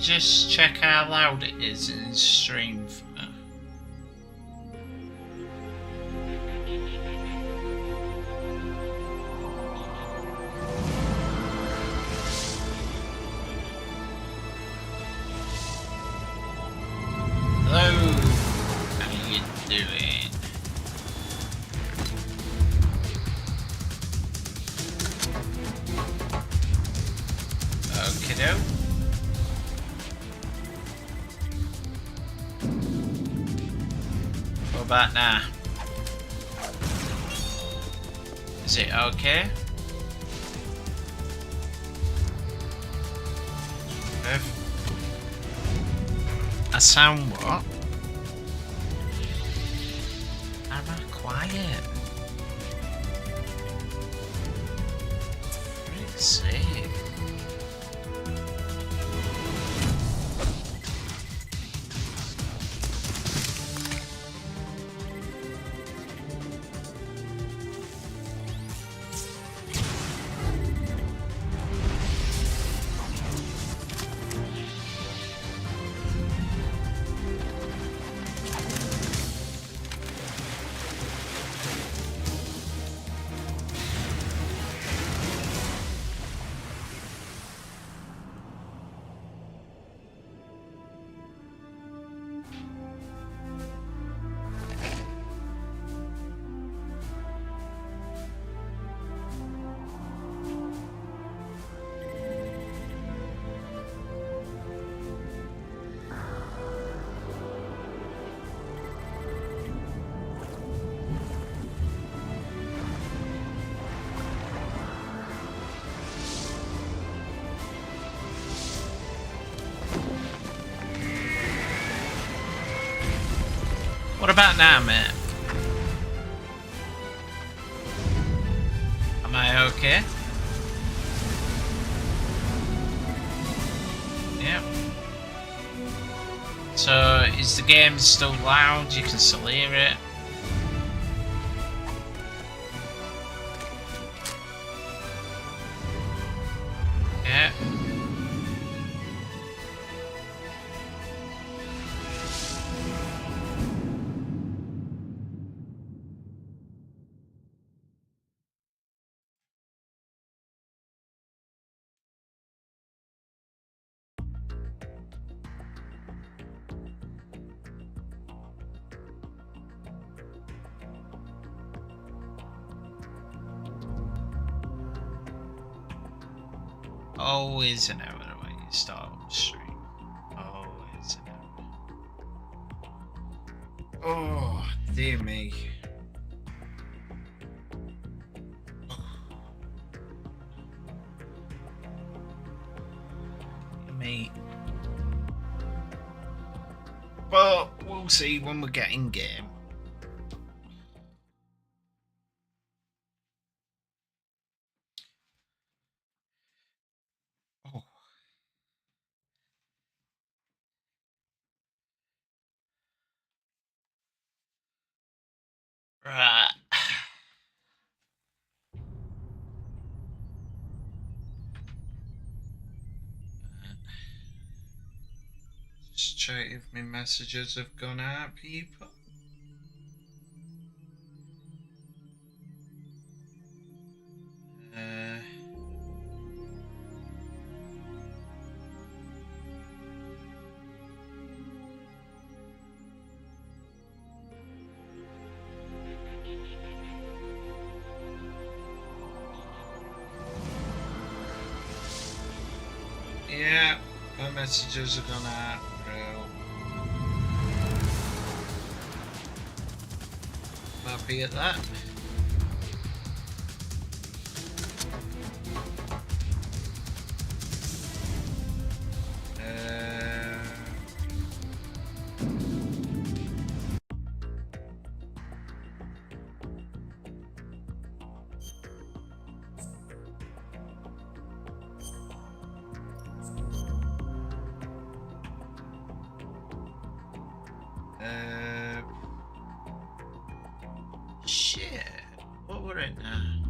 just check how loud it is in his stream? Hello, how you doing? Okey-doke. What about now? Is it okay? I sound what? Am I quiet? For God's sake. What about now, mate? Am I okay? Yep. So, is the game still loud? You can still hear it? Yeah. Always an hour when you start on stream. Always an hour. Oh, dear me. Me. But we'll see when we get in game. Right. Just check if my messages have gone out, people. Yeah, my messages have gone out, bro. Happy at that. Shit. What were it now?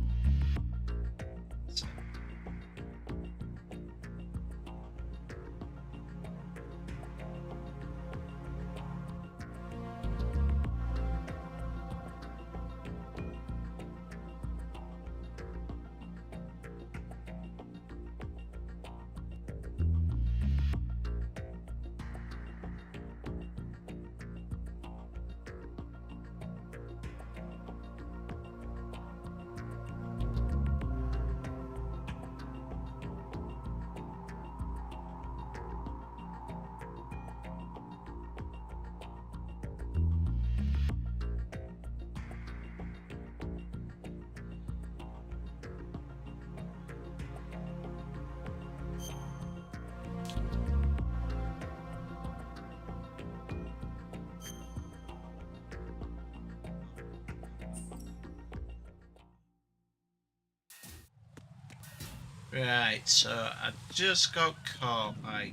Right, so I just got caught by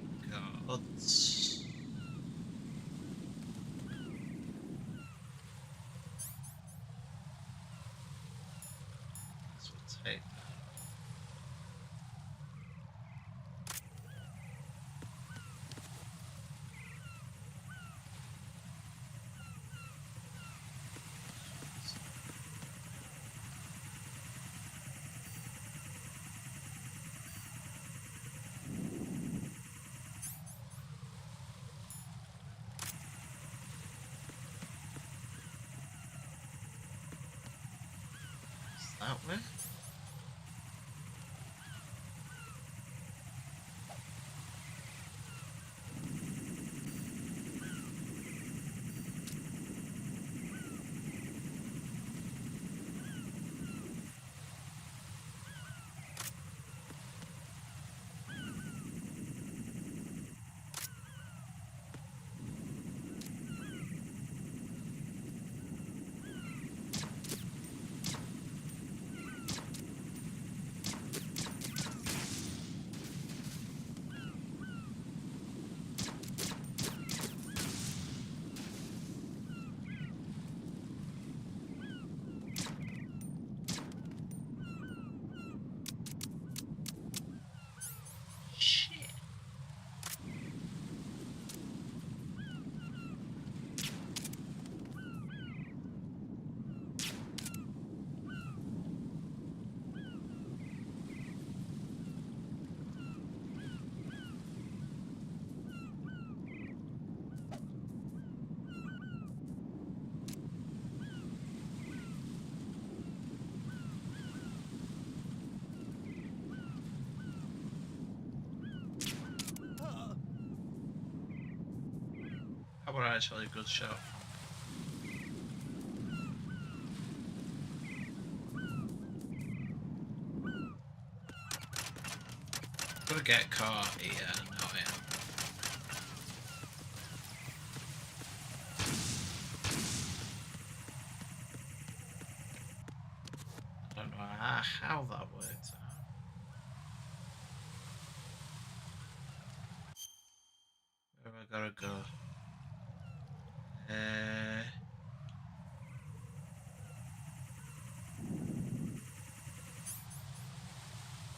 gods. So we'll take that off. Is that way? Shit. That were actually a good shot. Gonna get caught here, no I am. I don't know how that worked out. Where have I gotta go?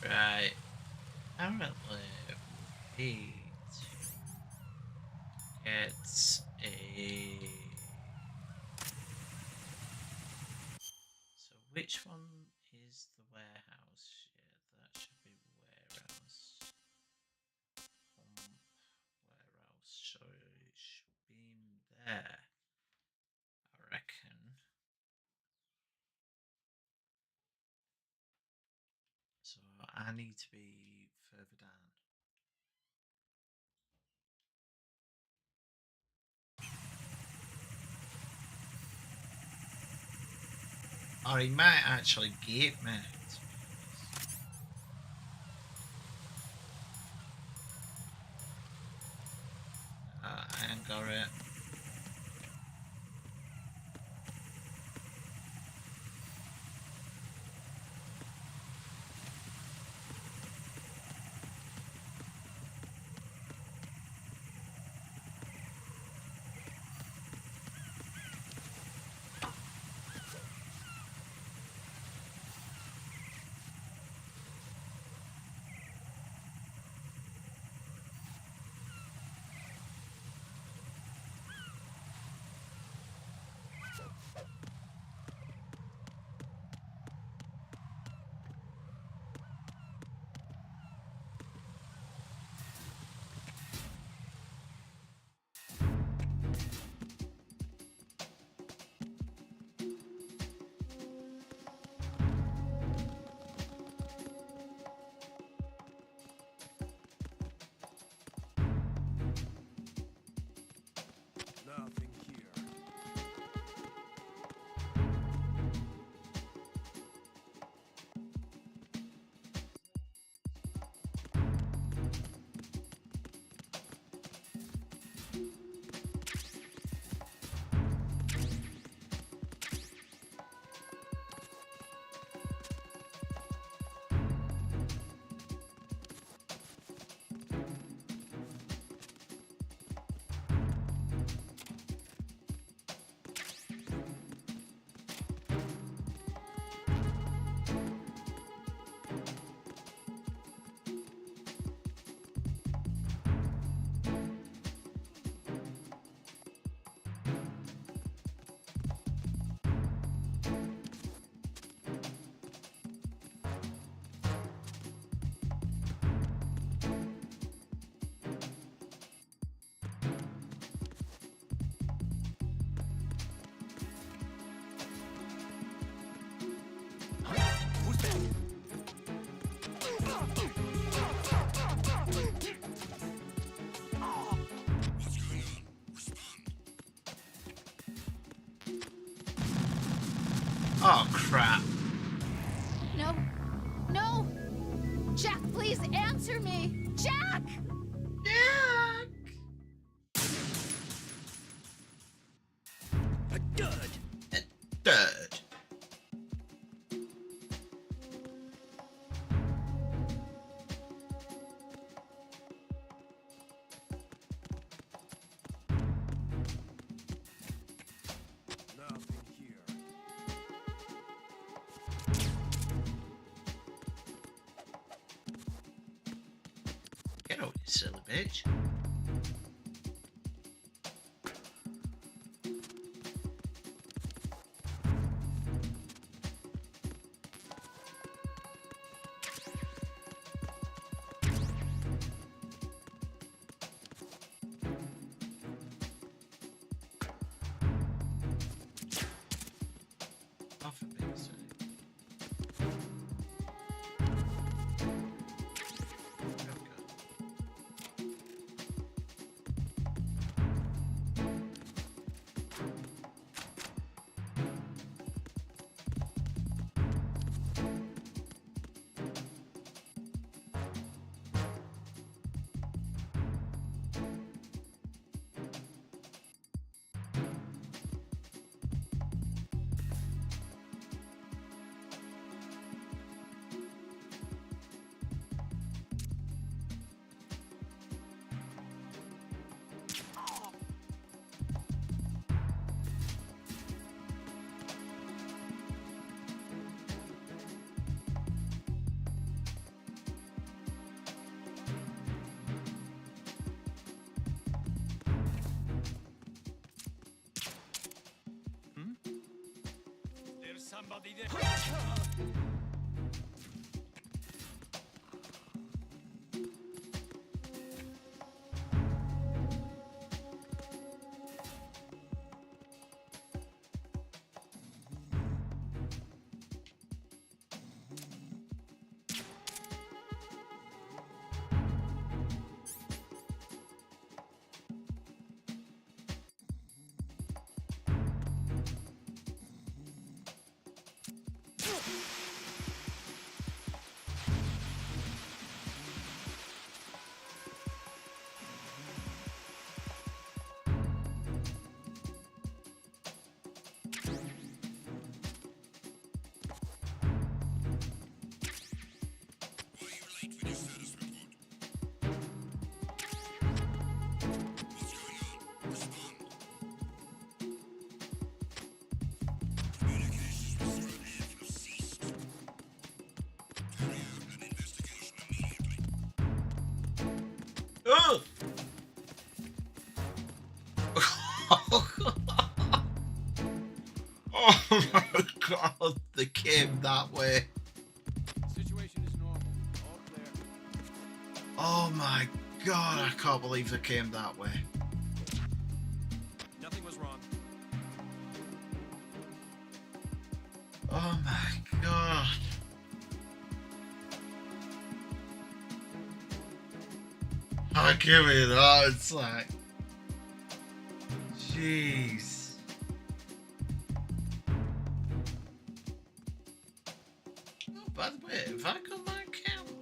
Right. Apparently we need to get a... So which one is the warehouse? Yeah, that should be warehouse. Warehouse. So it should be in there, I reckon. So I need to be further down. Or he might actually get me. I ain't got it. Oh, crap. No. No! Jack, please answer me! Jack! Jack! A dud. A dud. Nothing here. Get out, you silly bitch. Oh, for pity's sake. There's somebody there. Oh! Oh my god, they came that way. Situation is normal. All clear. Oh my god, I can't believe they came that way. Nothing was wrong. Oh my god. I give it that, it's like... Jeez. Oh, by the way, if I got my camera...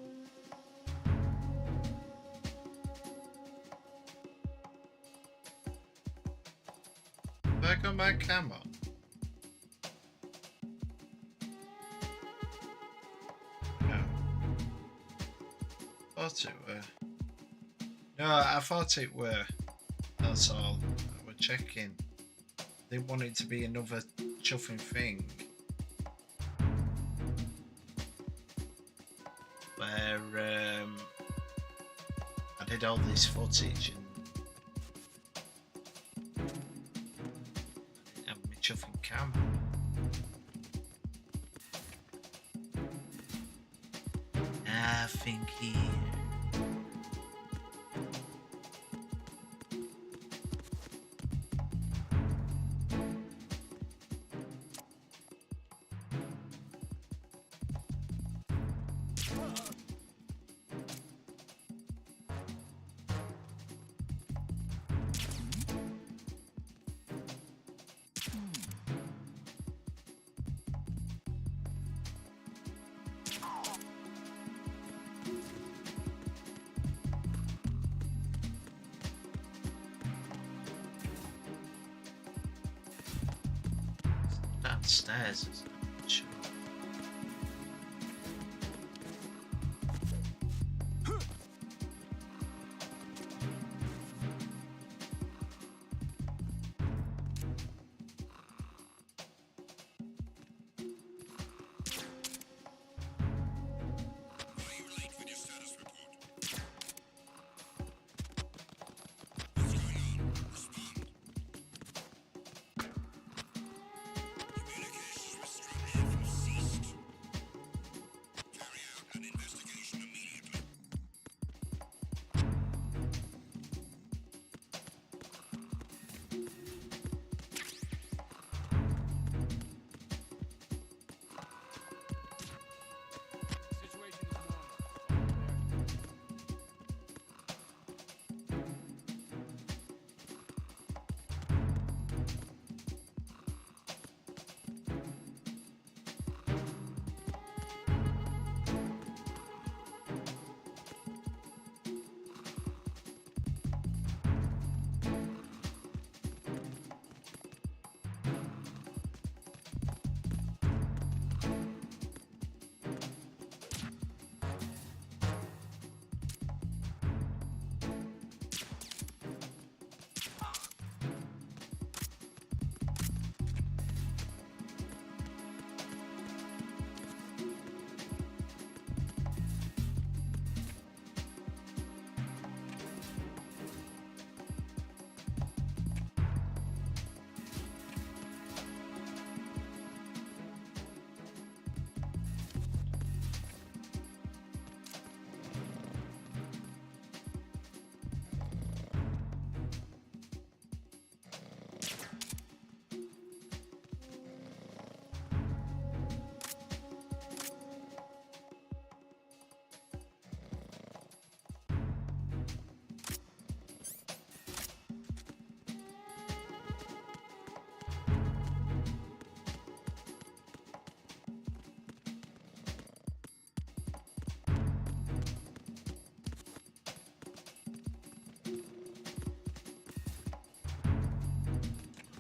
If I got my camera... No. Thought it were. No, I thought it were. That's all. We're checking. They want it to be another chuffing thing. Where I did all this footage and I didn't have my chuffing camera. Nothing here. downstairs, isn't it? Sure. Situation is normal. All clear.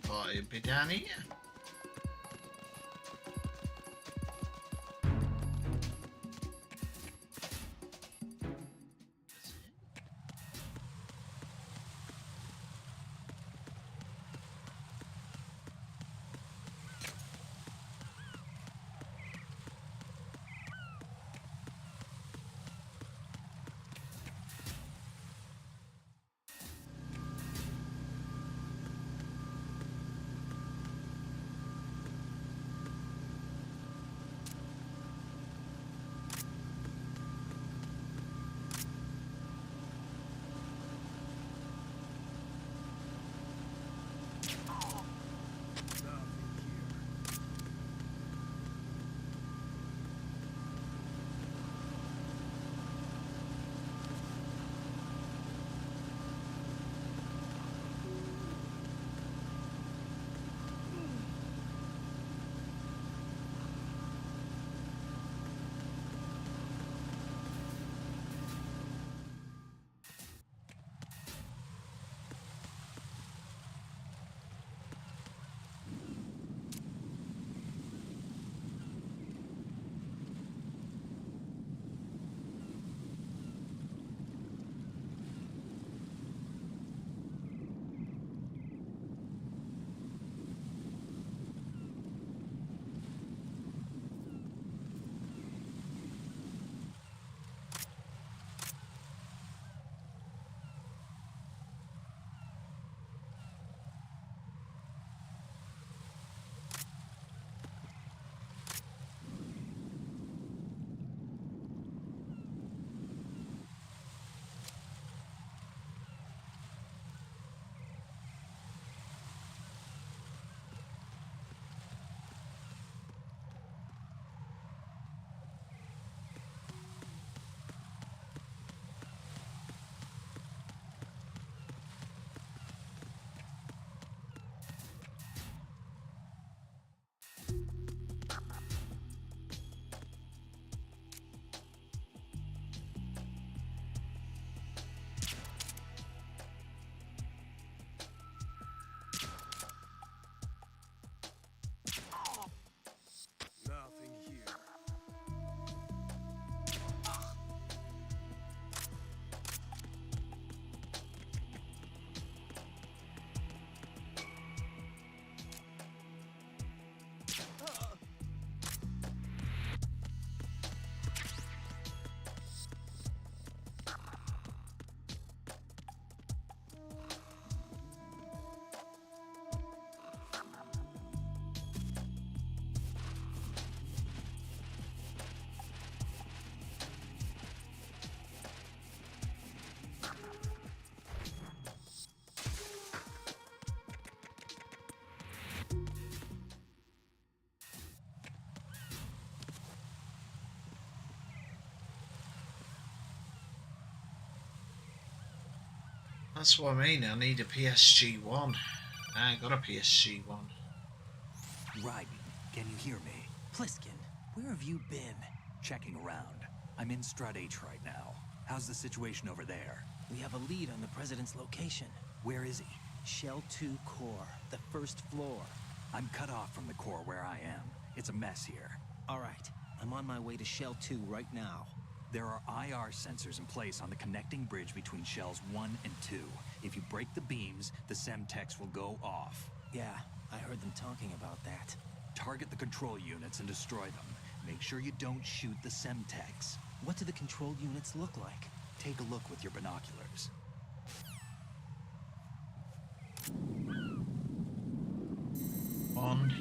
Thought it'd be down here. That's what I mean. I need a PSG-1. I ain't got a PSG-1. Raiden, can you hear me? Pliskin, where have you been? Checking around. I'm in Strut H right now. How's the situation over there? We have a lead on the president's location. Where is he? Shell 2 core, the first floor. I'm cut off from the core where I am. It's a mess here. All right, I'm on my way to Shell 2 right now. There are IR sensors in place on the connecting bridge between Shells 1 and 2. If you break the beams, the Semtex will go off. Yeah, I heard them talking about that. Target the control units and destroy them. Make sure you don't shoot the Semtex. What do the control units look like? Take a look with your binoculars. One.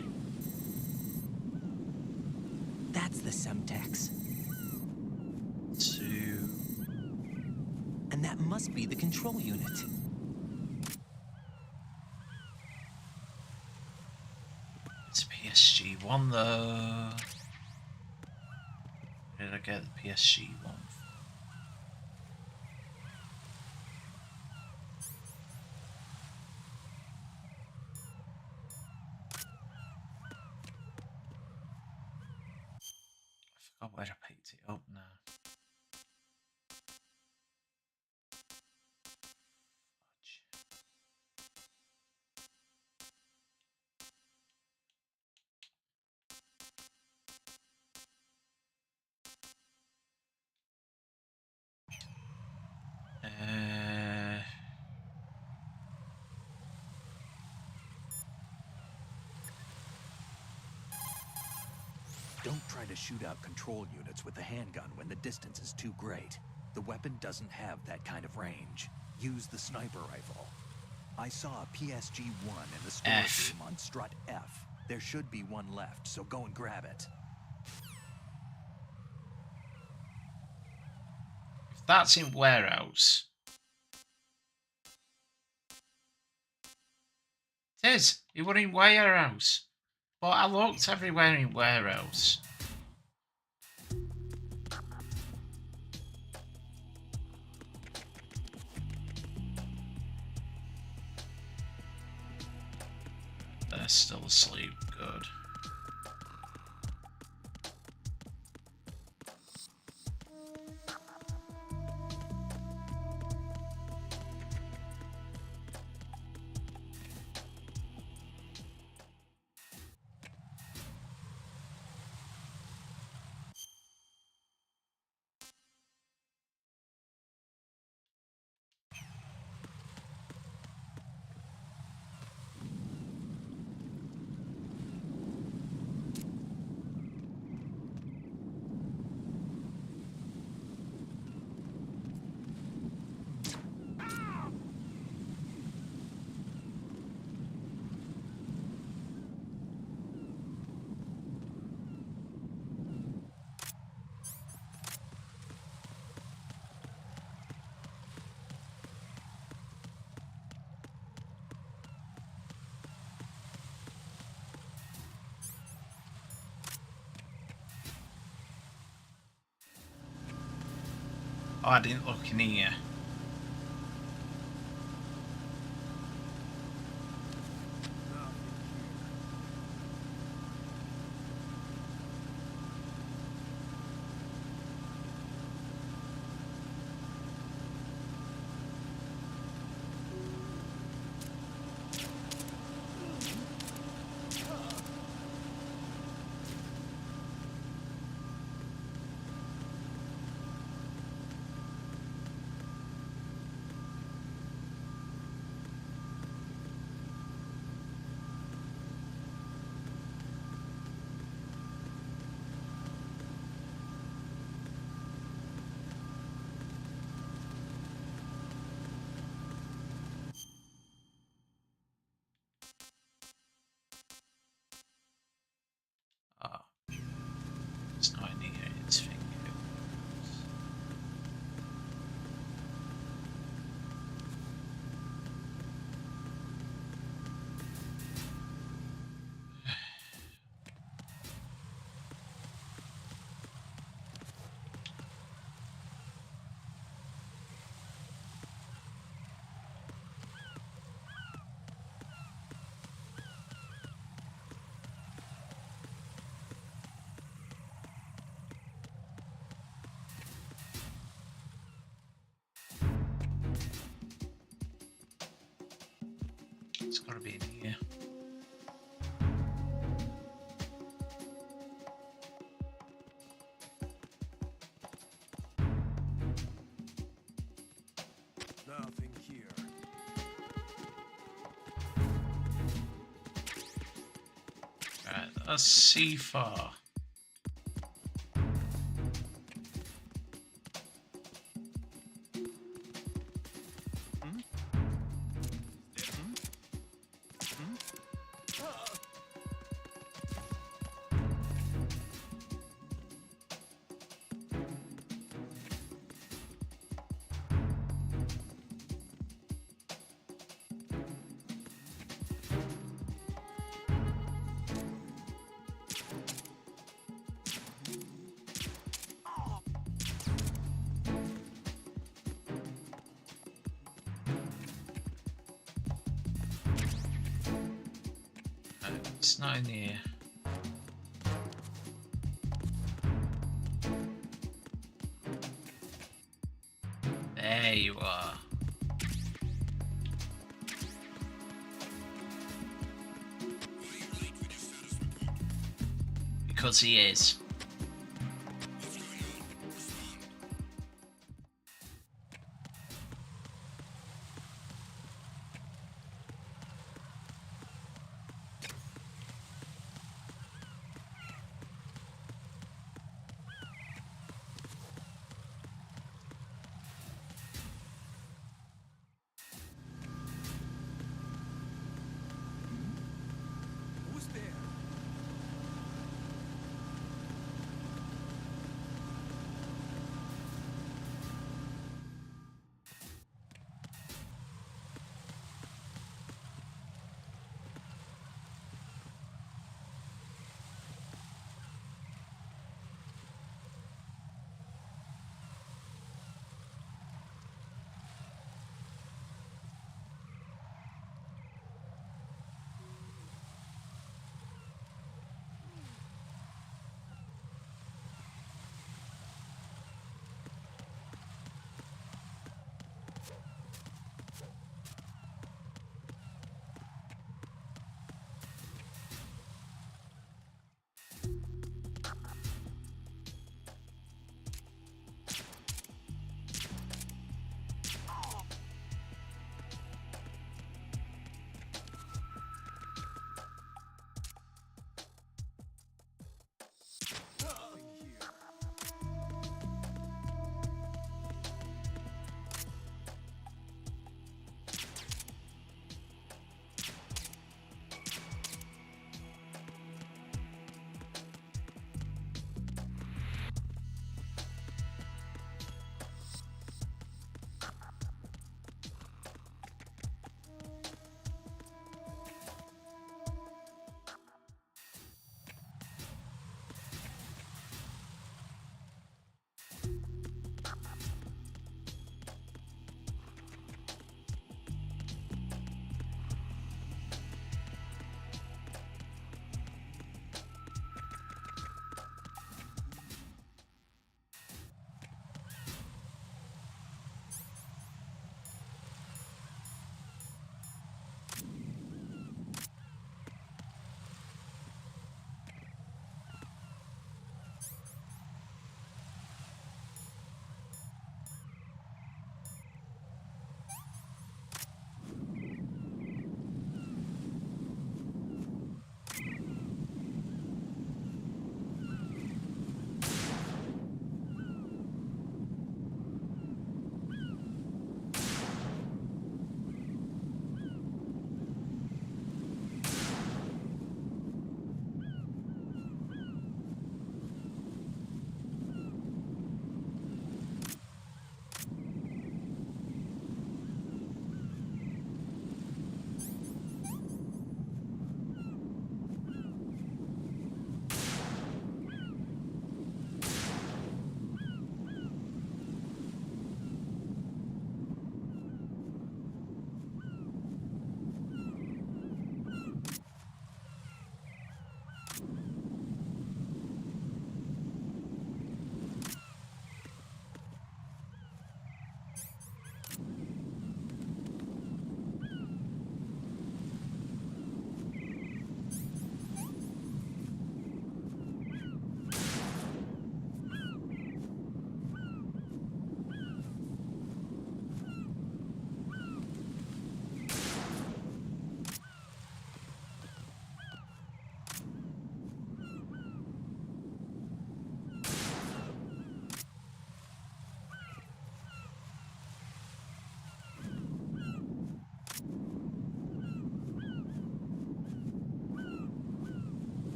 That's the Semtex. 2. And that must be the control unit. It's PSG-1 though. Where did I get the PSG-1? I forgot where I picked it up now. Don't try to shoot out control units with the handgun when the distance is too great. The weapon doesn't have that kind of range. Use the sniper rifle. I saw a PSG-1 in the storage room on Strut F. There should be one left, so go and grab it. If that's in warehouse. It is. It was in warehouse. But I looked everywhere in warehouse. They're still asleep. Good. Oh, I didn't look in here. It's got to be in here. Nothing here. Right, that's C4. It's not in here. There you are. Because he is. Who's there?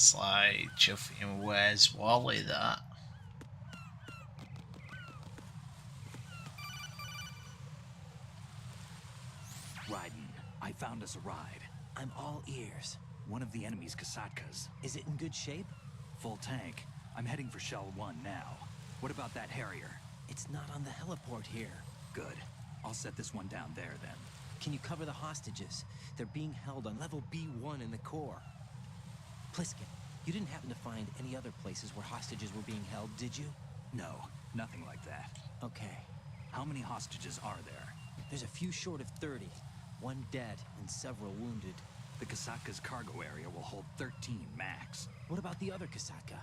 That's like Chuffy and Where's Wally, that. Raiden, I found us a ride. I'm all ears. One of the enemy's Kasatkas. Is it in good shape? Full tank. I'm heading for Shell 1 now. What about that Harrier? It's not on the heliport here. Good. I'll set this one down there then. Can you cover the hostages? They're being held on level B1 in the core. Pliskin, you didn't happen to find any other places where hostages were being held, did you? No, nothing like that. Okay. How many hostages are there? There's a few short of 30. One dead and several wounded. The Kasatka's cargo area will hold 13 max. What about the other Kasatka?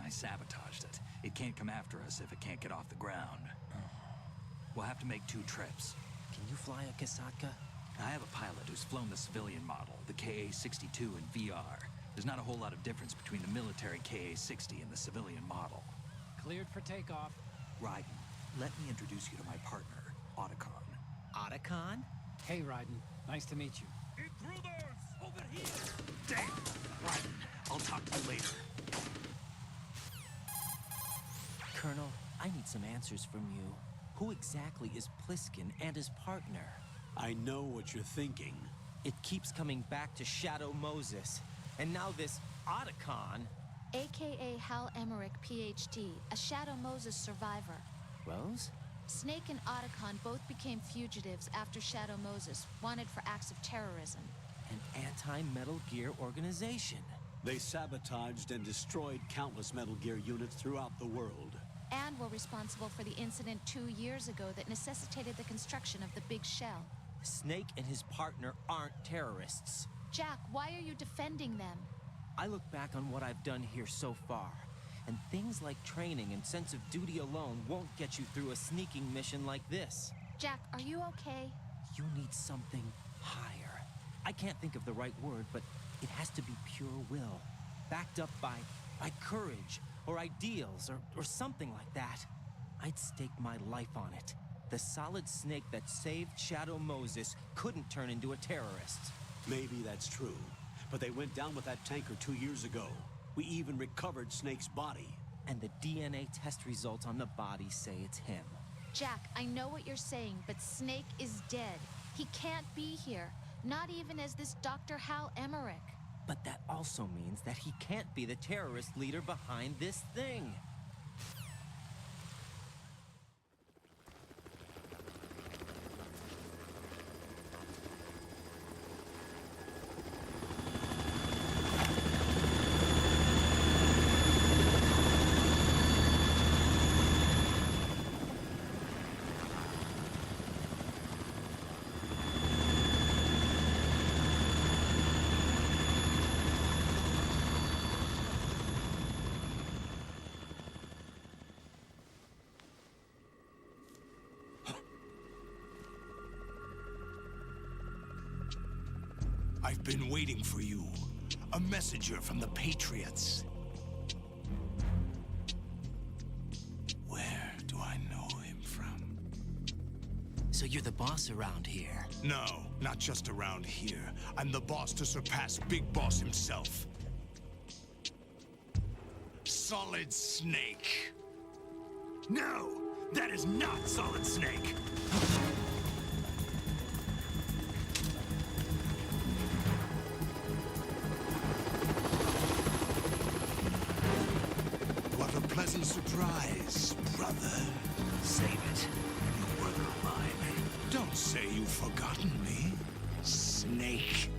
I sabotaged it. It can't come after us if it can't get off the ground. We'll have to make 2 trips. Can you fly a Kasatka? I have a pilot who's flown the civilian model, the KA-62 in VR. There's not a whole lot of difference between the military KA-60 and the civilian model. Cleared for takeoff. Raiden, let me introduce you to my partner, Otacon. Otacon? Hey, Raiden. Nice to meet you. Intruders! Over here! Damn! Raiden, I'll talk to you later. Colonel, I need some answers from you. Who exactly is Pliskin and his partner? I know what you're thinking. It keeps coming back to Shadow Moses. And now this Otacon. AKA Hal Emmerich, PhD, a Shadow Moses survivor. Rose? Snake and Otacon both became fugitives after Shadow Moses, wanted for acts of terrorism. An anti-Metal Gear organization. They sabotaged and destroyed countless Metal Gear units throughout the world. And were responsible for the incident 2 years ago that necessitated the construction of the Big Shell. Snake and his partner aren't terrorists. Jack, why are you defending them? I look back on what I've done here so far, and things like training and sense of duty alone won't get you through a sneaking mission like this. Jack, are you okay? You need something higher. I can't think of the right word, but it has to be pure will, backed up by courage, or ideals, or something like that. I'd stake my life on it. The solid Snake that saved Shadow Moses couldn't turn into a terrorist. Maybe that's true, but they went down with that tanker 2 years ago. We even recovered Snake's body. And the DNA test results on the body say it's him. Jack, I know what you're saying, but Snake is dead. He can't be here, not even as this Dr. Hal Emmerich. But that also means that he can't be the terrorist leader behind this thing. I've been waiting for you. A messenger from the Patriots. Where do I know him from? So you're the boss around here. No, not just around here. I'm the boss to surpass Big Boss himself. Solid Snake. No, that is not Solid Snake. What a pleasant surprise, brother. Save it. You brother of mine. Don't say you've forgotten me, Snake.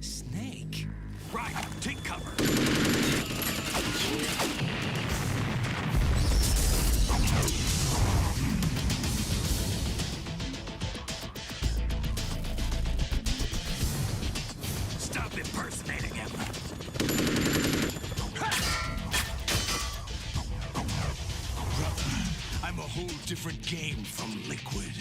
Snake? Right, take cover. Stop impersonating him. Brother, I'm a whole different game from Liquid.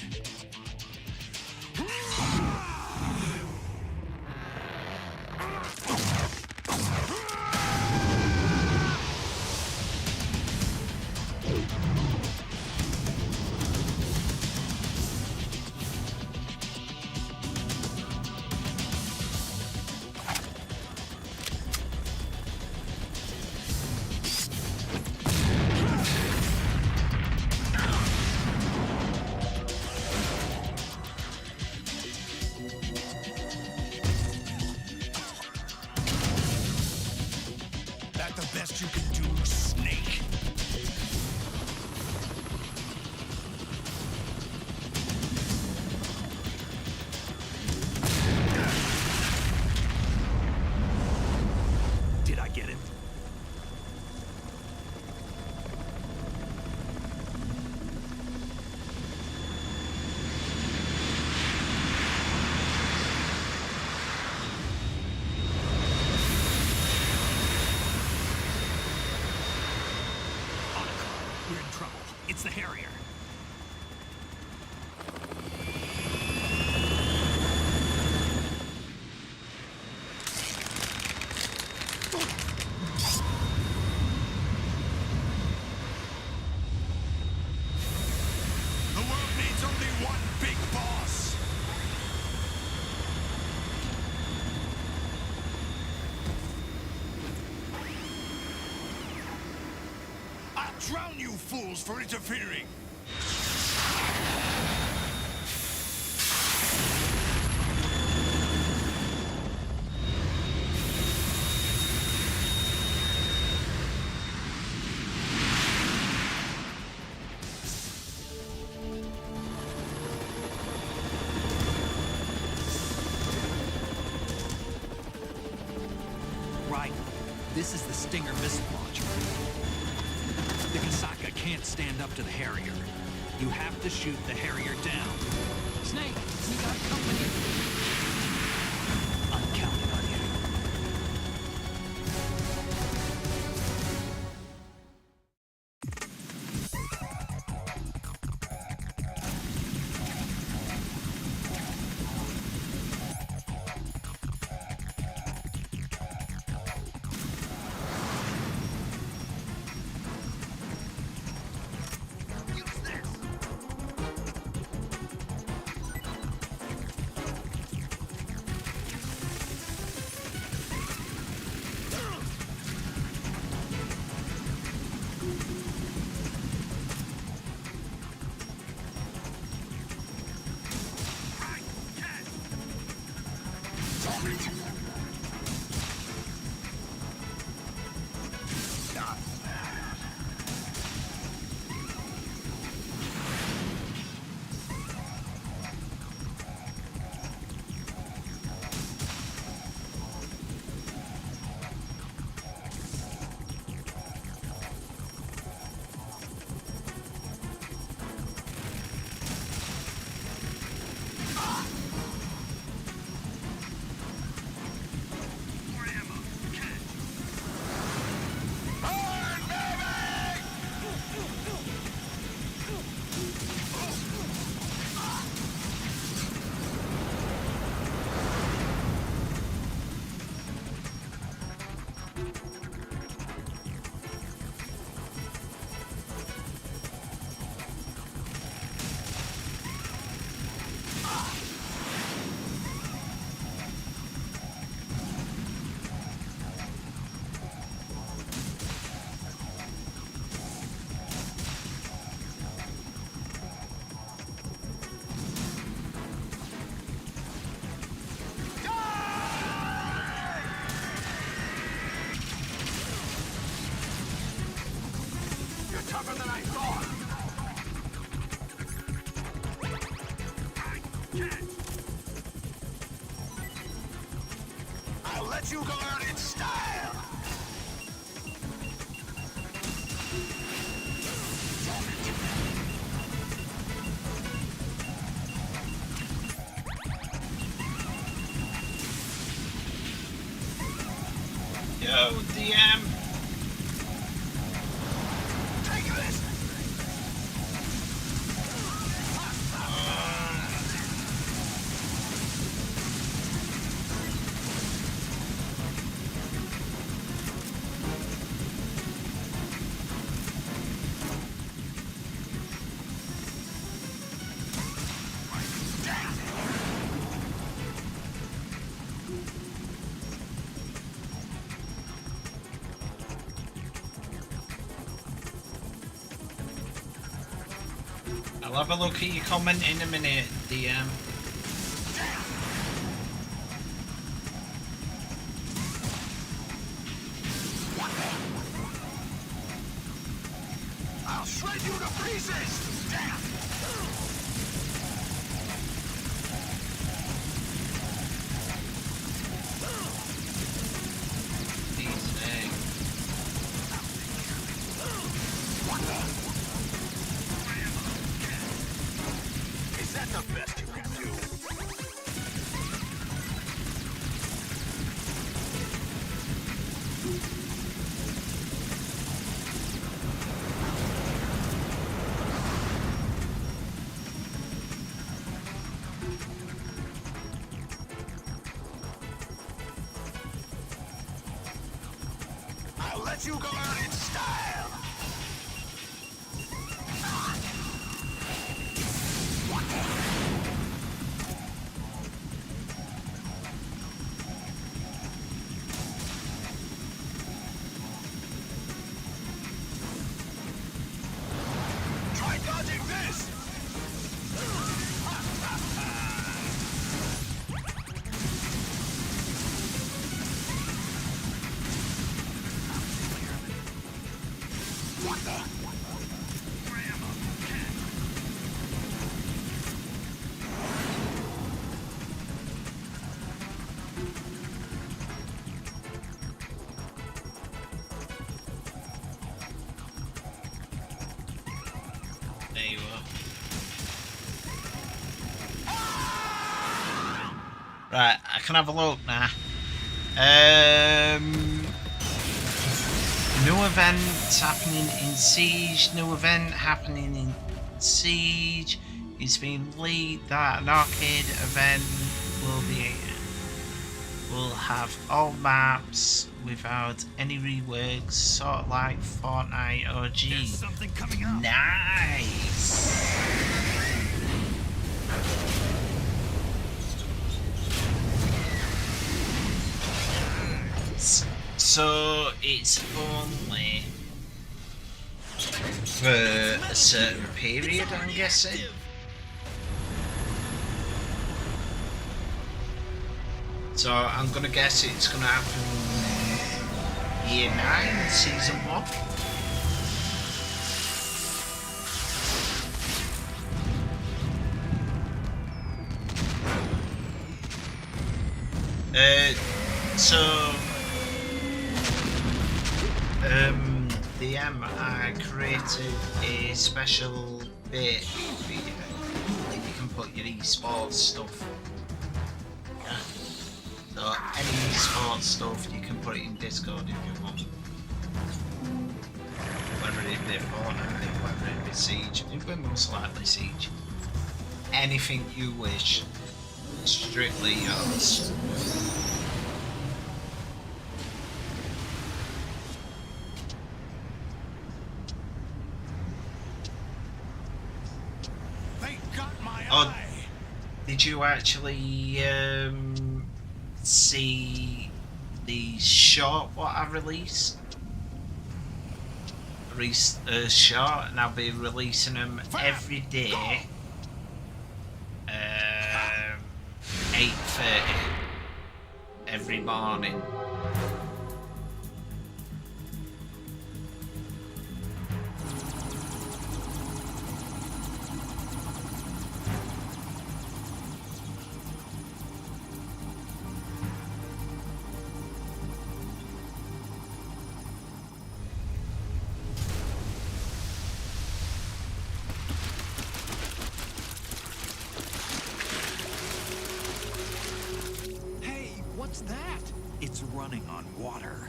that the best you can do, Snake? Did I get it? We're in trouble. It's the Harrier. The world needs only one big boss. I'll drown you fools for interfering. Right. This is the Stinger missile launcher. The Kasaka can't stand up to the Harrier. You have to shoot the Harrier down. Snake, we got company. I'm counting on you. Tougher than I thought. I'll let you go out in style. Yo, DM. I'll have a look at your comment in a minute, DM. What the? you to pieces! Damn! Easy. Is that the best you can do? I'll let you go out in style! Try dodging this! What the? There you are. Right, I can have a look now. New event happening in Siege. New event happening in Siege. It's been leaked that an arcade event will have all maps without any reworks, sort of like Fortnite OG. There's something coming up. Nice. So it's only for a certain period, I'm guessing. So I'm gonna guess it's gonna happen year 9, season 1. I created a special bit for you. You can put your esports stuff. Yeah. So any esports stuff, you can put it in Discord if you want. Whether it be Fortnite, whether it be Siege, it will most likely Siege. Anything you wish, strictly yours. They got my Oh, eye! did you actually see the short what I released? A short, and I'll be releasing them every day. 8:30 every morning. Hey, what's that? It's running on water.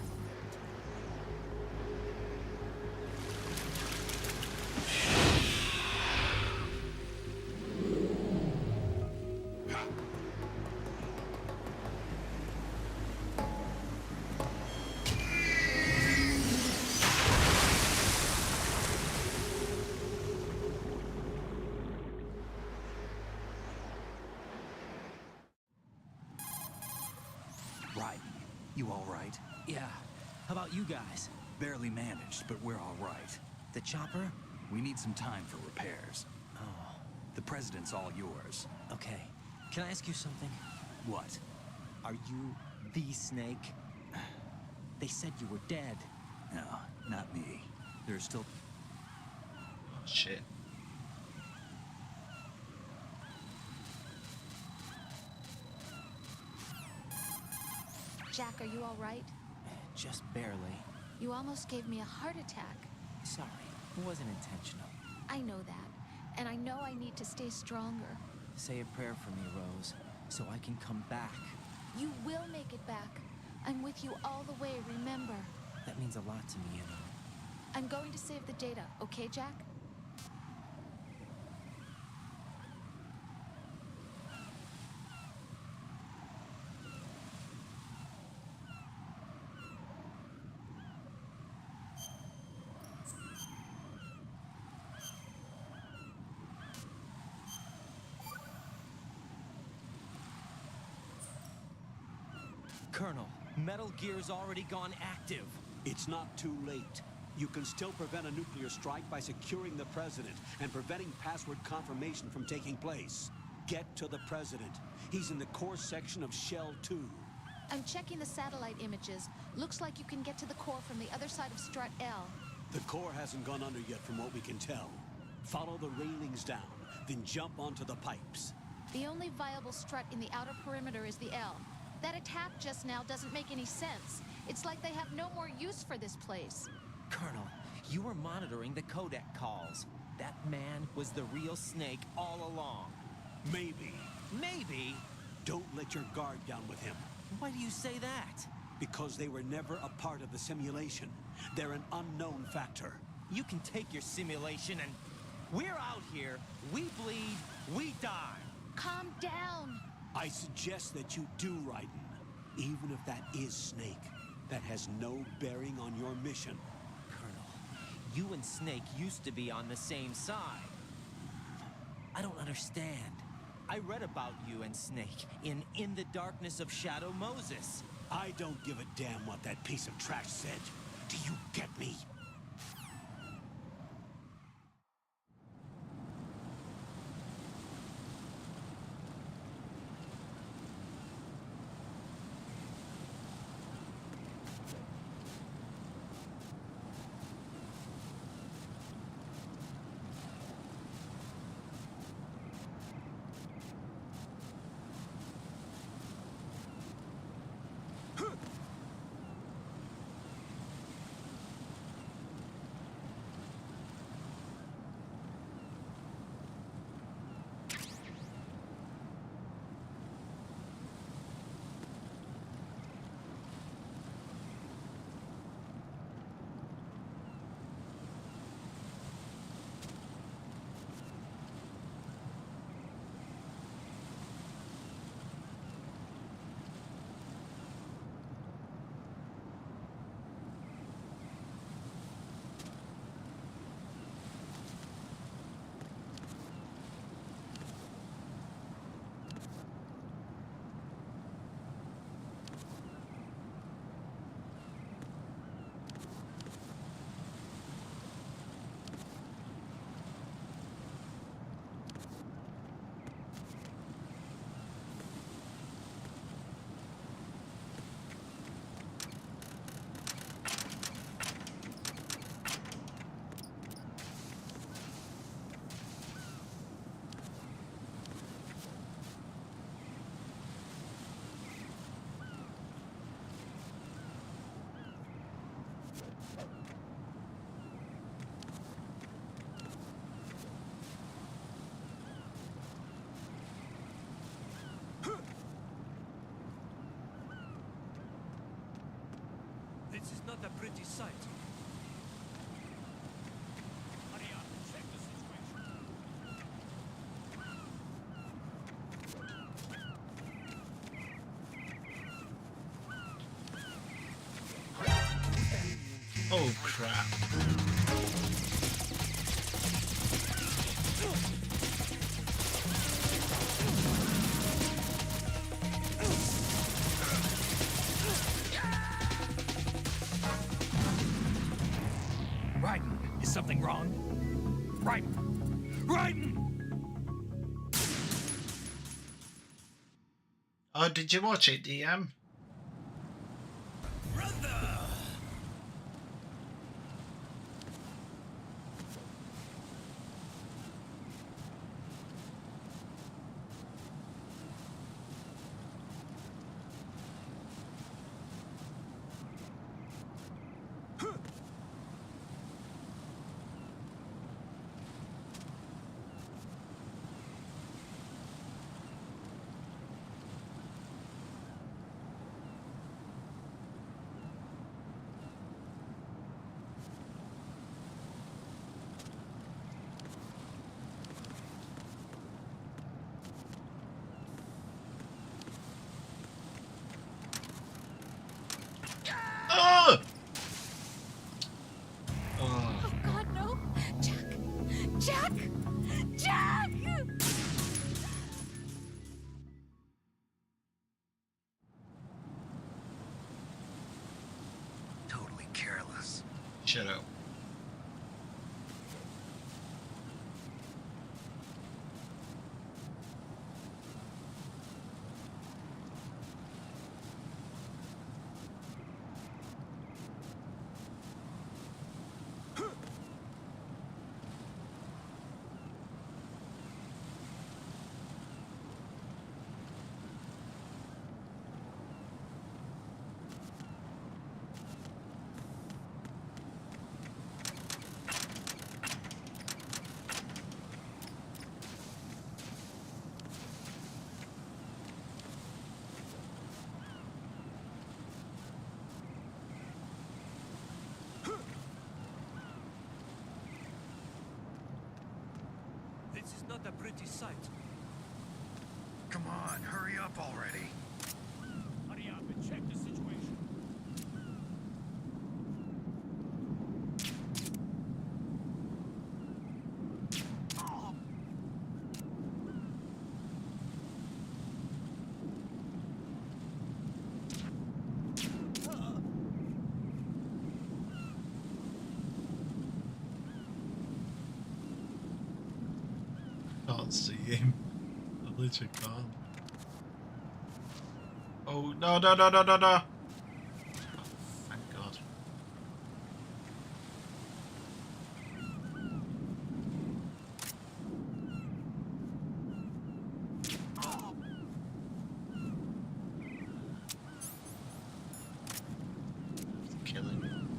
Right. You all right? Yeah. How about you guys? Barely managed, but we're all right. The chopper? We need some time for repairs. Oh, The president's all yours. okay. Can I ask you something? What? Are you the Snake? They said you were dead. No, not me. There's still... shit. Jack, are you all right? Just barely. You almost gave me a heart attack. Sorry, it wasn't intentional. I know that, and I know I need to stay stronger. Say a prayer for me, Rose, so I can come back. You will make it back. I'm with you all the way, remember? That means a lot to me, you know. I'm going to save the data, okay, Jack? Colonel, Metal Gear's already gone active. It's not too late. You can still prevent a nuclear strike by securing the president and preventing password confirmation from taking place. Get to the president. He's in the core section of Shell 2. I'm checking the satellite images. Looks like you can get to the core from the other side of Strut L. The core hasn't gone under yet from what we can tell. Follow the railings down, then jump onto the pipes. The only viable strut in the outer perimeter is the L. That attack just now doesn't make any sense. It's like they have no more use for this place. Colonel, you were monitoring the codec calls. That man was the real Snake all along. Maybe. Maybe? Don't let your guard down with him. Why do you say that? Because they were never a part of the simulation. They're an unknown factor. You can take your simulation and... We're out here, we bleed, we die. Calm down. I suggest that you do, Raiden. Even if that is Snake, that has no bearing on your mission. Colonel, you and Snake used to be on the same side. I don't understand. I read about you and Snake in the Darkness of Shadow Moses. I don't give a damn what that piece of trash said. Do you get me? This is not a pretty sight. Hurry up, check the situation. Oh crap. Raiden, is something wrong? Raiden! Raiden! Oh, did you watch it, DM? Shut up. This is not a pretty sight. Come on, hurry up already. Hurry up and check the situation. Can't see him. I literally can't. Oh no no no no no no! Oh, thank God. Kill him.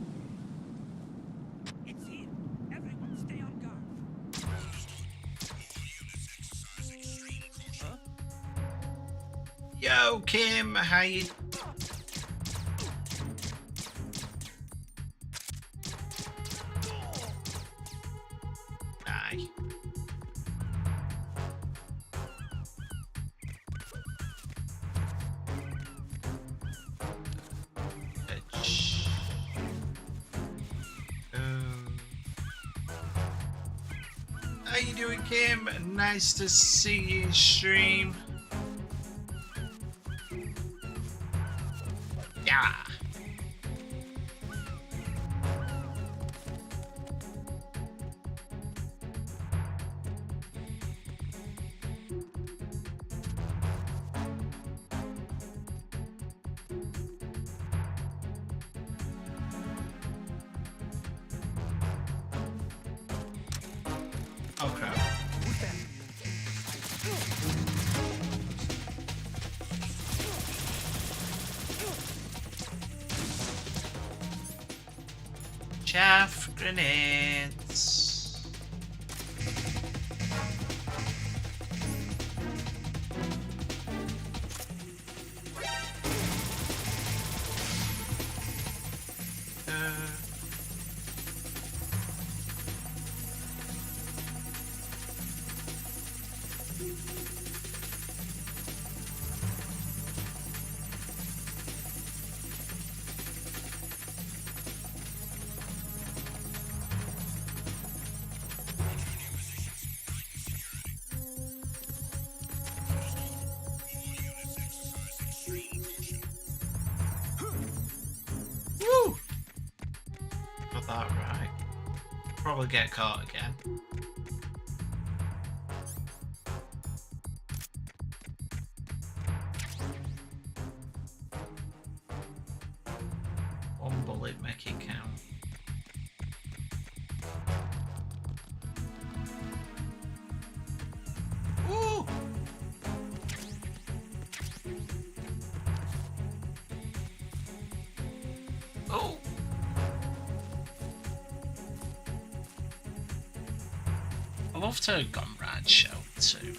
It's here. Everyone stay on guard. Huh? Yo, Kim, how you? Aye. Edge. How you doing, Kim? Nice to see you stream. Yeah. Oh crap. Chaff grenades. Woo! Got that right. Probably get caught again. One bullet, make it count. Woo! Oh! I love to have gone rad show too.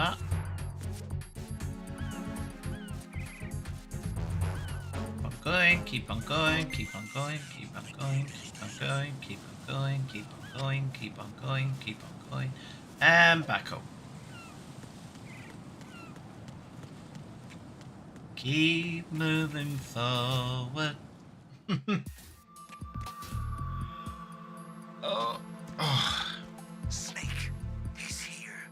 that. Keep on going, keep on going, keep on going, keep on going, keep on going, keep on going, keep on going, keep on going, and back up. Keep moving forward. Oh. Snake, he's here.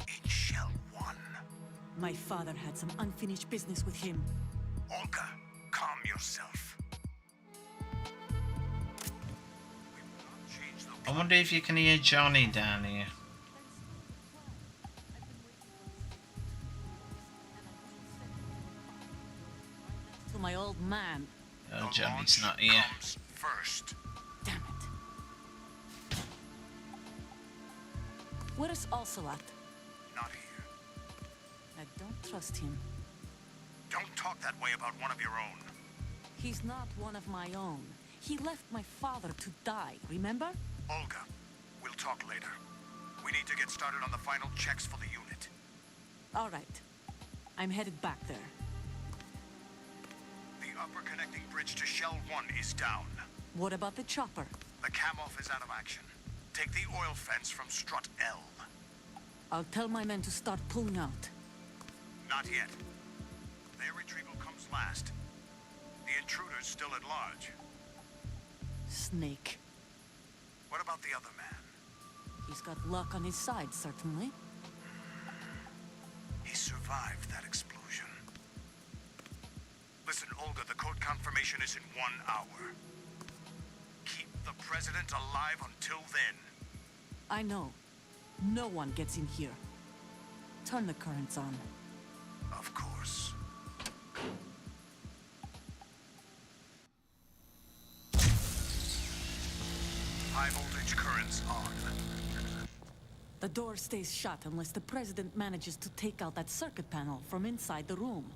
In Shell 1. My father had some unfinished business with him. Olga, calm yourself. I wonder if you can hear Johnny down here. To my old man. Oh, Johnny's not here. First. Damn it. Where's Ocelot? Not here. I don't trust him. Don't talk that way about one of your own. He's not one of my own. He left my father to die, remember? Olga, we'll talk later. We need to get started on the final checks for the unit. All right. I'm headed back there. The upper connecting bridge to Shell 1 is down. What about the chopper? The cam-off is out of action. Take the oil fence from strut L. I'll tell my men to start pulling out. Not yet. Their retrieval comes last. The intruder's still at large. Snake. What about the other man? He's got luck on his side, certainly. He survived that explosion. Listen, Olga, the code confirmation is in 1 hour. Keep the president alive until then. I know. No one gets in here. Turn the currents on. Of course. High voltage currents on. The door stays shut unless the president manages to take out that circuit panel from inside the room.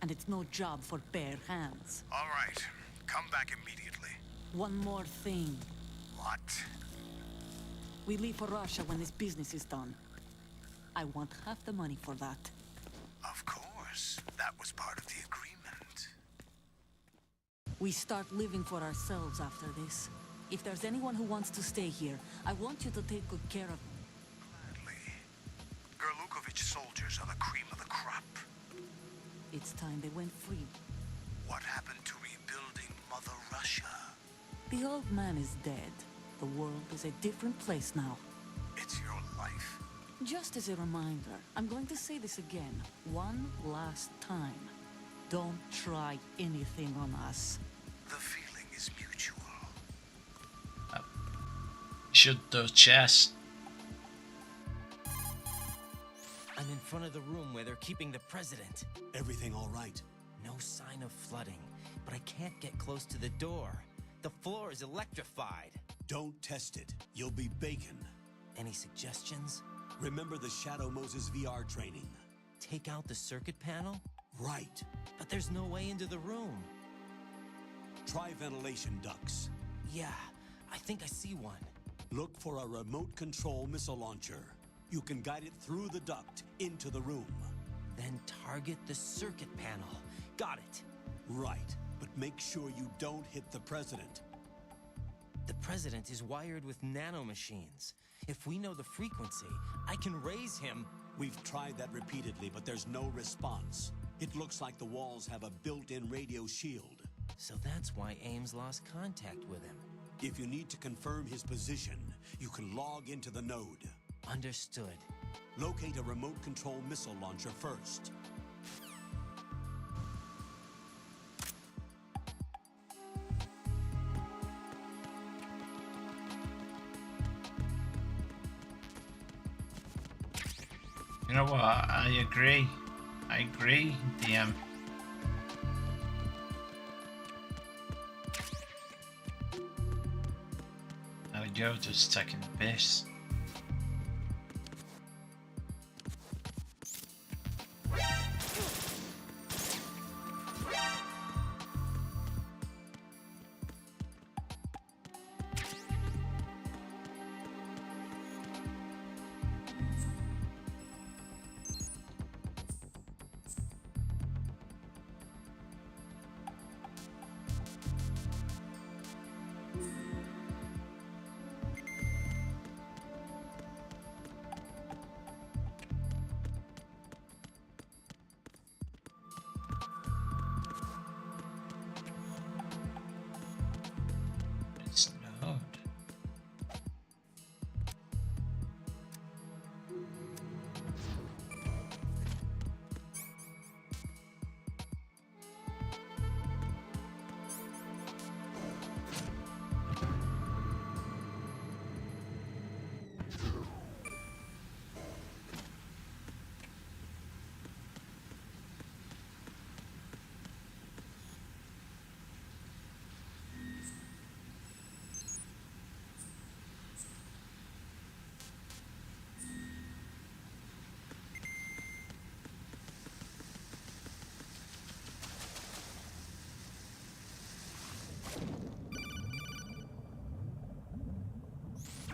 And it's no job for bare hands. All right. Come back immediately. One more thing. What? We leave for Russia when this business is done. I want half the money for that. Of course. That was part of the agreement. We start living for ourselves after this. If there's anyone who wants to stay here, I want you to take good care of... Gladly. Gerlukovich soldiers are the cream of the crop. It's time they went free. What happened to rebuilding Mother Russia? The old man is dead. The world is a different place now. It's your life. Just as a reminder, I'm going to say this again, one last time. Don't try anything on us. The feeling is mutual. Should the chest. I'm in front of the room where they're keeping the president. Everything all right? No sign of flooding, but I can't get close to the door. The floor is electrified. Don't test it. You'll be bacon. Any suggestions? Remember the Shadow Moses VR training? Take out the circuit panel? Right. But there's no way into the room. Try ventilation ducts. Yeah, I think I see one. Look for a remote control missile launcher. You can guide it through the duct into the room. Then target the circuit panel. Got it. Right, but make sure you don't hit the president. The president is wired with nanomachines. If we know the frequency, I can raise him. We've tried that repeatedly, but there's no response. It looks like the walls have a built-in radio shield. So that's why Ames lost contact with him. If you need to confirm his position, you can log into the node. Understood. Locate a remote control missile launcher first. You know what? I agree. I agree, DM. There we go, just taking the piss.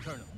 Colonel.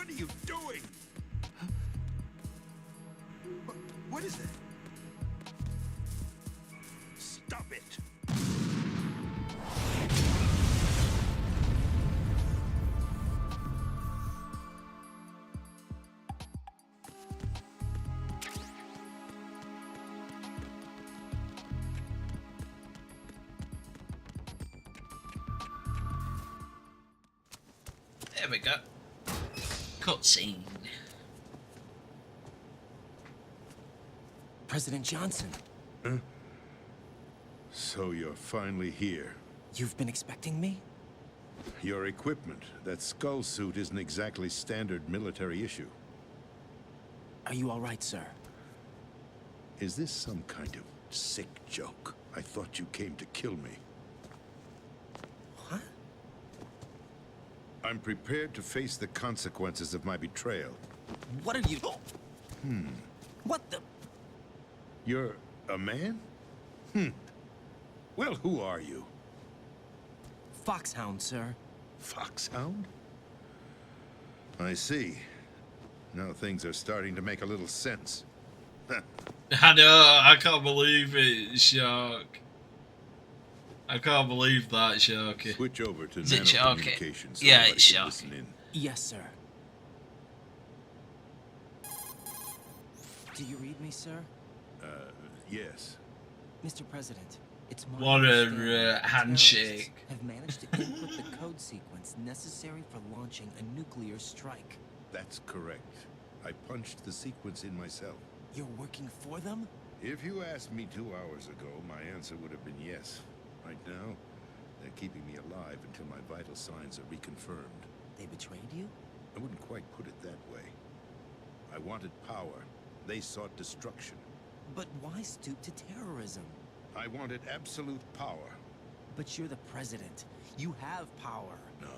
What are you doing? What is that? Stop it! There we go. Cutscene. President Johnson, So you're finally here. you've been expecting me? Your equipment, that skull suit, isn't exactly standard military issue. Are you all right, sir? Is this some kind of sick joke? I thought you came to kill me. What? I'm prepared to face the consequences of my betrayal. What are you... What the... You're a man? Well, who are you? Foxhound, sir. Foxhound? I see. Now things are starting to make a little sense. I know, I can't believe it, Shark. I can't believe that, Sharky. Switch over to Is it Sharky? nanocommunications. so Yeah, everybody it's can Sharky. listen in. Yes, sir. Do you read me, sir? Yes. Mr. President, it's my What a, understanding that handshake. terrorists have managed to input the code sequence necessary for launching a nuclear strike. That's correct. I punched the sequence in myself. You're working for them? If you asked me 2 hours ago, my answer would have been yes. Right now, they're keeping me alive until my vital signs are reconfirmed. They betrayed you? I wouldn't quite put it that way. I wanted power. They sought destruction. But why stoop to terrorism? I wanted absolute power. But you're the president. You have power. No,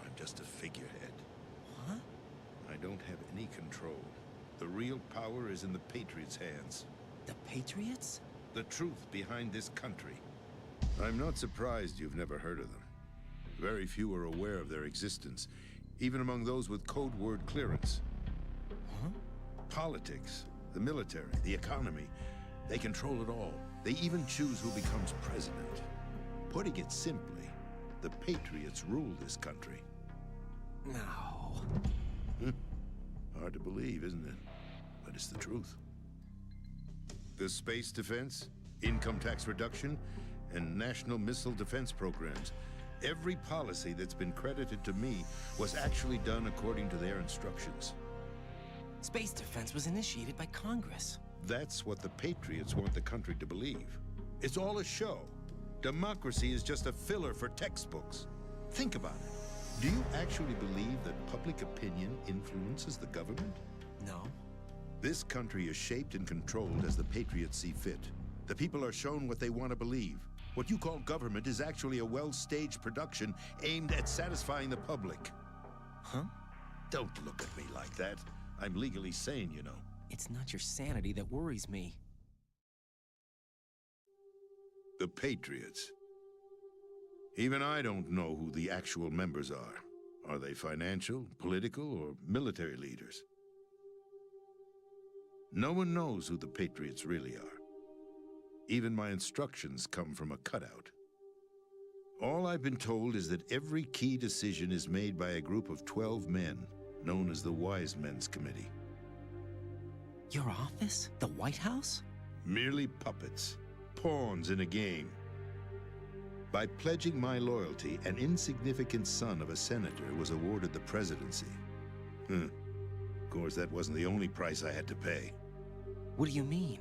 I'm just a figurehead. Huh? I don't have any control. The real power is in the Patriots' hands. The Patriots? The truth behind this country. I'm not surprised you've never heard of them. Very few are aware of their existence, even among those with code word clearance. Huh? Politics, the military, the economy, they control it all. They even choose who becomes president. Putting it simply, the Patriots rule this country. No. Hard to believe, isn't it? But it's the truth. The space defense, income tax reduction, and national missile defense programs. Every policy that's been credited to me was actually done according to their instructions. Space defense was initiated by Congress. That's what the Patriots want the country to believe. It's all a show. Democracy is just a filler for textbooks. Think about it. Do you actually believe that public opinion influences the government? No. This country is shaped and controlled as the Patriots see fit. The people are shown what they want to believe. What you call government is actually a well-staged production aimed at satisfying the public. Huh? Don't look at me like that. I'm legally sane, you know. It's not your sanity that worries me. The Patriots. Even I don't know who the actual members are. Are they financial, political, or military leaders? No one knows who the Patriots really are. Even my instructions come from a cutout. All I've been told is that every key decision is made by a group of 12 men, known as the Wise Men's Committee. Your office? The White House? Merely puppets, pawns in a game. By pledging my loyalty, an insignificant son of a senator was awarded the presidency. Of course, that wasn't the only price I had to pay. What do you mean?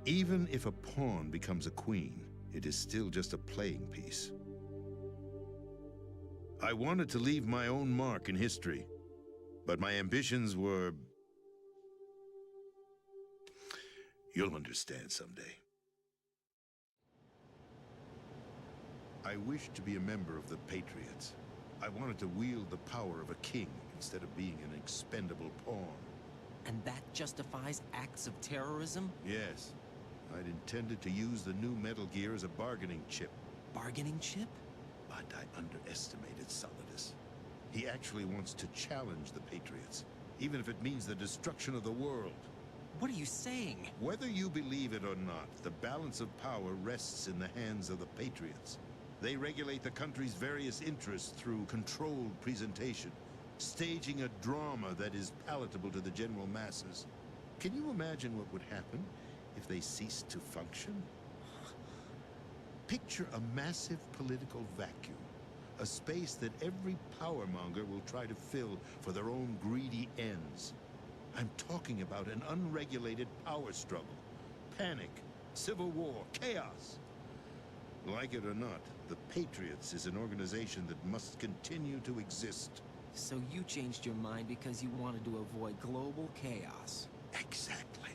Even if a pawn becomes a queen, it is still just a playing piece. I wanted to leave my own mark in history, but my ambitions were... You'll understand someday. I wished to be a member of the Patriots. I wanted to wield the power of a king instead of being an expendable pawn. And that justifies acts of terrorism? Yes, I'd intended to use the new Metal Gear as a bargaining chip. Bargaining chip? But I underestimated Solidus. He actually wants to challenge the Patriots, even if it means the destruction of the world. What are you saying? Whether you believe it or not, the balance of power rests in the hands of the Patriots. They regulate the country's various interests through controlled presentation, staging a drama that is palatable to the general masses. Can you imagine what would happen if they ceased to function? Picture a massive political vacuum, a space that every powermonger will try to fill for their own greedy ends. I'm talking about an unregulated power struggle, panic, civil war, chaos. Like it or not, the Patriots is an organization that must continue to exist. So you changed your mind because you wanted to avoid global chaos. Exactly.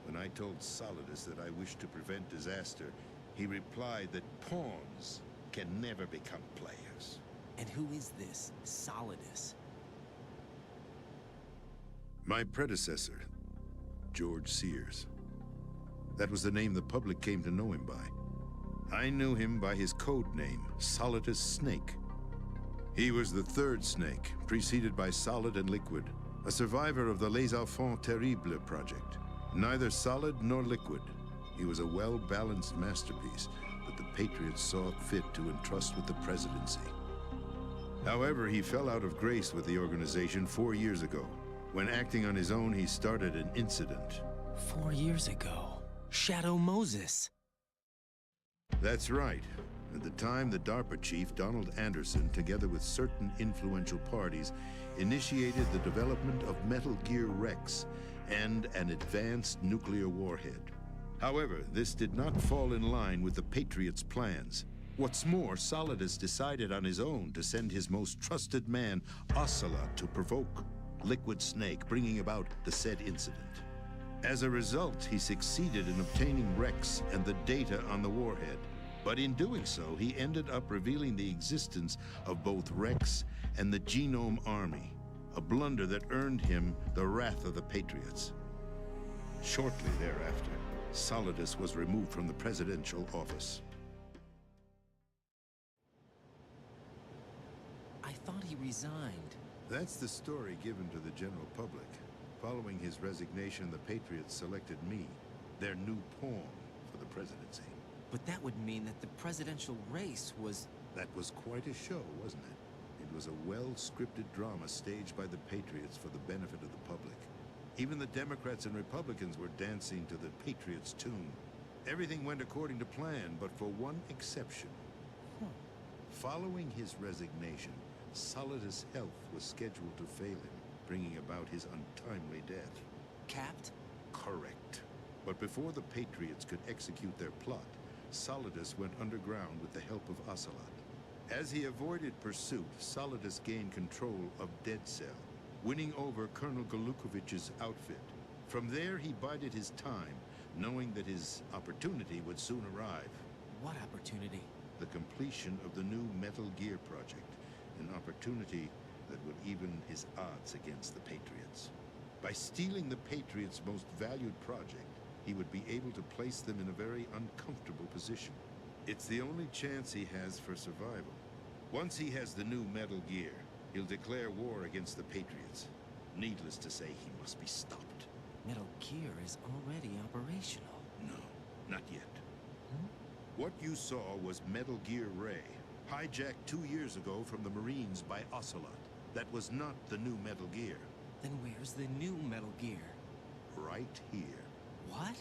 When I told Solidus that I wished to prevent disaster, he replied that pawns can never become players. And who is this Solidus? My predecessor, George Sears. That was the name the public came to know him by. I knew him by his code name, Solidus Snake. He was the third Snake, preceded by Solid and Liquid, a survivor of the Les Enfants Terribles project. Neither solid nor liquid, he was a well-balanced masterpiece that the Patriots saw fit to entrust with the presidency. However, he fell out of grace with the organization 4 years ago. When acting on his own, he started an incident. 4 years ago. Shadow Moses. That's right. At the time, the DARPA chief, Donald Anderson, together with certain influential parties, initiated the development of Metal Gear Rex and an advanced nuclear warhead. However, this did not fall in line with the Patriots' plans. What's more, Solidus decided on his own to send his most trusted man, Ocelot, to provoke Liquid Snake, bringing about the said incident. As a result, he succeeded in obtaining Rex and the data on the warhead. But in doing so, he ended up revealing the existence of both Rex and the Genome Army, a blunder that earned him the wrath of the Patriots. Shortly thereafter, Solidus was removed from the presidential office. I thought he resigned. That's the story given to the general public. Following his resignation, the Patriots selected me, their new pawn, for the presidency. But that would mean that the presidential race was... That was quite a show, wasn't it? It was a well-scripted drama staged by the Patriots for the benefit of the public. Even the Democrats and Republicans were dancing to the Patriots' tune. Everything went according to plan, but for one exception. Following his resignation, Solidus' health was scheduled to fail him, bringing about his untimely death. Capped? Correct. But before the Patriots could execute their plot, Solidus went underground with the help of Ocelot. As he avoided pursuit, Solidus gained control of Dead Cell, winning over Colonel Golukovich's outfit. From there, he bided his time, knowing that his opportunity would soon arrive. What opportunity? The completion of the new Metal Gear project, an opportunity that would even his odds against the Patriots. By stealing the Patriots' most valued project, he would be able to place them in a very uncomfortable position. It's the only chance he has for survival. Once he has the new Metal Gear, he'll declare war against the Patriots. Needless to say, he must be stopped. Metal Gear is already operational. No, not yet. What you saw was Metal Gear Ray, hijacked 2 years ago from the Marines by Ocelot. That was not the new Metal Gear. Then where's the new Metal Gear? Right here. What?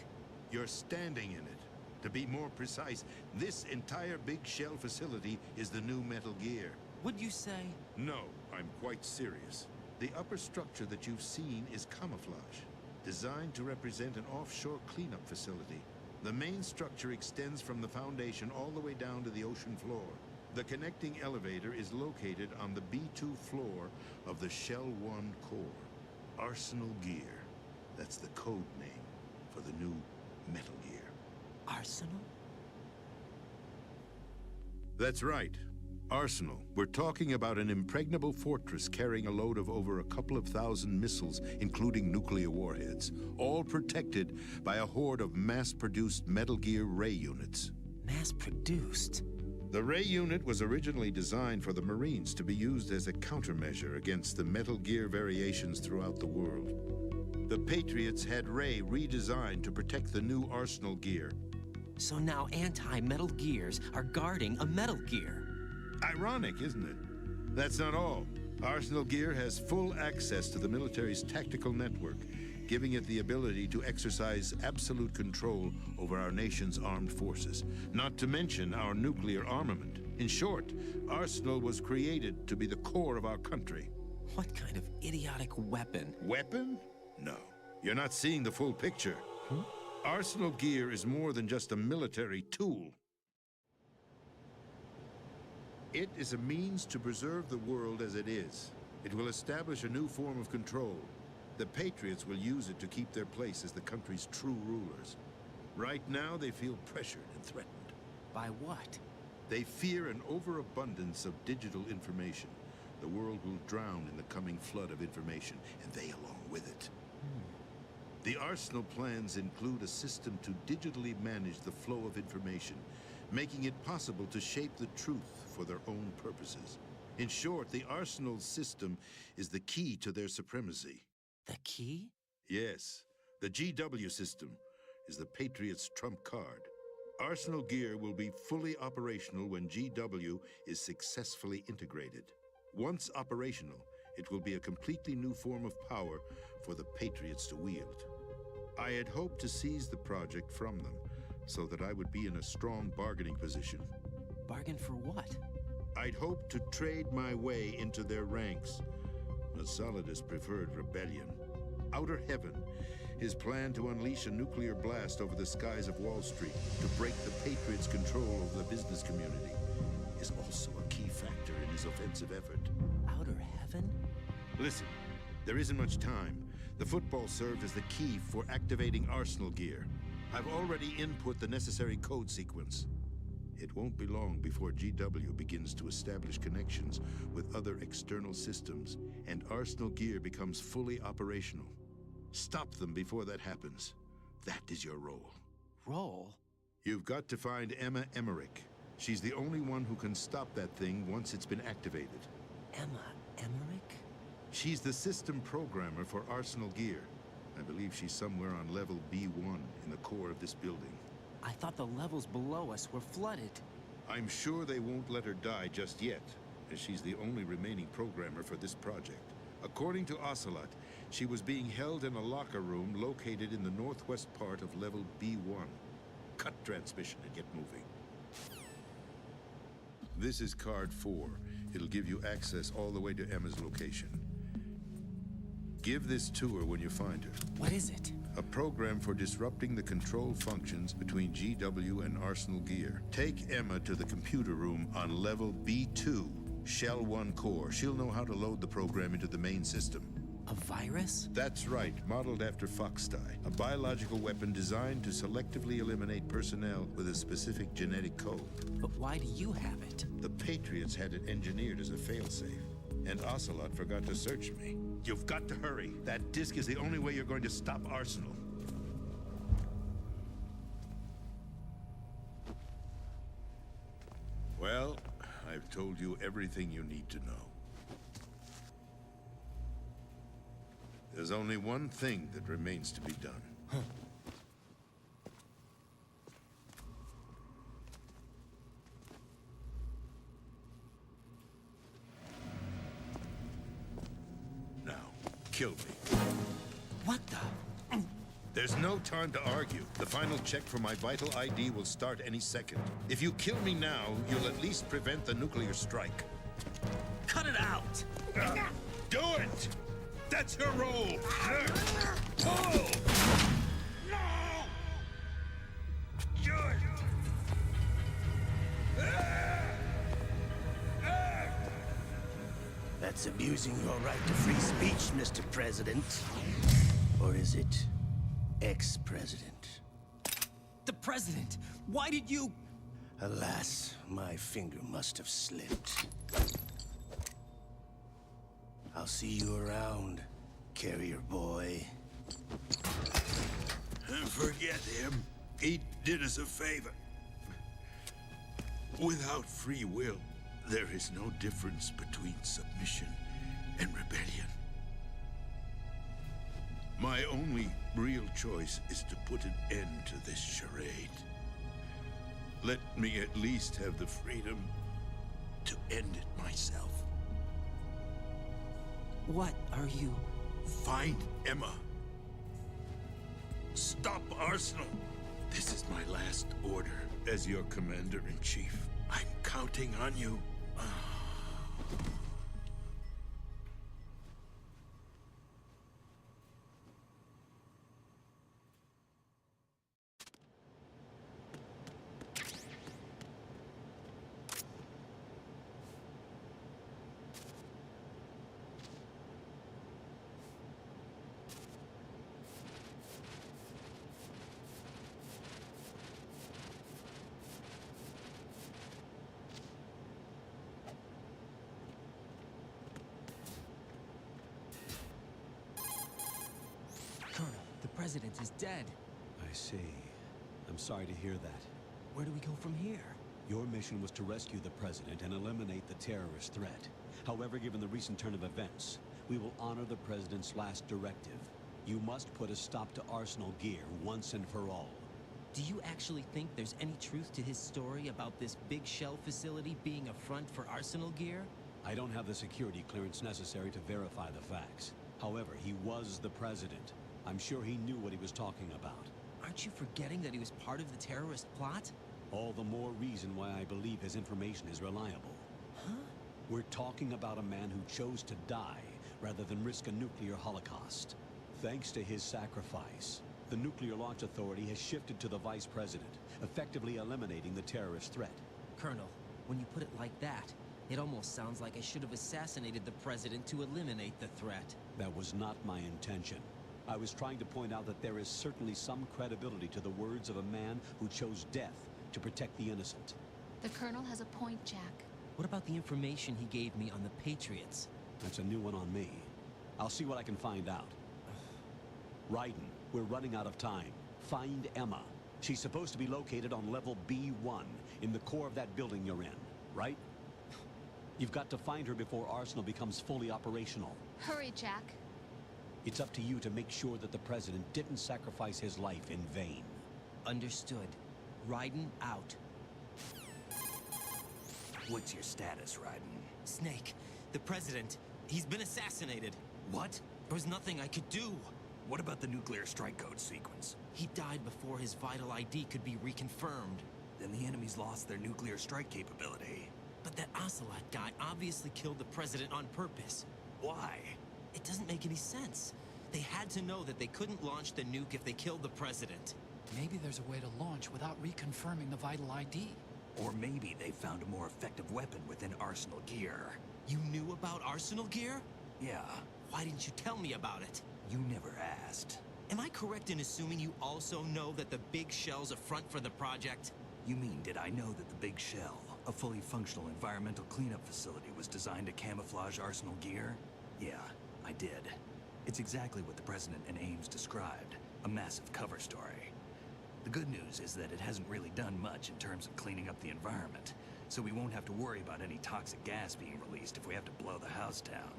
You're standing in it. To be more precise, this entire big shell facility is the new Metal Gear. Would you say? No, I'm quite serious. The upper structure that you've seen is camouflage, designed to represent an offshore cleanup facility. The main structure extends from the foundation all the way down to the ocean floor. The connecting elevator is located on the B2 floor of the Shell 1 core. Arsenal Gear. That's the code name for the new Metal Gear. Arsenal? That's right. Arsenal. We're talking about an impregnable fortress carrying a load of over a couple of thousand missiles, including nuclear warheads, all protected by a horde of mass-produced Metal Gear Ray units. Mass-produced? The Ray unit was originally designed for the Marines to be used as a countermeasure against the Metal Gear variations throughout the world. The Patriots had Ray redesigned to protect the new Arsenal gear. So now anti-Metal Gears are guarding a Metal Gear. Ironic, isn't it? That's not all. Arsenal Gear has full access to the military's tactical network, giving it the ability to exercise absolute control over our nation's armed forces, not to mention our nuclear armament. In short, Arsenal was created to be the core of our country. What kind of idiotic weapon? Weapon? No. You're not seeing the full picture. Arsenal Gear is more than just a military tool. It is a means to preserve the world as it is. It will establish a new form of control. The Patriots will use it to keep their place as the country's true rulers. Right now, they feel pressured and threatened. By what? They fear an overabundance of digital information. The world will drown in the coming flood of information, and they along with it. The Arsenal plans include a system to digitally manage the flow of information, making it possible to shape the truth for their own purposes. In short, the Arsenal system is the key to their supremacy. The key? Yes, the GW system is the Patriots' trump card. Arsenal Gear will be fully operational when GW is successfully integrated. Once operational, it will be a completely new form of power for the Patriots to wield. I had hoped to seize the project from them, so that I would be in a strong bargaining position. Bargain for what? I'd hoped to trade my way into their ranks, but Solidus preferred rebellion. Outer Heaven, his plan to unleash a nuclear blast over the skies of Wall Street to break the Patriots' control over the business community, is also a key factor in his offensive effort. Outer Heaven? Listen, there isn't much time. The football served as the key for activating Arsenal Gear. I've already input the necessary code sequence. It won't be long before GW begins to establish connections with other external systems, and Arsenal Gear becomes fully operational. Stop them before that happens. That is your role. Role? You've got to find Emma Emmerich. She's the only one who can stop that thing once it's been activated. Emma Emmerich? She's the system programmer for Arsenal Gear. I believe she's somewhere on level B1 in the core of this building. I thought the levels below us were flooded. I'm sure they won't let her die just yet, as she's the only remaining programmer for this project. According to Ocelot, she was being held in a locker room located in the northwest part of level B1. Cut transmission and get moving. This is card 4. It'll give you access all the way to Emma's location. Give this to her when you find her. What is it? A program for disrupting the control functions between GW and Arsenal Gear. Take Emma to the computer room on level B2, Shell 1 core. She'll know how to load the program into the main system. A virus? That's right, modeled after Foxdie, a biological weapon designed to selectively eliminate personnel with a specific genetic code. But why do you have it? The Patriots had it engineered as a failsafe, and Ocelot forgot to search me. You've got to hurry. That disk is the only way you're going to stop Arsenal. Well, I've told you everything you need to know. There's only one thing that remains to be done. Now, kill me. What the? There's no time to argue. The final check for my vital ID will start any second. If you kill me now, you'll at least prevent the nuclear strike. Cut it out! Do it! That's your role! No! That's abusing your right to free speech, Mr. President. Or is it ex-president? The president! Why did you... Alas, my finger must have slipped. I'll see you around, carrier boy. Forget him. He did us a favor. Without free will, there is no difference between submission and rebellion. My only real choice is to put an end to this charade. Let me at least have the freedom to end it myself. What are you... Find Emma. Stop Arsenal. This is my last order as your commander-in-chief. I'm counting on you. Colonel, the president is dead. I see. I'm sorry to hear that. Where do we go from here? Your mission was to rescue the president and eliminate the terrorist threat. However, given the recent turn of events, we will honor the president's last directive. You must put a stop to Arsenal Gear once and for all. Do you actually think there's any truth to his story about this big shell facility being a front for Arsenal Gear? I don't have the security clearance necessary to verify the facts. However, he was the president. I'm sure he knew what he was talking about. Aren't you forgetting that he was part of the terrorist plot? All the more reason why I believe his information is reliable. Huh? We're talking about a man who chose to die rather than risk a nuclear holocaust. Thanks to his sacrifice, the Nuclear Launch Authority has shifted to the vice president, effectively eliminating the terrorist threat. Colonel, when you put it like that, it almost sounds like I should have assassinated the president to eliminate the threat. That was not my intention. I was trying to point out that there is certainly some credibility to the words of a man who chose death to protect the innocent. The Colonel has a point, Jack. What about the information he gave me on the Patriots? That's a new one on me. I'll see what I can find out. Raiden, we're running out of time. Find Emma. She's supposed to be located on level B1, in the core of that building you're in, right? You've got to find her before Arsenal becomes fully operational. Hurry, Jack. It's up to you to make sure that the president didn't sacrifice his life in vain. Understood. Raiden out. What's your status, Raiden? Snake, the president, he's been assassinated. What? There was nothing I could do. What about the nuclear strike code sequence? He died before his vital ID could be reconfirmed. Then the enemy's lost their nuclear strike capability. But that Ocelot guy obviously killed the president on purpose. Why? It doesn't make any sense. They had to know that they couldn't launch the nuke if they killed the president. Maybe there's a way to launch without reconfirming the vital ID. Or maybe they found a more effective weapon within Arsenal Gear. You knew about Arsenal Gear? Yeah, Why didn't you tell me about it? you never asked. Am I correct in assuming you also know that the big shell's a front for the project? You mean, did I know that the Big Shell, a fully functional environmental cleanup facility, was designed to camouflage Arsenal Gear? Yeah, I did. It's exactly what the President and Ames described, a massive cover story. The good news is that it hasn't really done much in terms of cleaning up the environment, so we won't have to worry about any toxic gas being released if we have to blow the house down.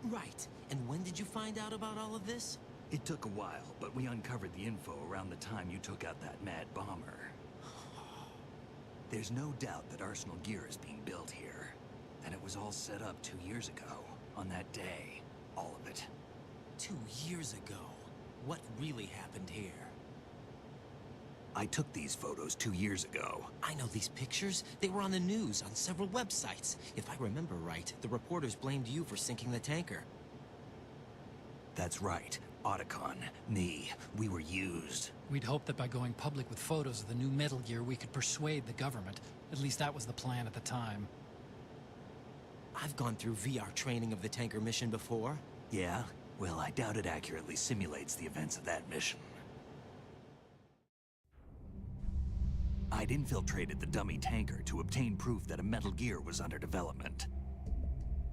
Right. And when did you find out about all of this? It took a while, but we uncovered the info around the time you took out that mad bomber. There's no doubt that Arsenal Gear is being built here, and it was all set up 2 years ago, on that day. All of it. 2 years ago. What really happened here? I took these photos 2 years ago. I know these pictures. They were on the news, on several websites. If I remember right, the reporters blamed you for sinking the tanker. That's right. Otacon, me, we were used. We'd hoped that by going public with photos of the new Metal Gear, we could persuade the government. At least that was the plan at the time. I've gone through VR training of the tanker mission before. Yeah? Well, I doubt it accurately simulates the events of that mission. I'd infiltrated the dummy tanker to obtain proof that a Metal Gear was under development.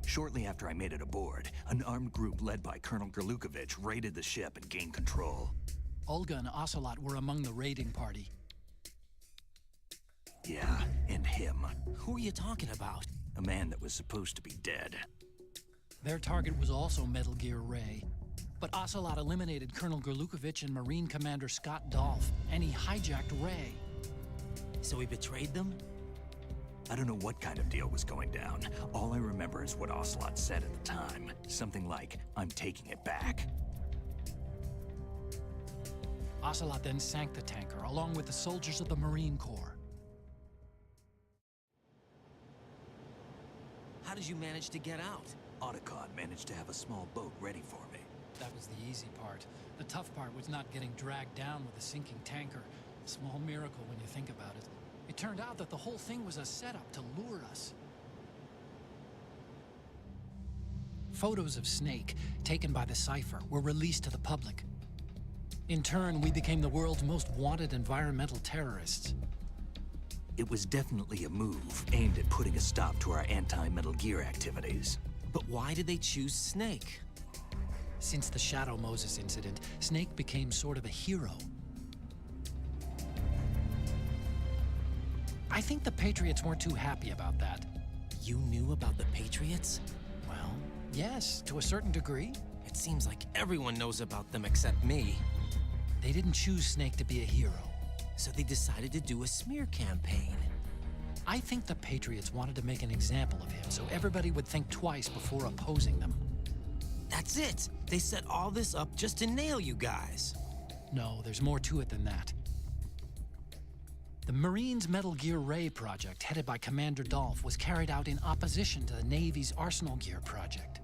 Shortly after I made it aboard, an armed group led by Colonel Gerlukovich raided the ship and gained control. Olga and Ocelot were among the raiding party. Yeah, and him. Who are you talking about? A man that was supposed to be dead. Their target was also Metal Gear Ray. But Ocelot eliminated Colonel Gerlukovich and Marine Commander Scott Dolph, and he hijacked Ray. So he betrayed them? I don't know what kind of deal was going down. All I remember is what Ocelot said at the time. Something like, "I'm taking it back." Ocelot then sank the tanker, along with the soldiers of the Marine Corps. How did you manage to get out? Otacon managed to have a small boat ready for me. That was the easy part. The tough part was not getting dragged down with a sinking tanker. A small miracle when you think about it. It turned out that the whole thing was a setup to lure us. Photos of Snake, taken by the Cypher, were released to the public. In turn, we became the world's most wanted environmental terrorists. It was definitely a move aimed at putting a stop to our anti-Metal Gear activities. But why did they choose Snake? Since the Shadow Moses incident, Snake became sort of a hero. I think the Patriots weren't too happy about that. You knew about the Patriots? Well, yes, to a certain degree. It seems like everyone knows about them except me. They didn't choose Snake to be a hero. So they decided to do a smear campaign. I think the Patriots wanted to make an example of him so everybody would think twice before opposing them. That's it! They set all this up just to nail you guys. No, there's more to it than that. The Marines' Metal Gear Ray project, headed by Commander Dolph, was carried out in opposition to the Navy's Arsenal Gear project.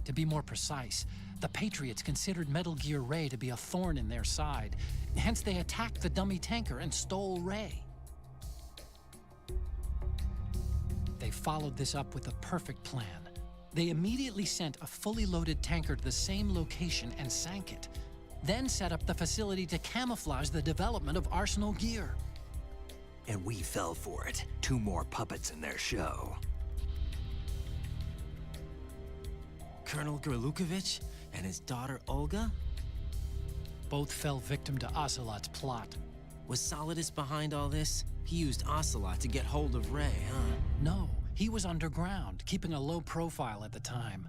To be more precise, the Patriots considered Metal Gear Ray to be a thorn in their side. Hence, they attacked the dummy tanker and stole Ray. They followed this up with a perfect plan. They immediately sent a fully loaded tanker to the same location and sank it. Then set up the facility to camouflage the development of Arsenal Gear. And we fell for it. 2 more puppets in their show. Colonel Gerlukovich and his daughter Olga? Both fell victim to Ocelot's plot. Was Solidus behind all this? He used Ocelot to get hold of Ray, huh? No, he was underground, keeping a low profile at the time.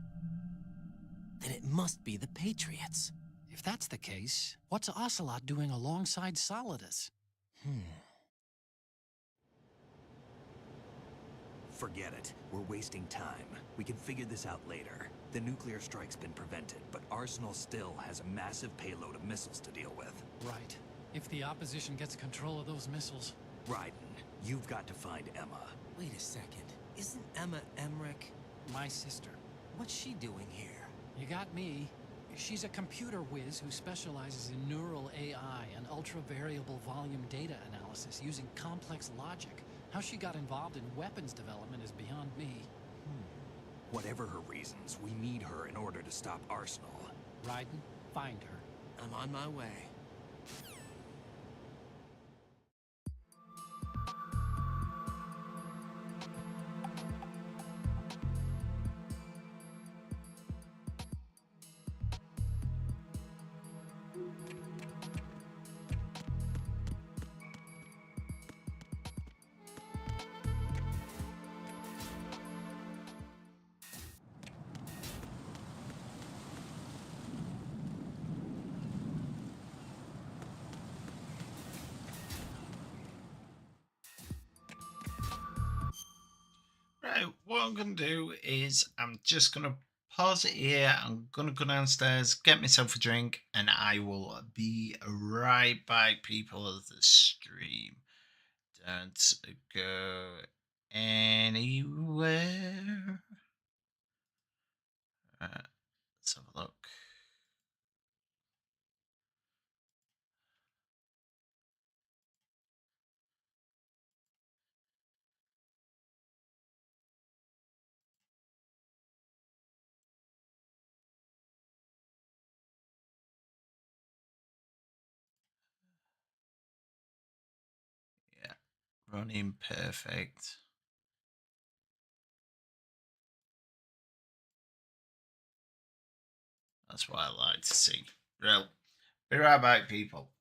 Then it must be the Patriots. If that's the case, what's Ocelot doing alongside Solidus? Forget it. We're wasting time. We can figure this out later. The nuclear strike's been prevented, but Arsenal still has a massive payload of missiles to deal with. Right. If the opposition gets control of those missiles. Raiden, you've got to find Emma. Wait a second. Isn't Emma Emmerich My sister. What's she doing here? You got me. She's a computer whiz who specializes in neural AI and ultra-variable volume data analysis using complex logic. How she got involved in weapons development is beyond me. Whatever her reasons, we need her in order to stop Arsenal. Raiden, find her. I'm on my way. Right, what I'm going to do is I'm just going to pause it here. I'm going to go downstairs, get myself a drink, and I will be right back, people of the stream. Don't go anywhere. Let's have a look. Yeah, running perfect. That's what I like to see. Real. Be right back, people.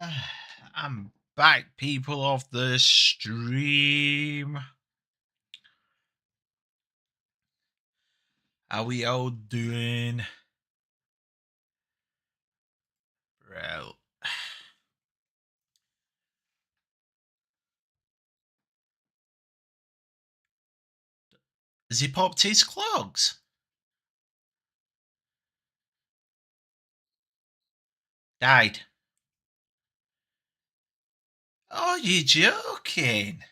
I'm back, people of the stream. How we all doing? Bro. Has he popped his clogs? Died. Oh, you're joking.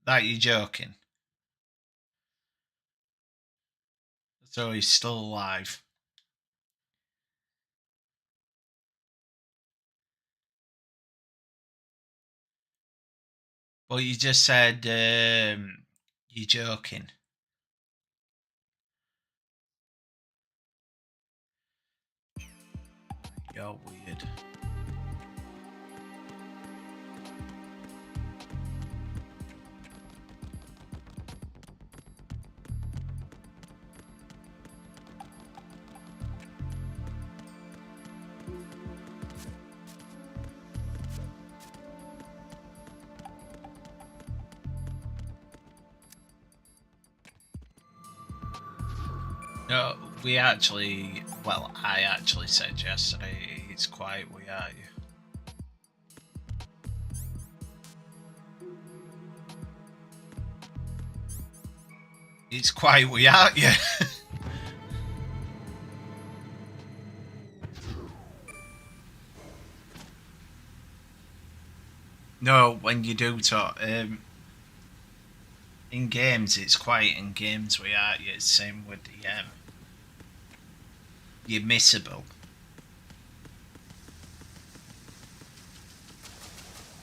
That you're joking. So he's still alive. But you just said you're joking. You're weird. No, we actually, well, I actually said yesterday, it's quiet without you. It's quiet without you. No, when you do talk, in games it's quiet. In games without you, it's same with the you're missable.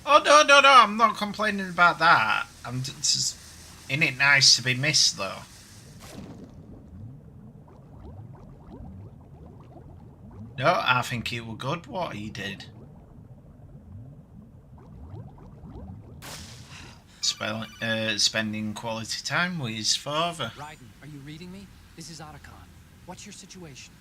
Oh no, I'm not complaining about that. I'm just, isn't it nice to be missed though? No, I think it was good what he did. Spending quality time with his father. Raiden, are you reading me? This is Otacon. What's your situation?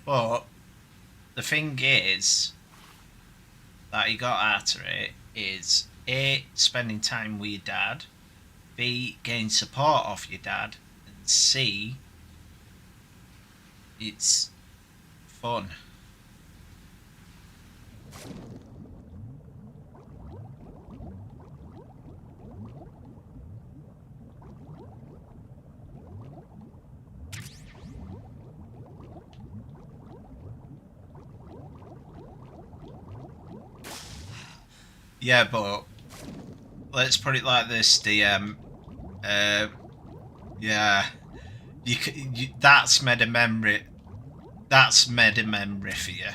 But the thing is that he got out of it is A, spending time with your dad, B, getting support off your dad, and C, it's fun. Yeah, but let's put it like this, DM. Yeah, that's made a memory. That's made a memory for you.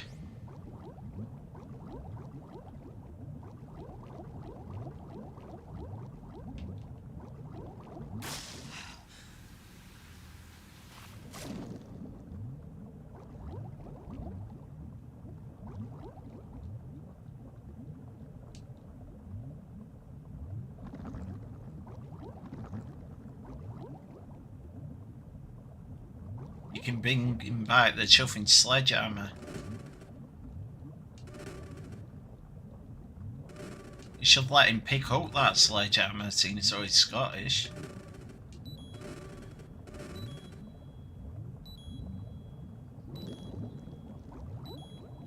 You can bring him back the chuffing sledgehammer. You should let him pick up that sledgehammer, seeing as though he's Scottish.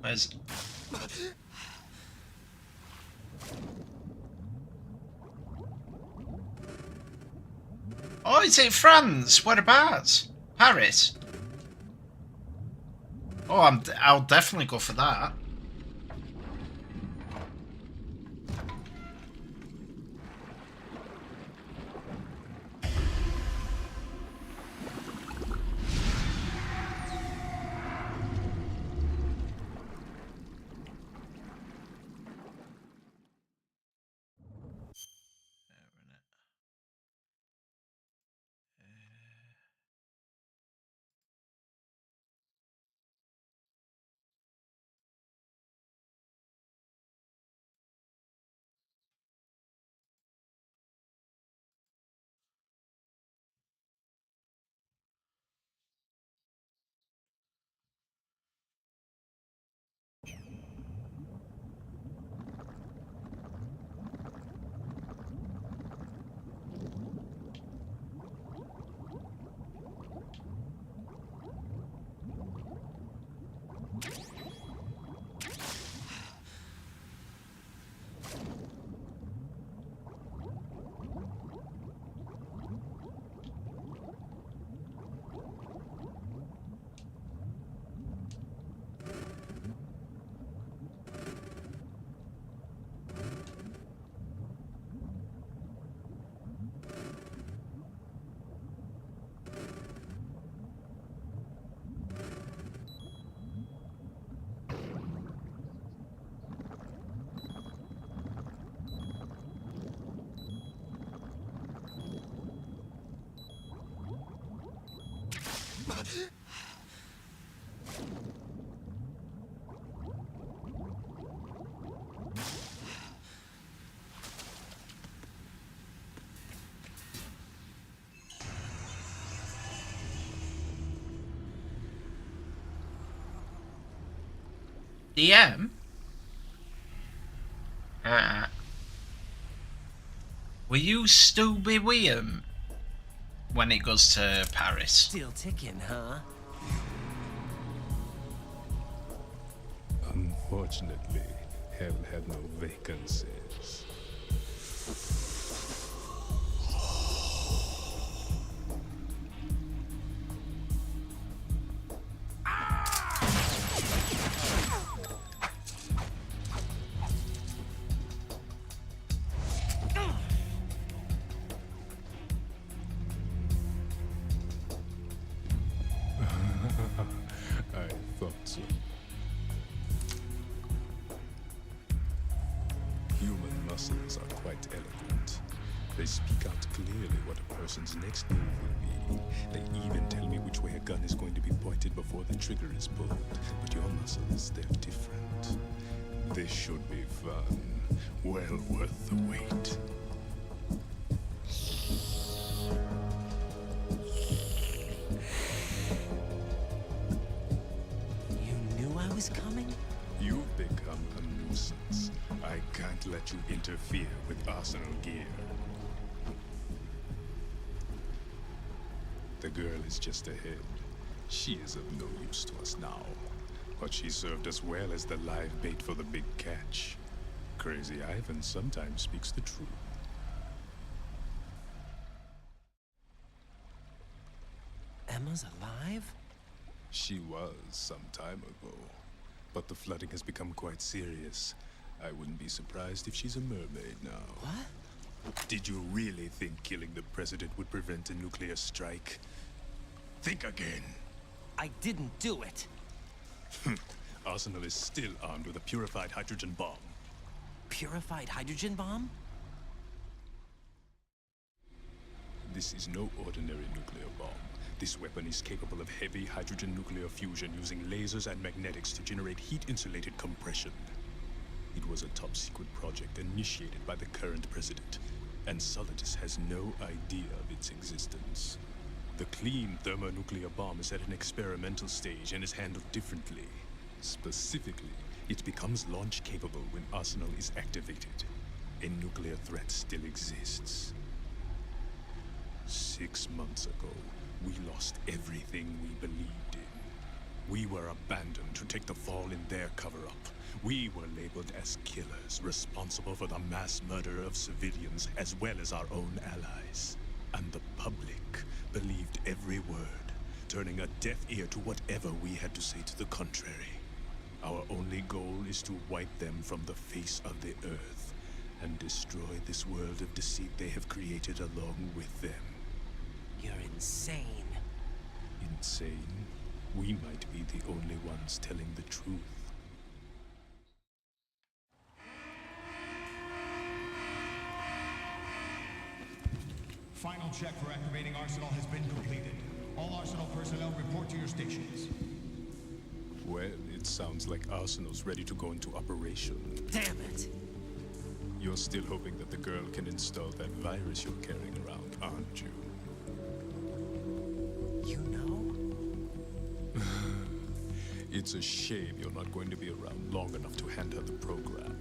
Where's... Oh, is it France? Whereabouts? Paris? Oh, I'll definitely go for that. DM? Will you still be William when it goes to Paris? Still ticking, huh? Unfortunately, hell had no vacancies. I thought so. Human muscles are quite eloquent. They speak out clearly what a person's next move will be. They even tell me which way a gun is going to be pointed before the trigger is pulled. But your muscles, they're different. This should be fun. Well worth the wait. You knew I was coming? You've become a nuisance. I can't let you interfere with Arsenal gear. The girl is just ahead. She is of no use to us now. But she served us well as the live bait for the big catch. Crazy Ivan sometimes speaks the truth. Emma's alive? She was some time ago. But the flooding has become quite serious. I wouldn't be surprised if she's a mermaid now. What? Did you really think killing the president would prevent a nuclear strike? Think again. I didn't do it. Arsenal is still armed with a purified hydrogen bomb. Purified hydrogen bomb? This is no ordinary nuclear bomb. This weapon is capable of heavy hydrogen nuclear fusion using lasers and magnetics to generate heat-insulated compression. It was a top-secret project initiated by the current president, and Solidus has no idea of its existence. The clean thermonuclear bomb is at an experimental stage and is handled differently. Specifically, it becomes launch-capable when Arsenal is activated. A nuclear threat still exists. 6 months ago, we lost everything we believed in. We were abandoned to take the fall in their cover-up. We were labeled as killers, responsible for the mass murder of civilians as well as our own allies. And the public believed every word, turning a deaf ear to whatever we had to say to the contrary. Our only goal is to wipe them from the face of the earth and destroy this world of deceit they have created along with them. You're insane. Insane? We might be the only ones telling the truth. Final check for activating Arsenal has been completed. All Arsenal personnel report to your stations. Well, it sounds like Arsenal's ready to go into operation. Damn it! You're still hoping that the girl can install that virus you're carrying around, aren't you? You know? It's a shame you're not going to be around long enough to hand her the program.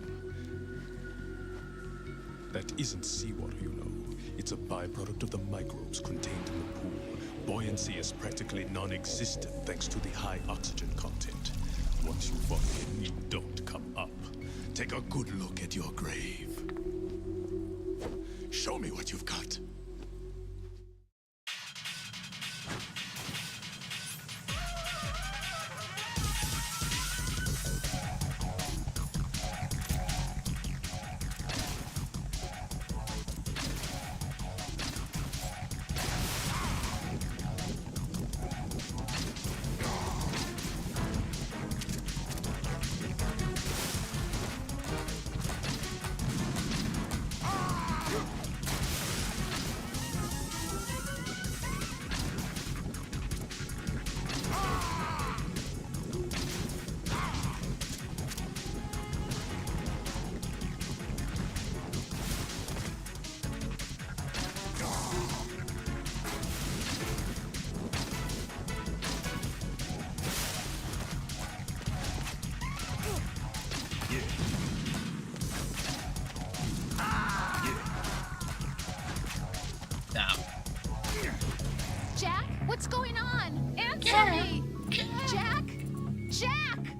That isn't seawater, you know. It's a byproduct of the microbes contained in the pool. Buoyancy is practically non-existent thanks to the high oxygen content. Once you fall in, you don't come up. Take a good look at your grave. Show me what you've got. Jack, what's going on? Answer me! Jack? Jack!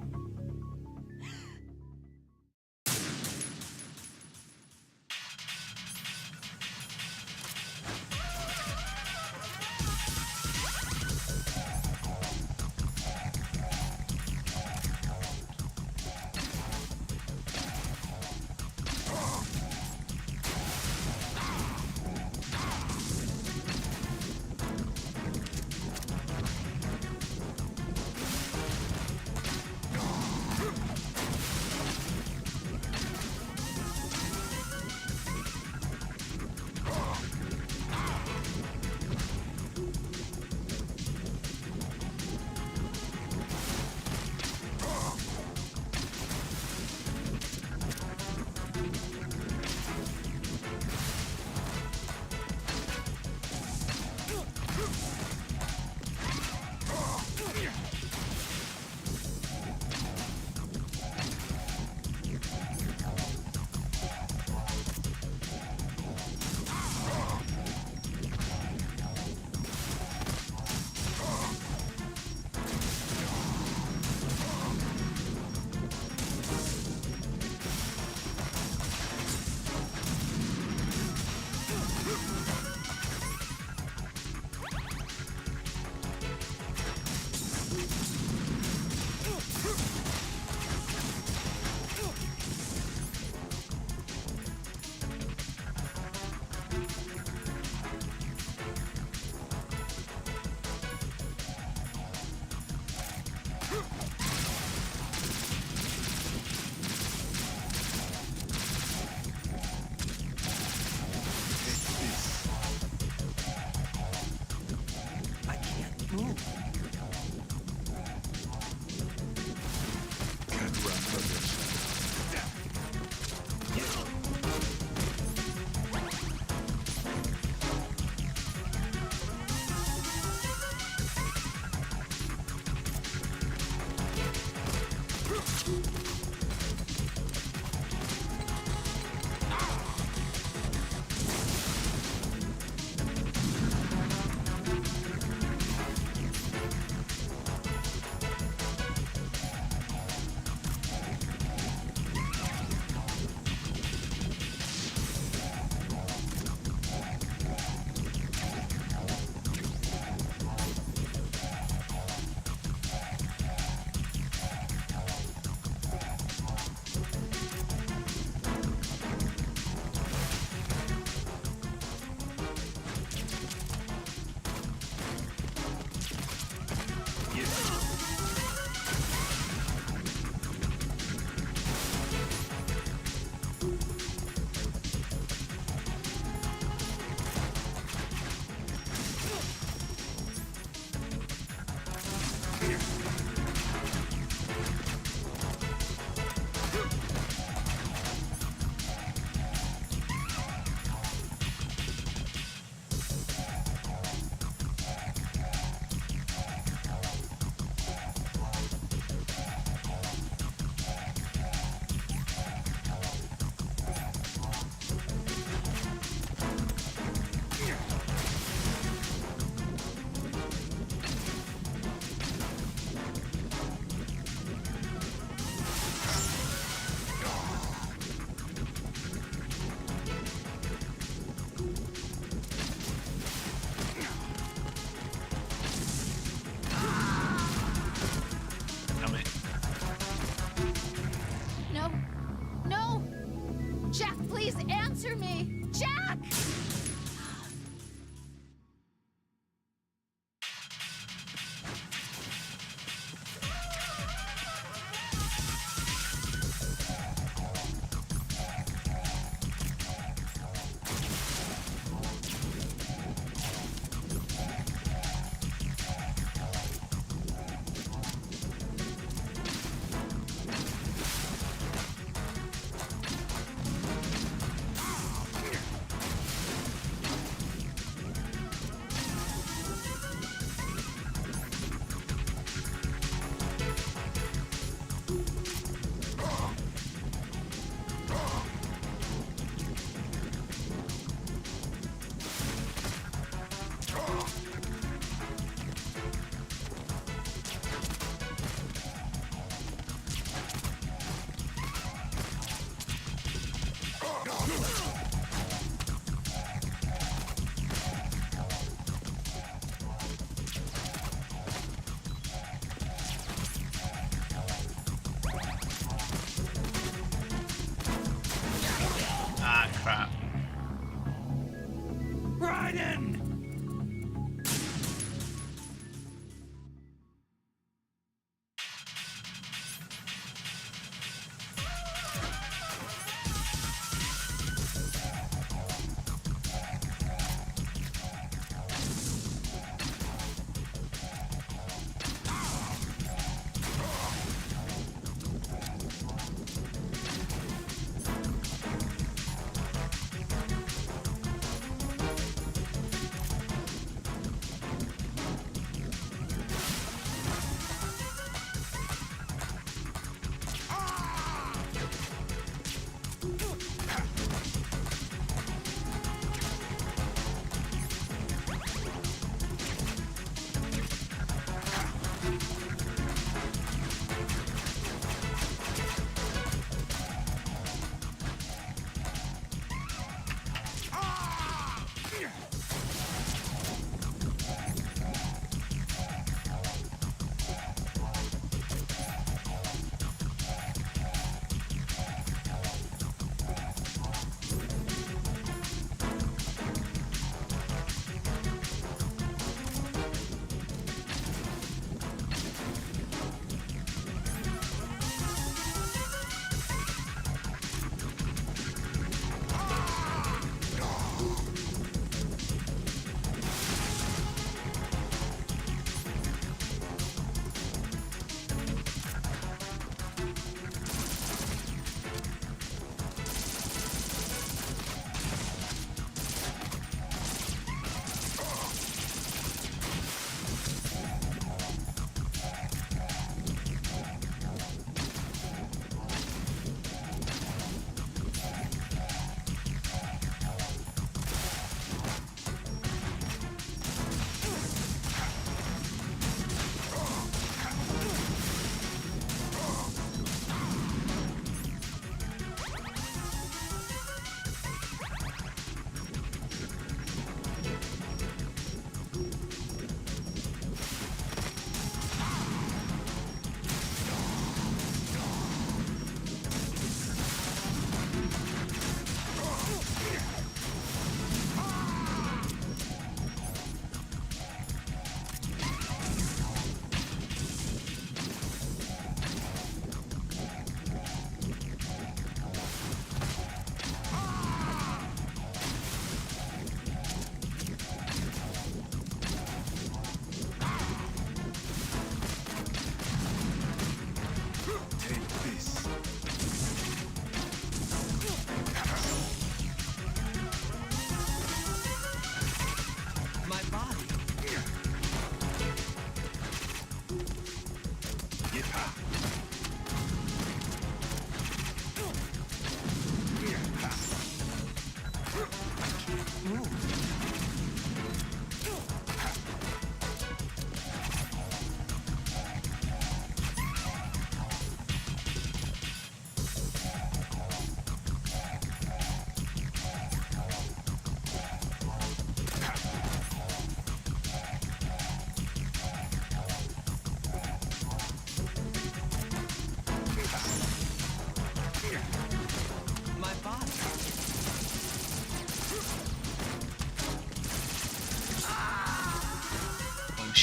right in!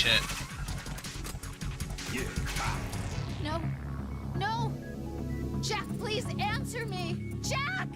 Shit. No. No! Jack, please answer me! Jack!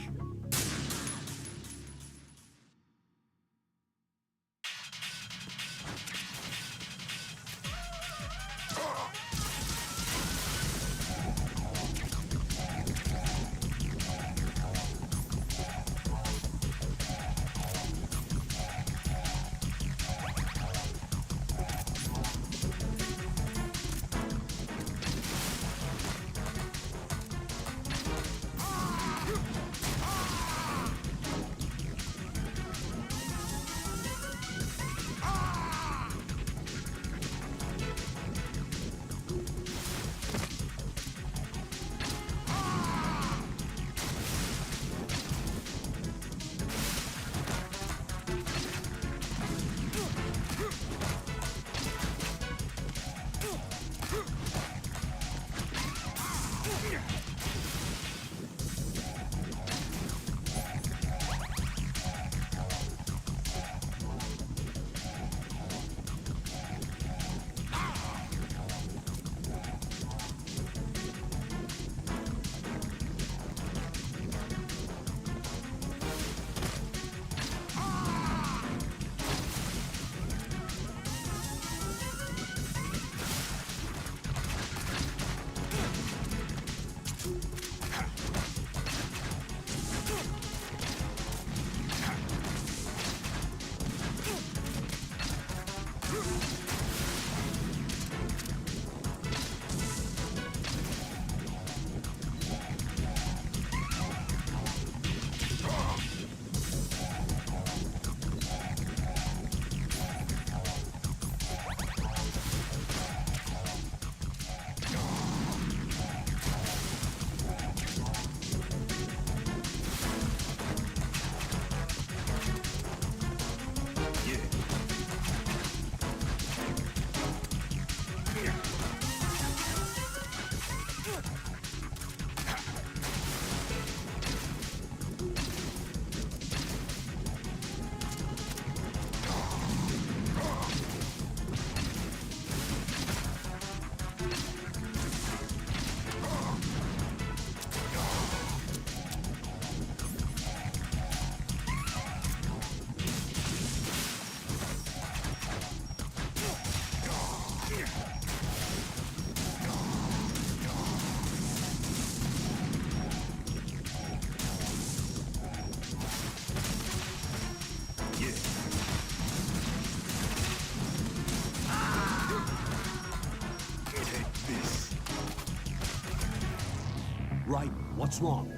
What's wrong?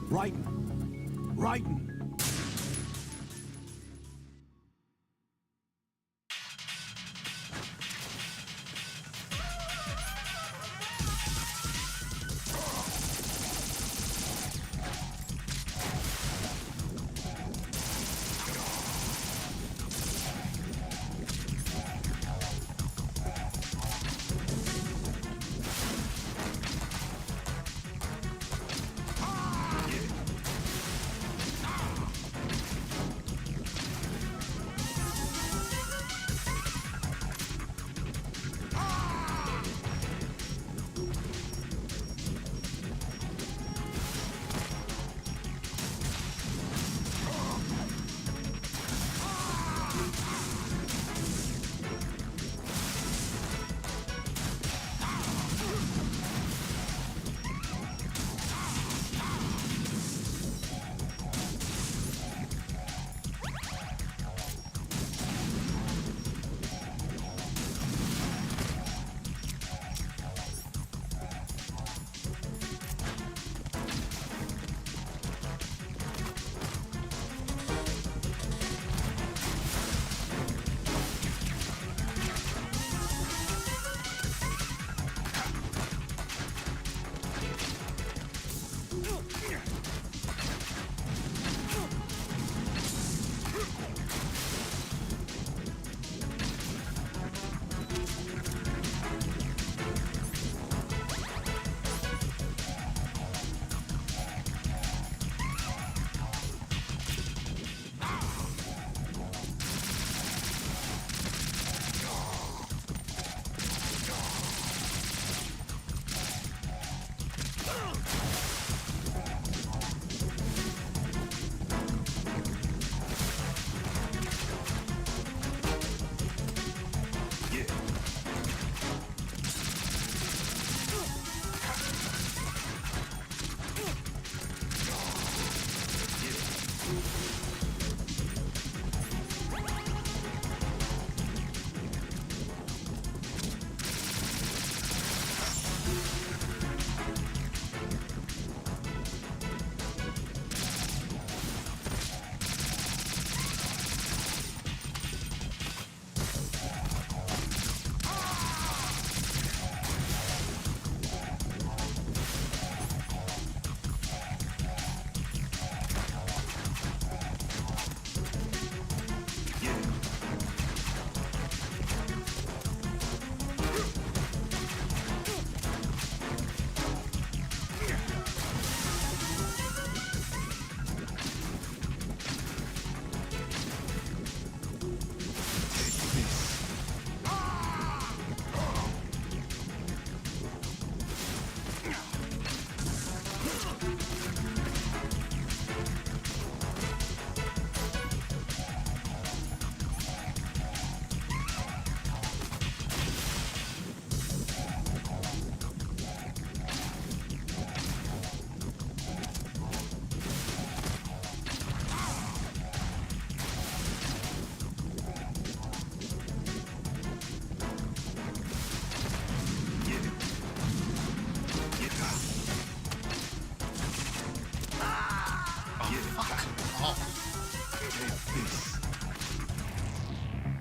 Raiden! Raiden!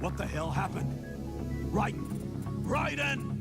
What the hell happened? Raiden! Raiden!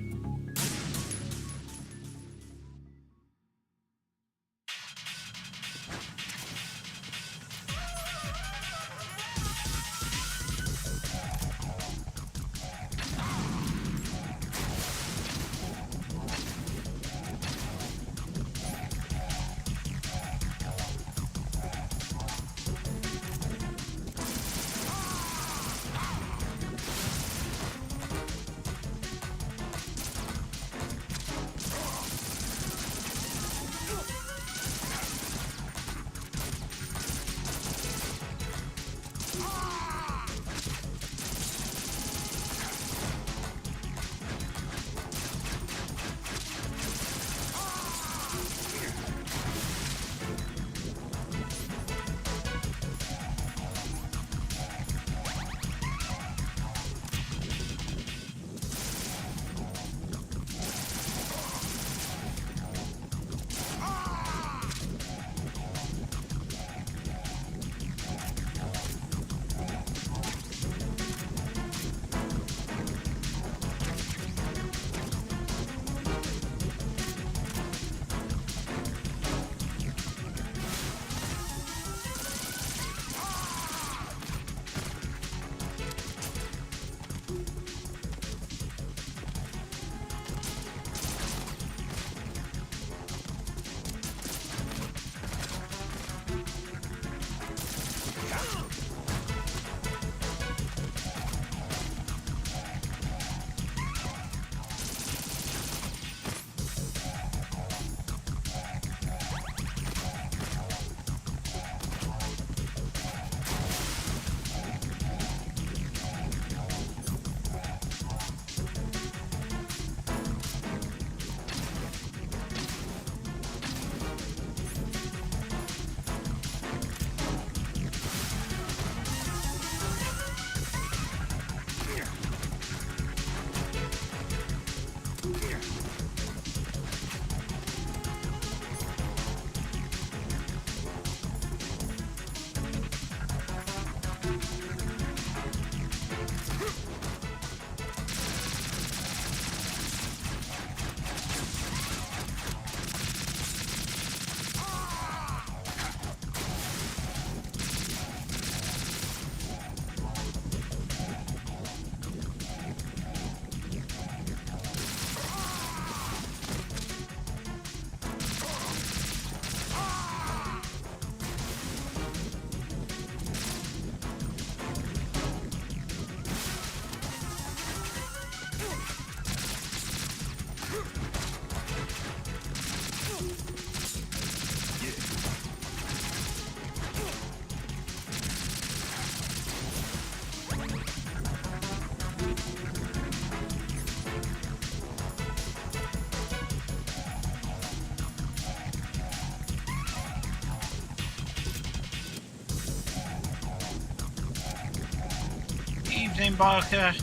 happening, Barker?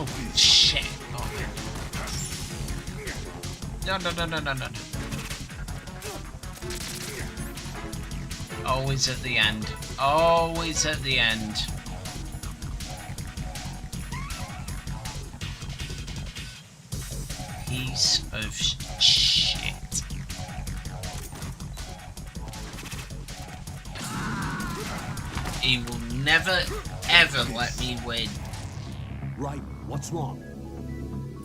Oh shit! Oh. No. Always at the end. Always at the end. Piece of shit. He will never, ever let me win. Right, what's wrong?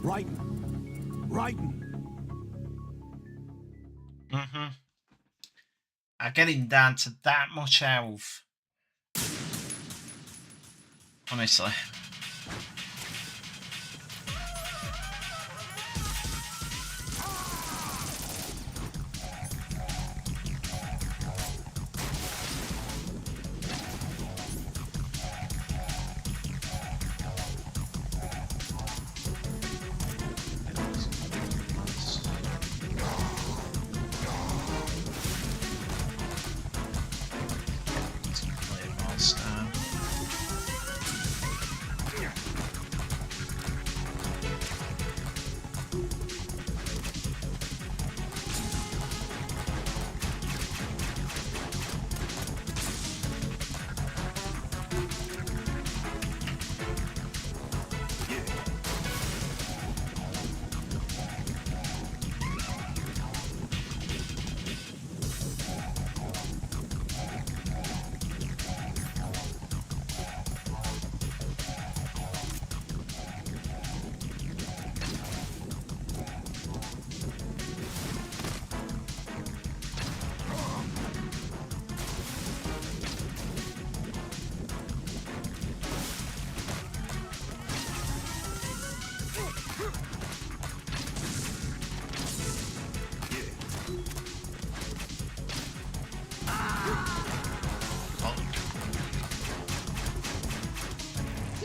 Right. I get him down to that much health. Honestly.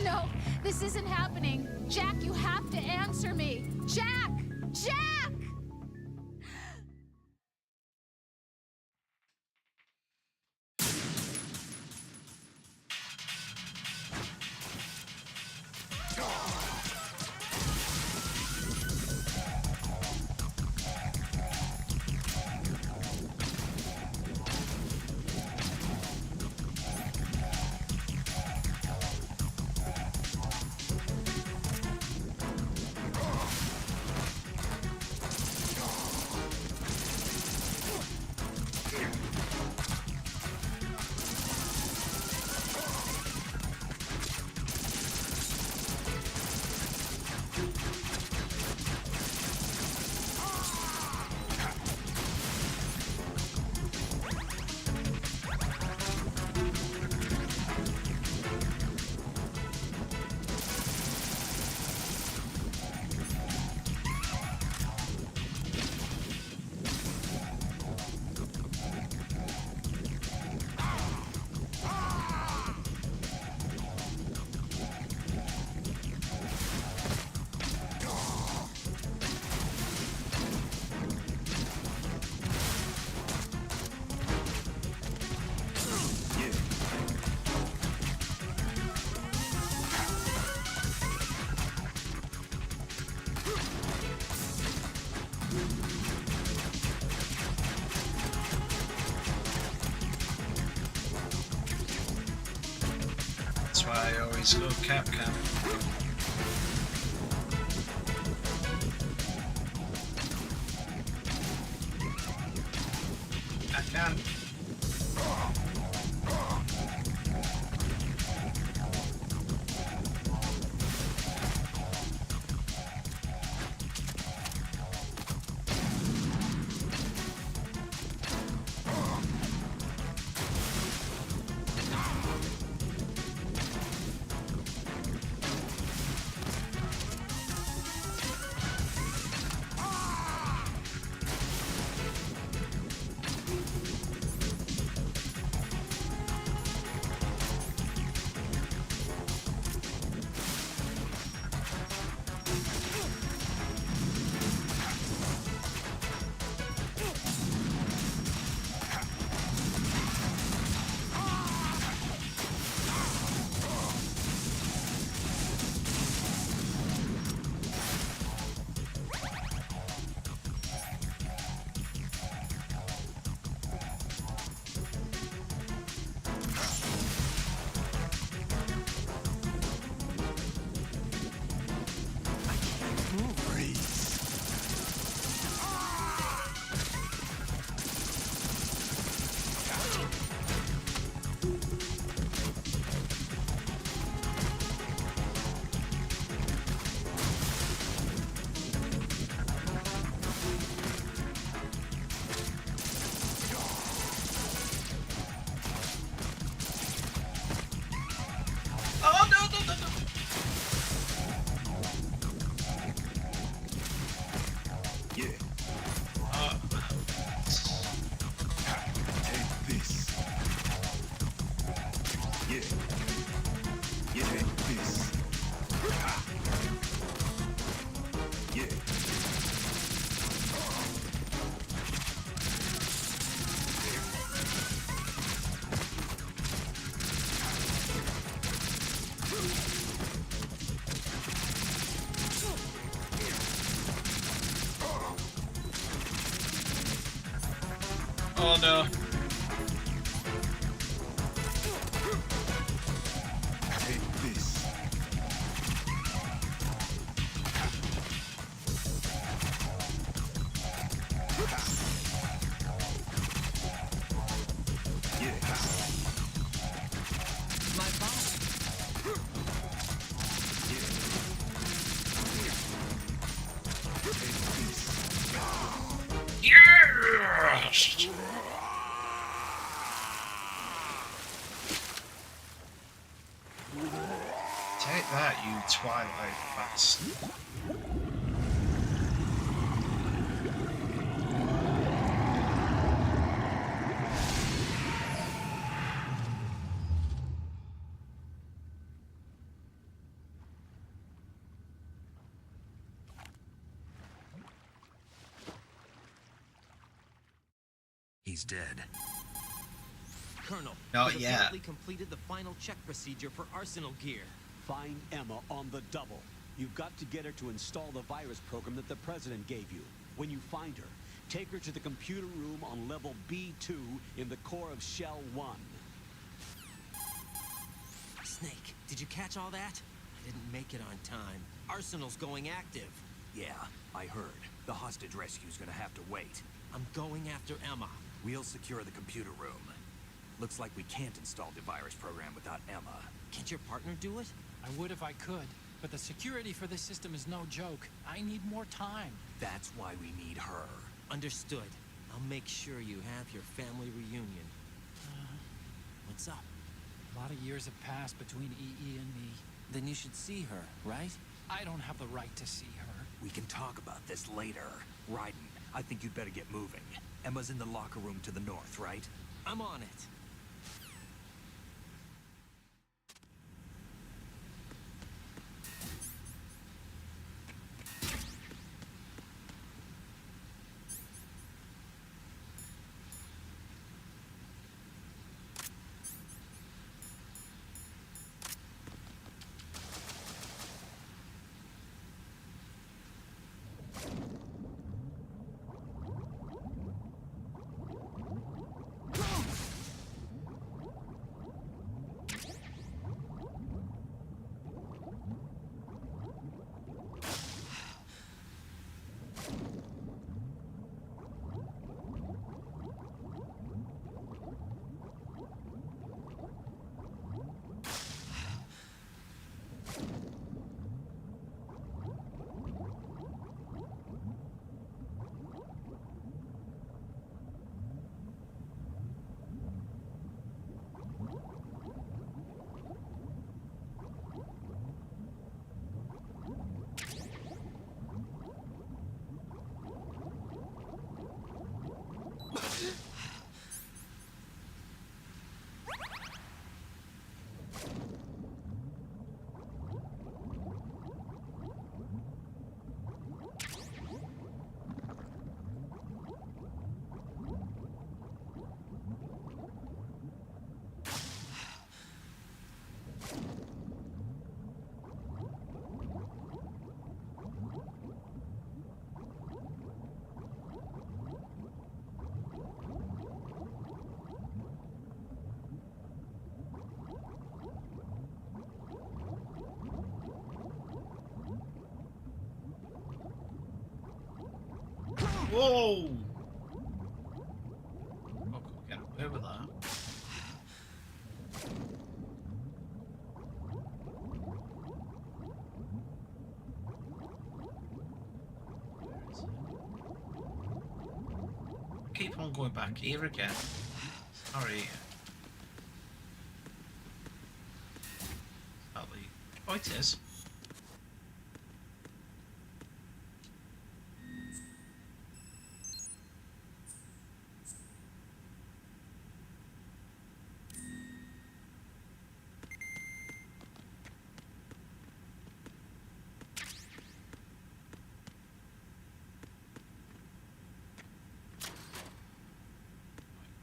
No, this isn't happening. Jack, you have to answer me. Jack! Jack! I always love Capcom. I can. Oh no no no no! Yeah. Take this. Yeah. Yeah. Take this. Yeah. Oh no. Take this. Yeah. My boss. Yes! Take that, you Twilight bastard. He's dead. Colonel, Not we've yet. apparently completed the final check procedure for arsenal gear. Find Emma on the double. You've got to get her to install the virus program that the president gave you. When you find her, take her to the computer room on level B2 in the core of Shell 1. Snake, did you catch all that? I didn't make it on time. Arsenal's going active. Yeah, I heard. The hostage rescue's gonna have to wait. I'm going after Emma. We'll secure the computer room. Looks like we can't install the virus program without Emma. Can't your partner do it? I would if I could, but the security for this system is no joke. I need more time. That's why we need her. Understood. I'll make sure you have your family reunion. What's up? A lot of years have passed between EE and me. Then you should see her, right? I don't have the right to see her. We can talk about this later. Raiden, I think you'd better get moving. Emma's in the locker room to the north, right? I'm on it. Whoa! I could get away with that. Keep on going back here again. Sorry. Oh, it is.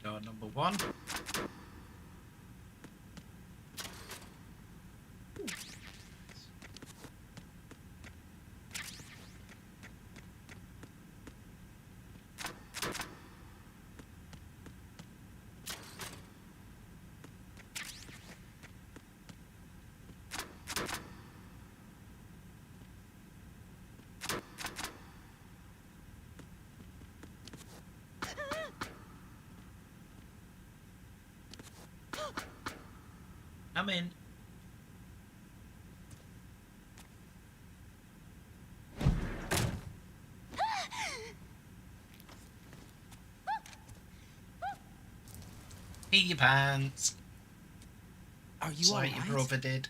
Door number 1. I'm in. Pee your pants. Are you Just like alright? your brother did.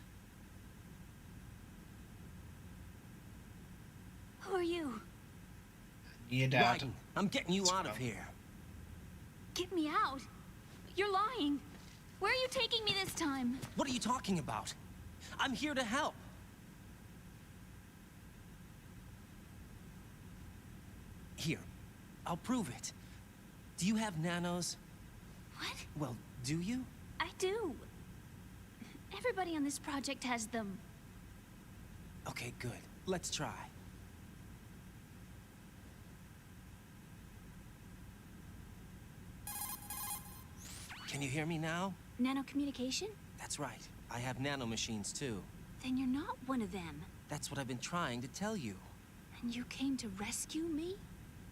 Who are you? Your dad. Raiden, I'm getting you out of here. Get me out. You're lying. Where are you taking me this time? What are you talking about? I'm here to help. Here, I'll prove it. Do you have nanos? What? Well, do you? I do. Everybody on this project has them. Okay, good. Let's try. Can you hear me now? Nanocommunication? That's right. I have nanomachines too. Then you're not one of them. That's what I've been trying to tell you. And you came to rescue me?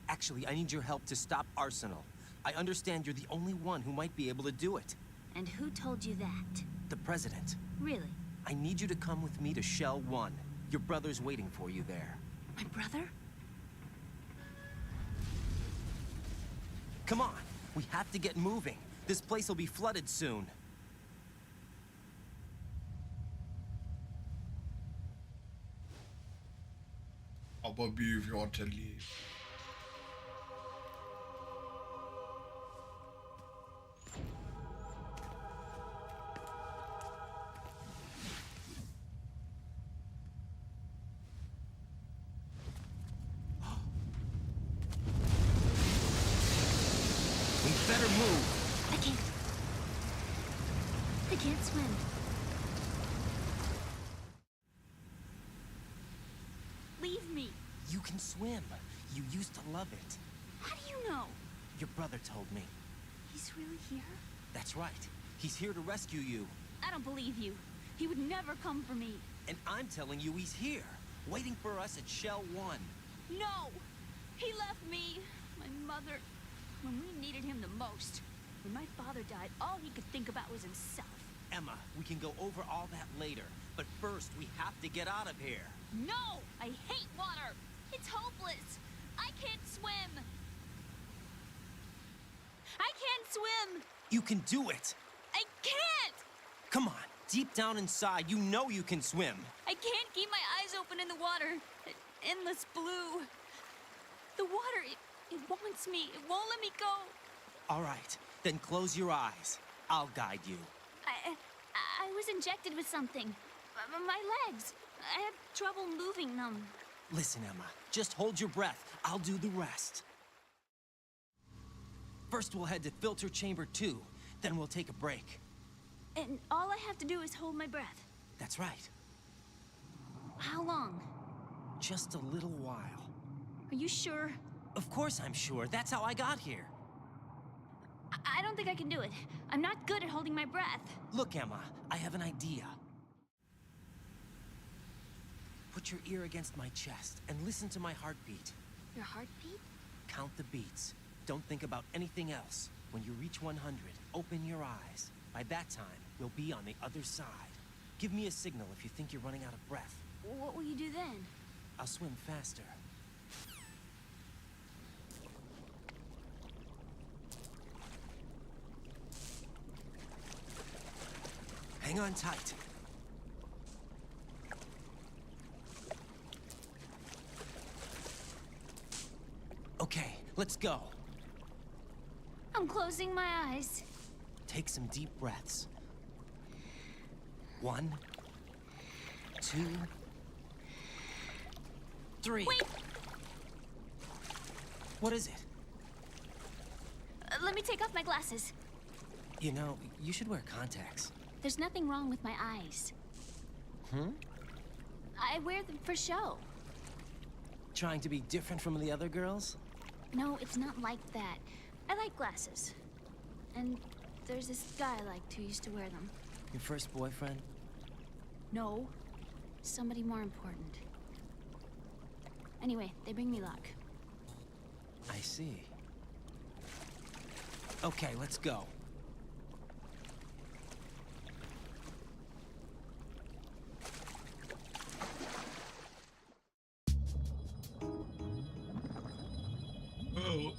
Actually, I need your help to stop Arsenal. I understand you're the only one who might be able to do it. And who told you that? The President. Really? I need you to come with me to Shell 1. Your brother's waiting for you there. My brother? Come on, we have to get moving. This place will be flooded soon. Aber wie if you want to leave. We better move. I can't. I can't swim. Leave me. You can swim. You used to love it. How do you know? Your brother told me. He's really here? That's right. He's here to rescue you. I don't believe you. He would never come for me. And I'm telling you he's here, waiting for us at Shell 1. No! He left me, my mother, when we needed him the most. When my father died, all he could think about was himself. Emma, we can go over all that later. But first, we have to get out of here. No! I hate water! It's hopeless! I can't swim! I can't swim! You can do it! I can't! Come on, deep down inside, you know you can swim. I can't keep my eyes open in the water. Endless blue. The water, it wants me. It won't let me go. All right, then close your eyes. I'll guide you. I was injected with something. My legs. I have trouble moving them. Listen, Emma, just hold your breath. I'll do the rest. First, we'll head to filter chamber 2. Then we'll take a break. And all I have to do is hold my breath. That's right. How long? Just a little while. Are you sure? Of course I'm sure. That's how I got here. I don't think I can do it. I'm not good at holding my breath. Look, Emma, I have an idea. Put your ear against my chest and listen to my heartbeat. Your heartbeat? Count the beats. Don't think about anything else. When you reach 100, open your eyes. By that time, you'll be on the other side. Give me a signal if you think you're running out of breath. What will you do then? I'll swim faster. Hang on tight. Okay, let's go. I'm closing my eyes. Take some deep breaths. 1, 2, 3. Wait! What is it? Let me take off my glasses. You know, you should wear contacts. There's nothing wrong with my eyes. I wear them for show. Trying to be different from the other girls? No, it's not like that. I like glasses. And there's this guy I liked who used to wear them. Your first boyfriend? No. Somebody more important. Anyway, they bring me luck. I see. Okay, let's go. Oh.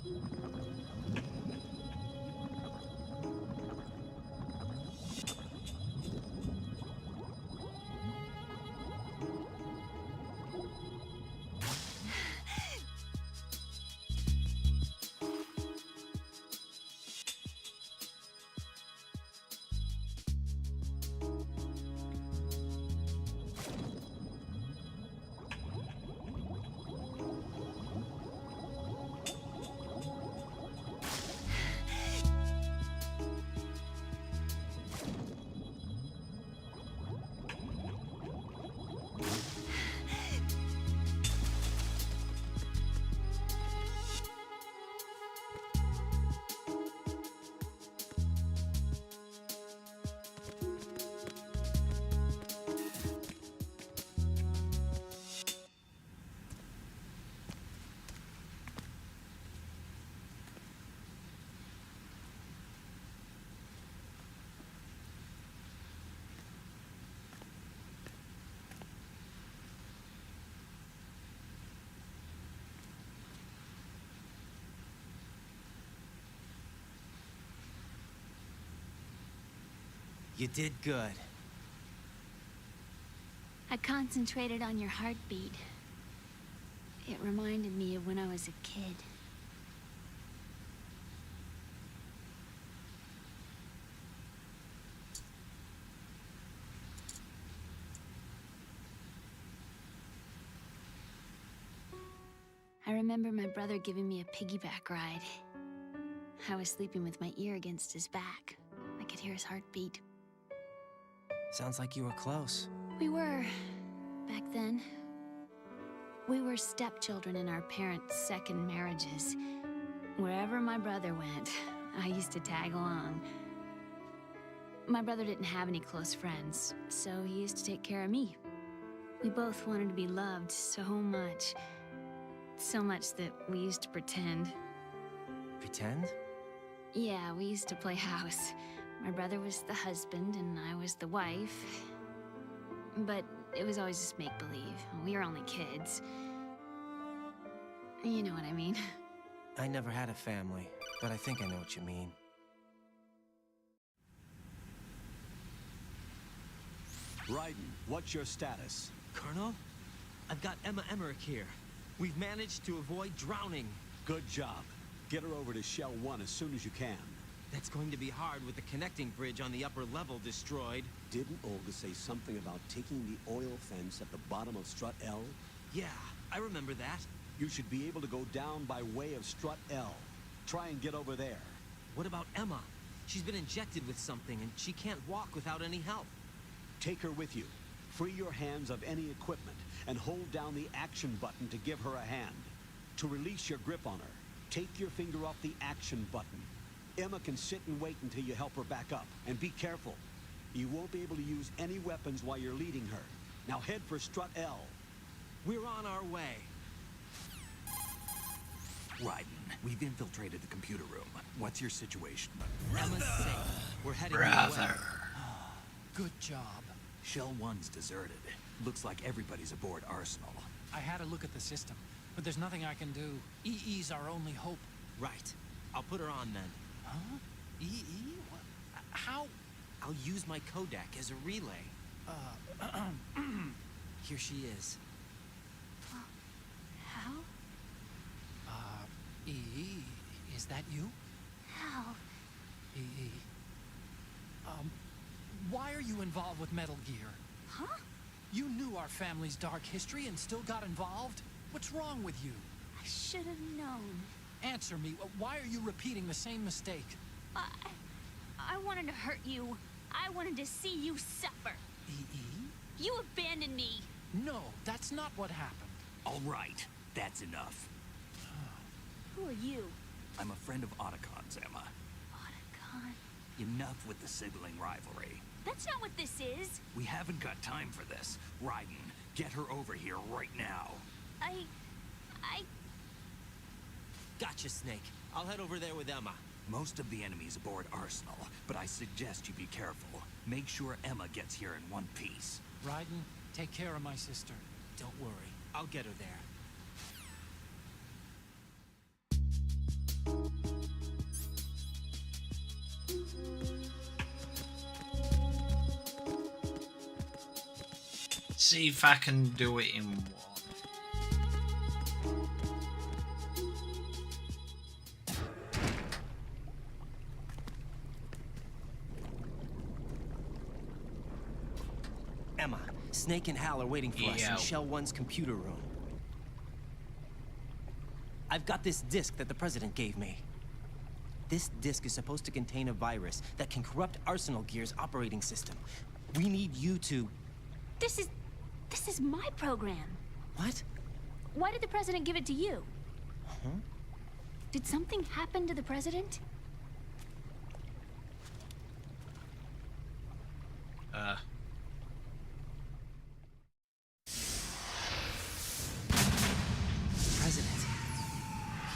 You did good. I concentrated on your heartbeat. It reminded me of when I was a kid. I remember my brother giving me a piggyback ride. I was sleeping with my ear against his back. I could hear his heartbeat. Sounds like you were close. We were, back then. We were stepchildren in our parents' second marriages. Wherever my brother went, I used to tag along. My brother didn't have any close friends, so he used to take care of me. We both wanted to be loved so much. So much that we used to pretend. Pretend? Yeah, we used to play house. My brother was the husband, and I was the wife. But it was always just make-believe. We were only kids. You know what I mean. I never had a family, but I think I know what you mean. Raiden, what's your status? Colonel? I've got Emma Emmerich here. We've managed to avoid drowning. Good job. Get her over to Shell 1 as soon as you can. That's going to be hard with the connecting bridge on the upper level destroyed. Didn't Olga say something about taking the oil fence at the bottom of Strut L? Yeah, I remember that. You should be able to go down by way of Strut L. Try and get over there. What about Emma? She's been injected with something, and she can't walk without any help. Take her with you. Free your hands of any equipment, and hold down the action button to give her a hand. To release your grip on her, take your finger off the action button. Emma can sit and wait until you help her back up. And be careful. You won't be able to use any weapons while you're leading her. Now head for Strut L. We're on our way. Raiden, we've infiltrated the computer room. What's your situation? Emma's safe. We're heading Brother. away. Good job. Shell 1's deserted. Looks like everybody's aboard Arsenal. I had a look at the system, but there's nothing I can do. EE's our only hope. Right. I'll put her on then. Huh? EE? What? How? I'll use my Kodak as a relay. Here she is. How? EE, is that you? How? EE. Why are you involved with Metal Gear? Huh? You knew our family's dark history and still got involved? What's wrong with you? I should have known. Answer me. Why are you repeating the same mistake? I wanted to hurt you. I wanted to see you suffer. EE? You abandoned me. No, that's not what happened. All right, that's enough. Who are you? I'm a friend of Otacon's, Emma. Otacon? Enough with the sibling rivalry. That's not what this is. We haven't got time for this. Raiden, get her over here right now. I... Gotcha, Snake. I'll head over there with Emma. Most of the enemy's aboard Arsenal, but I suggest you be careful. Make sure Emma gets here in one piece. Raiden, take care of my sister. Don't worry. I'll get her there. See if I can do it in one. Emma, Snake and Hal are waiting for us in Shell 1's computer room. I've got this disk that the President gave me. This disk is supposed to contain a virus that can corrupt Arsenal Gear's operating system. We need you to... This is my program. What? Why did the President give it to you? Huh? Did something happen to the President? President.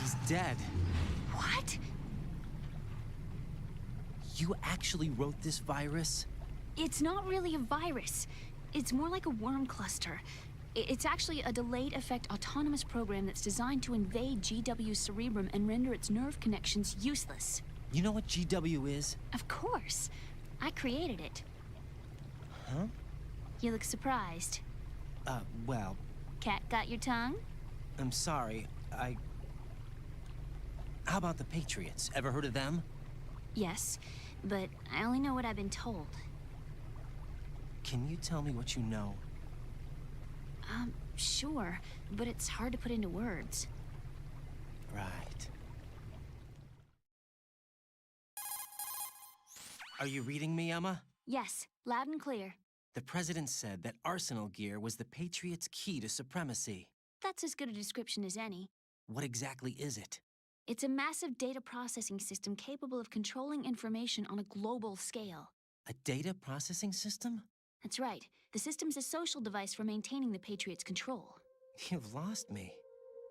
He's dead. What? You actually wrote this virus? It's not really a virus. It's more like a worm cluster. It's actually a delayed effect autonomous program that's designed to invade GW's cerebrum and render its nerve connections useless. You know what GW is? Of course. I created it. Huh? You look surprised. Well... Cat got your tongue? I'm sorry, How about the Patriots? Ever heard of them? Yes, but I only know what I've been told. Can you tell me what you know? Sure, but it's hard to put into words. Right. Are you reading me, Emma? Yes, loud and clear. The President said that Arsenal Gear was the Patriots' key to supremacy. That's as good a description as any. What exactly is it? It's a massive data processing system capable of controlling information on a global scale. A data processing system? That's right. The system's a social device for maintaining the Patriots' control. You've lost me.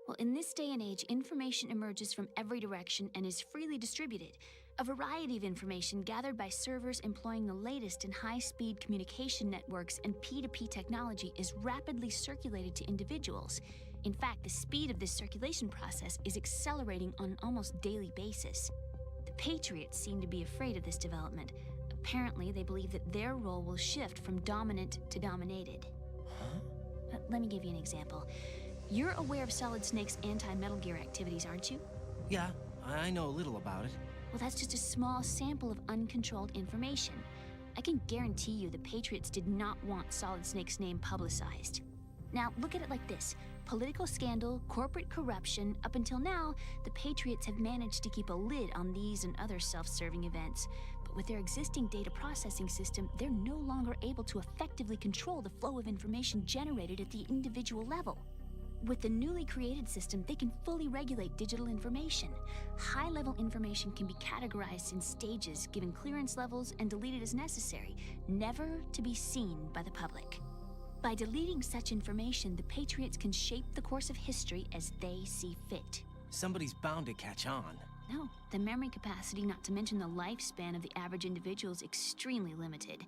Well, in this day and age, information emerges from every direction and is freely distributed. A variety of information gathered by servers employing the latest in high-speed communication networks and P2P technology is rapidly circulated to individuals. In fact, the speed of this circulation process is accelerating on an almost daily basis. The Patriots seem to be afraid of this development. Apparently, they believe that their role will shift from dominant to dominated. Huh? Let me give you an example. You're aware of Solid Snake's anti-Metal Gear activities, aren't you? Yeah, I know a little about it. Well, that's just a small sample of uncontrolled information. I can guarantee you the Patriots did not want Solid Snake's name publicized. Now, look at it like this. Political scandal, corporate corruption, up until now, the Patriots have managed to keep a lid on these and other self-serving events. But with their existing data processing system, they're no longer able to effectively control the flow of information generated at the individual level. With the newly created system, they can fully regulate digital information. High-level information can be categorized in stages, given clearance levels, and deleted as necessary, never to be seen by the public. By deleting such information, the Patriots can shape the course of history as they see fit. Somebody's bound to catch on. No, the memory capacity, not to mention the lifespan of the average individual, is extremely limited.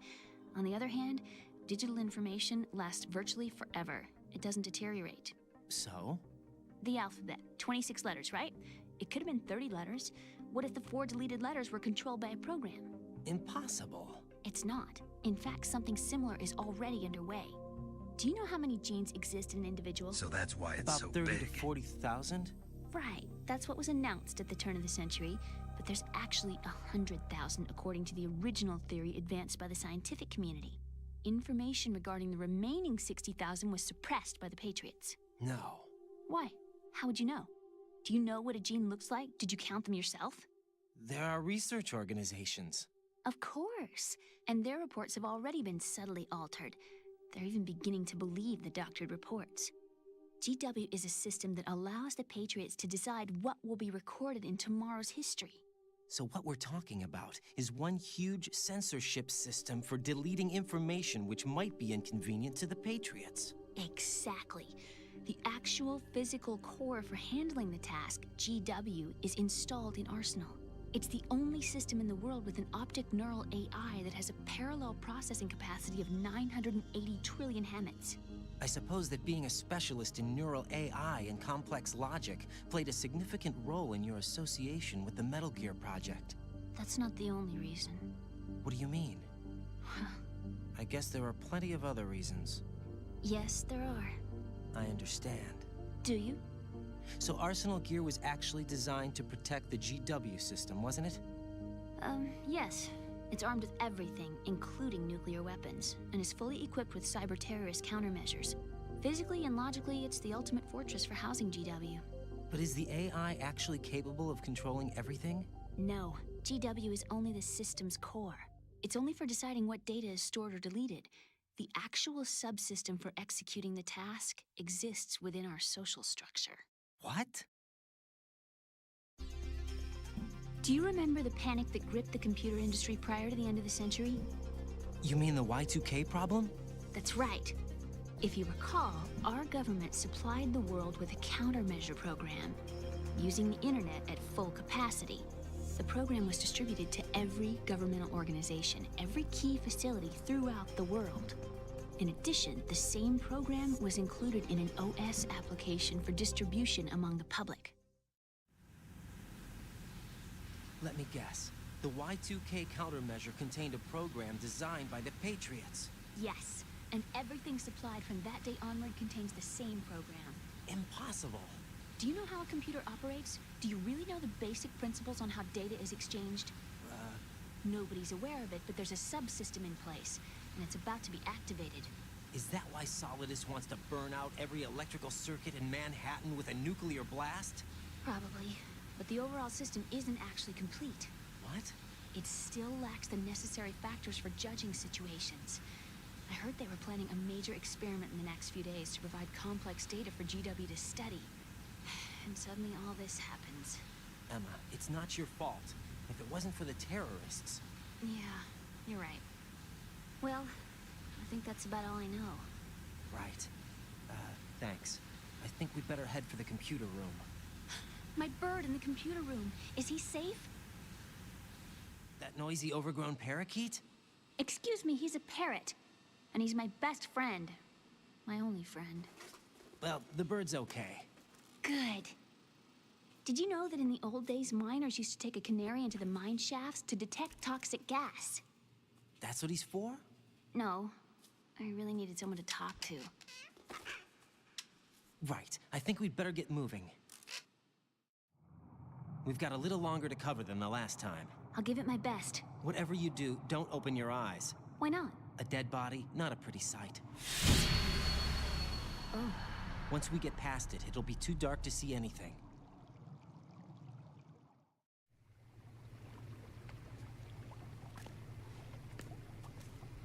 On the other hand, digital information lasts virtually forever. It doesn't deteriorate. So? The alphabet, 26 letters, right? It could have been 30 letters. What if the 4 deleted letters were controlled by a program? Impossible. It's not. In fact, something similar is already underway. Do you know how many genes exist in an individual? So that's why it's About so 30 big. to 40,000? Right. That's what was announced at the turn of the century. But there's actually 100,000 according to the original theory advanced by the scientific community. Information regarding the remaining 60,000 was suppressed by the Patriots. No. Why? How would you know? Do you know what a gene looks like? Did you count them yourself? There are research organizations. Of course. And their reports have already been subtly altered. They're even beginning to believe the doctored reports. GW is a system that allows the Patriots to decide what will be recorded in tomorrow's history. So what we're talking about is one huge censorship system for deleting information which might be inconvenient to the Patriots. Exactly. The actual physical core for handling the task, GW, is installed in Arsenal. It's the only system in the world with an optic neural AI that has a parallel processing capacity of 980 trillion Hammets. I suppose that being a specialist in neural AI and complex logic played a significant role in your association with the Metal Gear project. That's not the only reason. What do you mean? I guess there are plenty of other reasons. Yes, there are. I understand. Do you? So Arsenal Gear was actually designed to protect the GW system, wasn't it? Yes. It's armed with everything, including nuclear weapons, and is fully equipped with cyber-terrorist countermeasures. Physically and logically, it's the ultimate fortress for housing GW. But is the AI actually capable of controlling everything? No. GW is only the system's core. It's only for deciding what data is stored or deleted. The actual subsystem for executing the task exists within our social structure. What? Do you remember the panic that gripped the computer industry prior to the end of the century? You mean the Y2K problem? That's right. If you recall, our government supplied the world with a countermeasure program, using the internet at full capacity. The program was distributed to every governmental organization, every key facility throughout the world. In addition, the same program was included in an OS application for distribution among the public. Let me guess. The Y2K countermeasure contained a program designed by the Patriots. Yes, and everything supplied from that day onward contains the same program. Impossible. Do you know how a computer operates? Do you really know the basic principles on how data is exchanged? Nobody's aware of it, but there's a subsystem in place, and it's about to be activated. Is that why Solidus wants to burn out every electrical circuit in Manhattan with a nuclear blast? Probably, but the overall system isn't actually complete. What? It still lacks the necessary factors for judging situations. I heard they were planning a major experiment in the next few days to provide complex data for GW to study. And suddenly all this happens. Emma, it's not your fault. If it wasn't for the terrorists... Yeah, you're right. Well, I think that's about all I know. Right. Thanks. I think we'd better head for the computer room. My bird in the computer room. Is he safe? That noisy, overgrown parakeet? Excuse me, he's a parrot. And he's my best friend. My only friend. Well, the bird's okay. Good. Did you know that in the old days, miners used to take a canary into the mine shafts to detect toxic gas? That's what he's for? No. I really needed someone to talk to. Right. I think we'd better get moving. We've got a little longer to cover than the last time. I'll give it my best. Whatever you do, don't open your eyes. Why not? A dead body, not a pretty sight. Oh. Once we get past it, it'll be too dark to see anything.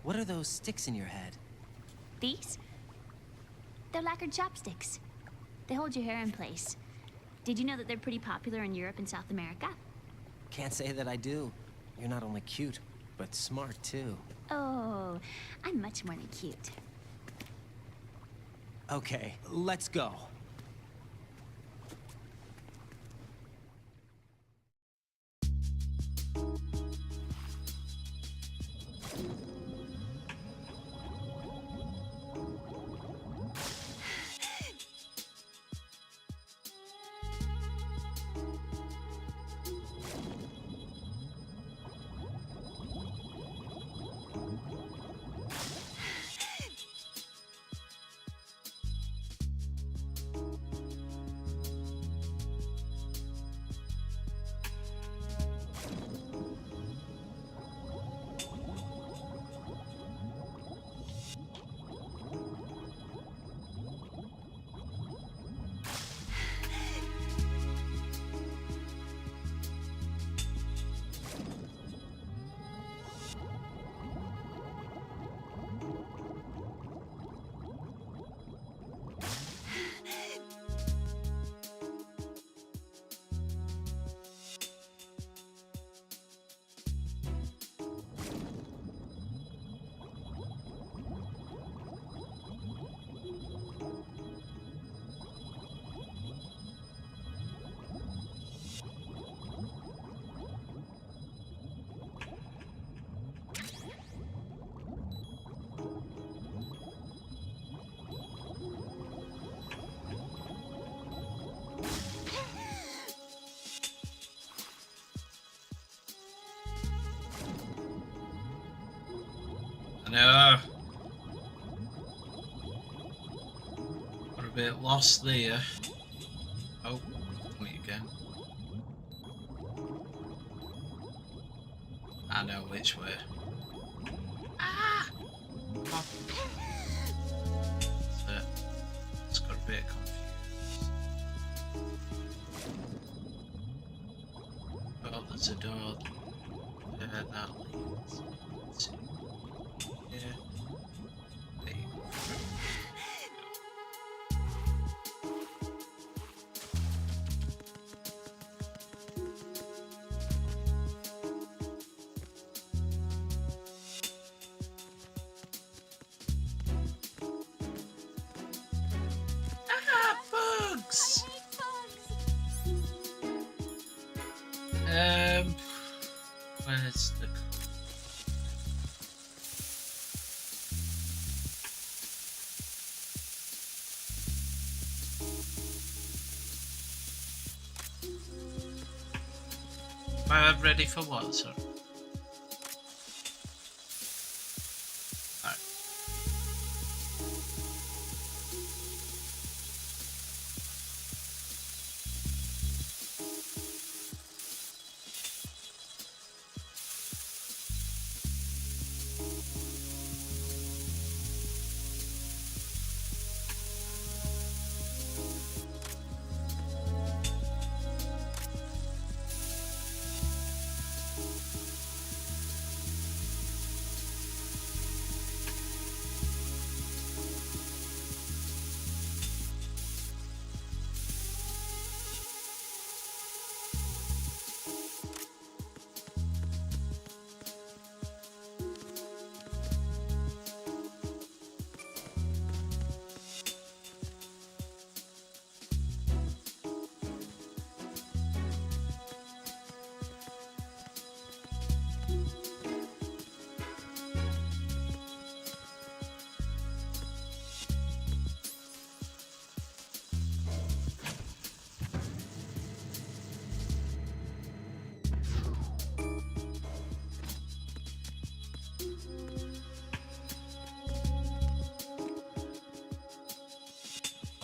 What are those sticks in your head? These? They're lacquered chopsticks. They hold your hair in place. Did you know that they're pretty popular in Europe and South America? Can't say that I do. You're not only cute, but smart too. Oh, I'm much more than cute. Okay, let's go. no. Got a bit lost there. Oh, me again. I know which way. Ah! Oh. That's it. It's got a bit confused. Oh, there's a door there that leads to here. There you go. Ah, bugs! Where's the... Am I ready for what, sir? Alright.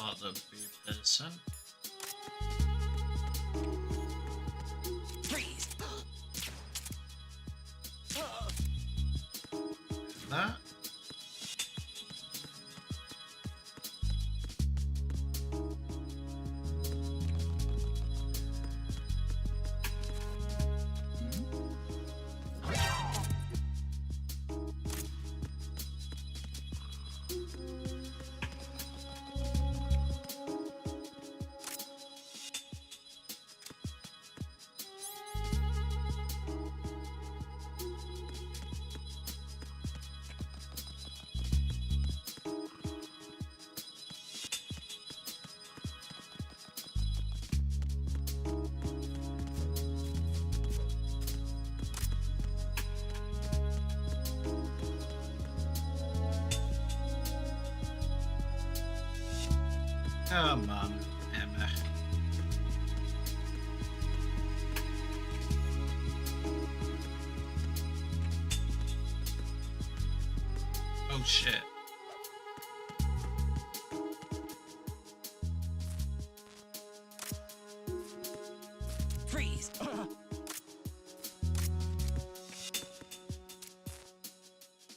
Other person. Freeze! That. Come on, Emma. Oh shit. Freeze!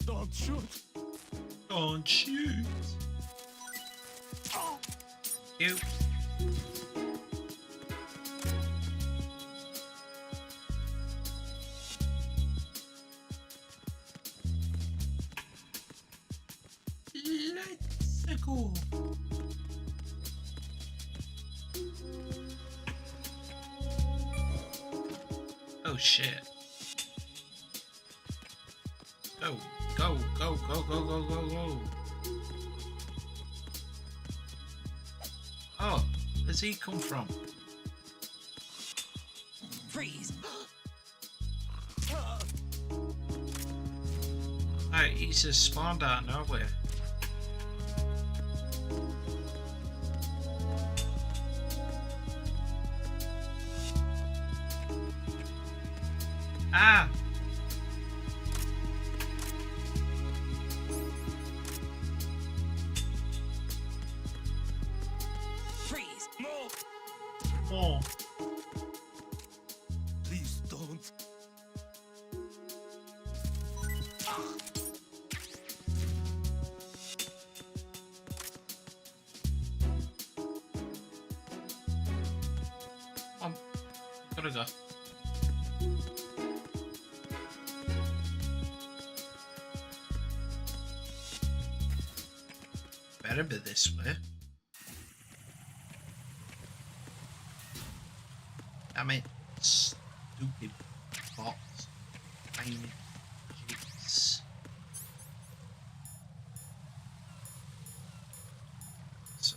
Don't shoot! Don't shoot. You. Let's go. Oh shit. Go, go, go, go, go, go, go, go. Oh, where's he come from? Freeze! Alright, he's just spawned out of nowhere. Ah! floor. Please don't. Gotta go. Better be this way. Damn it, stupid bots. Tiny jeez. So.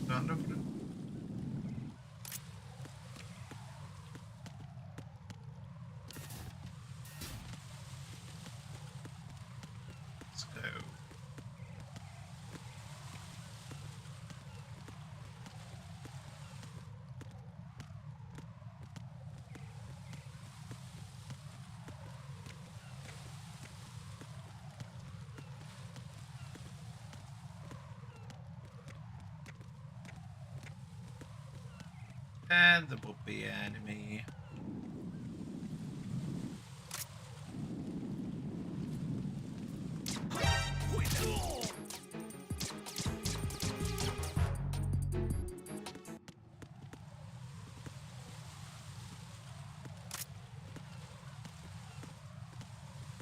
Round over it. Let's go. And there will be an enemy.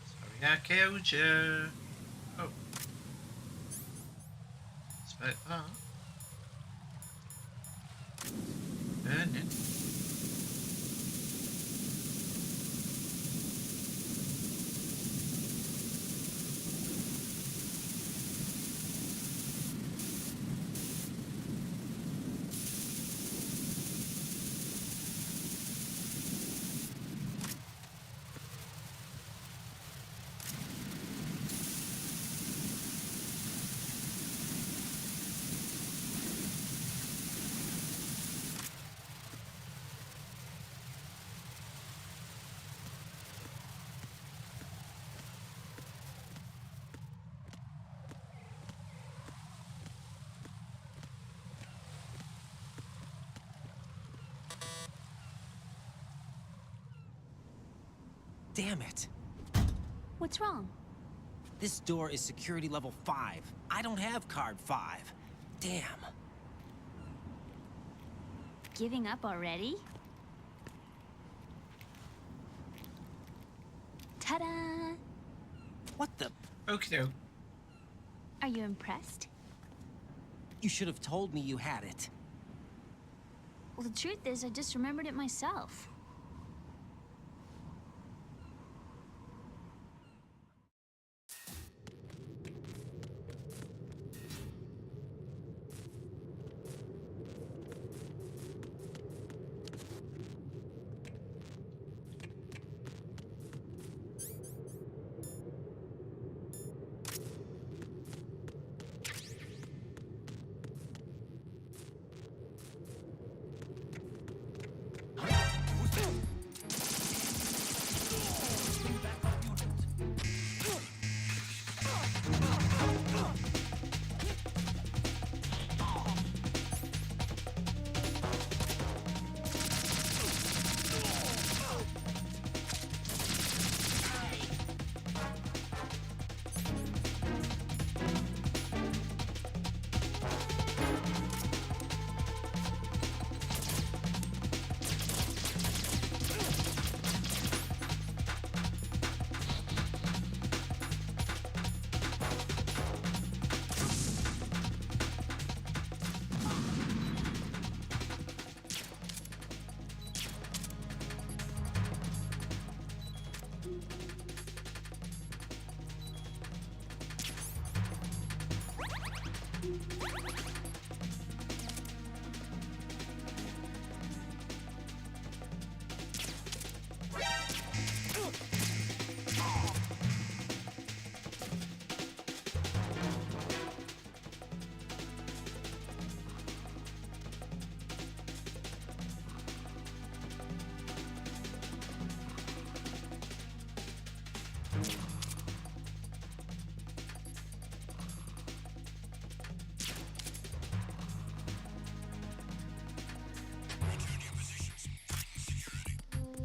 Sorry, I killed you. Oh. Expect that. Burning. Damn it. What's wrong? This door is security level 5. I don't have card 5. Damn. Giving up already? Ta-da! What the? Okay. Are you impressed? You should have told me you had it. Well, the truth is, I just remembered it myself.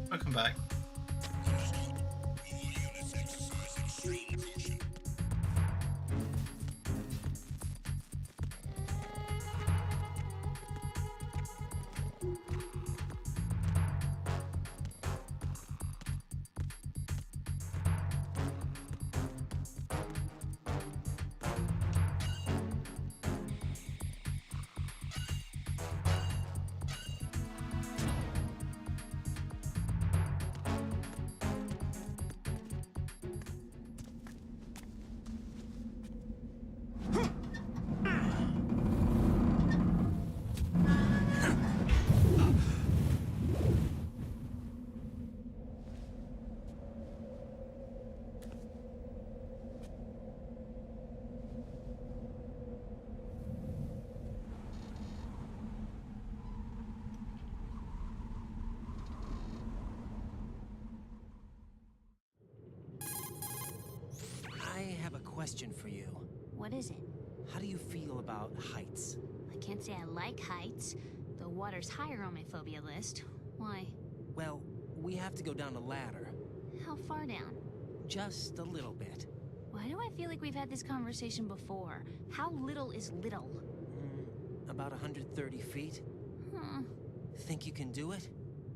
Welcome back. I have a question for you. What is it? How do you feel about heights? I can't say I like heights. The water's higher on my phobia list. Why? Well, we have to go down a ladder. How far down? Just a little bit. Why do I feel like we've had this conversation before? How little is little? About 130 feet. Huh. Think you can do it?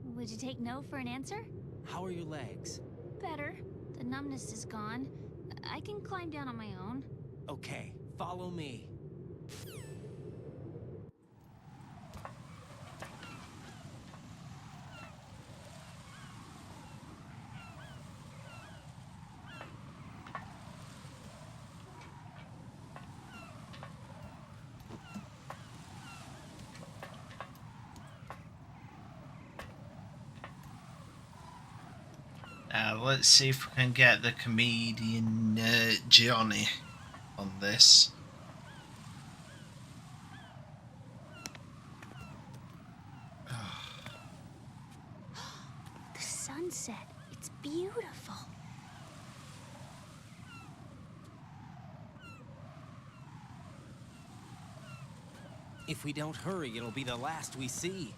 Would you take no for an answer? How are your legs? Better. The numbness is gone. I can climb down on my own. Okay, follow me. Let's see if we can get the comedian Johnny on this. The sunset. It's beautiful. If we don't hurry, it'll be the last we see.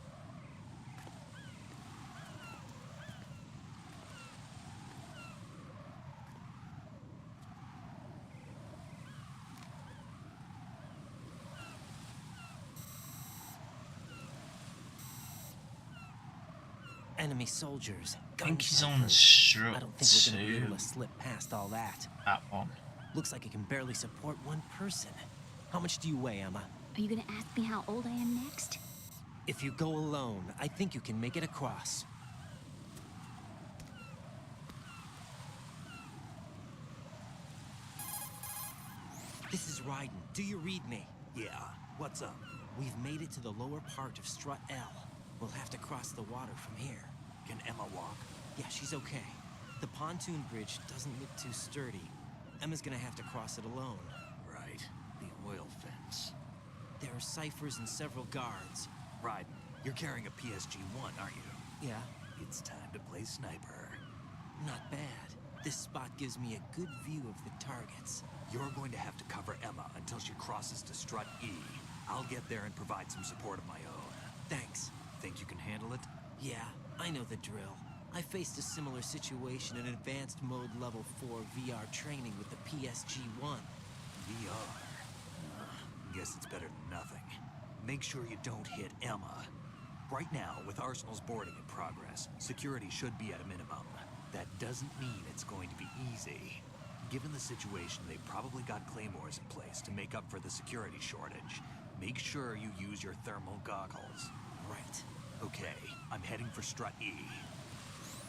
Enemy soldiers. I think he's on gunfighters. strut I don't think we're gonna be able too. to slip past all that. That one. Looks like it can barely support one person. How much do you weigh, Emma? Are you gonna ask me how old I am next? If you go alone, I think you can make it across. This is Raiden. Do you read me? Yeah, what's up? We've made it to the lower part of Strut L. We'll have to cross the water from here. Can Emma walk? Yeah, she's okay. The pontoon bridge doesn't look too sturdy. Emma's gonna have to cross it alone. Right, the oil fence. There are ciphers and several guards. Raiden, you're carrying a PSG-1, aren't you? Yeah, It's time to play sniper. not bad. This spot gives me a good view of the targets. You're going to have to cover Emma until she crosses to Strut E. I'll get there and provide some support of my own. Thanks. Think you can handle it? Yeah, I know the drill. I faced a similar situation in advanced mode level 4 VR training with the PSG-1. VR? Guess it's better than nothing. Make sure you don't hit Emma. Right now, with Arsenal's boarding in progress, security should be at a minimum. That doesn't mean it's going to be easy. Given the situation, they've probably got claymores in place to make up for the security shortage. Make sure you use your thermal goggles. Right. Okay, I'm heading for Strut E.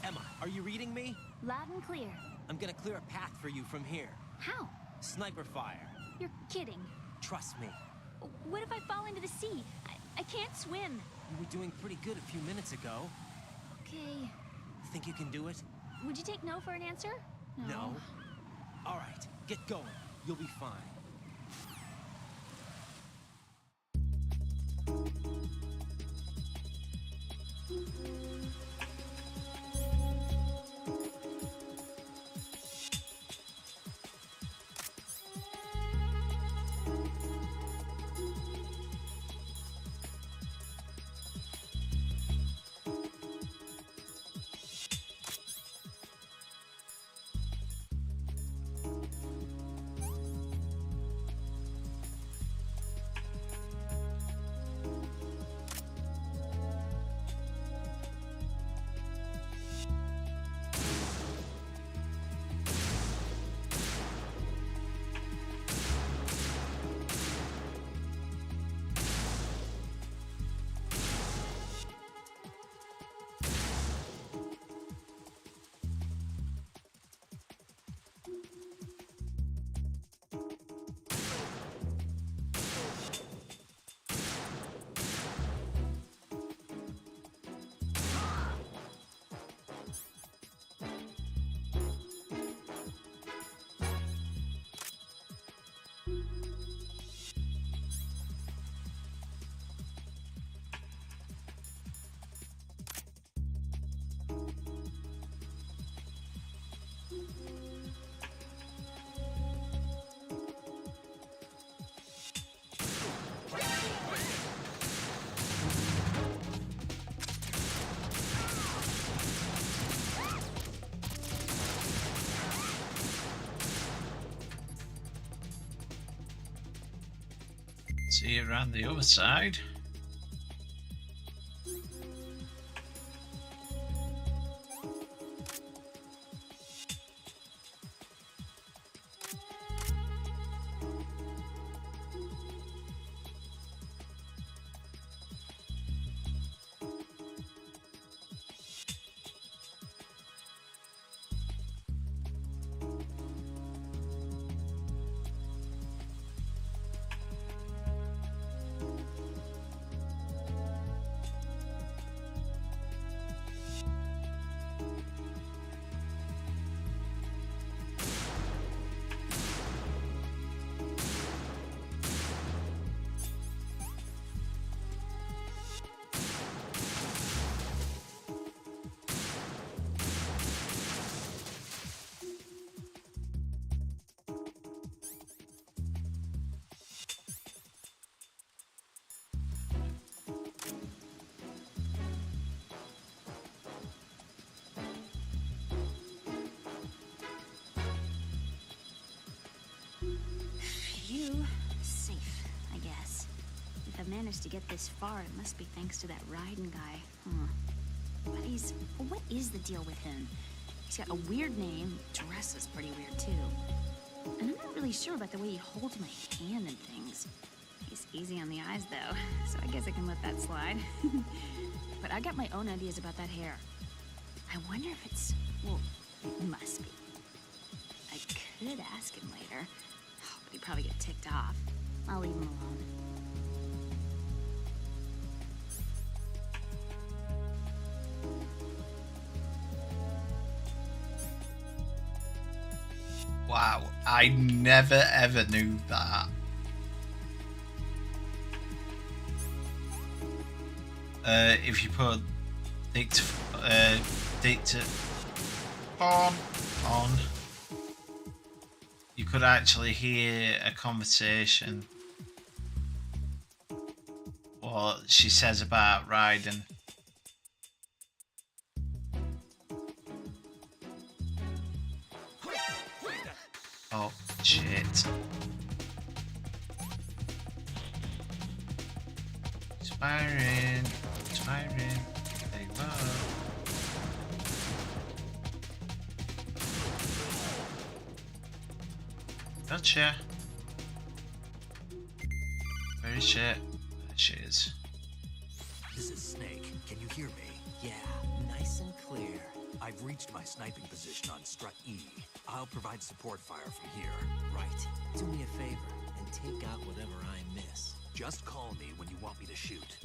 Emma, are you reading me? Loud and clear. I'm gonna clear a path for you from here. How? Sniper fire. You're kidding. Trust me. What if I fall into the sea? I can't swim. You were doing pretty good a few minutes ago. Okay. Think you can do it? Would you take no for an answer? No. All right, get going. You'll be fine. See it around the other side. Safe, I guess. If I've managed to get this far, it must be thanks to that Raiden guy. What is the deal with him? He's got a weird name, dresses pretty weird too. And I'm not really sure about the way he holds my hand and things. He's easy on the eyes though, so I guess I can let that slide. But I got my own ideas about that hair. I wonder if it's, well, it must be. I could ask him later. But he'd probably get ticked off. I'll leave him alone. Wow, I never ever knew that. If you put on, you could actually hear a conversation. What she says about Raiden. Oh shit. Expiring. They love. Gotcha. Where is she? There she is. This is Snake. Can you hear me? Yeah, nice and clear. I've reached my sniping position on Strut E. I'll provide support fire from here. Right. Do me a favor and take out whatever I miss. Just call me when you want me to shoot.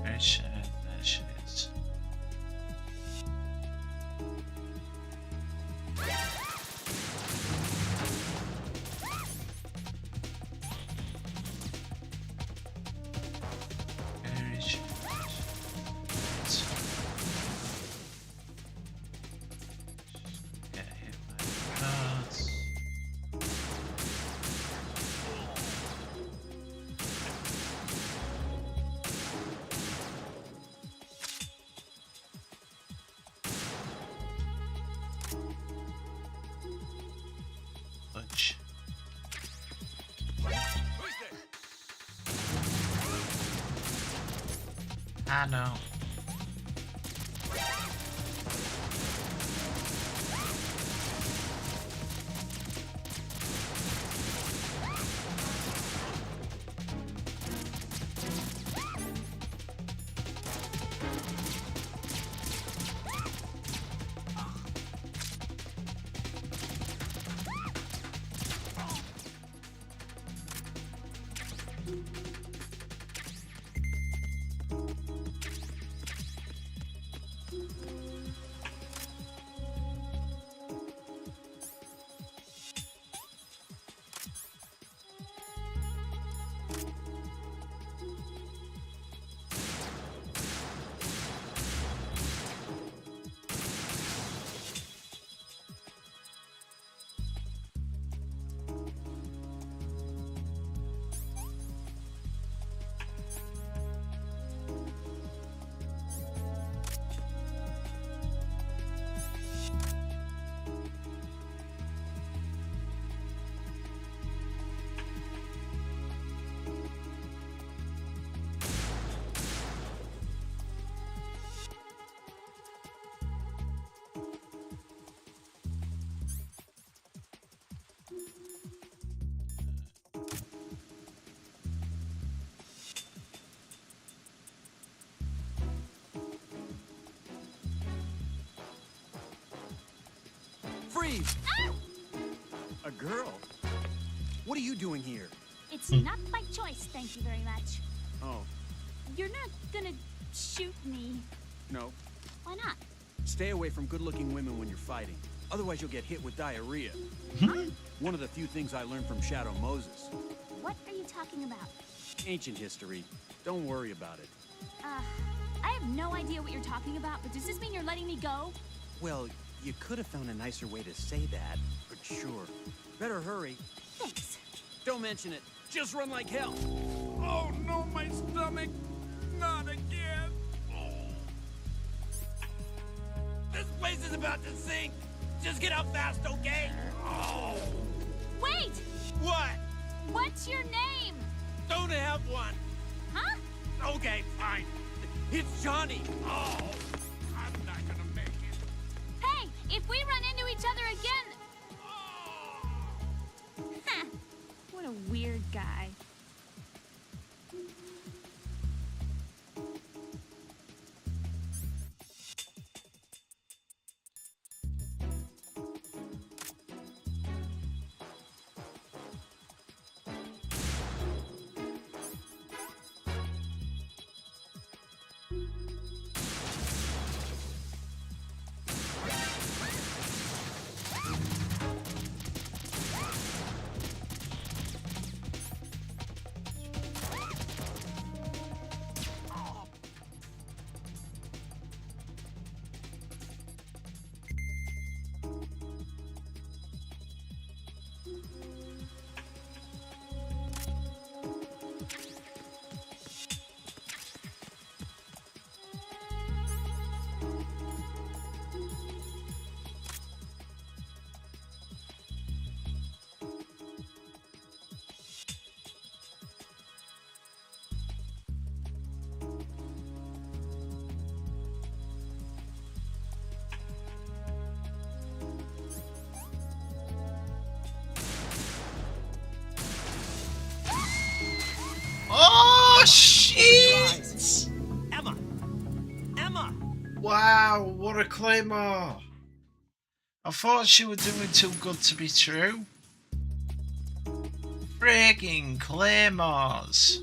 There she is. Where is she? Get hit by the cards. Lunch. I know. Freeze! A girl? What are you doing here? It's not by choice, thank you very much. Oh, You're not gonna shoot me. no. Why not? Stay away from good-looking women when you're fighting. Otherwise, you'll get hit with diarrhea. One of the few things I learned from Shadow Moses. What are you talking about? Ancient history. Don't worry about it. I have no idea what you're talking about, but does this mean you're letting me go? Well, you could have found a nicer way to say that, but sure. Better hurry. Thanks. Don't mention it. Just run like hell. Oh, no, my stomach. Not again. This place is about to sink. Just get out fast, okay? Oh. Wait! What? What's your name? Don't have one. Huh? Okay, fine. It's Johnny. Oh, I'm not gonna make it. Hey, if we run into each other again... Ha! What a weird guy. Oh shit! Emma! Emma! Wow, what a claymore! I thought she was doing too good to be true. Frigging claymores!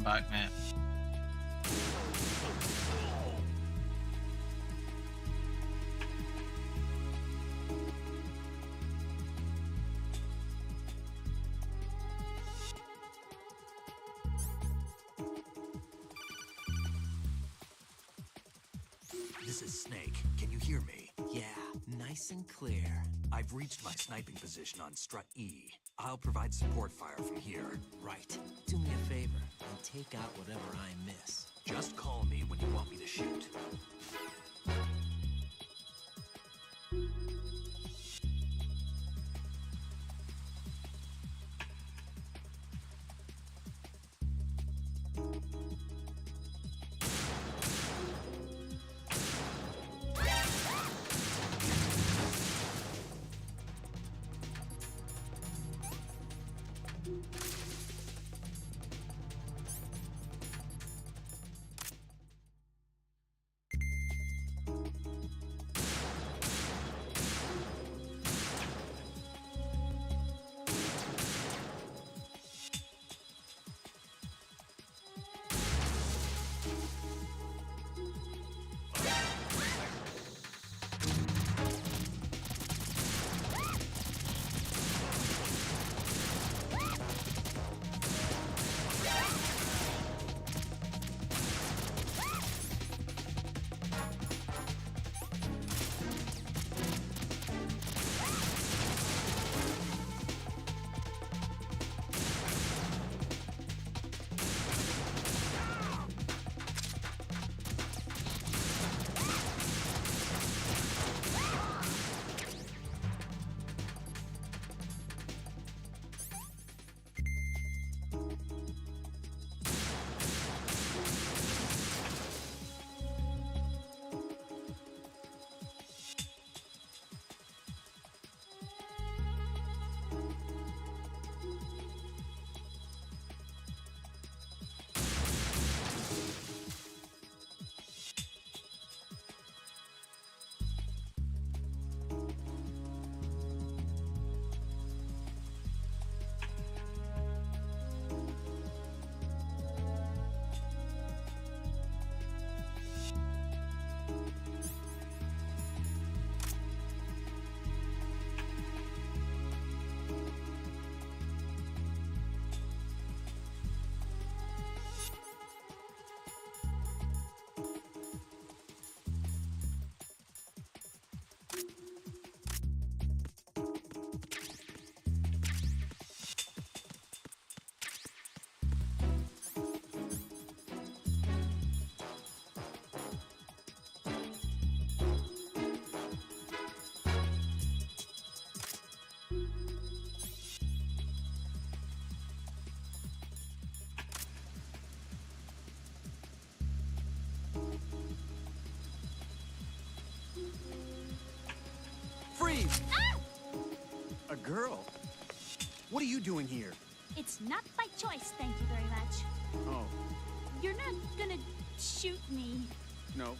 Welcome back, mate. This is Snake. Can you hear me? Yeah, nice and clear. I've reached my sniping position on Strut E. I'll provide support fire from here. Right. Do me a favor and take out whatever I miss. Just call me when you want me to shoot. Freeze! Ah! A girl? What are you doing here? It's not by choice, thank you very much. Oh, You're not gonna shoot me. no.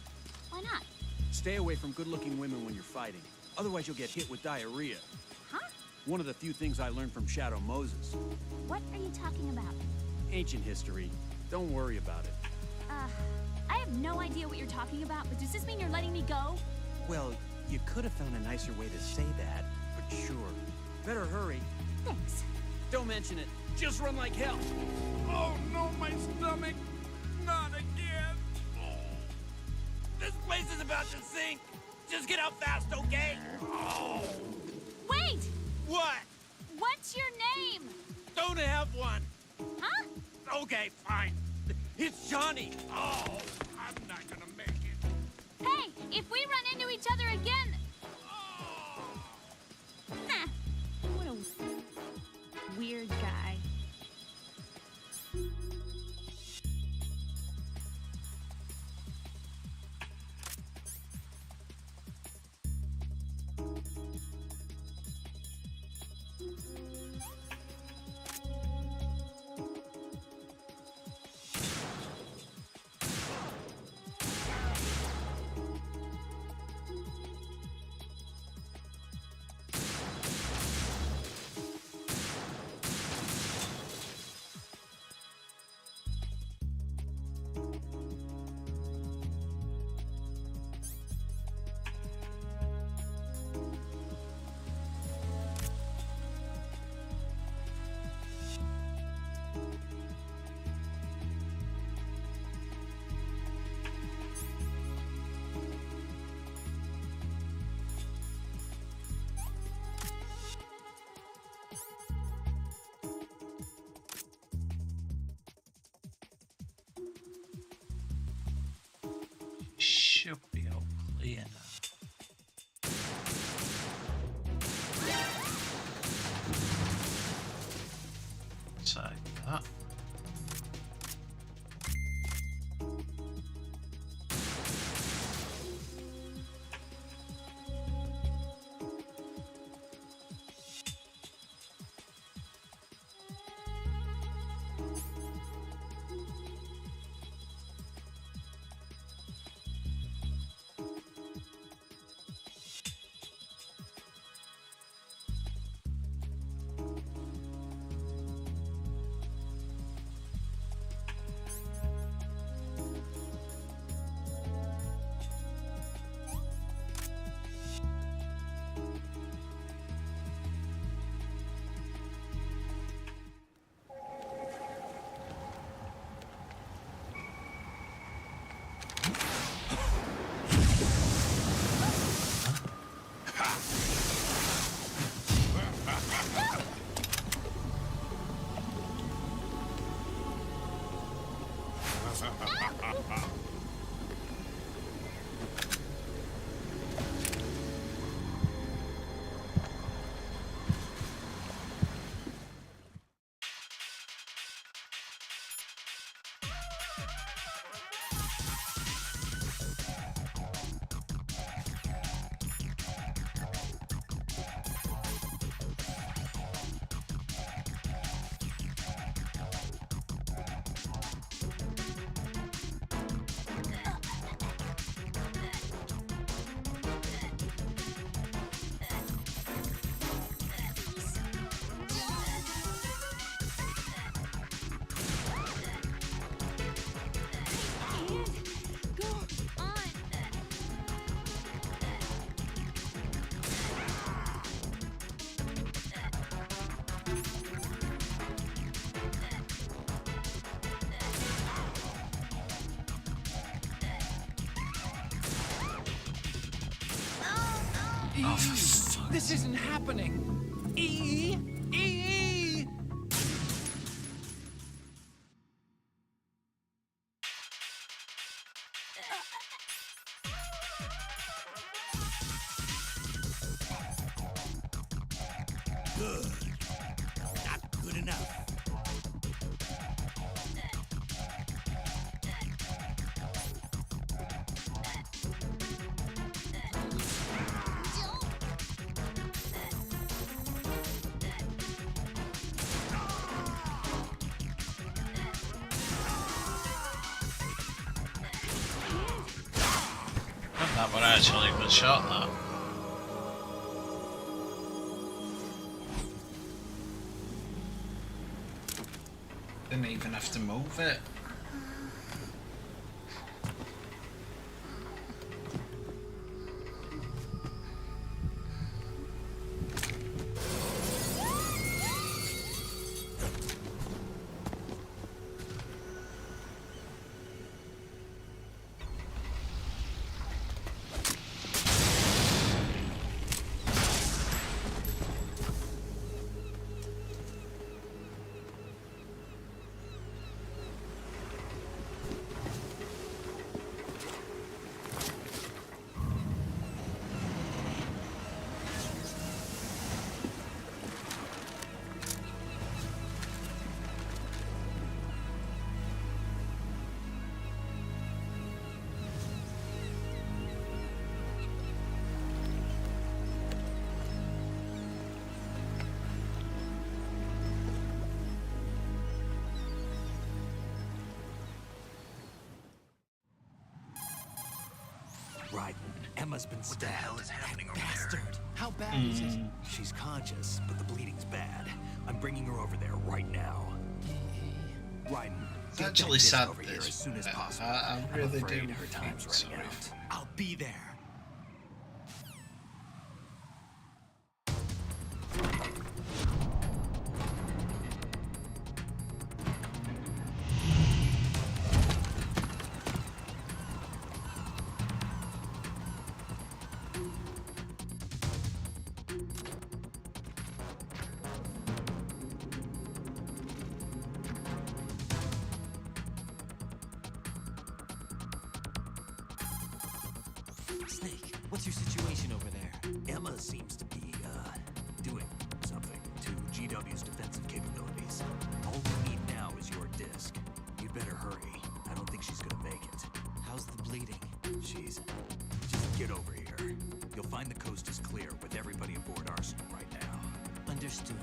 Why not? Stay away from good-looking women when you're fighting. Otherwise, you'll get hit with diarrhea. Huh? One of the few things I learned from Shadow Moses. What are you talking about? Ancient history. Don't worry about it. I have no idea what you're talking about, but does this mean you're letting me go? Well, you could have found a nicer way to say that, but sure. Better hurry. Thanks. Don't mention it. Just run like hell. Oh, no, my stomach. Not again. This place is about to sink. Just get out fast, okay? Oh. Wait! What? What's your name? Don't have one. Huh? Okay, fine. It's Johnny. Oh, I'm not gonna make it. Hey, if we run into each other again... Huh. What a weird guy. Yeah. So that. Oh, this isn't happening. E. Good. Not good enough. That was actually a good shot, though. Didn't even have to move it. Right. Emma's been stabbed. What the hell is happening over Bastard. there? How bad is it? She's conscious, but the bleeding's bad. I'm bringing her over there right now. Right. It's actually sad over here this, as soon as but possible. I I'm really afraid do her feel time's running sorry. out. I'll be there. Snake, what's your situation over there? Emma seems to be, doing something to GW's defensive capabilities. All we need now is your disc. You'd better hurry. I don't think she's gonna make it. How's the bleeding? Just get over here. You'll find the coast is clear with everybody aboard Arsenal right now. Understood.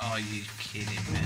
Are you kidding me?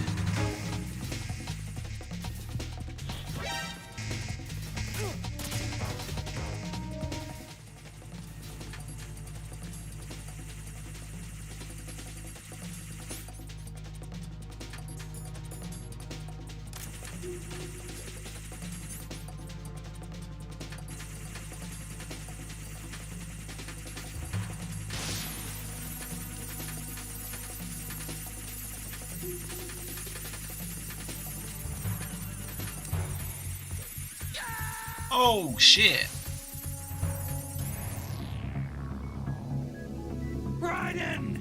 Oh shit! Raiden!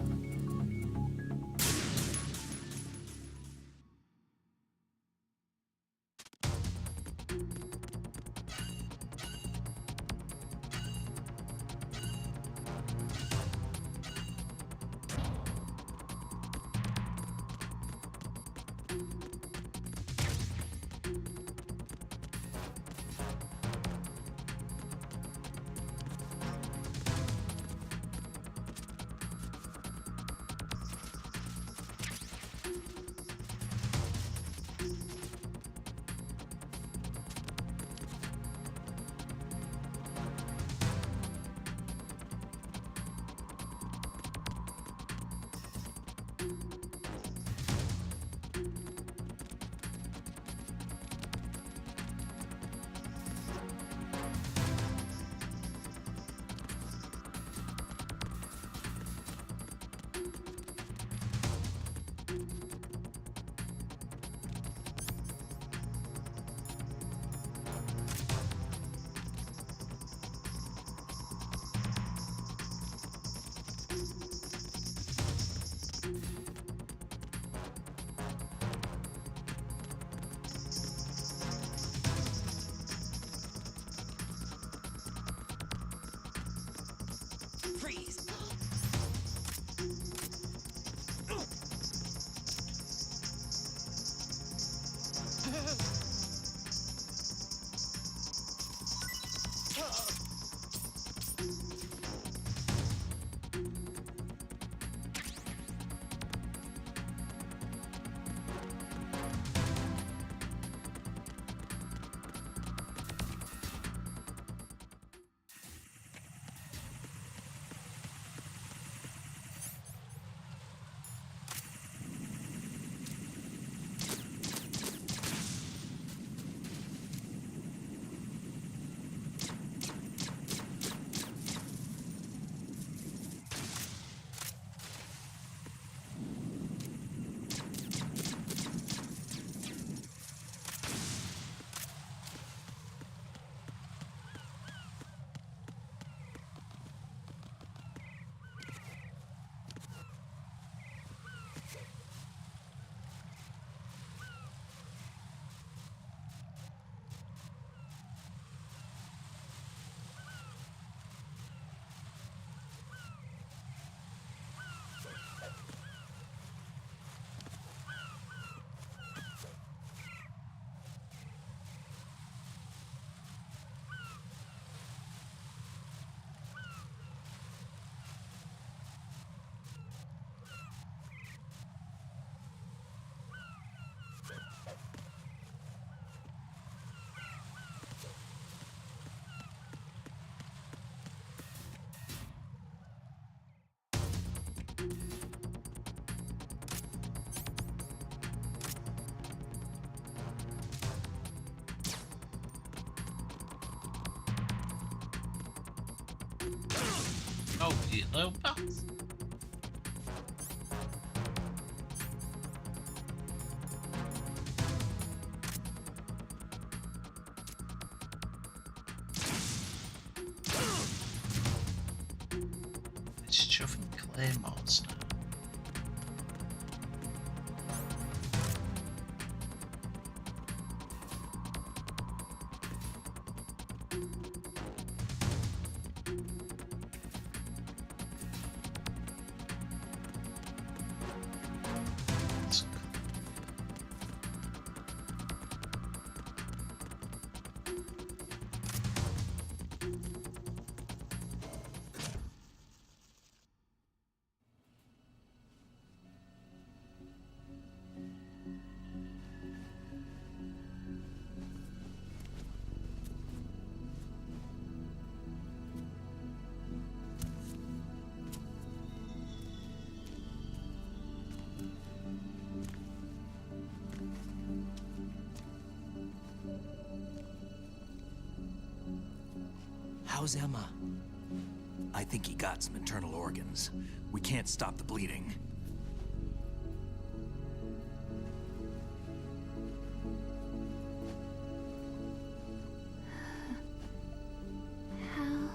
Telepath? It's chuffing claymores now. How's Emma? I think he got some internal organs. We can't stop the bleeding. Hal?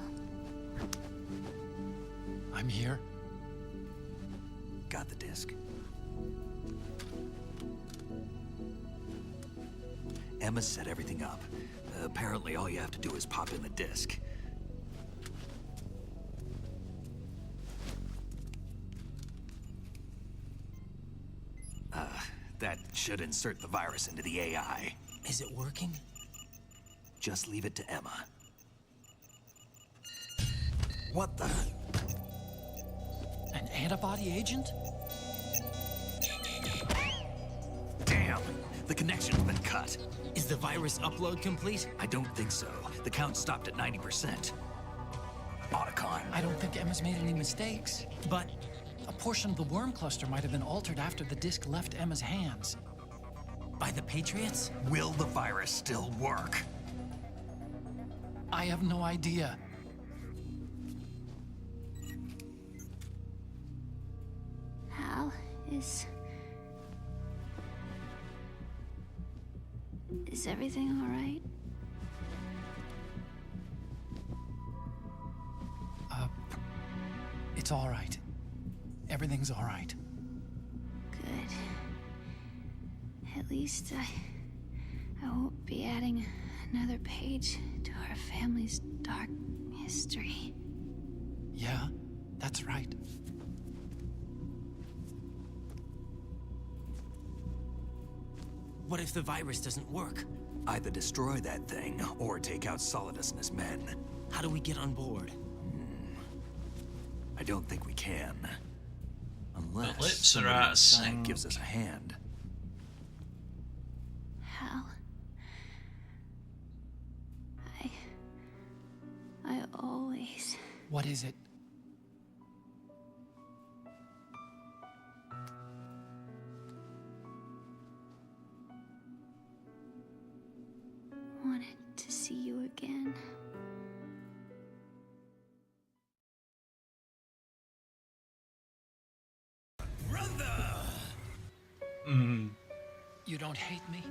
I'm here. Got the disc. Emma set everything up. Apparently all you have to do is pop in the disc. That should insert the virus into the AI. Is it working? Just leave it to Emma. What the? An antibody agent? Damn! The connection's been cut. Is the virus upload complete? I don't think so. The count stopped at 90%. Otacon. I don't think Emma's made any mistakes. But a portion of the worm cluster might have been altered after the disc left Emma's hands. By the Patriots? Will the virus still work? I have no idea. Hal, is everything all right? It's all right. Everything's all right. Good. At least I won't be adding another page to our family's dark history. Yeah, that's right. What if the virus doesn't work? Either destroy that thing, or take out Solidus and his men. How do we get on board? I don't think we can. Unless The lips are somebody out of inside sync. gives us a hand. Hal, I always... What is it? wanted to see you again. You don't hate me?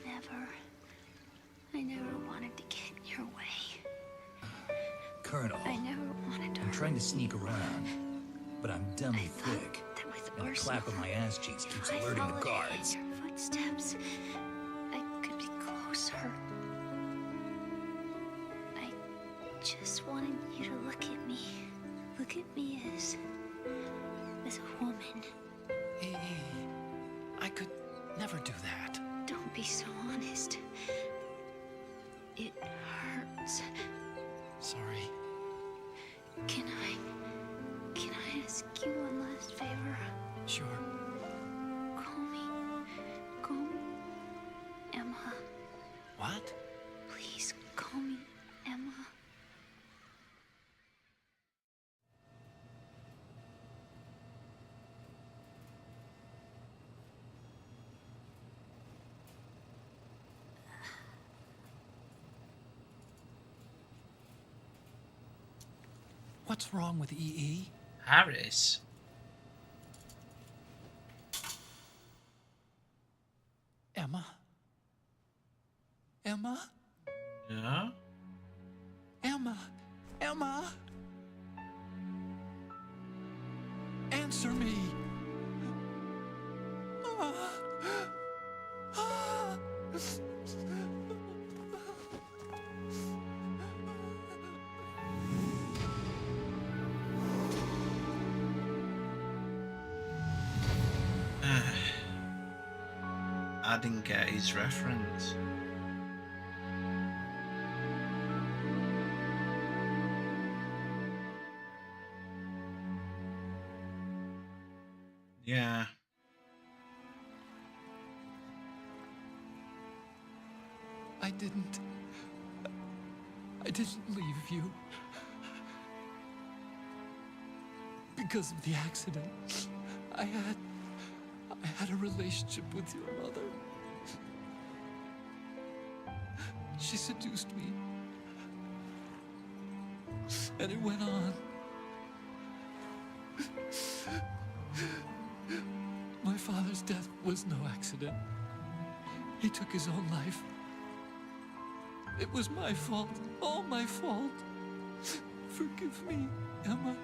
Never. I never wanted to get in your way. Colonel, I never wanted to I'm trying to sneak around, but I'm dummy I thought thick, that with and the Ursula, clap of my ass cheeks keeps if I alerting the followed guards. in your footsteps, I could be closer. I just wanted you to look at me. Look at me as a woman. I could never do that. Don't be so honest. It hurts. Sorry. Can I ask you one last favor? Sure. Call me Emma. What? Please call me Emma. What's wrong with EE? Harris? Emma? Emma? Yeah? Emma? Emma? Answer me! I didn't get his reference. Yeah. I didn't leave you. Because of the accident. I had a relationship with your mother. She seduced me. And it went on. My father's death was no accident. He took his own life. It was my fault, all my fault. Forgive me, Emma.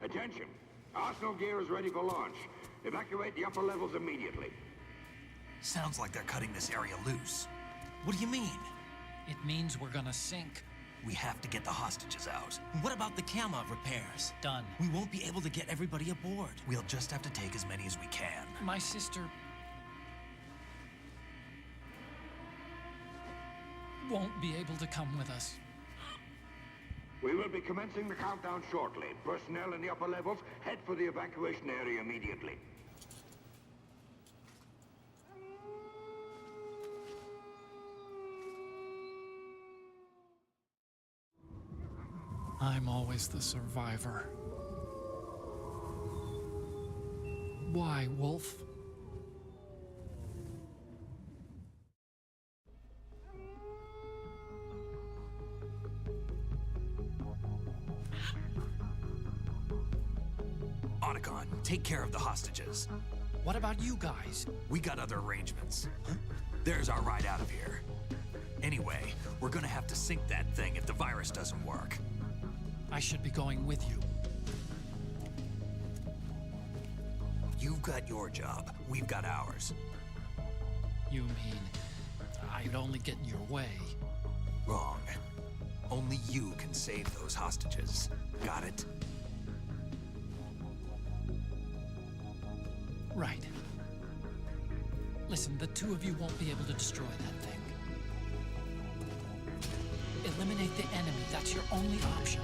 Attention! Arsenal gear is ready for launch. Evacuate the upper levels immediately. Sounds like they're cutting this area loose. What do you mean? It means we're gonna sink. We have to get the hostages out. What about the camera repairs? Done. We won't be able to get everybody aboard. We'll just have to take as many as we can. My sister won't be able to come with us. We will be commencing the countdown shortly. Personnel in the upper levels, head for the evacuation area immediately. I'm always the survivor. Why, Wolf? Otacon, take care of the hostages. What about you guys? We got other arrangements. There's our ride out of here. Anyway, we're gonna have to sink that thing if the virus doesn't work. I should be going with you. You've got your job. We've got ours. You mean I'd only get in your way? Wrong. Only you can save those hostages. Got it? Right. Listen, the two of you won't be able to destroy that thing. Eliminate the enemy. That's your only option.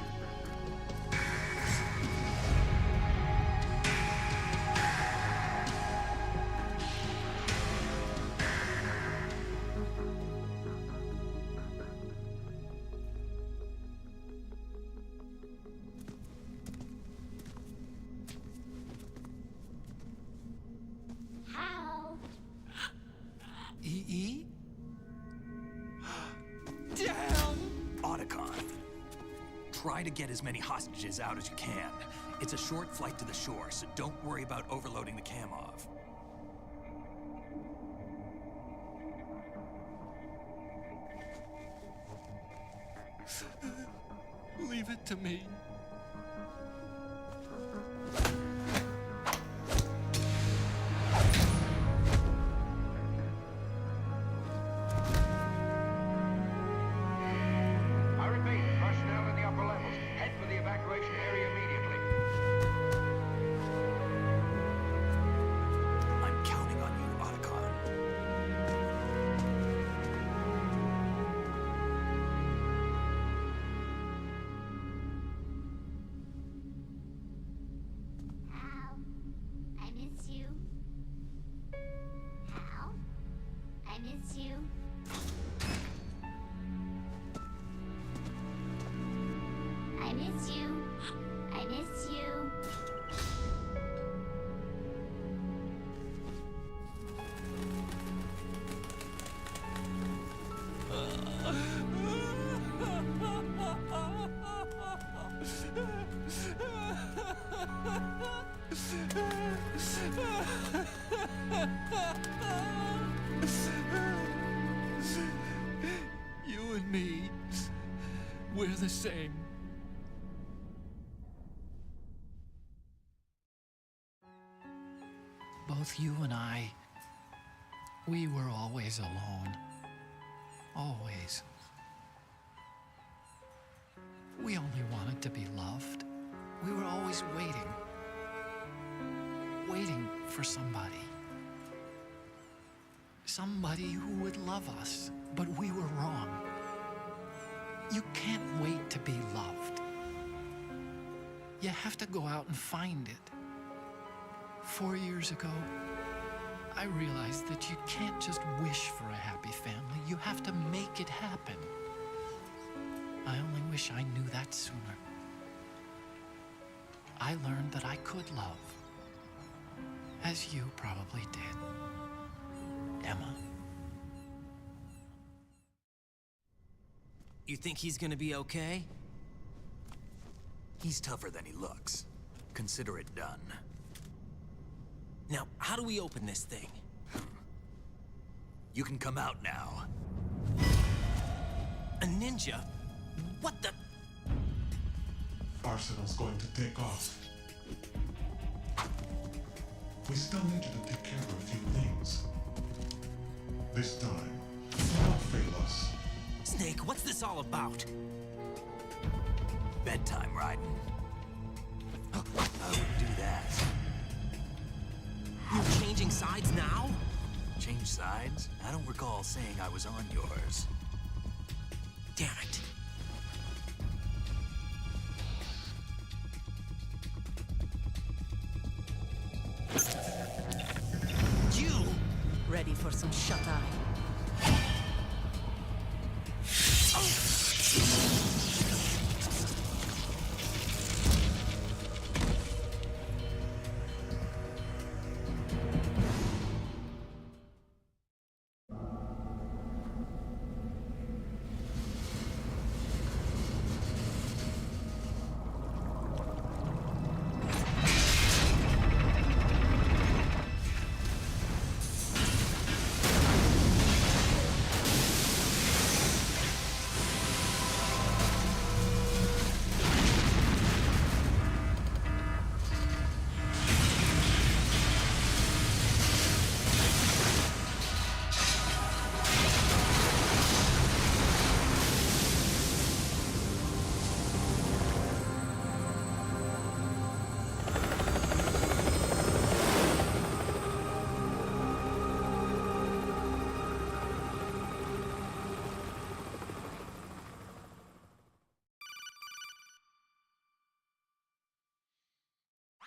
EE? Damn! Otacon. Try to get as many hostages out as you can. It's a short flight to the shore, so don't worry about overloading the Kamov. Leave it to me. miss you. I miss you. You and me, we're the same. Both you and I, we were always alone. Always. We only wanted to be loved. We were always waiting. Waiting for somebody. Somebody who would love us, but we were wrong. You can't wait to be loved. You have to go out and find it. 4 years ago, I realized that you can't just wish for a happy family. You have to make it happen. I only wish I knew that sooner. I learned that I could love, as you probably did, Emma. You think he's gonna be okay? He's tougher than he looks. Consider it done. Now, how do we open this thing? You can come out now. A ninja? What the? Arsenal's going to take off. We still need you to take care of a few things. This time, don't fail us. Snake, what's this all about? Bedtime, Raiden. I wouldn't do that. You're changing sides now? Change sides? I don't recall saying I was on yours. Damn it. You! Ready for some shut-eye?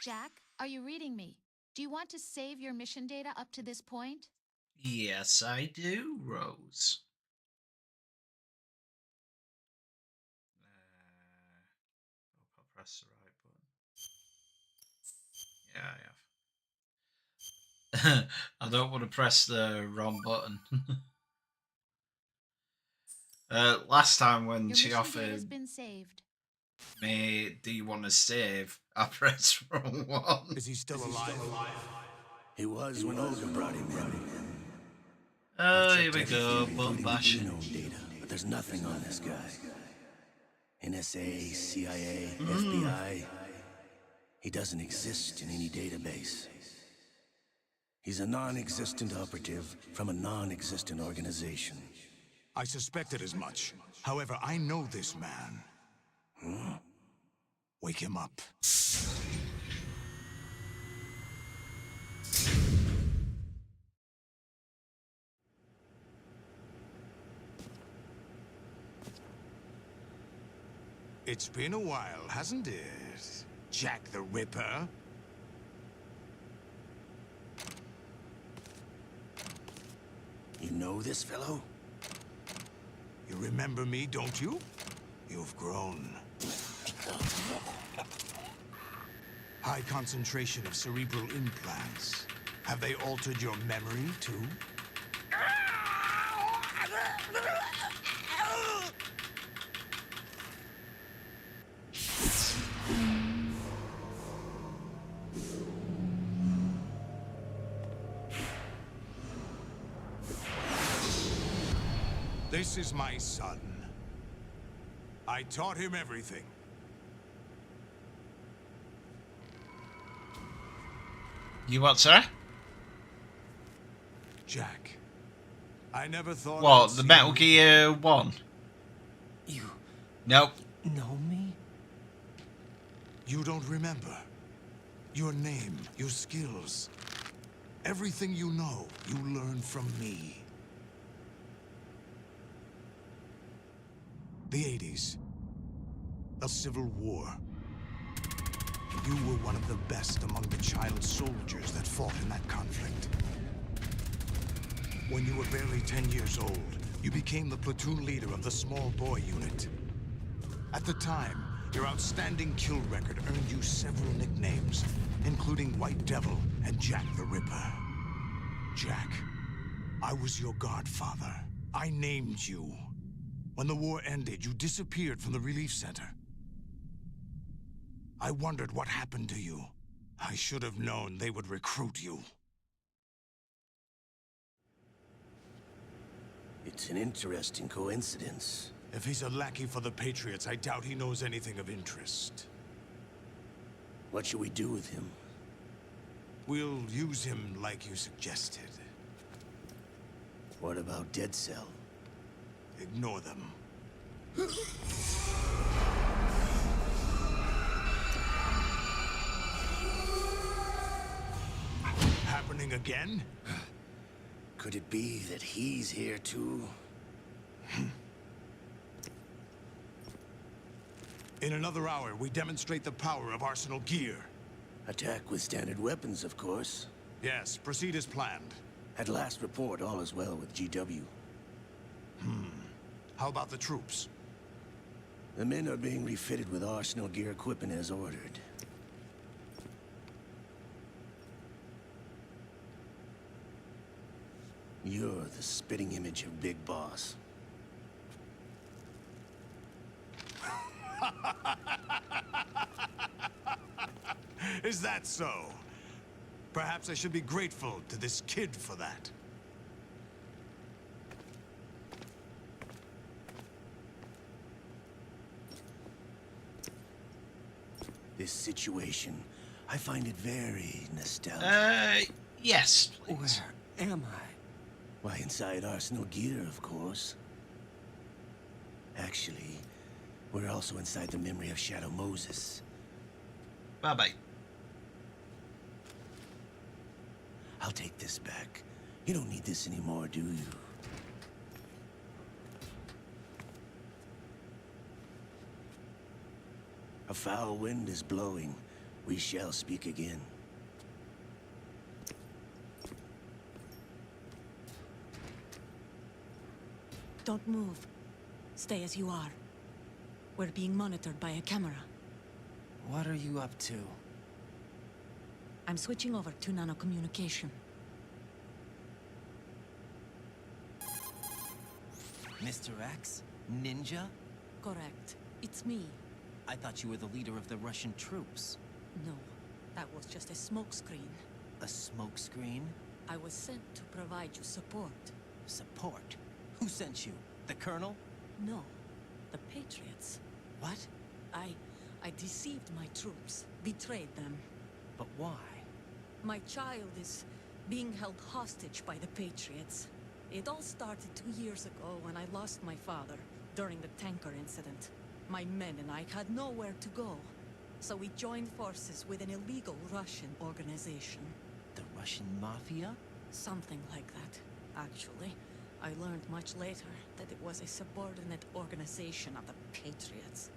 Jack, are you reading me? Do you want to save your mission data up to this point? Yes, I do, Rose. Hope I press the right button. Yeah, I have. I don't want to press the wrong button. Last time when Your she mission data has offered been saved. me, do you want to save? I pressed wrong one. Is he still alive? He was when Olga brought him in. Oh, here we go, button bash. Data, but there's nothing on this guy. NSA, CIA, FBI. He doesn't exist in any database. He's a non-existent operative from a non-existent organization. I suspected as much. However, I know this man. Wake him up. It's been a while, hasn't it? Jack the Ripper? You know this fellow? You remember me, don't you? You've grown. High concentration of cerebral implants. Have they altered your memory, too? This is my son. I taught him everything. You what, sir? Jack, I never thought. What, I'd the see Metal you Gear 1? You Nope. know me? You don't remember. Your name, your skills. Everything you know, you learned from me. The 80s. A civil war. You were one of the best among the child soldiers that fought in that conflict. When you were barely 10 years old, you became the platoon leader of the small boy unit. At the time, your outstanding kill record earned you several nicknames, including White Devil and Jack the Ripper. Jack, I was your godfather. I named you. When the war ended, you disappeared from the relief center. I wondered what happened to you. I should have known they would recruit you. It's an interesting coincidence. If he's a lackey for the Patriots, I doubt he knows anything of interest. What should we do with him? We'll use him like you suggested. What about Dead Cell? Ignore them. Happening again? Could it be that he's here too? In another hour, we demonstrate the power of Arsenal gear. Attack with standard weapons, of course. Yes, proceed as planned. At last report, all is well with GW. How about the troops? The men are being refitted with Arsenal gear equipment as ordered. You're the spitting image of Big Boss. Is that so? Perhaps I should be grateful to this kid for that. This situation, I find it very nostalgic. Yes, please. Where am I? Why, inside Arsenal gear, of course. Actually, we're also inside the memory of Shadow Moses. Bye-bye. I'll take this back. You don't need this anymore, do you? A foul wind is blowing. We shall speak again. Don't move. Stay as you are. We're being monitored by a camera. What are you up to? I'm switching over to nanocommunication. Mr. X? Ninja? Correct. It's me. I thought you were the leader of the Russian troops. No, that was just a smokescreen. A smokescreen? I was sent to provide you support. Support? Who sent you? The Colonel? No, the Patriots. What? I deceived my troops, betrayed them. But why? My child is being held hostage by the Patriots. It all started 2 years ago when I lost my father during the tanker incident. My men and I had nowhere to go, so we joined forces with an illegal Russian organization. The Russian Mafia? Something like that, actually. I learned much later that it was a subordinate organization of the Patriots.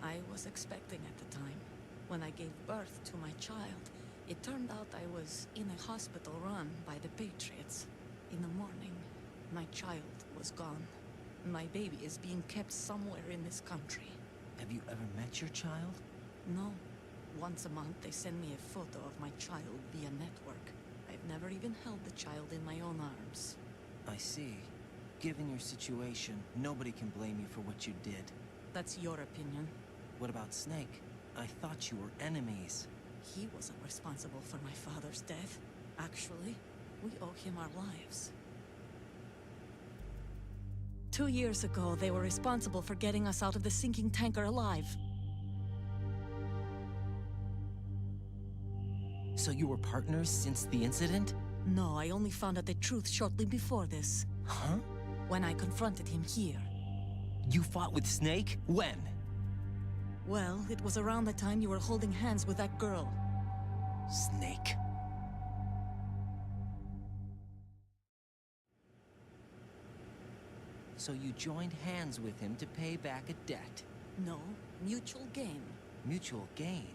I was expecting at the time. When I gave birth to my child, it turned out I was in a hospital run by the Patriots. In the morning, my child was gone. My baby is being kept somewhere in this country. Have you ever met your child? No. Once a month, they send me a photo of my child via network. I've never even held the child in my own arms. I see. Given your situation, nobody can blame you for what you did. That's your opinion. What about Snake? I thought you were enemies. He wasn't responsible for my father's death. Actually, we owe him our lives. 2 years ago, they were responsible for getting us out of the sinking tanker alive. So you were partners since the incident? No, I only found out the truth shortly before this. Huh? When I confronted him here. You fought with Snake? When? Well, it was around the time you were holding hands with that girl. Snake. So you joined hands with him to pay back a debt? No, mutual gain. Mutual gain?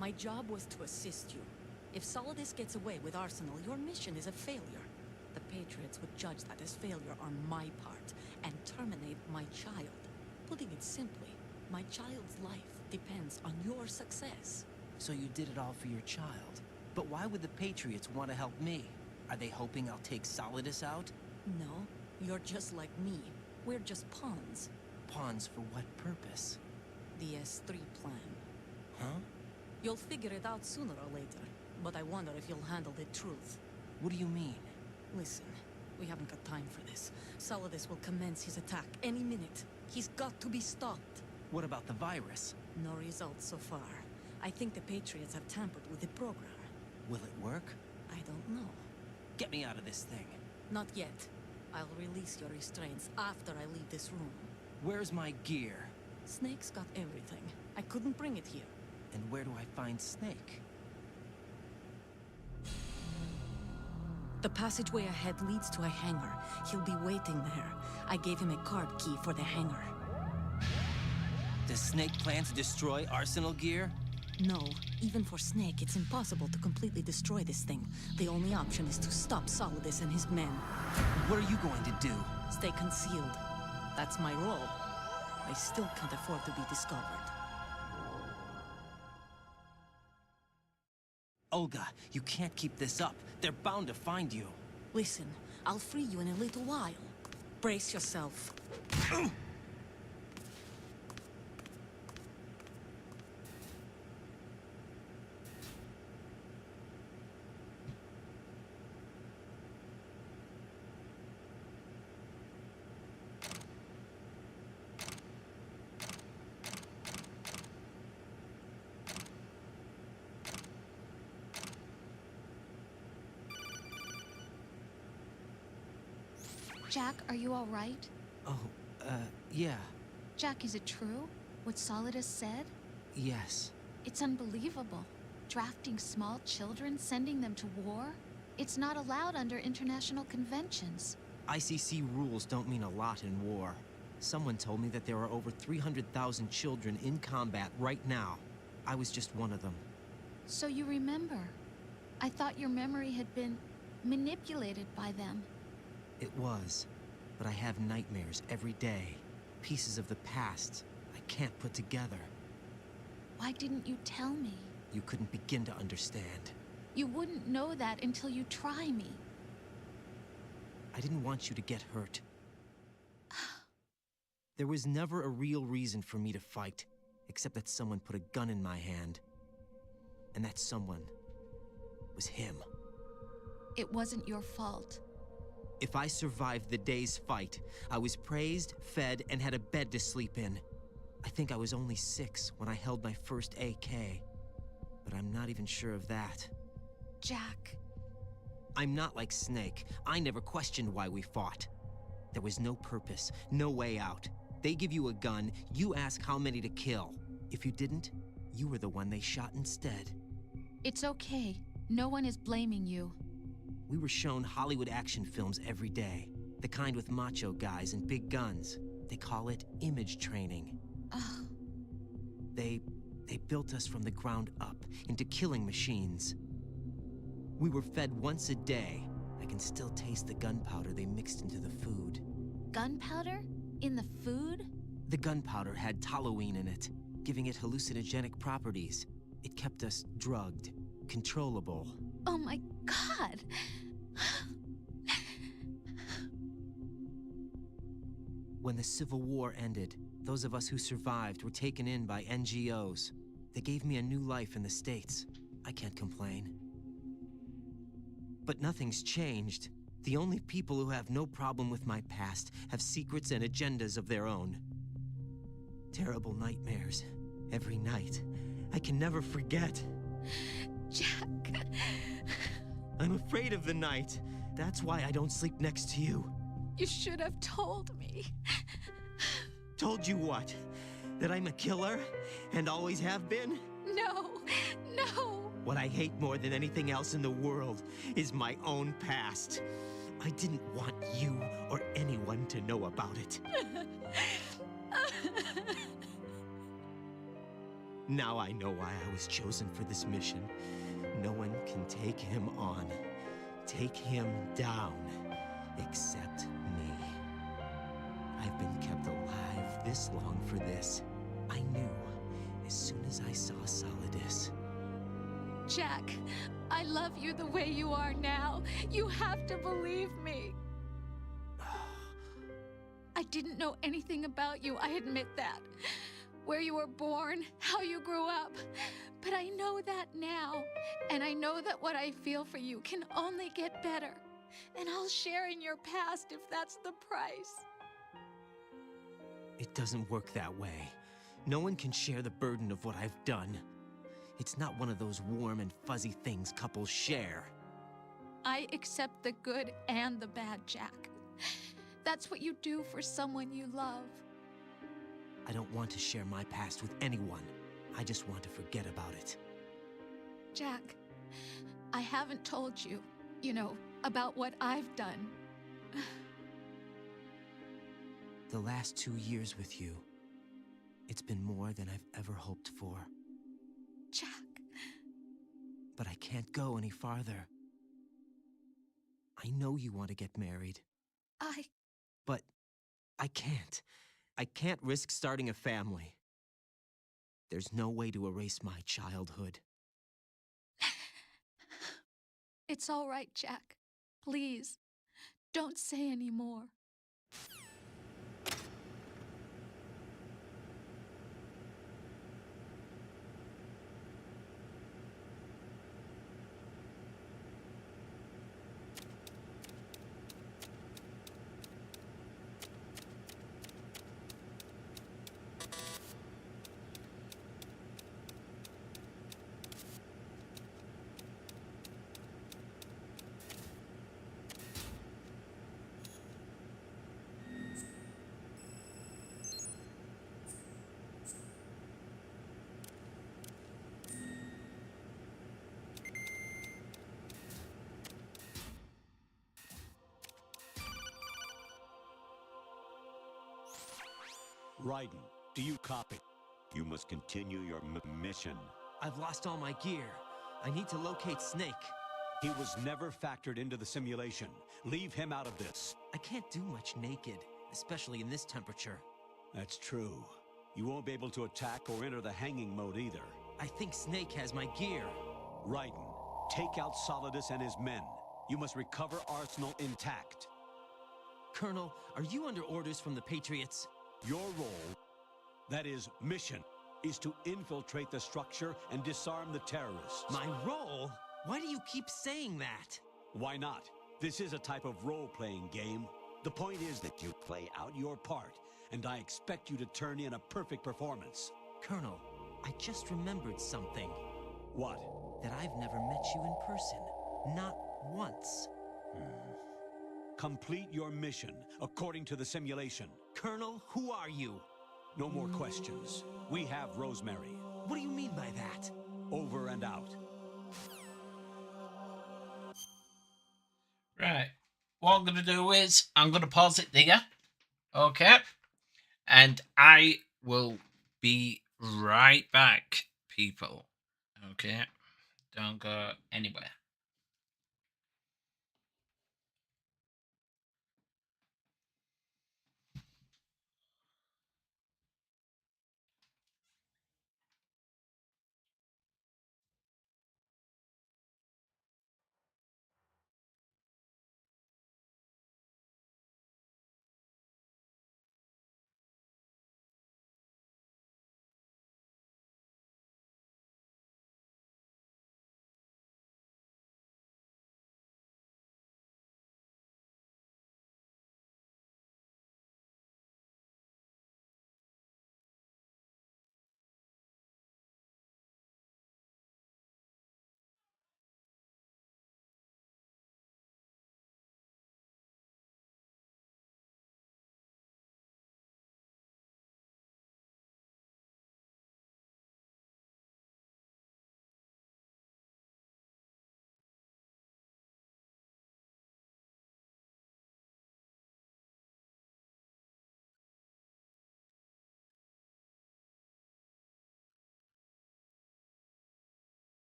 My job was to assist you. If Solidus gets away with Arsenal, your mission is a failure. The Patriots would judge that as failure on my part, and terminate my child. Putting it simply, my child's life depends on your success. So you did it all for your child. But why would the Patriots want to help me? Are they hoping I'll take Solidus out? No, you're just like me. We're just pawns. Pawns for what purpose? The S3 plan. Huh? You'll figure it out sooner or later, but I wonder if you'll handle the truth. What do you mean? Listen, we haven't got time for this. Solidus will commence his attack any minute. He's got to be stopped. What about the virus? No results so far. I think the Patriots have tampered with the program. Will it work? I don't know. Get me out of this thing. Not yet. I'll release your restraints after I leave this room. Where's my gear? Snake's got everything. I couldn't bring it here. And where do I find Snake? The passageway ahead leads to a hangar. He'll be waiting there. I gave him a card key for the hangar. Does Snake plan to destroy Arsenal gear? No. Even for Snake, it's impossible to completely destroy this thing. The only option is to stop Solidus and his men. What are you going to do? Stay concealed. That's my role. I still can't afford to be discovered. Olga, you can't keep this up. They're bound to find you. Listen, I'll free you in a little while. Brace yourself. Jack, are you all right? Oh, yeah. Jack, is it true? What Solidus said? Yes. It's unbelievable. Drafting small children, sending them to war? It's not allowed under international conventions. ICC rules don't mean a lot in war. Someone told me that there are over 300,000 children in combat right now. I was just one of them. So you remember. I thought your memory had been manipulated by them. It was, but I have nightmares every day. Pieces of the past I can't put together. Why didn't you tell me? You couldn't begin to understand. You wouldn't know that until you try me. I didn't want you to get hurt. There was never a real reason for me to fight, except that someone put a gun in my hand. And that someone was him. It wasn't your fault. If I survived the day's fight, I was praised, fed, and had a bed to sleep in. I think I was only 6 when I held my first AK. But I'm not even sure of that. Jack. I'm not like Snake. I never questioned why we fought. There was no purpose, no way out. They give you a gun, you ask how many to kill. If you didn't, you were the one they shot instead. It's okay. No one is blaming you. We were shown Hollywood action films every day. The kind with macho guys and big guns. They call it image training. Ugh. They built us from the ground up into killing machines. We were fed once a day. I can still taste the gunpowder they mixed into the food. Gunpowder? In the food? The gunpowder had toluene in it, giving it hallucinogenic properties. It kept us drugged, controllable. Oh my God! When the Civil War ended, those of us who survived were taken in by NGOs. They gave me a new life in the States. I can't complain. But nothing's changed. The only people who have no problem with my past have secrets and agendas of their own. Terrible nightmares. Every night. I can never forget. Jack. I'm afraid of the night. That's why I don't sleep next to you. You should have told me. Told you what? That I'm a killer? And always have been? No, no. What I hate more than anything else in the world is my own past. I didn't want you or anyone to know about it. Now I know why I was chosen for this mission. No one can take him on, take him down, except me. I've been kept alive this long for this. I knew as soon as I saw Solidus. Jack, I love you the way you are now. You have to believe me. I didn't know anything about you, I admit that. Where you were born, how you grew up. But I know that now. And I know that what I feel for you can only get better. And I'll share in your past if that's the price. It doesn't work that way. No one can share the burden of what I've done. It's not one of those warm and fuzzy things couples share. I accept the good and the bad, Jack. That's what you do for someone you love. I don't want to share my past with anyone. I just want to forget about it. Jack, I haven't told you, about what I've done. The last 2 years with you, it's been more than I've ever hoped for. Jack. But I can't go any farther. I know you want to get married. But I can't. I can't risk starting a family. There's no way to erase my childhood. It's all right, Jack. Please, don't say any more. Raiden, do you copy? You must continue your mission. I've lost all my gear. I need to locate Snake. He was never factored into the simulation. Leave him out of this. I can't do much naked, especially in this temperature. That's true. You won't be able to attack or enter the hanging mode either. I think Snake has my gear. Raiden, take out Solidus and his men. You must recover Arsenal intact. Colonel, are you under orders from the Patriots? Your role, that is, mission, is to infiltrate the structure and disarm the terrorists. My role? Why do you keep saying that? Why not? This is a type of role-playing game. The point is that you play out your part, and I expect you to turn in a perfect performance. Colonel, I just remembered something. What? That I've never met you in person. Not once. Complete your mission, according to the simulation. Colonel, who are you? No more questions. We have Rosemary. What do you mean by that? Over and out. Right. What I'm going to do is I'm going to pause it there. Okay. And I will be right back, people. Okay. Don't go anywhere.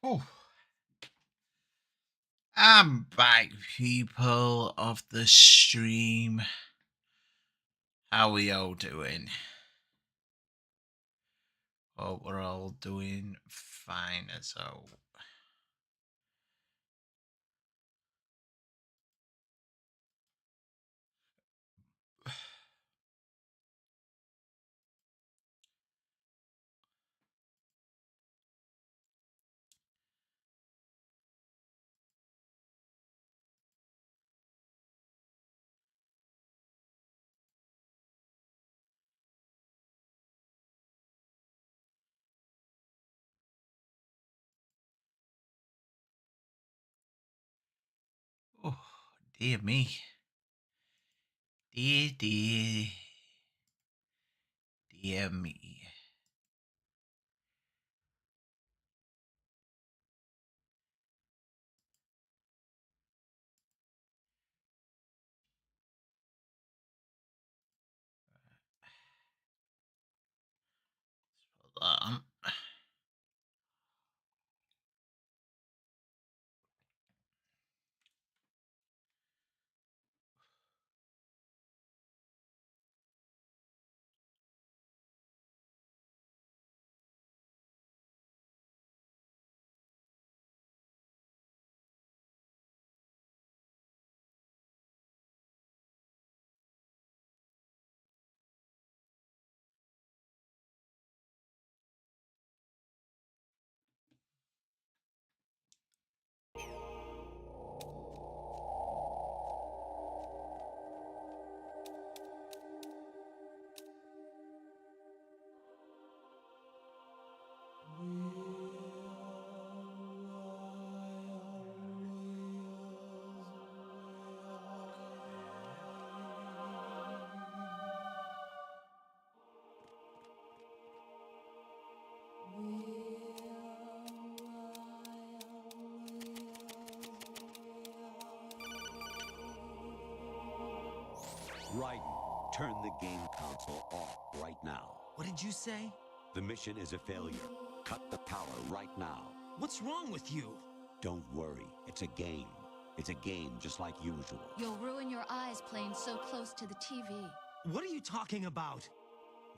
Oh, I'm back, people of the stream. How we all doing? Hope we're all doing fine as well. Oh, dear me. Dear me. Um, Raiden, turn the game console off right now. What did you say? The mission is a failure. Cut the power right now. What's wrong with you? Don't worry, it's a game. It's a game just like usual. You'll ruin your eyes playing so close to the TV. What are you talking about?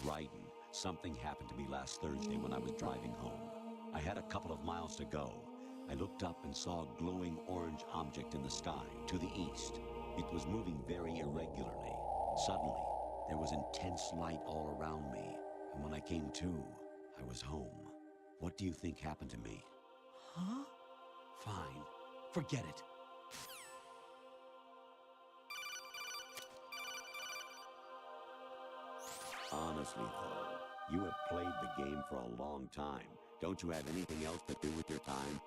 Raiden, something happened to me last Thursday when I was driving home. I had a couple of miles to go. I looked up and saw a glowing orange object in the sky to the east. It was moving very irregularly. Suddenly, there was intense light all around me, and when I came to, I was home. What do you think happened to me? Huh? Fine. Forget it. Honestly, though, you have played the game for a long time. Don't you have anything else to do with your time?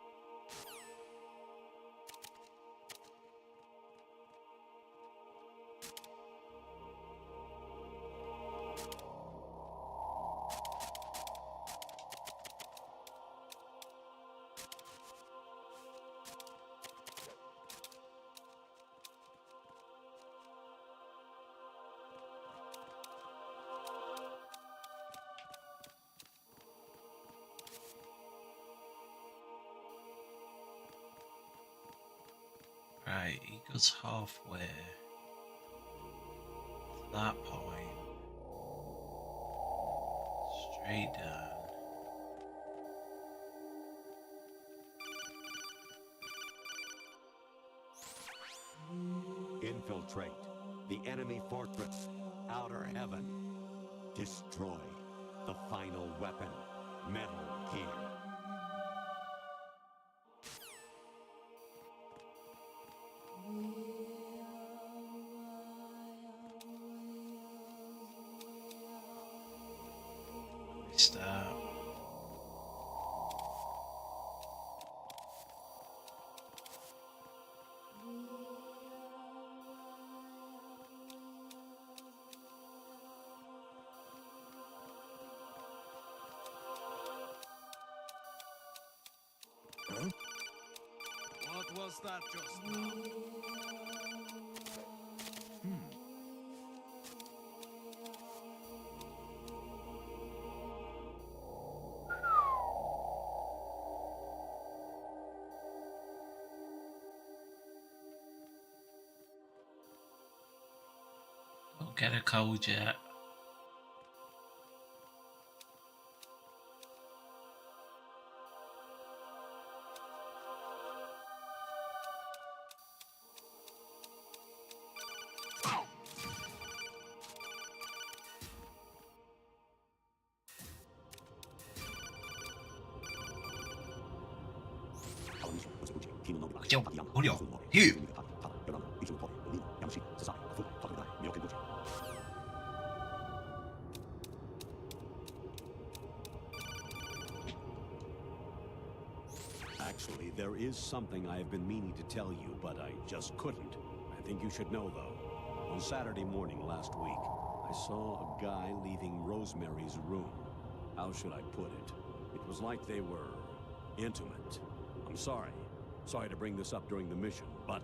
right, he goes halfway. To that point. Straight down. Infiltrate the enemy fortress, Outer Heaven. Destroy the final weapon, Metal Gear. Start. Huh? What was that just now? get a code yet. Actually, there is something I have been meaning to tell you, but I just couldn't. I think you should know, though. On Saturday morning last week, I saw a guy leaving Rosemary's room. How should I put it? It was like they were intimate. I'm sorry. Sorry to bring this up during the mission, but...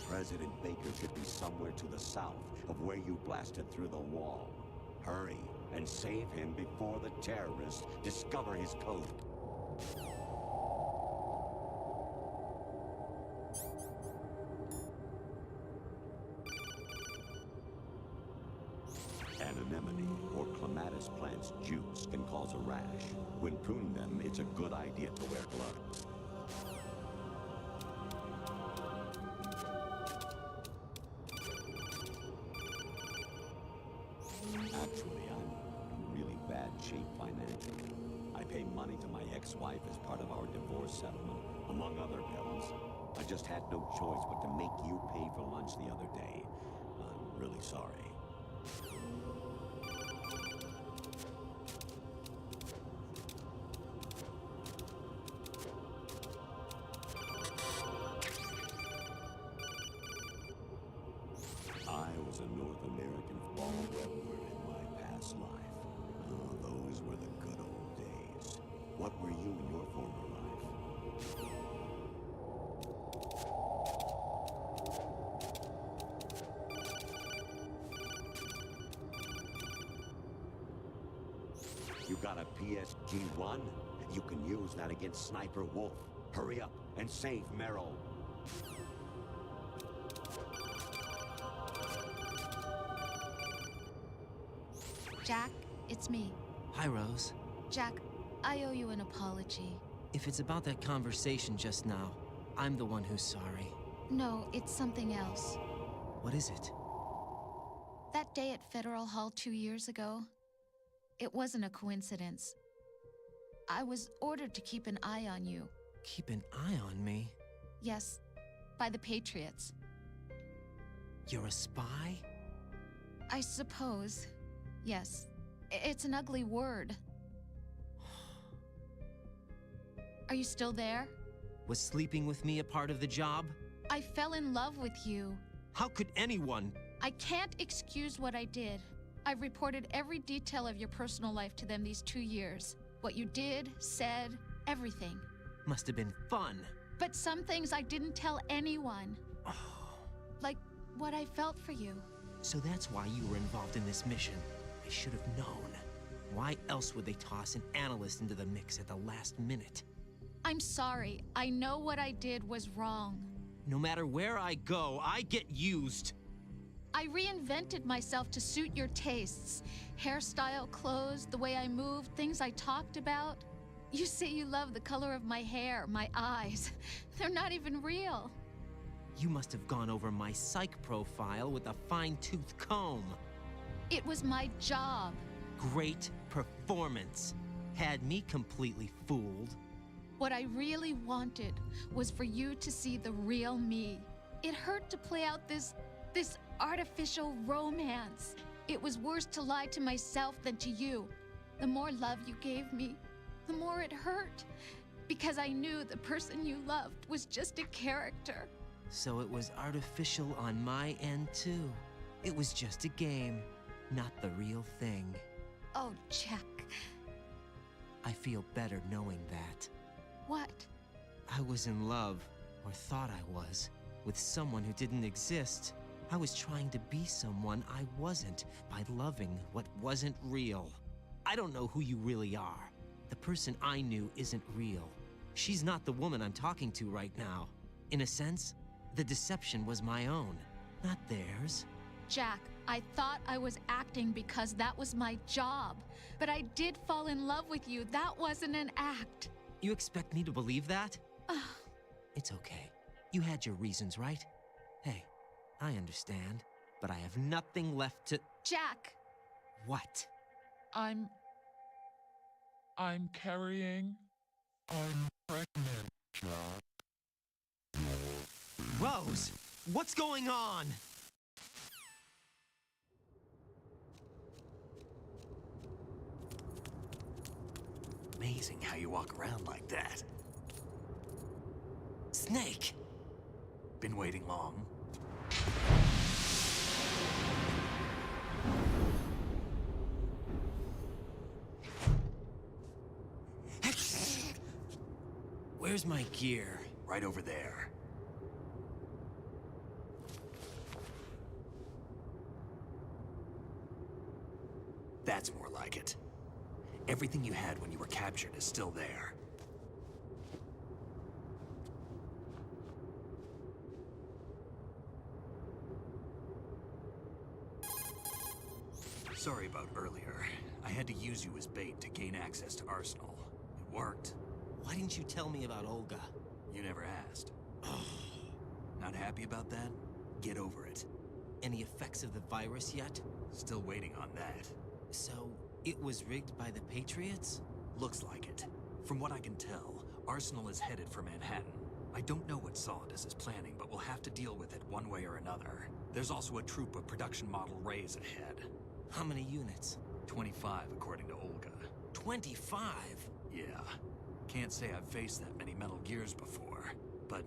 President Baker should be somewhere to the south of where you blasted through the wall. Hurry and save him before the terrorists discover his code. Anemone or clematis plant's juice can cause a rash. When pruning them, it's a good idea to wear gloves. Actually, I'm in really bad shape financially. I pay money to my ex-wife as part of our divorce settlement, among other bills. I just had no choice but to make you pay for lunch the other day. I'm really sorry. I was a North American fall weaver in my past life. Oh, those were the good old days. What were you in your former life? You got a PSG-1? You can use that against Sniper Wolf. Hurry up and save Merrill. Jack, it's me. Hi, Rose. Jack, I owe you an apology. If it's about that conversation just now, I'm the one who's sorry. No, it's something else. What is it? That day at Federal Hall 2 years ago, it wasn't a coincidence. I was ordered to keep an eye on you. Keep an eye on me? Yes, by the Patriots. You're a spy? I suppose. Yes. It's an ugly word. Are you still there? Was sleeping with me a part of the job? I fell in love with you. How could anyone? I can't excuse what I did. I've reported every detail of your personal life to them these 2 years. What you did, said, everything. Must have been fun. But some things I didn't tell anyone. Like what I felt for you. So that's why you were involved in this mission. I should have known. Why else would they toss an analyst into the mix at the last minute? I'm sorry. I know what I did was wrong. No matter where I go, I get used. I reinvented myself to suit your tastes. Hairstyle, clothes, the way I moved, things I talked about. You say you love the color of my hair, my eyes. They're not even real. You must have gone over my psych profile with a fine-tooth comb. It was my job. Great performance. Had me completely fooled. What I really wanted was for you to see the real me. It hurt to play out this artificial romance. It was worse to lie to myself than to you. The more love you gave me, the more it hurt. Because I knew the person you loved was just a character. So it was artificial on my end too. It was just a game, not the real thing. Oh, Jack. I feel better knowing that. What? I was in love, or thought I was, with someone who didn't exist. I was trying to be someone I wasn't by loving what wasn't real. I don't know who you really are. The person I knew isn't real. She's not the woman I'm talking to right now. In a sense, the deception was my own, not theirs. Jack, I thought I was acting because that was my job. But I did fall in love with you. That wasn't an act. You expect me to believe that? It's okay. You had your reasons, right? Hey, I understand, but I have nothing left to... Jack! What? I'm carrying. I'm pregnant, Jack. Rose! What's going on? Amazing how you walk around like that. Snake! Been waiting long? Where's my gear? Right over there. That's more like it. Everything you had when you were captured is still there. Sorry about earlier. I had to use you as bait to gain access to Arsenal. It worked. Why didn't you tell me about Olga? You never asked. Not happy about that? Get over it. Any effects of the virus yet? Still waiting on that. So, it was rigged by the Patriots? Looks like it. From what I can tell, Arsenal is headed for Manhattan. I don't know what Solidus is planning, but we'll have to deal with it one way or another. There's also a troop of production model Rays ahead. How many units? 25, according to Olga. 25? Yeah. Can't say I've faced that many Metal Gears before, but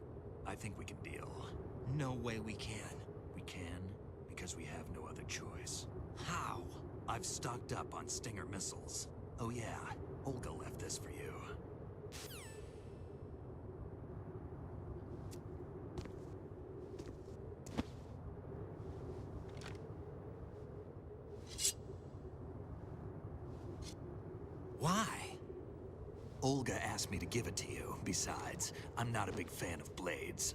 I think we can deal. No way we can. We can, because we have no other choice. How? I've stocked up on Stinger missiles. Oh yeah, Olga left this for you. Why? Olga asked me to give it to you. Besides, I'm not a big fan of blades.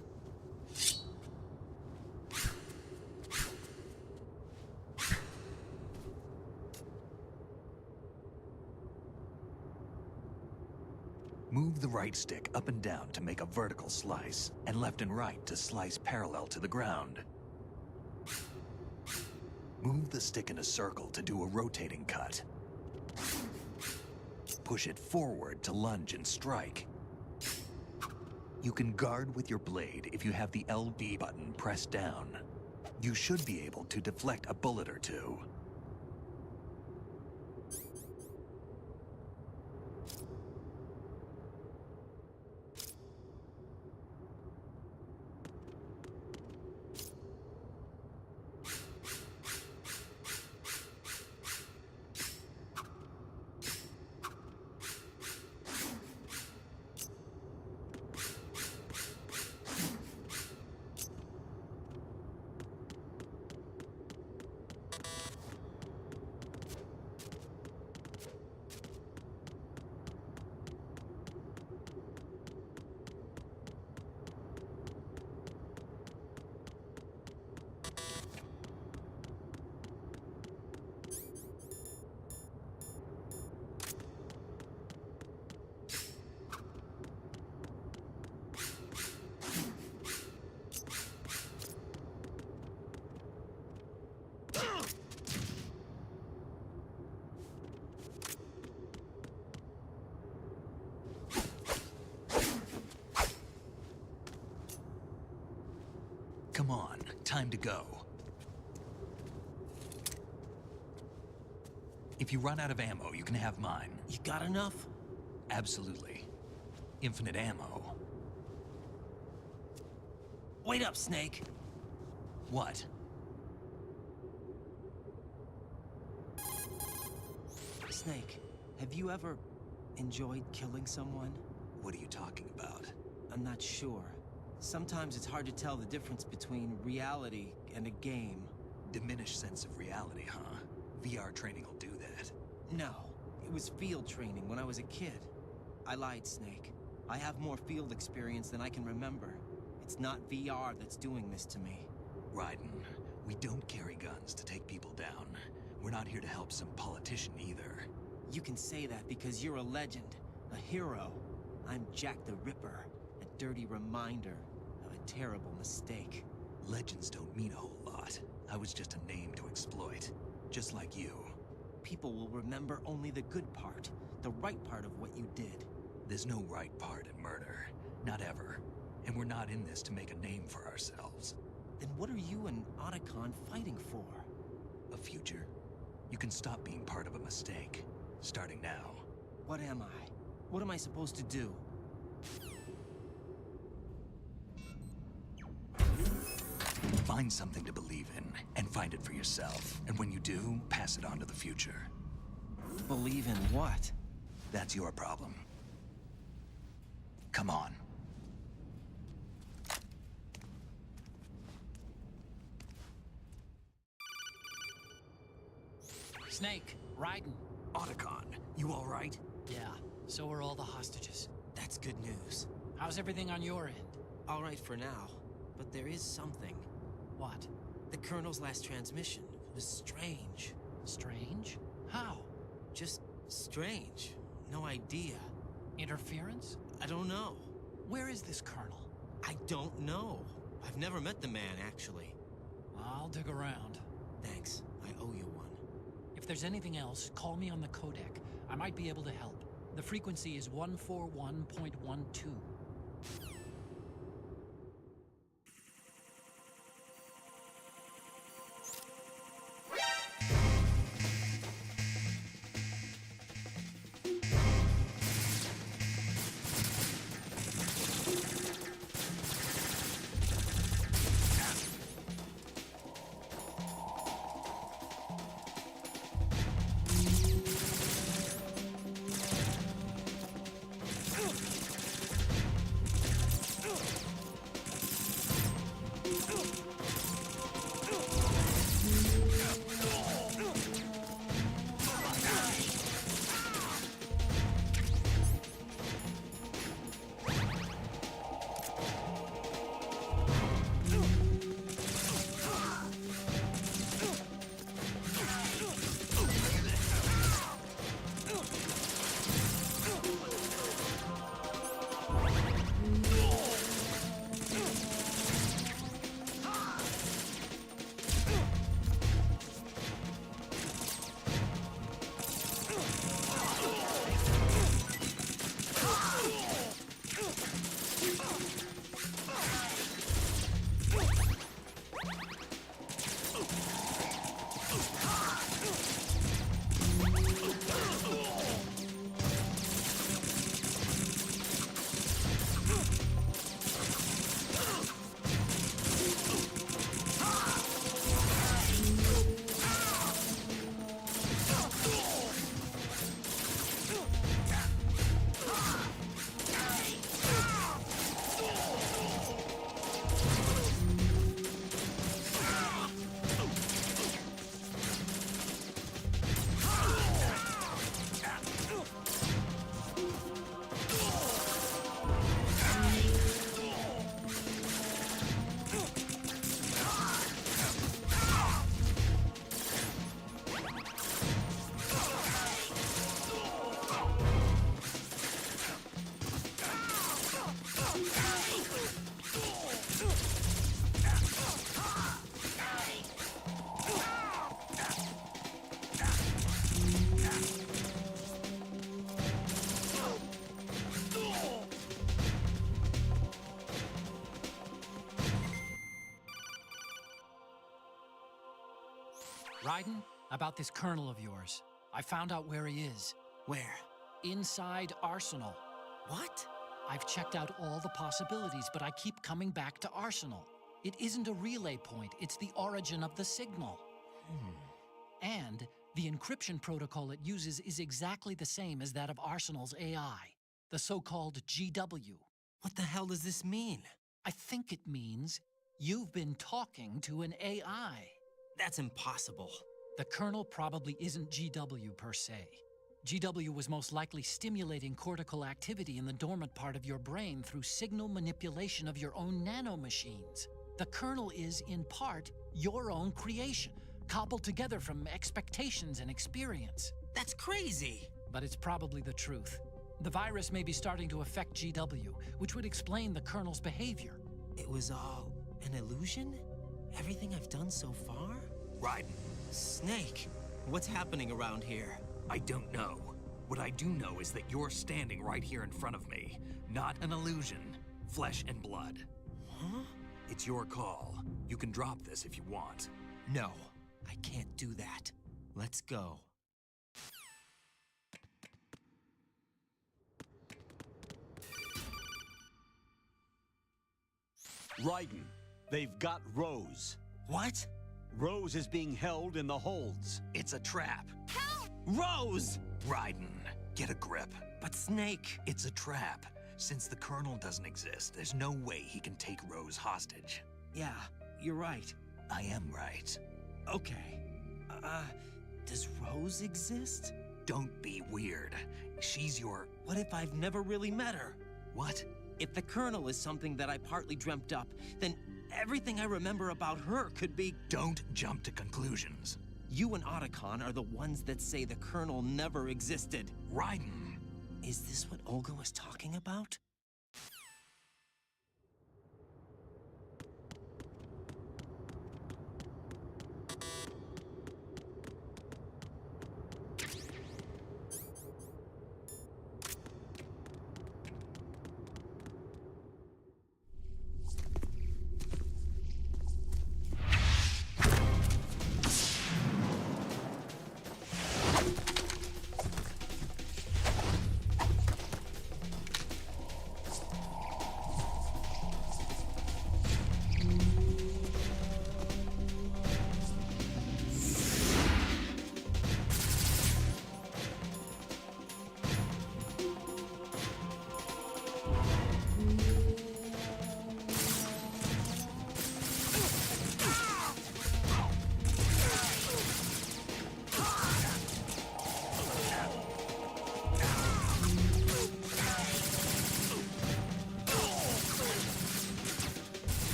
Move the right stick up and down to make a vertical slice, and left and right to slice parallel to the ground. Move the stick in a circle to do a rotating cut. Push it forward to lunge and strike. You can guard with your blade if you have the LB button pressed down. You should be able to deflect a bullet or two. Come on, time to go. If you run out of ammo, you can have mine. You got enough? Absolutely. Infinite ammo. Wait up, Snake. What? Snake, have you ever enjoyed killing someone? What are you talking about? I'm not sure. Sometimes it's hard to tell the difference between reality and a game. Diminished sense of reality, huh? VR training will do that. No, it was field training when I was a kid. I lied, Snake. I have more field experience than I can remember. It's not VR that's doing this to me. Raiden, we don't carry guns to take people down. We're not here to help some politician either. You can say that because you're a legend, a hero. I'm Jack the Ripper, a dirty reminder of a terrible mistake. Legends don't mean a whole lot. I was just a name to exploit, just like you. People will remember only the good part, the right part of what you did. There's no right part in murder. Not ever. And we're not in this to make a name for ourselves. Then what are you and Otacon fighting for? A future. You can stop being part of a mistake. Starting now. What am I? What am I supposed to do? Find something to believe in, and find it for yourself. And when you do, pass it on to the future. Believe in what? That's your problem. Come on. Snake, Raiden. Otacon, you all right? Yeah, so are all the hostages. That's good news. How's everything on your end? All right for now, but there is something. What? The Colonel's last transmission was strange. Strange? How? Just strange. No idea. Interference? I don't know. Where is this Colonel? I don't know. I've never met the man, actually. I'll dig around. Thanks. I owe you one. If there's anything else, call me on the codec. I might be able to help. The frequency is 141.12. Raiden, about this colonel of yours. I found out where he is. Where? Inside Arsenal. What? I've checked out all the possibilities, but I keep coming back to Arsenal. It isn't a relay point, it's the origin of the signal. And the encryption protocol it uses is exactly the same as that of Arsenal's AI, the so-called GW. What the hell does this mean? I think it means you've been talking to an AI. That's impossible. The Colonel probably isn't GW per se. GW was most likely stimulating cortical activity in the dormant part of your brain through signal manipulation of your own nanomachines. The kernel is, in part, your own creation, cobbled together from expectations and experience. That's crazy! But it's probably the truth. The virus may be starting to affect GW, which would explain the kernel's behavior. It was all an illusion? Everything I've done so far? Raiden. Snake, what's happening around here? I don't know. What I do know is that you're standing right here in front of me. Not an illusion. Flesh and blood. Huh? It's your call. You can drop this if you want. No, I can't do that. Let's go. Raiden, they've got Rose. What? Rose is being held in the holds. It's a trap. Help! Rose! Raiden, get a grip. But Snake... It's a trap. Since the Colonel doesn't exist, there's no way he can take Rose hostage. Yeah, you're right. I am right. Okay. Does Rose exist? Don't be weird. She's your... What if I've never really met her? What? If the Colonel is something that I partly dreamt up, then everything I remember about her could be... Don't jump to conclusions. You and Otacon are the ones that say the Colonel never existed. Raiden. Is this what Olga was talking about?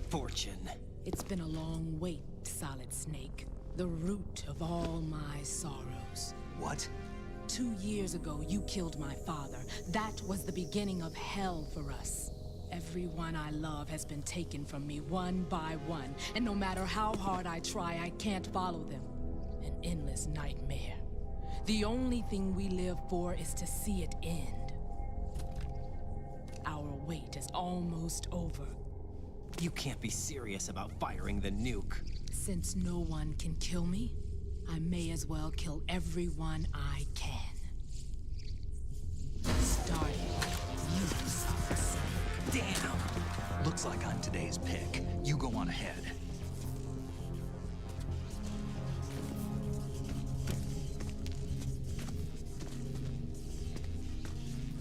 Fortune. It's been a long wait, Solid Snake. The root of all my sorrows. What? 2 years ago, you killed my father. That was the beginning of hell for us. Everyone I love has been taken from me one by one, and no matter how hard I try, I can't follow them. An endless nightmare. The only thing we live for is to see it end. Our wait is almost over. You can't be serious about firing the nuke. Since no one can kill me, I may as well kill everyone I can. Starting with you, Solid Snake. Damn! Looks like I'm today's pick. You go on ahead.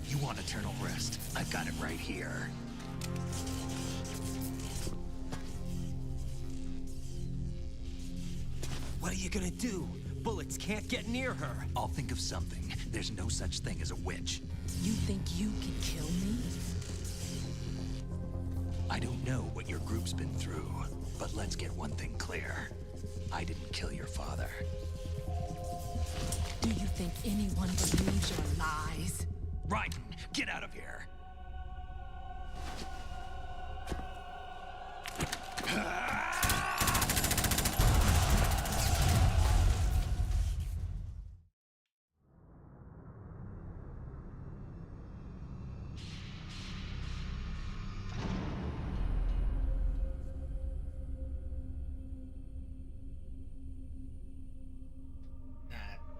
You want eternal rest? I've got it right here. What are you gonna do? Bullets can't get near her. I'll think of something. There's no such thing as a witch. You think you can kill me? I don't know what your group's been through, but let's get one thing clear. I didn't kill your father. Do you think anyone believes your lies? Raiden, get out of here!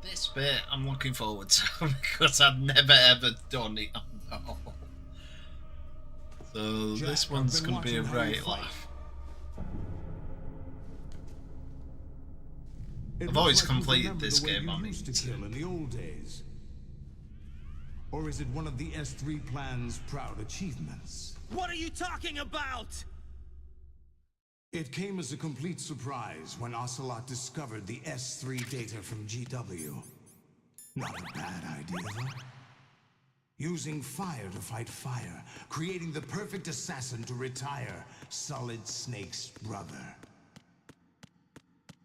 This bit I'm looking forward to because I've never ever done it on the whole. So Jack, this one's I've been going to be a watching how you great fight. laugh. It I've always looks like you completed remember this the way game you on used to it. kill in the old days. Or is it one of the S3 plan's proud achievements? What are you talking about? It came as a complete surprise when Ocelot discovered the S3 data from GW. Not a bad idea, though. Using fire to fight fire, creating the perfect assassin to retire Solid Snake's brother.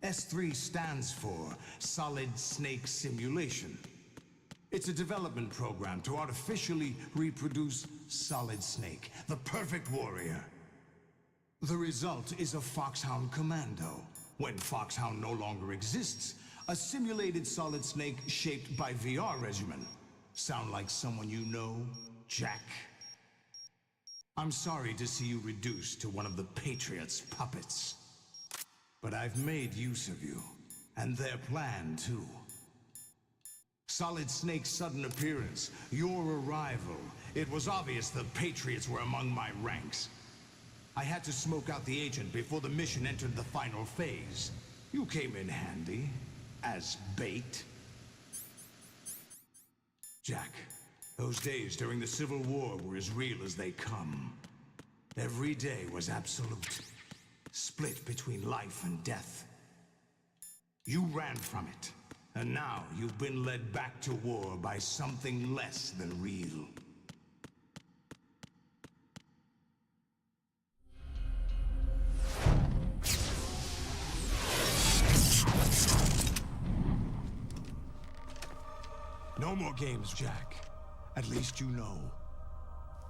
S3 stands for Solid Snake Simulation. It's a development program to artificially reproduce Solid Snake, the perfect warrior. The result is a Foxhound Commando. When Foxhound no longer exists, a simulated Solid Snake shaped by VR regimen. Sound like someone you know, Jack? I'm sorry to see you reduced to one of the Patriots' puppets. But I've made use of you, and their plan too. Solid Snake's sudden appearance, your arrival, it was obvious the Patriots were among my ranks. I had to smoke out the agent before the mission entered the final phase. You came in handy, as bait. Jack, those days during the Civil War were as real as they come. Every day was absolute, split between life and death. You ran from it, and now you've been led back to war by something less than real. No more games, Jack. At least you know.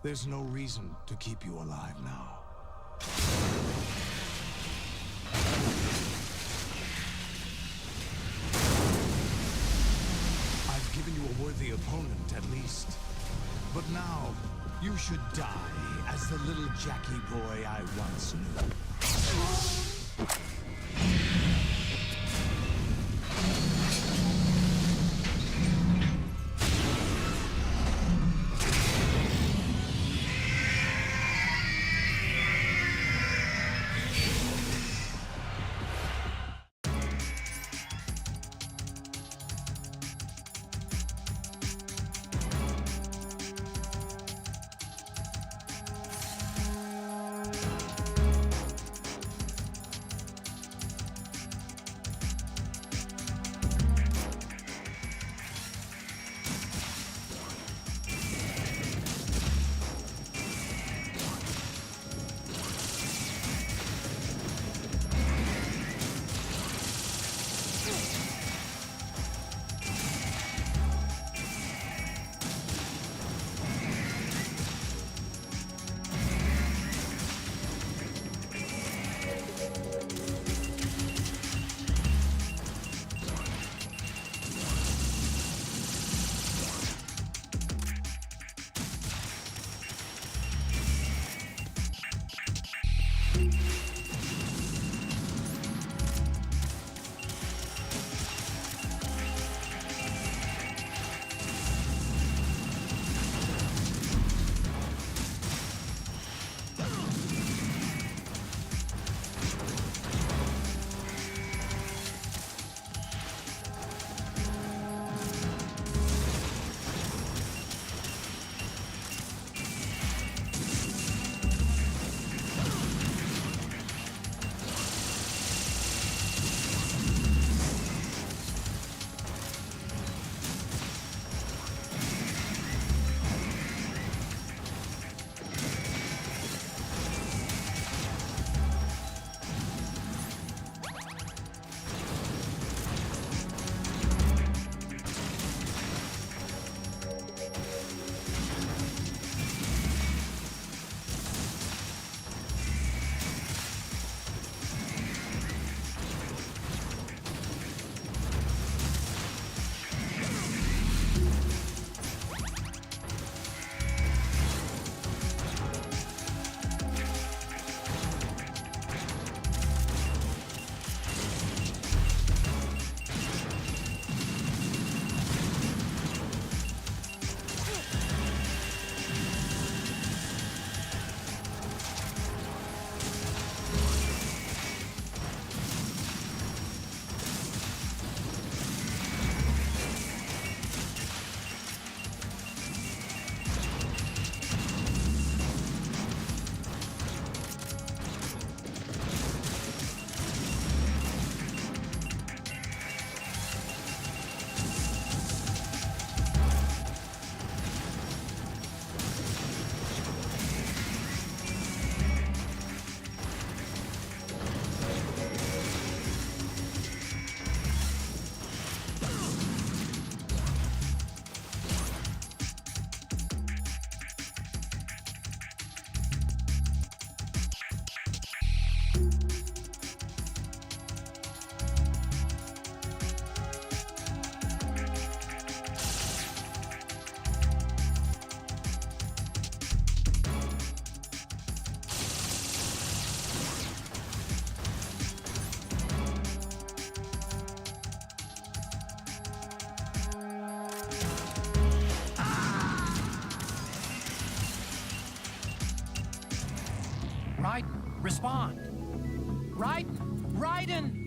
There's no reason to keep you alive now. I've given you a worthy opponent, at least. But now, you should die as the little Jackie boy I once knew. Raiden, respond. Raiden! Raiden!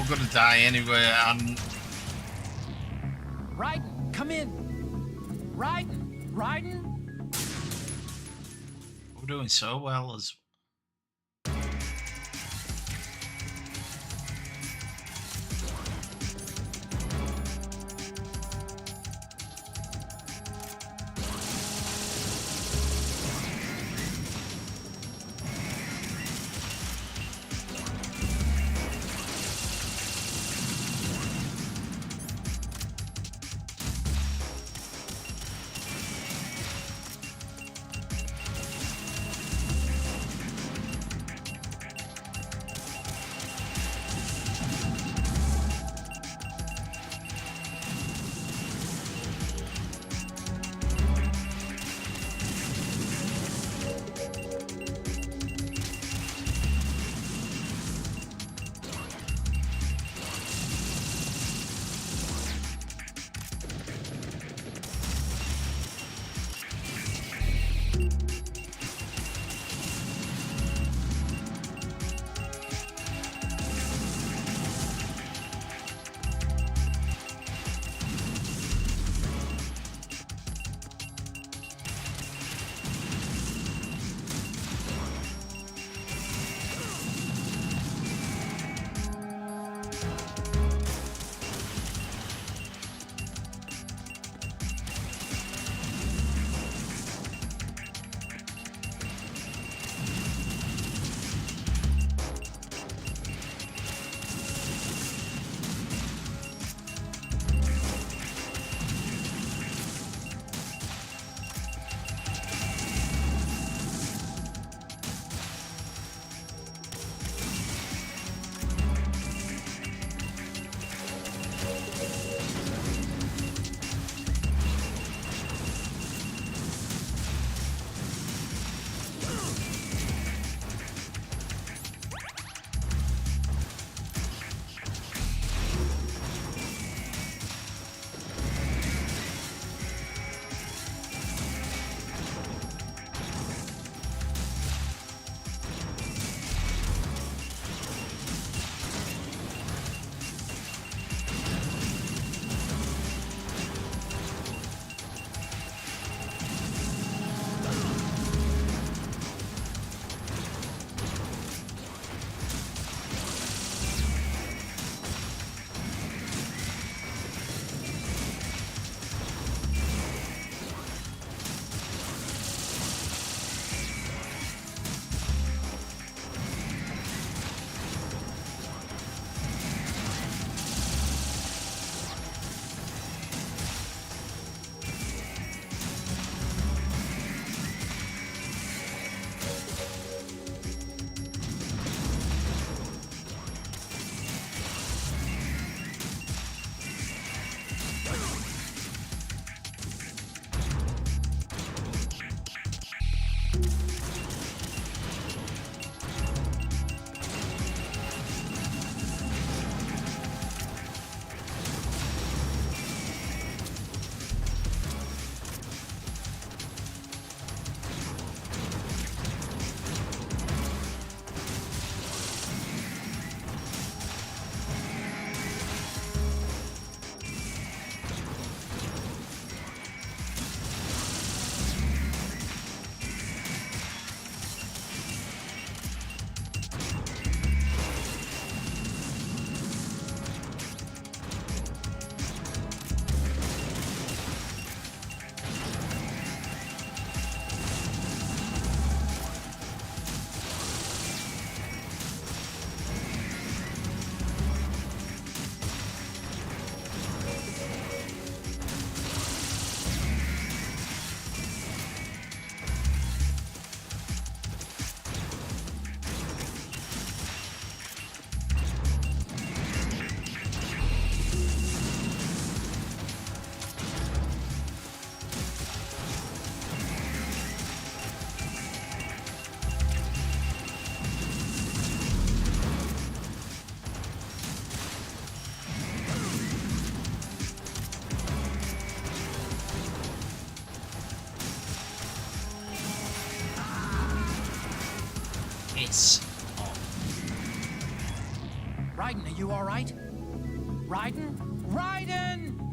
gonna die anyway, and Raiden, come in. Raiden. we're doing so well as. Raiden, are you all right? Raiden? Raiden!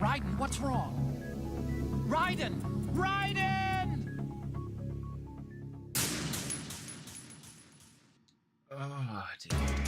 Raiden, what's wrong? Raiden! Raiden! Oh, dear.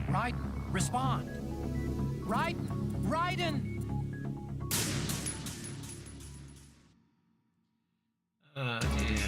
Raiden, respond. Raiden! Oh dear.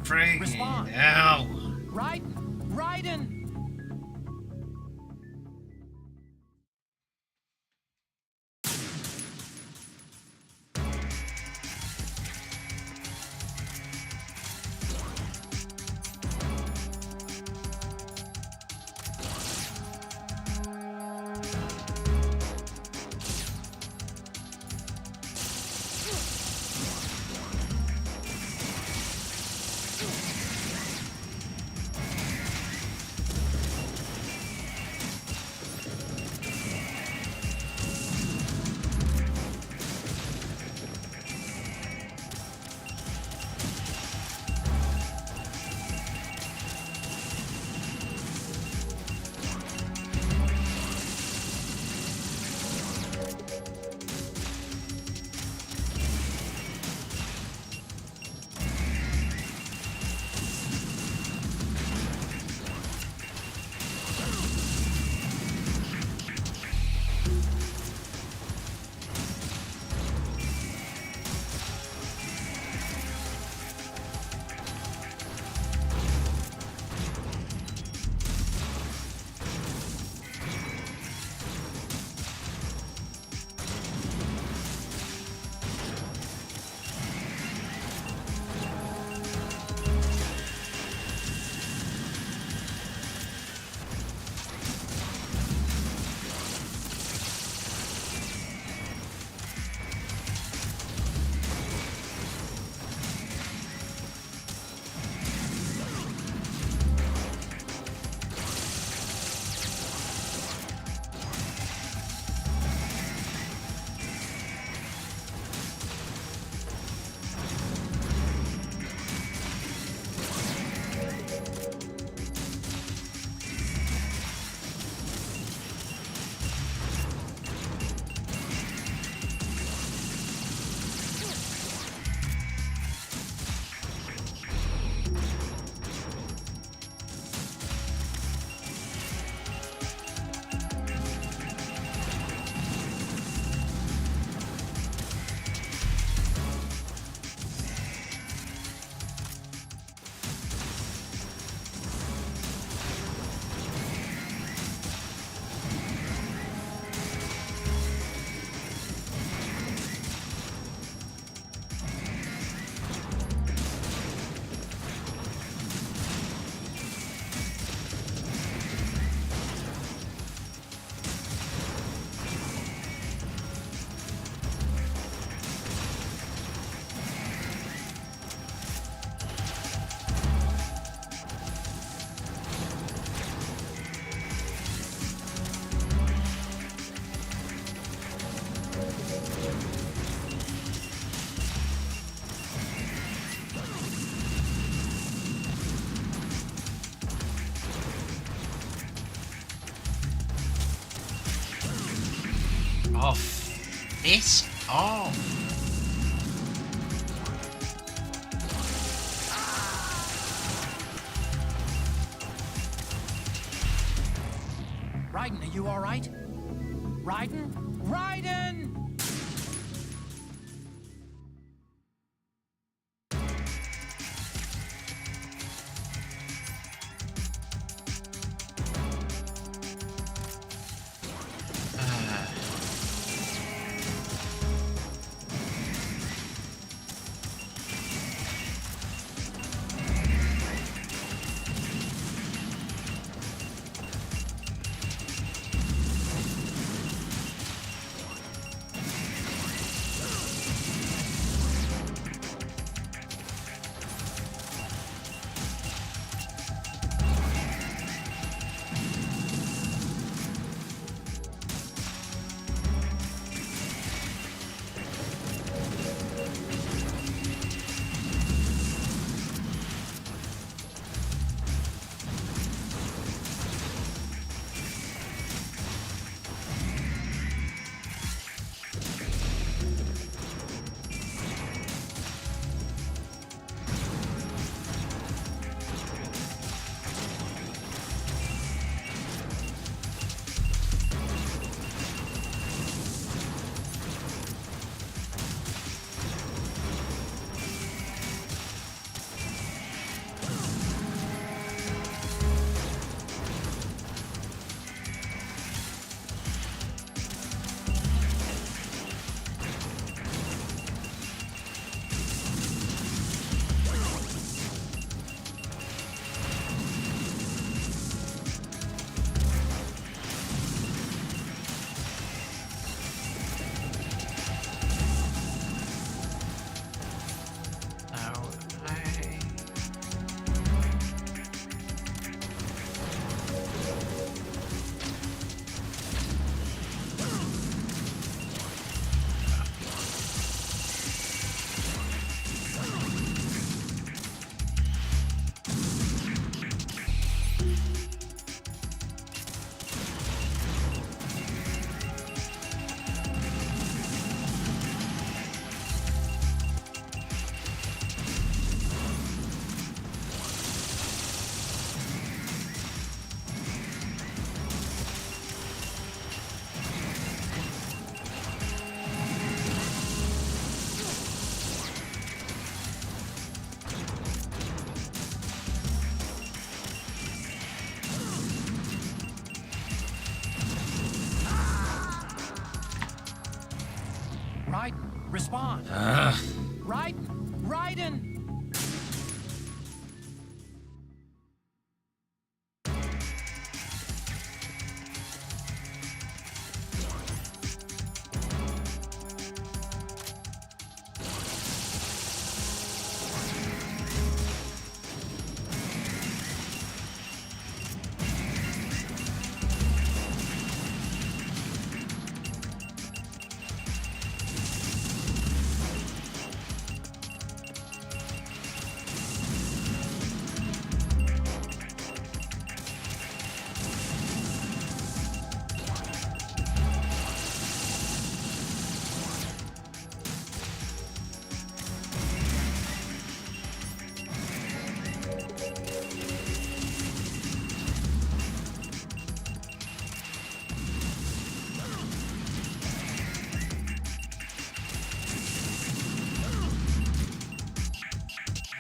Raiden, respond. Hell. Raiden! Off. This off. Raiden, are you all right? Raiden? Raiden! Raiden, respond. Raiden, Raiden!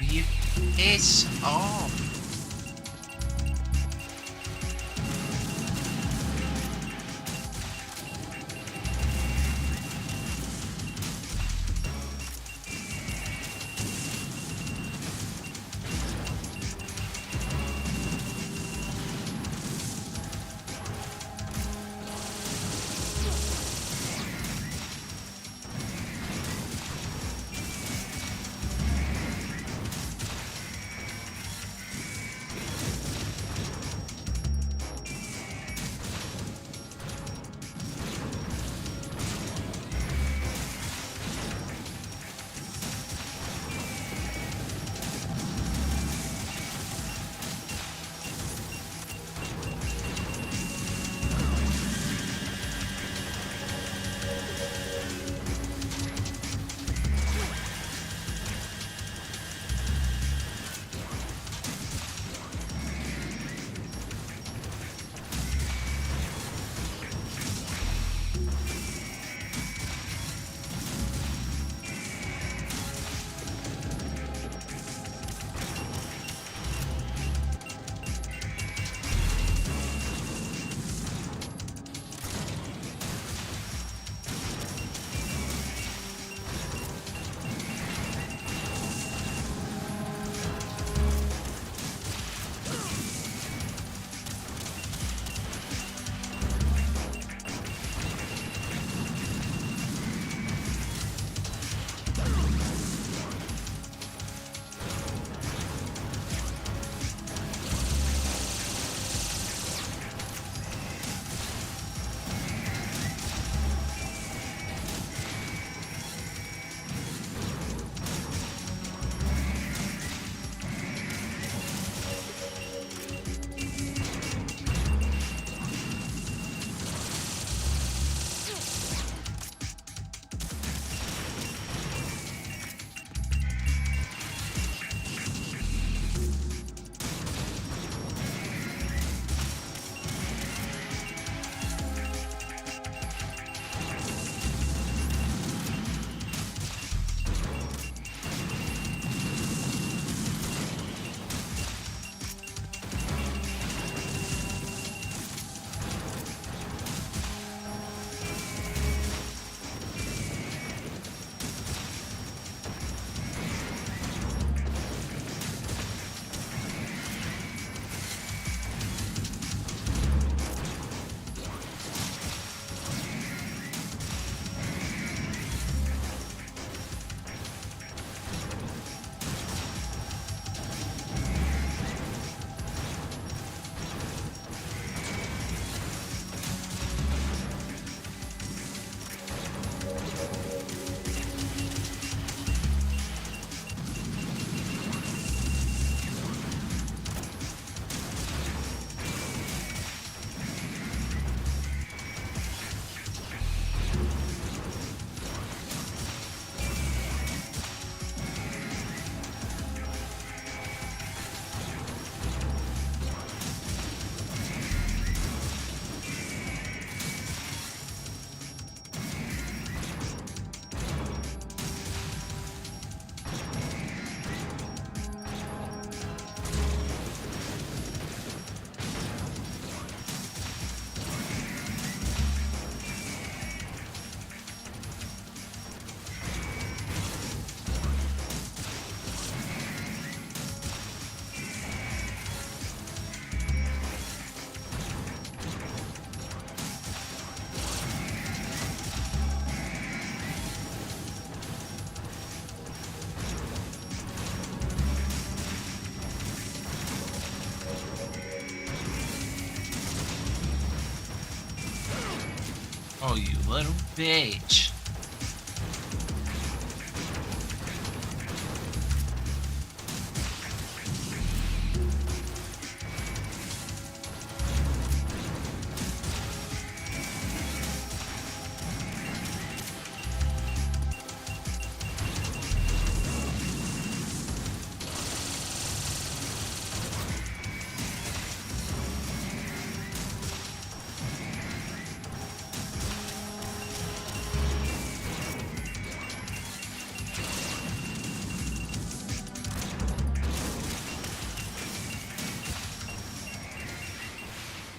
You piss off. Oh, you little bitch.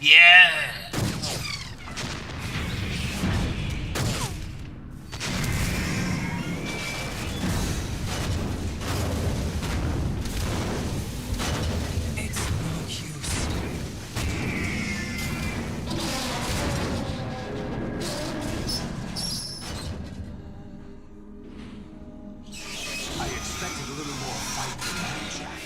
Yeah! I expected a little more fight than that, Jack.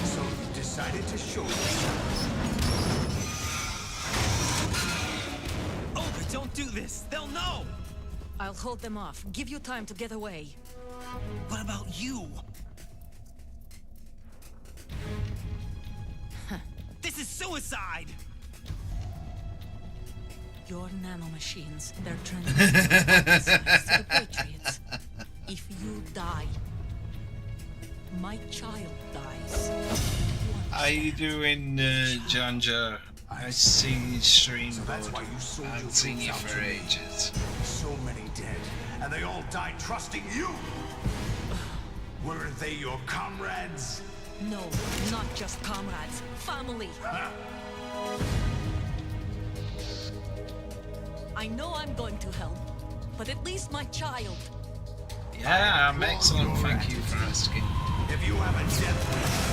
So you decided to show yourself. Olga, don't do this! They'll know! I'll hold them off. Give you time to get away. What about you? This is suicide! Your nanomachines, they're transmitting weapons to the Patriots. If you die, my child dies. How you doing, Janja? I see you stream, So that's why you sold your I've seen goods you out for to me. ages. So many dead, and they all died trusting you. Weren't they your comrades? No, not just comrades. Family. I know I'm going to help, but at least my child. Yeah, I'm excellent, thank you for asking. If you have a death wish,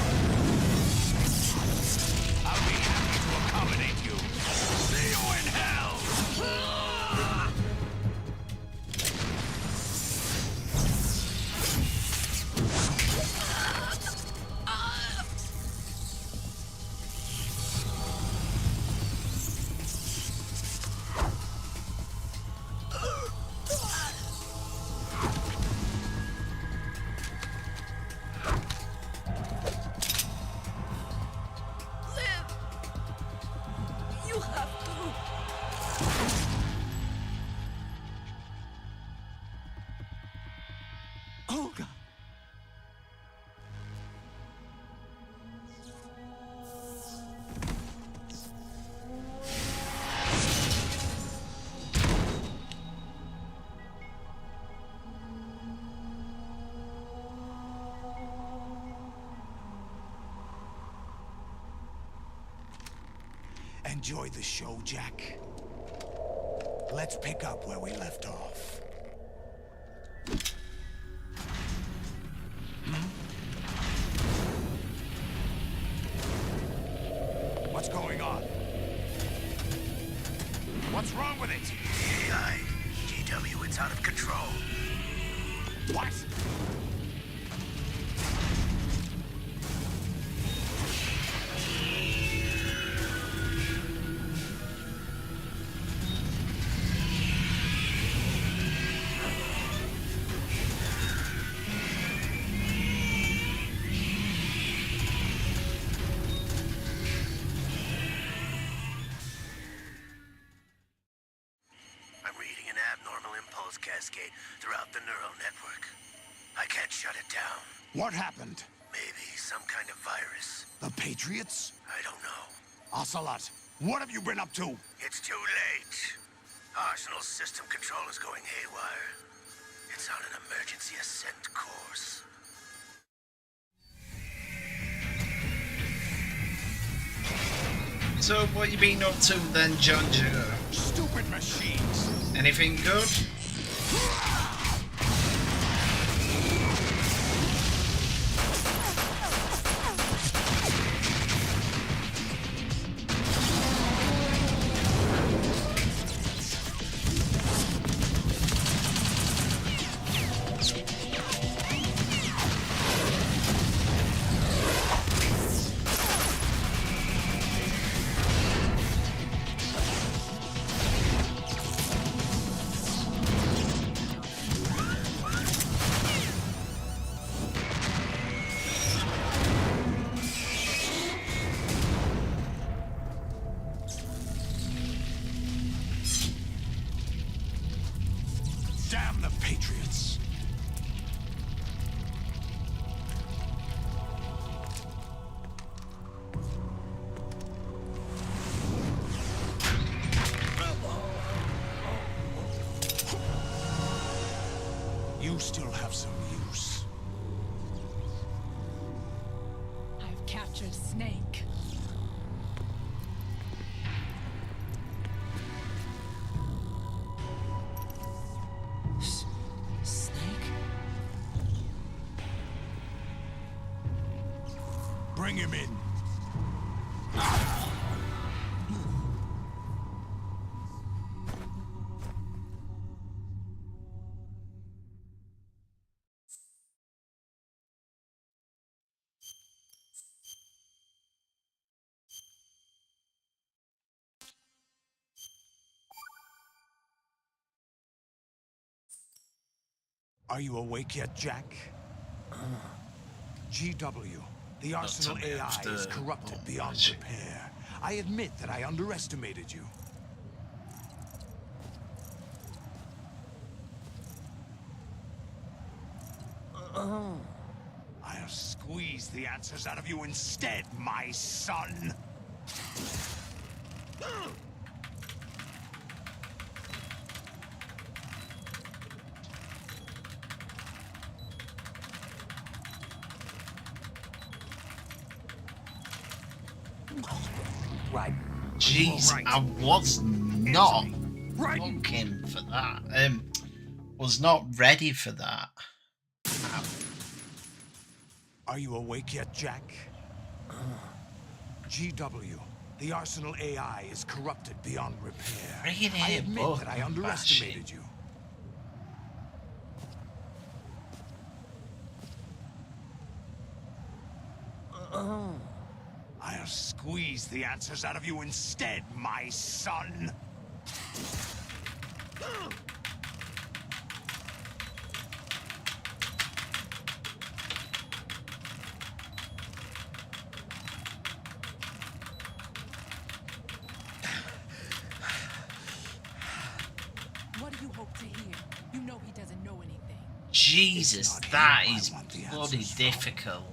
I'll be happy to accommodate you. See you in hell! You have to. Olga! Enjoy the show, Jack. Let's pick up where we left off. What's going on? What's wrong with it? AI, GW, it's out of control. What? I'm reading an abnormal impulse cascade throughout the neural network. I can't shut it down. What happened? Maybe some kind of virus. The Patriots? I don't know. Ocelot, what have you been up to? It's too late. Arsenal's system control is going haywire. It's on an emergency ascent course. So, what you been up to then, Janja? Stupid machines. Anything good? Patriots. You still have some use. I've captured Snake. Snake? Bring him in. Are you awake yet, Jack? GW, the Arsenal AI is corrupted beyond repair. I admit that I underestimated you. I'll squeeze the answers out of you instead, my son. Right. Jeez, I was not looking for that. Was not ready for that. Are you awake yet, Jack? GW, the Arsenal AI is corrupted beyond repair. I admit that I underestimated you. I'll squeeze the answers out of you instead, my son. What do you hope to hear? You know he doesn't know anything. Jesus, that is bloody difficult.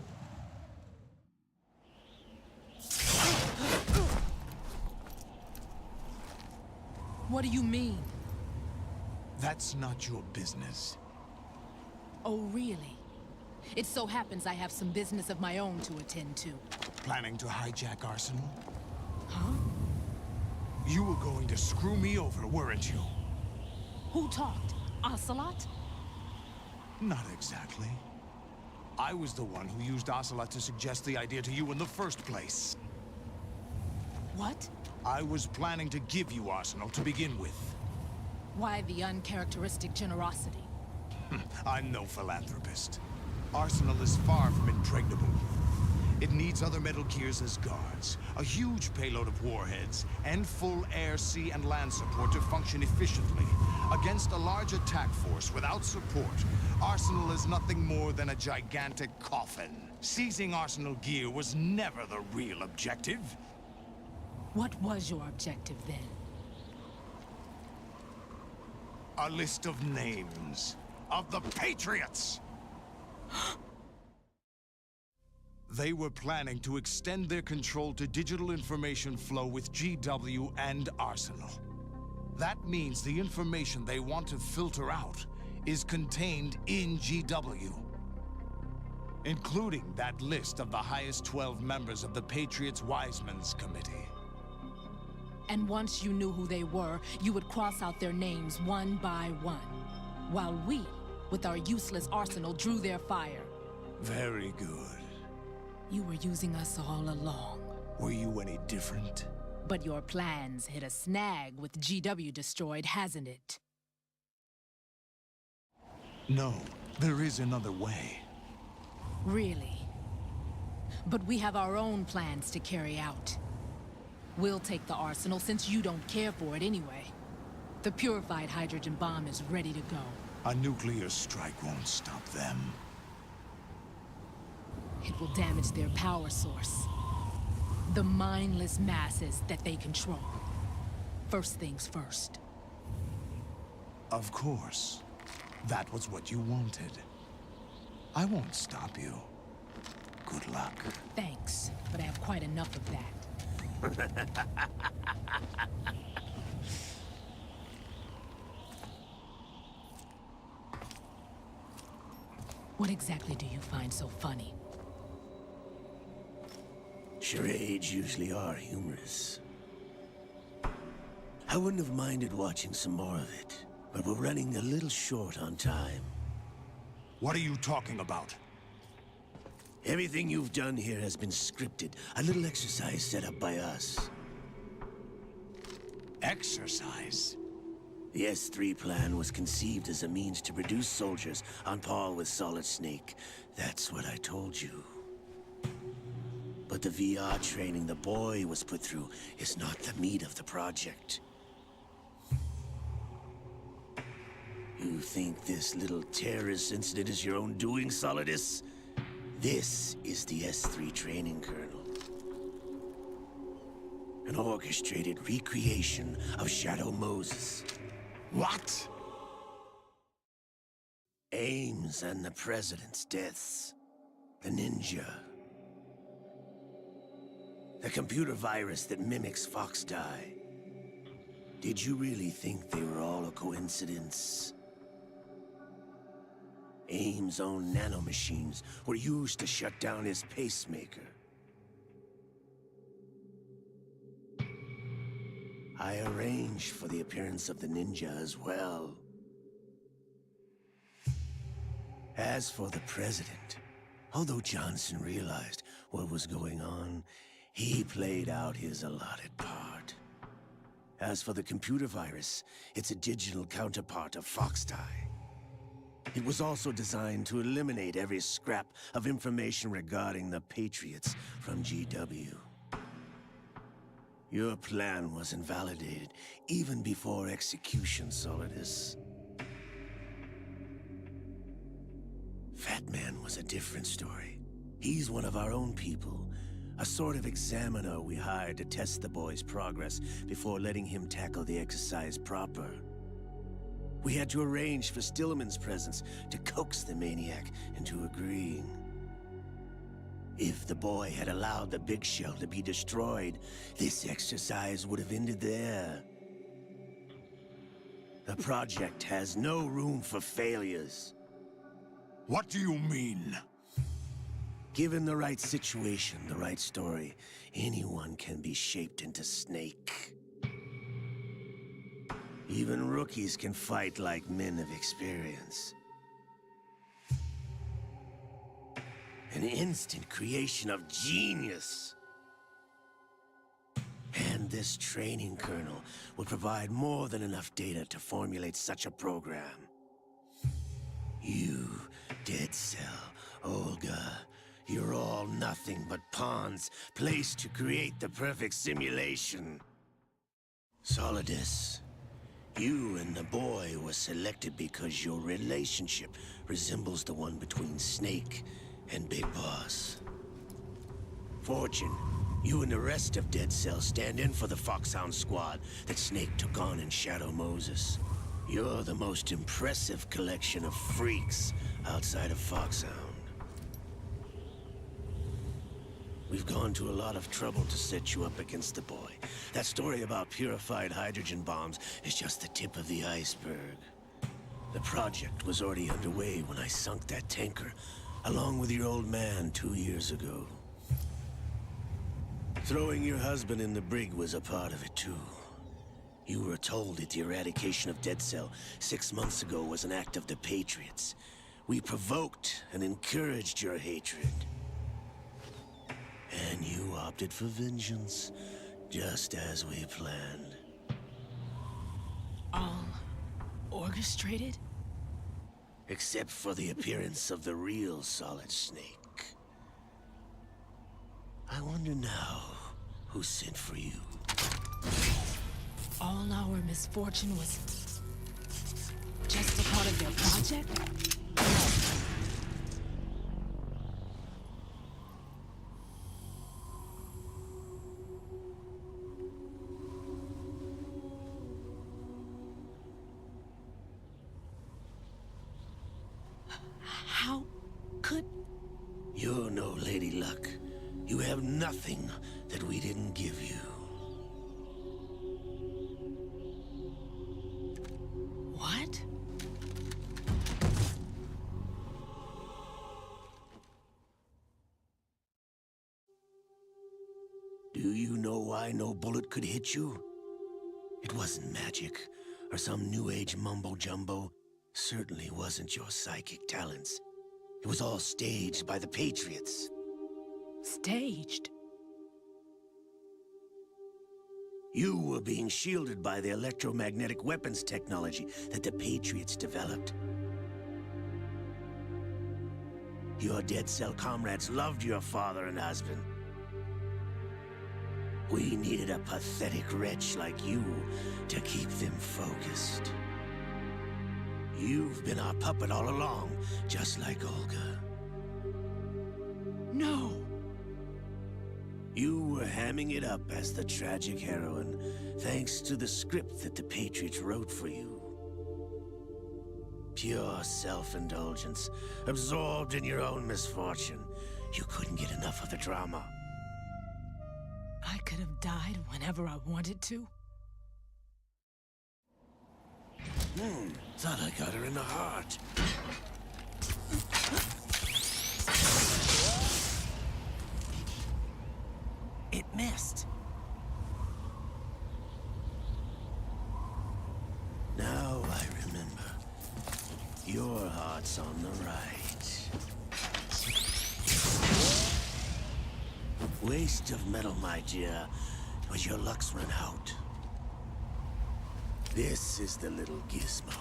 What do you mean? That's not your business. Oh, really? It so happens I have some business of my own to attend to. Planning to hijack Arsenal? Huh? You were going to screw me over, weren't you? Who talked? Ocelot? Not exactly. I was the one who used Ocelot to suggest the idea to you in the first place. What? I was planning to give you Arsenal to begin with. Why the uncharacteristic generosity? I'm no philanthropist. Arsenal is far from impregnable. It needs other Metal Gears as guards, a huge payload of warheads, and full air, sea, and land support to function efficiently. Against a large attack force without support, Arsenal is nothing more than a gigantic coffin. Seizing Arsenal gear was never the real objective. What was your objective then? A list of names of the Patriots! They were planning to extend their control to digital information flow with GW and Arsenal. That means the information they want to filter out is contained in GW, including that list of the highest 12 members of the Patriots Wiseman's Committee. And once you knew who they were, you would cross out their names one by one, while we, with our useless arsenal, drew their fire. Very good. You were using us all along. Were you any different? But your plans hit a snag with GW destroyed, hasn't it? No, there is another way. Really? But we have our own plans to carry out. We'll take the arsenal since you don't care for it anyway. The purified hydrogen bomb is ready to go. A nuclear strike won't stop them. It will damage their power source. The mindless masses that they control. First things first. Of course. That was what you wanted. I won't stop you. Good luck. Thanks, but I have quite enough of that. What exactly do you find so funny? Charades usually are humorous. I wouldn't have minded watching some more of it, but we're running a little short on time. What are you talking about? Everything you've done here has been scripted. A little exercise set up by us. Exercise? The S3 plan was conceived as a means to produce soldiers on par with Solid Snake. That's what I told you. But the VR training the boy was put through is not the meat of the project. You think this little terrorist incident is your own doing, Solidus? This is the S3 training kernel. An orchestrated recreation of Shadow Moses. What? Ames and the President's deaths. The ninja. The computer virus that mimics Foxdie. Did you really think they were all a coincidence? Ames' own nanomachines were used to shut down his pacemaker. I arranged for the appearance of the ninja as well. As for the President, although Johnson realized what was going on, he played out his allotted part. As for the computer virus, it's a digital counterpart of Foxdie. It was also designed to eliminate every scrap of information regarding the Patriots from GW. Your plan was invalidated even before execution, Solidus. Fat Man was a different story. He's one of our own people. A sort of examiner we hired to test the boy's progress before letting him tackle the exercise proper. We had to arrange for Stillman's presence to coax the maniac into agreeing. If the boy had allowed the big shell to be destroyed, this exercise would have ended there. The project has no room for failures. What do you mean? Given the right situation, the right story, anyone can be shaped into Snake. Even rookies can fight like men of experience. An instant creation of genius. And this training kernel will provide more than enough data to formulate such a program. You, Dead Cell, Olga, you're all nothing but pawns placed to create the perfect simulation. Solidus, you and the boy were selected because your relationship resembles the one between Snake and Big Boss. Fortune, you and the rest of Dead Cell stand in for the Foxhound squad that Snake took on in Shadow Moses. You're the most impressive collection of freaks outside of Foxhound. We've gone to a lot of trouble to set you up against the boy. That story about purified hydrogen bombs is just the tip of the iceberg. The project was already underway when I sunk that tanker, along with your old man 2 years ago. Throwing your husband in the brig was a part of it too. You were told that the eradication of Dead Cell 6 months ago was an act of the Patriots. We provoked and encouraged your hatred. And you opted for vengeance, just as we planned. All orchestrated? Except for the appearance of the real Solid Snake. I wonder now who sent for you. All our misfortune was just a part of their project? Lady Luck, you have nothing that we didn't give you. What? Do you know why no bullet could hit you? It wasn't magic, or some new age mumbo-jumbo. Certainly wasn't your psychic talents. It was all staged by the Patriots. Staged? You were being shielded by the electromagnetic weapons technology that the Patriots developed. Your dead cell comrades loved your father and husband. We needed a pathetic wretch like you to keep them focused. You've been our puppet all along, just like Olga. No! You were hamming it up as the tragic heroine, thanks to the script that the Patriots wrote for you. Pure self-indulgence, absorbed in your own misfortune. You couldn't get enough of the drama. I could have died whenever I wanted to. Thought I got her in the heart. It missed. Now I remember. Your heart's on the right. Waste of metal, my dear, was your luck's run out. This is the little gizmo.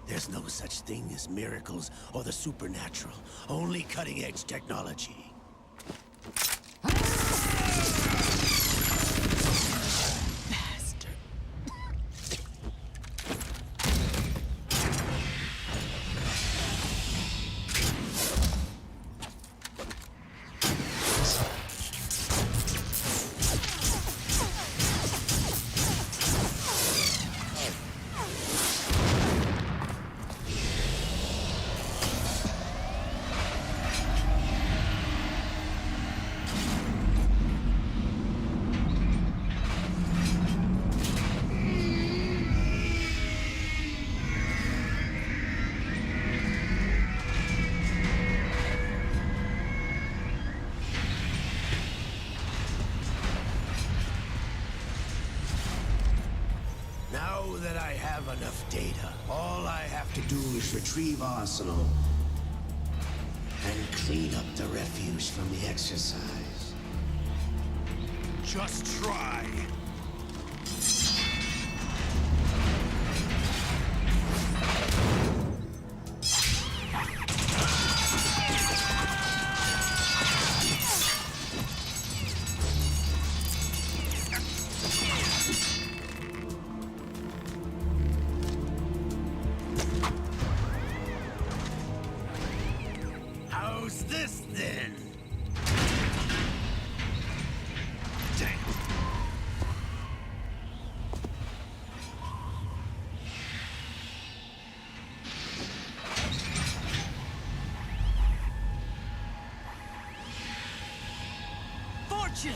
There's no such thing as miracles or the supernatural, only cutting-edge technology. Now that I have enough data, all I have to do is retrieve Arsenal and clean up the refuse from the exercise. Just try. How's this then? Damn. Fortune!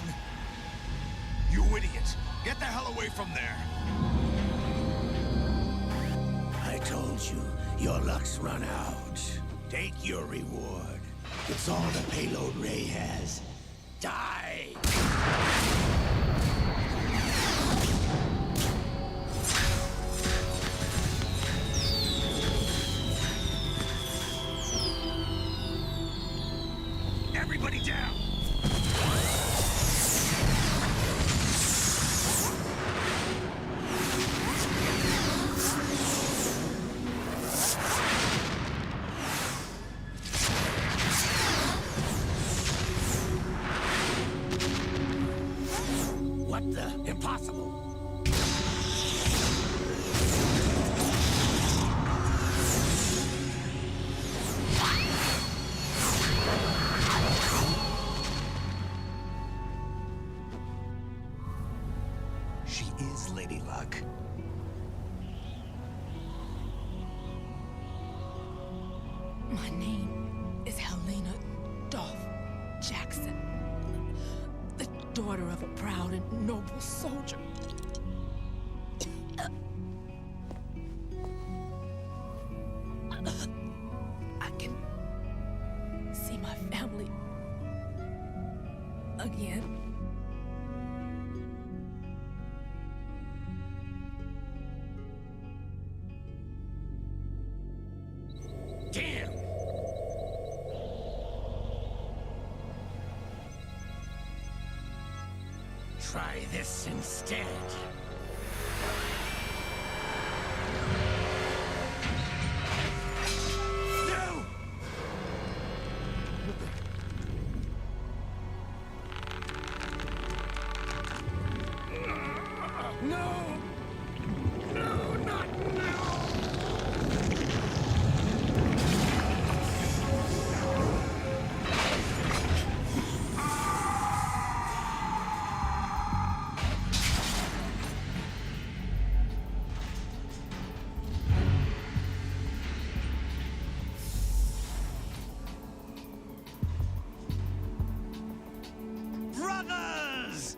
You idiot! Get the hell away from there! I told you, your luck's run out. Take your reward. It's all the payload Ray has. Die! Everybody down! What the? Impossible! accent. The daughter of a proud and noble soldier. I can see my family again. Damn! Try this instead. No! No! No, not now! Brothers!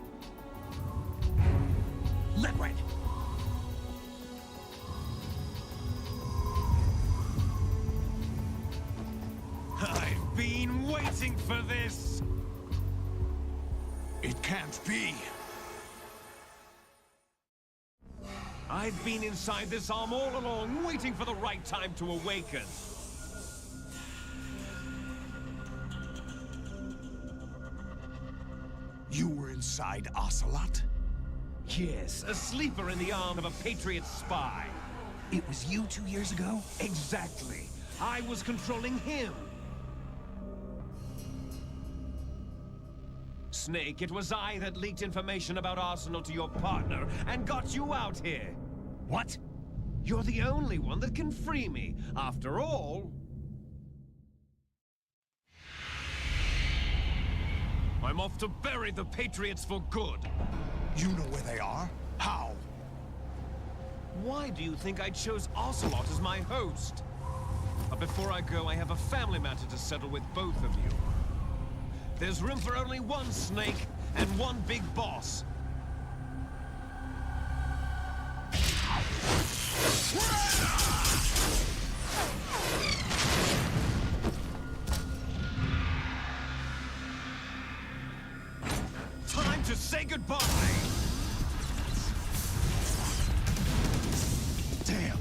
Liquid! I've been waiting for this! It can't be. I've been inside this arm all along, waiting for the right time to awaken. You were inside Ocelot? Yes, a sleeper in the arm of a Patriot spy. It was you 2 years ago? Exactly. I was controlling him. Snake, it was I that leaked information about Arsenal to your partner and got you out here. What? You're the only one that can free me. After all, I'm off to bury the Patriots for good. You know where they are? How? Why do you think I chose Ocelot as my host? But before I go, I have a family matter to settle with both of you. There's room for only one Snake and one big boss. Time to say goodbye! Damn!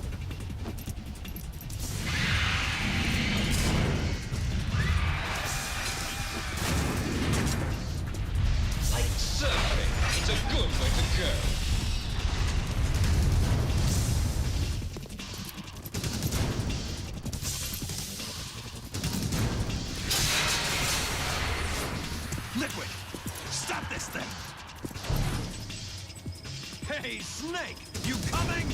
Like surfing, it's a good way to go. Liquid! Stop this thing! Hey, Snake! You coming?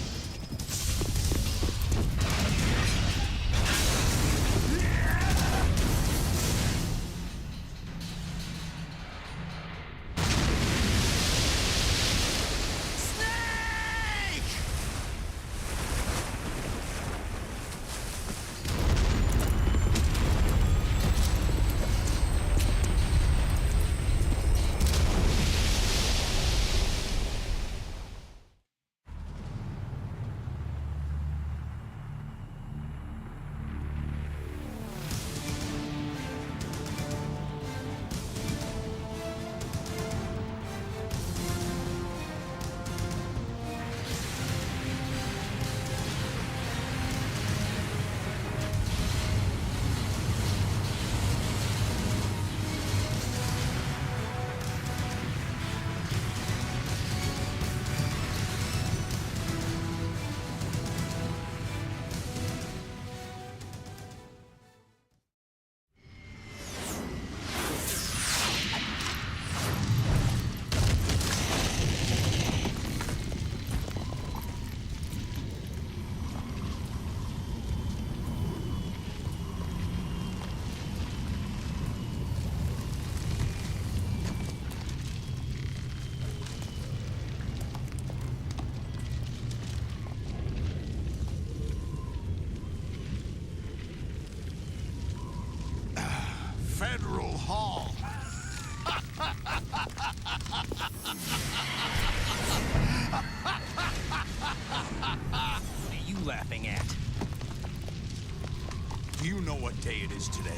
Do you know what day it is today?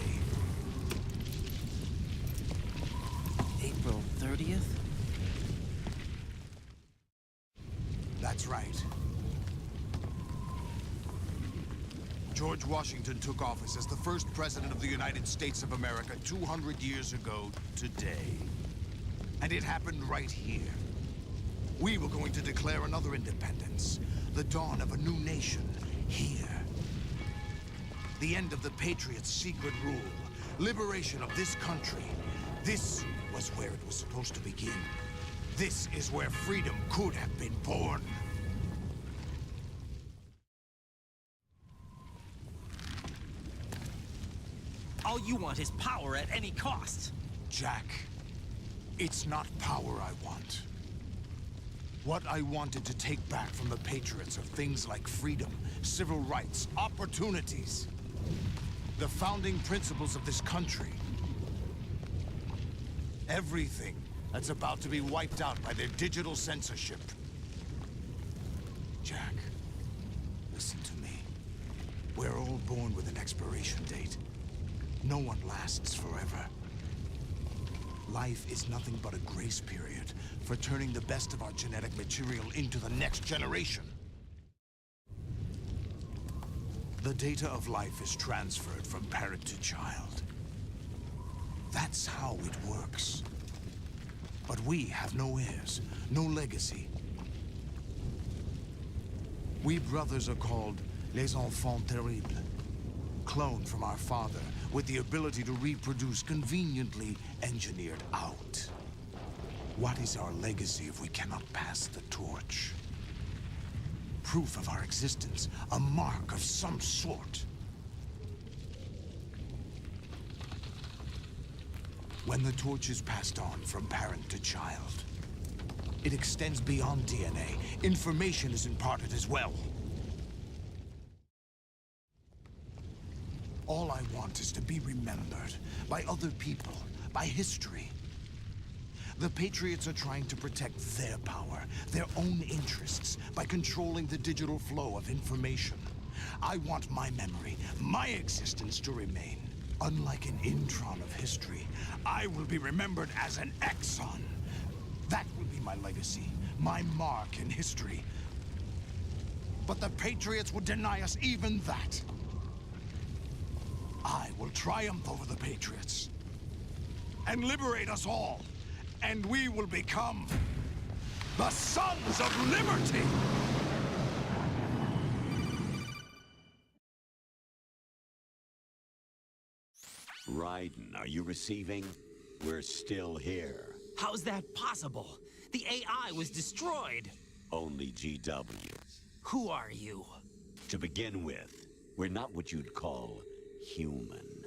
April 30th? That's right. George Washington took office as the first president of the United States of America 200 years ago today. And it happened right here. We were going to declare another independence, the dawn of a new nation, here. The end of the Patriots' secret rule, liberation of this country. This was where it was supposed to begin. This is where freedom could have been born. All you want is power at any cost. Jack, it's not power I want. What I wanted to take back from the Patriots are things like freedom, civil rights, opportunities. The founding principles of this country. Everything that's about to be wiped out by their digital censorship. Jack, listen to me. We're all born with an expiration date. No one lasts forever. Life is nothing but a grace period for turning the best of our genetic material into the next generation. The data of life is transferred from parent to child. That's how it works. But we have no heirs, no legacy. We brothers are called les enfants terribles. Cloned from our father, with the ability to reproduce conveniently engineered out. What is our legacy if we cannot pass the torch? Proof of our existence, a mark of some sort. When the torch is passed on from parent to child, it extends beyond DNA. Information is imparted as well. All I want is to be remembered by other people, by history. The Patriots are trying to protect their power, their own interests, by controlling the digital flow of information. I want my memory, my existence to remain. Unlike an intron of history, I will be remembered as an exon. That will be my legacy, my mark in history. But the Patriots would deny us even that. I will triumph over the Patriots and liberate us all, and we will become the Sons of Liberty! Raiden, are you receiving? We're still here. How's that possible? The AI was destroyed. Only GW. Who are you? To begin with, we're not what you'd call human.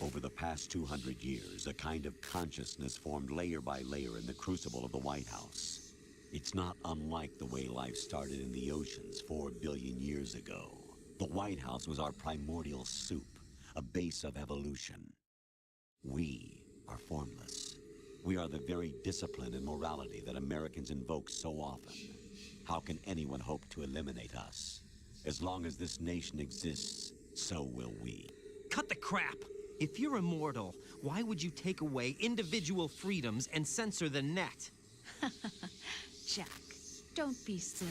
Over the past 200 years, a kind of consciousness formed layer by layer in the crucible of the White House. It's not unlike the way life started in the oceans 4 billion years ago. The White House was our primordial soup, a base of evolution. We are formless. We are the very discipline and morality that Americans invoke so often. How can anyone hope to eliminate us? As long as this nation exists, so will we. Cut the crap! If you're immortal, why would you take away individual freedoms and censor the net? Jack, don't be silly.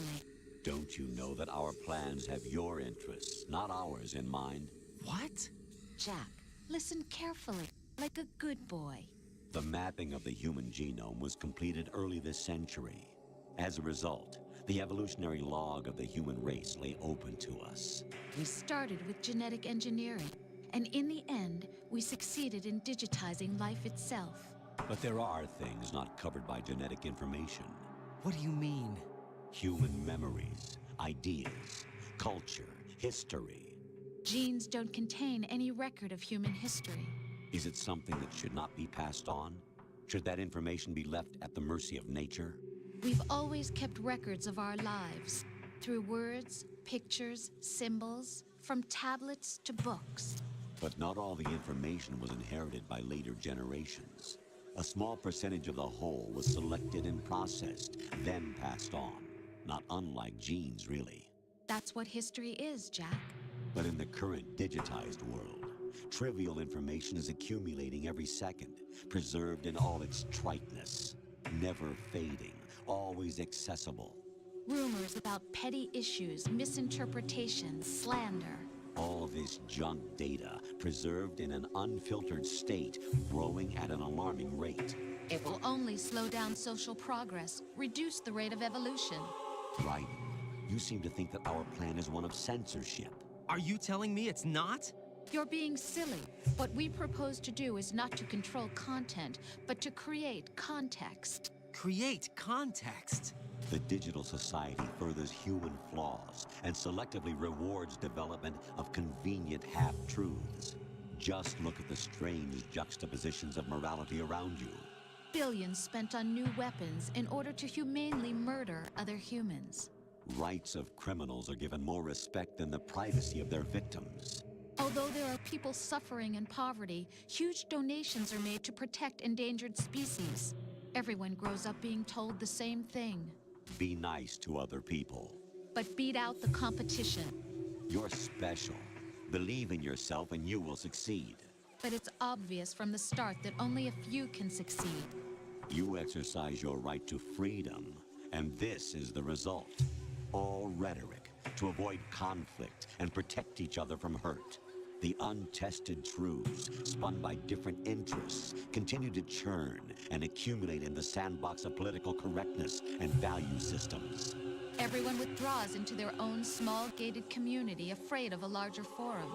Don't you know that our plans have your interests, not ours, in mind? What? Jack, listen carefully, like a good boy. The mapping of the human genome was completed early this century. As a result, the evolutionary log of the human race lay open to us. We started with genetic engineering, and in the end, we succeeded in digitizing life itself. But there are things not covered by genetic information. What do you mean? Human memories, ideas, culture, history. Genes don't contain any record of human history. Is it something that should not be passed on? Should that information be left at the mercy of nature? We've always kept records of our lives, through words, pictures, symbols, from tablets to books. But not all the information was inherited by later generations. A small percentage of the whole was selected and processed, then passed on. Not unlike genes, really. That's what history is, Jack. But in the current digitized world, trivial information is accumulating every second, preserved in all its triteness, never fading, always accessible. Rumors about petty issues, misinterpretations, slander. All this junk data, preserved in an unfiltered state, growing at an alarming rate. It will only slow down social progress, reduce the rate of evolution. Right. You seem to think that our plan is one of censorship. Are you telling me it's not? You're being silly. What we propose to do is not to control content, but to create context. Create context? The digital society furthers human flaws and selectively rewards development of convenient half-truths. Just look at the strange juxtapositions of morality around you. Billions spent on new weapons in order to humanely murder other humans. Rights of criminals are given more respect than the privacy of their victims. Although there are people suffering in poverty, huge donations are made to protect endangered species. Everyone grows up being told the same thing. Be nice to other people. But beat out the competition. You're special. Believe in yourself and you will succeed. But it's obvious from the start that only a few can succeed. You exercise your right to freedom, and this is the result. All rhetoric to avoid conflict and protect each other from hurt. The untested truths, spun by different interests, continue to churn and accumulate in the sandbox of political correctness and value systems. Everyone withdraws into their own small gated community, afraid of a larger forum.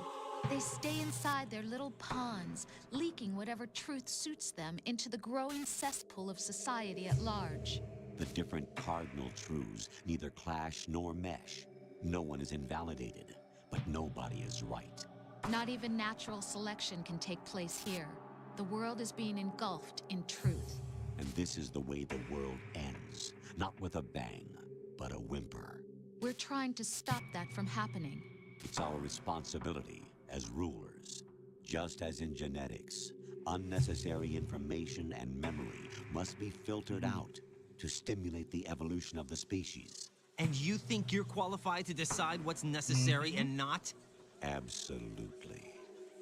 They stay inside their little ponds, leaking whatever truth suits them into the growing cesspool of society at large. The different cardinal truths neither clash nor mesh. No one is invalidated, but nobody is right. Not even natural selection can take place here. The world is being engulfed in truth. And this is the way the world ends. Not with a bang, but a whimper. We're trying to stop that from happening. It's our responsibility as rulers. Just as in genetics, unnecessary information and memory must be filtered out to stimulate the evolution of the species. And you think you're qualified to decide what's necessary and not? Absolutely.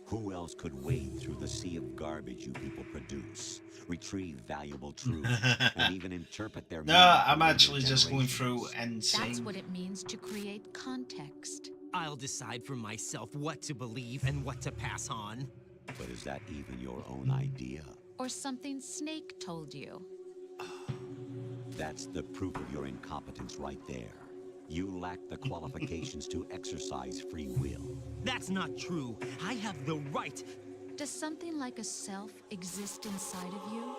Who else could wade through the sea of garbage you people produce, retrieve valuable truth, and even interpret their No, I'm actually just going through and saying... That's what it means to create context. I'll decide for myself what to believe and what to pass on. But is that even your own idea? Or something Snake told you? That's the proof of your incompetence right there. You lack the qualifications to exercise free will. That's not true. I have the right. Does something like a self exist inside of you?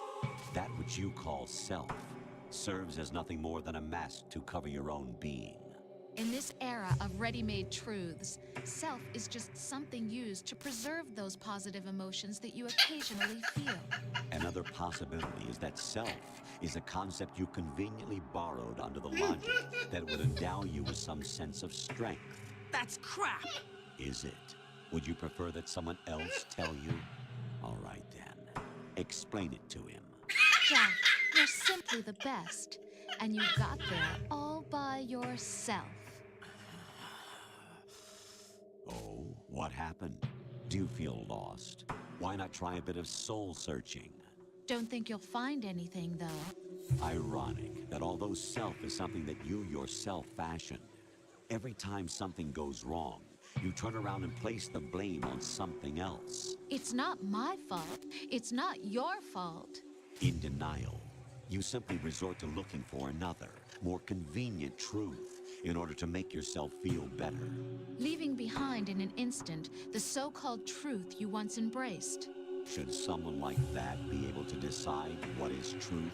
That which you call self serves as nothing more than a mask to cover your own being. In this era of ready-made truths, self is just something used to preserve those positive emotions that you occasionally feel. Another possibility is that self is a concept you conveniently borrowed under the logic that would endow you with some sense of strength. That's crap! Is it? Would you prefer that someone else tell you? All right then. Explain it to him. Jack, you're simply the best. And you got there all by yourself. Oh, what happened? Do you feel lost? Why not try a bit of soul searching? Don't think you'll find anything, though. Ironic that although self is something that you yourself fashioned, every time something goes wrong, you turn around and place the blame on something else. It's not my fault. It's not your fault. In denial, you simply resort to looking for another, more convenient truth in order to make yourself feel better. Leaving behind in an instant the so-called truth you once embraced. Should someone like that be able to decide what is truth?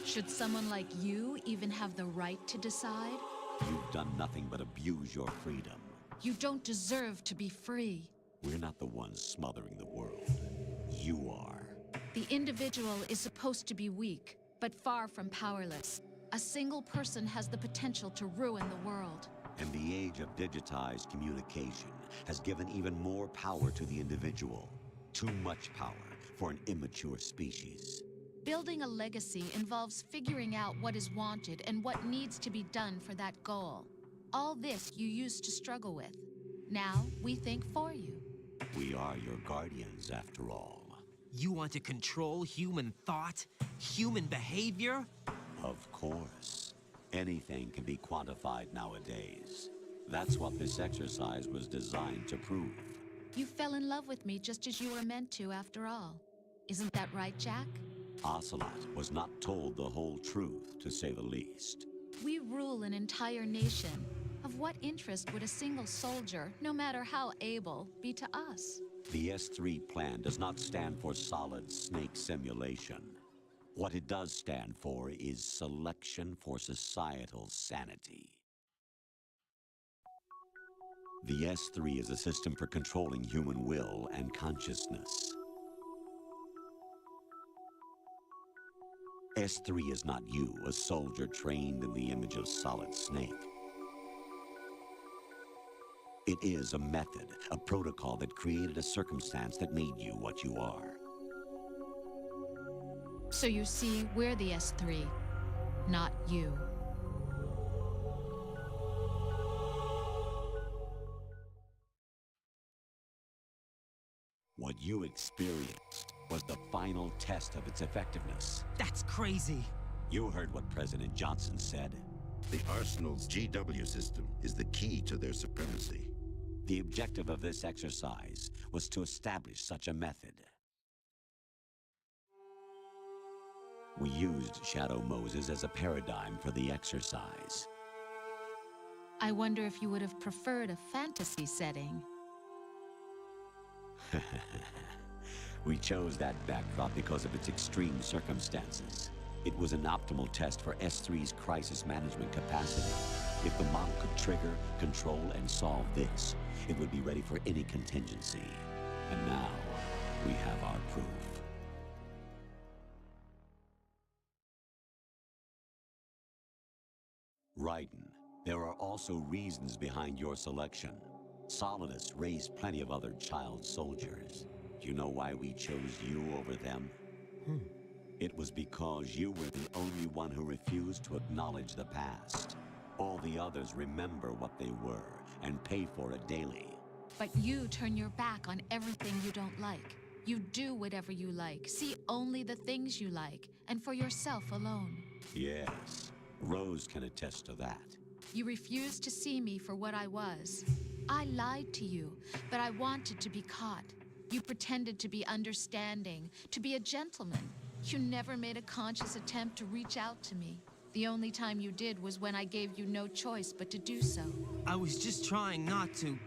Should someone like you even have the right to decide? You've done nothing but abuse your freedom. You don't deserve to be free. We're not the ones smothering the world. You are. The individual is supposed to be weak, but far from powerless. A single person has the potential to ruin the world. And the age of digitized communication has given even more power to the individual. Too much power for an immature species. Building a legacy involves figuring out what is wanted and what needs to be done for that goal. All this you used to struggle with. Now, we think for you. We are your guardians, after all. You want to control human thought? Human behavior? Of course. Anything can be quantified nowadays. That's what this exercise was designed to prove. You fell in love with me just as you were meant to, after all. Isn't that right, Jack? Ocelot was not told the whole truth, to say the least. We rule an entire nation. Of what interest would a single soldier, no matter how able, be to us? The S3 plan does not stand for solid snake simulation. What it does stand for is selection for societal sanity. The S3 is a system for controlling human will and consciousness. S3 is not you, a soldier trained in the image of Solid Snake. It is a method, a protocol that created a circumstance that made you what you are. So you see, we're the S3, not you. What you experienced was the final test of its effectiveness. That's crazy. You heard what President Johnson said. The Arsenal's GW system is the key to their supremacy. The objective of this exercise was to establish such a method. We used Shadow Moses as a paradigm for the exercise. I wonder if you would have preferred a fantasy setting. We chose that backdrop because of its extreme circumstances. It was an optimal test for S3's crisis management capacity. If the model could trigger, control, and solve this, it would be ready for any contingency. And now, we have our proof. Raiden, there are also reasons behind your selection. Solidus raised plenty of other child soldiers. Do you know why we chose you over them? It was because you were the only one who refused to acknowledge the past. All the others remember what they were and pay for it daily. But you turn your back on everything you don't like. You do whatever you like, see only the things you like, and for yourself alone. Yes, Rose can attest to that. You refused to see me for what I was. I lied to you, but I wanted to be caught. You pretended to be understanding, to be a gentleman. You never made a conscious attempt to reach out to me. The only time you did was when I gave you no choice but to do so. I was just trying not to...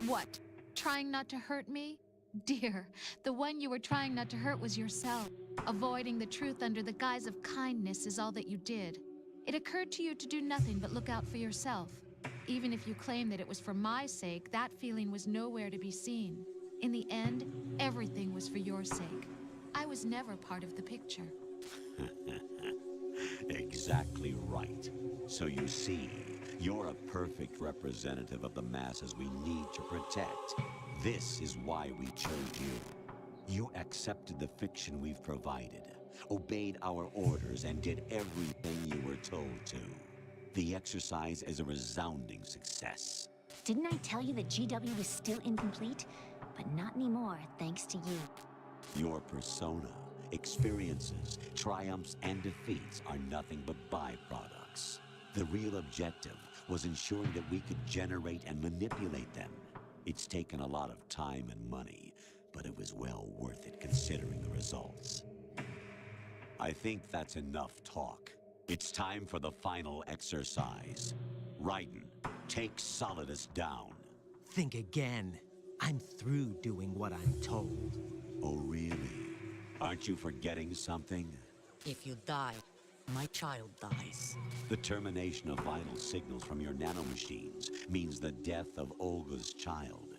What? Trying not to hurt me? Dear, the one you were trying not to hurt was yourself. Avoiding the truth under the guise of kindness is all that you did. It occurred to you to do nothing but look out for yourself. Even if you claim that it was for my sake, that feeling was nowhere to be seen. In the end, everything was for your sake. I was never part of the picture. Exactly right. So you see, you're a perfect representative of the masses we need to protect. This is why we chose you. You accepted the fiction we've provided, obeyed our orders, and did everything you were told to. The exercise is a resounding success. Didn't I tell you that GW was still incomplete? But not anymore, thanks to you. Your persona, experiences, triumphs, and defeats are nothing but byproducts. The real objective was ensuring that we could generate and manipulate them. It's taken a lot of time and money, but it was well worth it considering the results. I think that's enough talk. It's time for the final exercise. Raiden, take Solidus down. Think again. I'm through doing what I'm told. Oh, really? Aren't you forgetting something? If you die, my child dies. The termination of vital signals from your nanomachines means the death of Olga's child.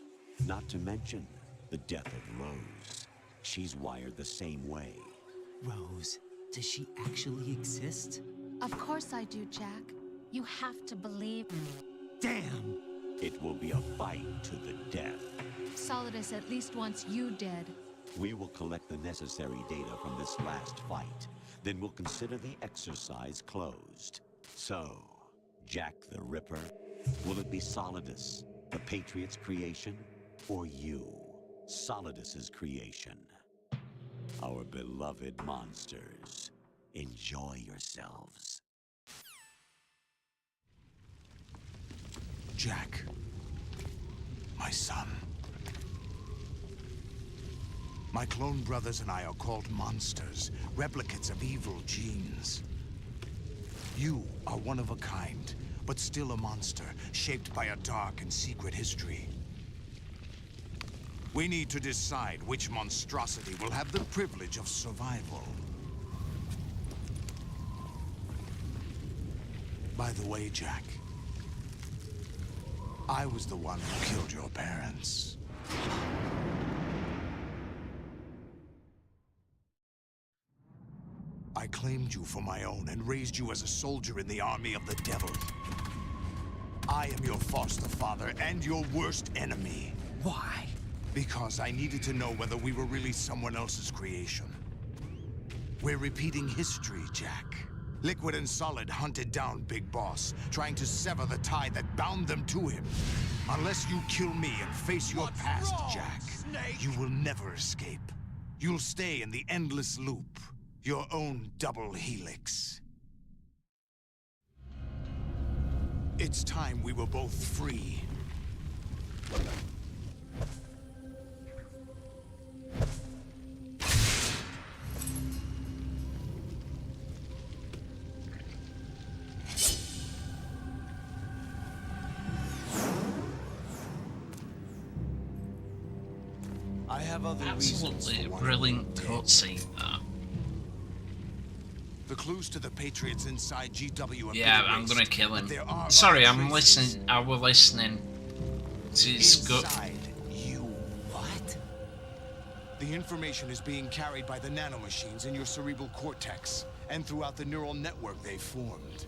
Not to mention the death of Rose. She's wired the same way. Rose, does she actually exist? Of course I do, Jack. You have to believe me. Damn! It will be a fight to the death. Solidus at least wants you dead. We will collect the necessary data from this last fight. Then we'll consider the exercise closed. So, Jack the Ripper, will it be Solidus The Patriots' creation, or you, Solidus's creation? Our beloved monsters. Enjoy yourselves. Jack, my son. My clone brothers and I are called monsters, replicates of evil genes. You are one of a kind, but still a monster, shaped by a dark and secret history. We need to decide which monstrosity will have the privilege of survival. By the way, Jack, I was the one who killed your parents. I claimed you for my own and raised you as a soldier in the army of the devil. I am your foster father and your worst enemy. Why? Because I needed to know whether we were really someone else's creation. We're repeating history, Jack. Liquid and Solid hunted down Big Boss, trying to sever the tie that bound them to him. Unless you kill me and face your past, Jack, you will never escape. You'll stay in the endless loop, your own double helix. It's time we were both free. I have other Absolutely brilliant cutscene, that. The clues to the Patriots inside GW. Yeah, I'm gonna kill him. Sorry, I'm listening. I was listening. It's good. You what? The information is being carried by the nanomachines in your cerebral cortex and throughout the neural network they formed.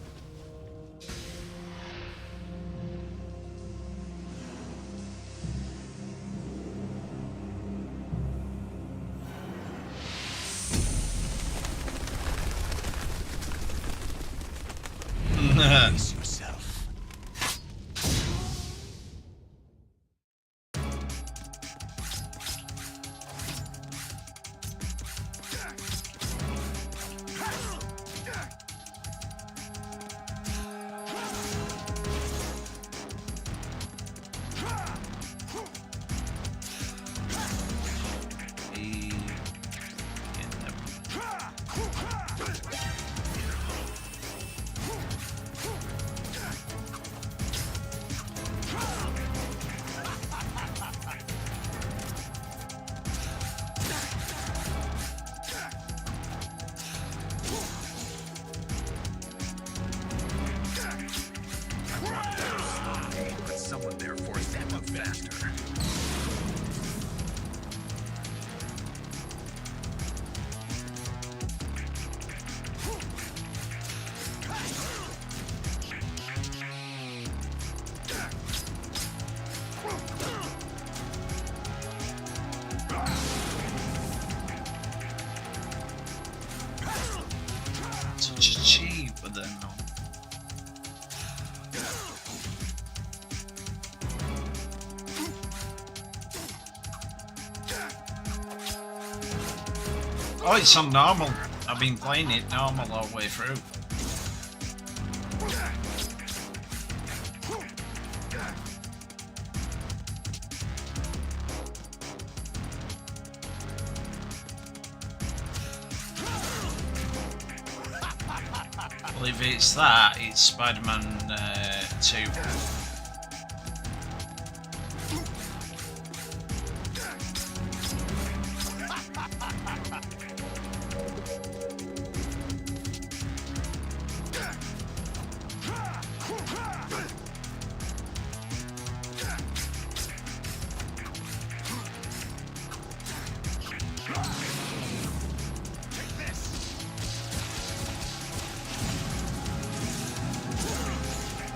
Brace yourself. Someone there forced them up faster. Such a cheap, but then no. Oh, it's on normal. I've been playing it normal all the way through. Well, if it's that, it's Spider-Man 2.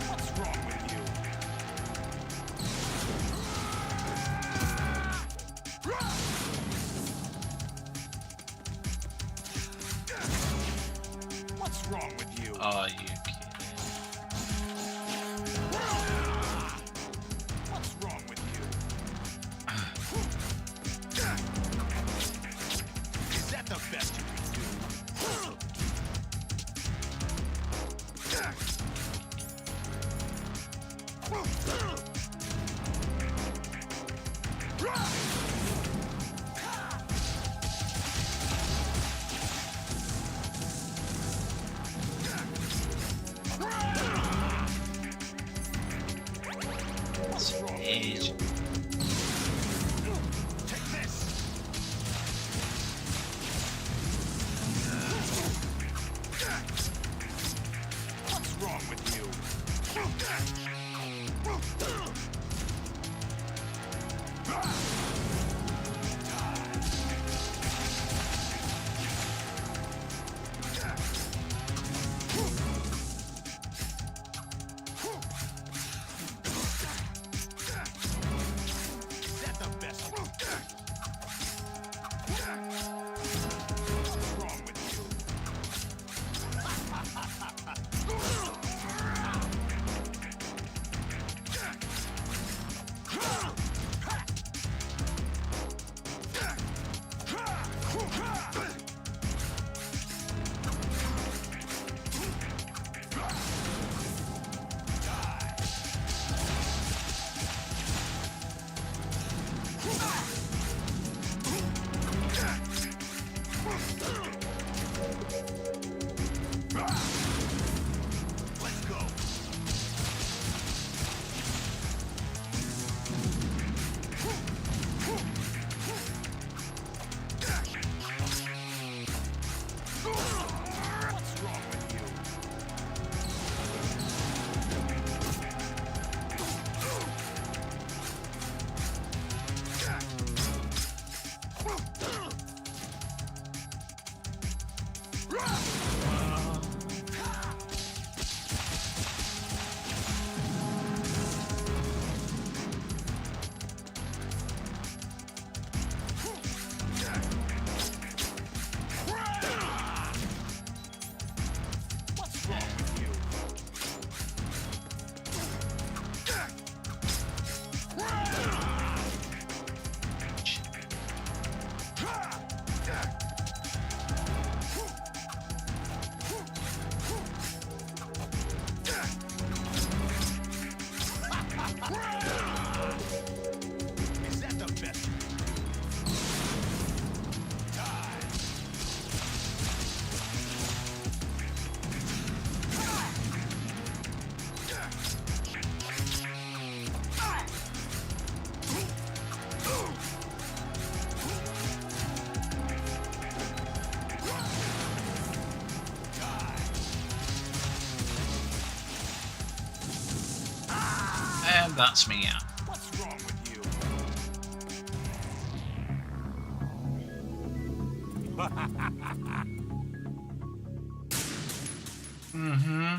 What's wrong with you? Age. What's wrong with you? Is that the best? What's wrong with you? Let's go. What's wrong with you? What's wrong with you? Is that the best you can do? Die. And that's me out. What's wrong with you? Mm-hmm.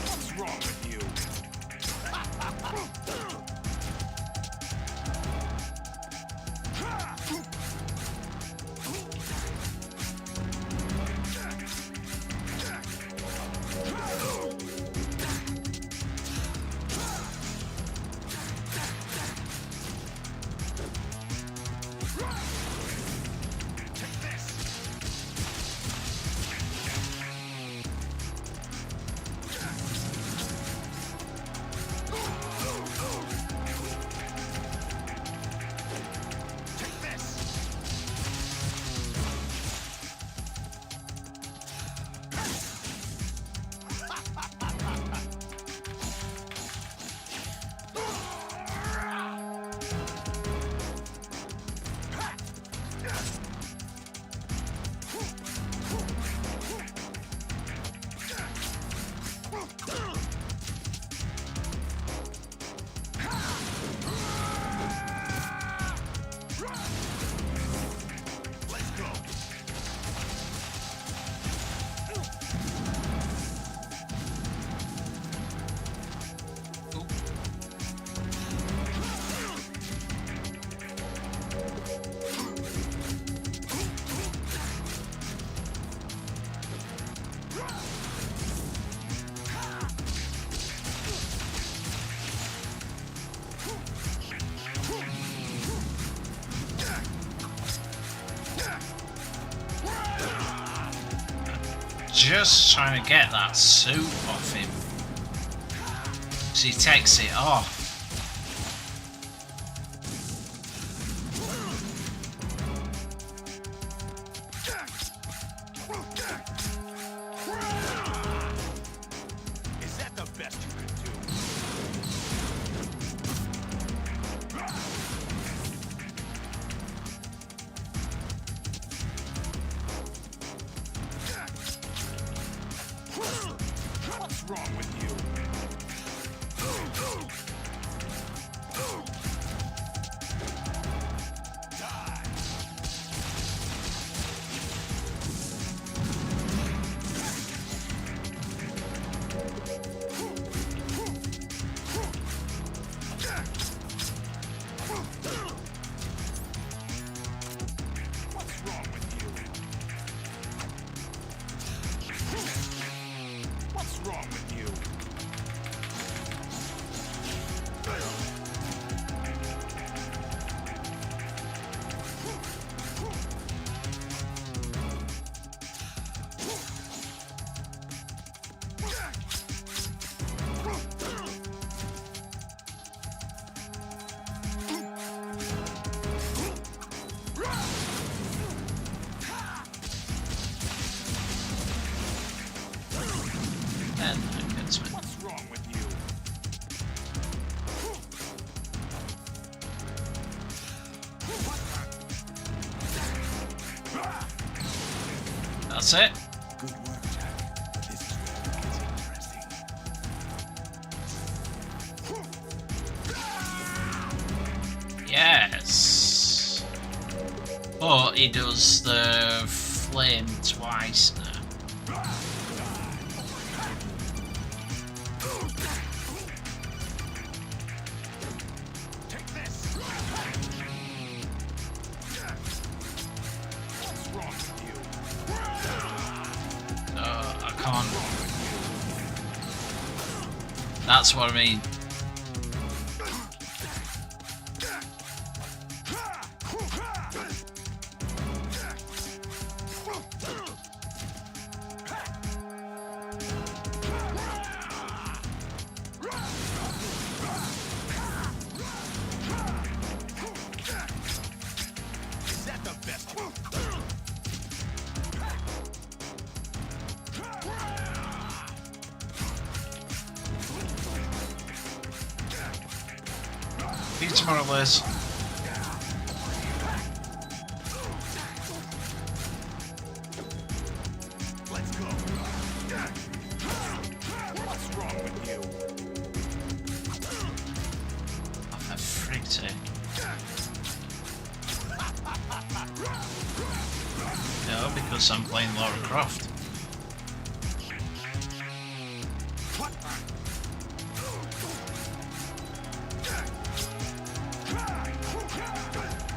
What's wrong with you? Take this. Take this. Let's go. just trying to get that suit off him. So he takes it off. Is that the best you can do? What's wrong with you? What's wrong with you? What's wrong with you? What's wrong with you? That's it. Good work, Jack. But this is where it gets interesting. Yes. But he does the flame twice now. Take this. What's wrong with you? I can't. That's what I mean. Is that the best? See you tomorrow, Liz. Let's go. What's wrong with you? I'm a freak sake. No, because I'm playing Lara Croft.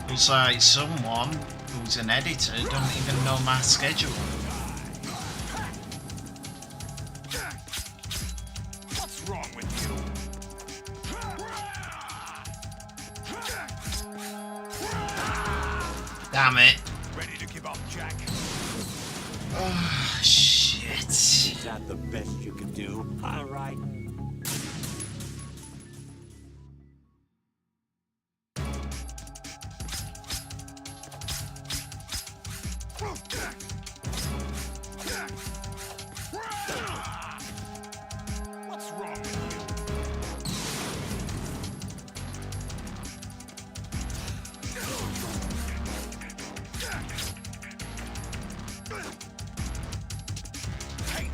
Looks like someone who's an editor don't even know my schedule. What's wrong with you? Damn it. Ready to give up, Jack? Oh, shit. Is that the best you can do? All right. What's wrong with you? Hey.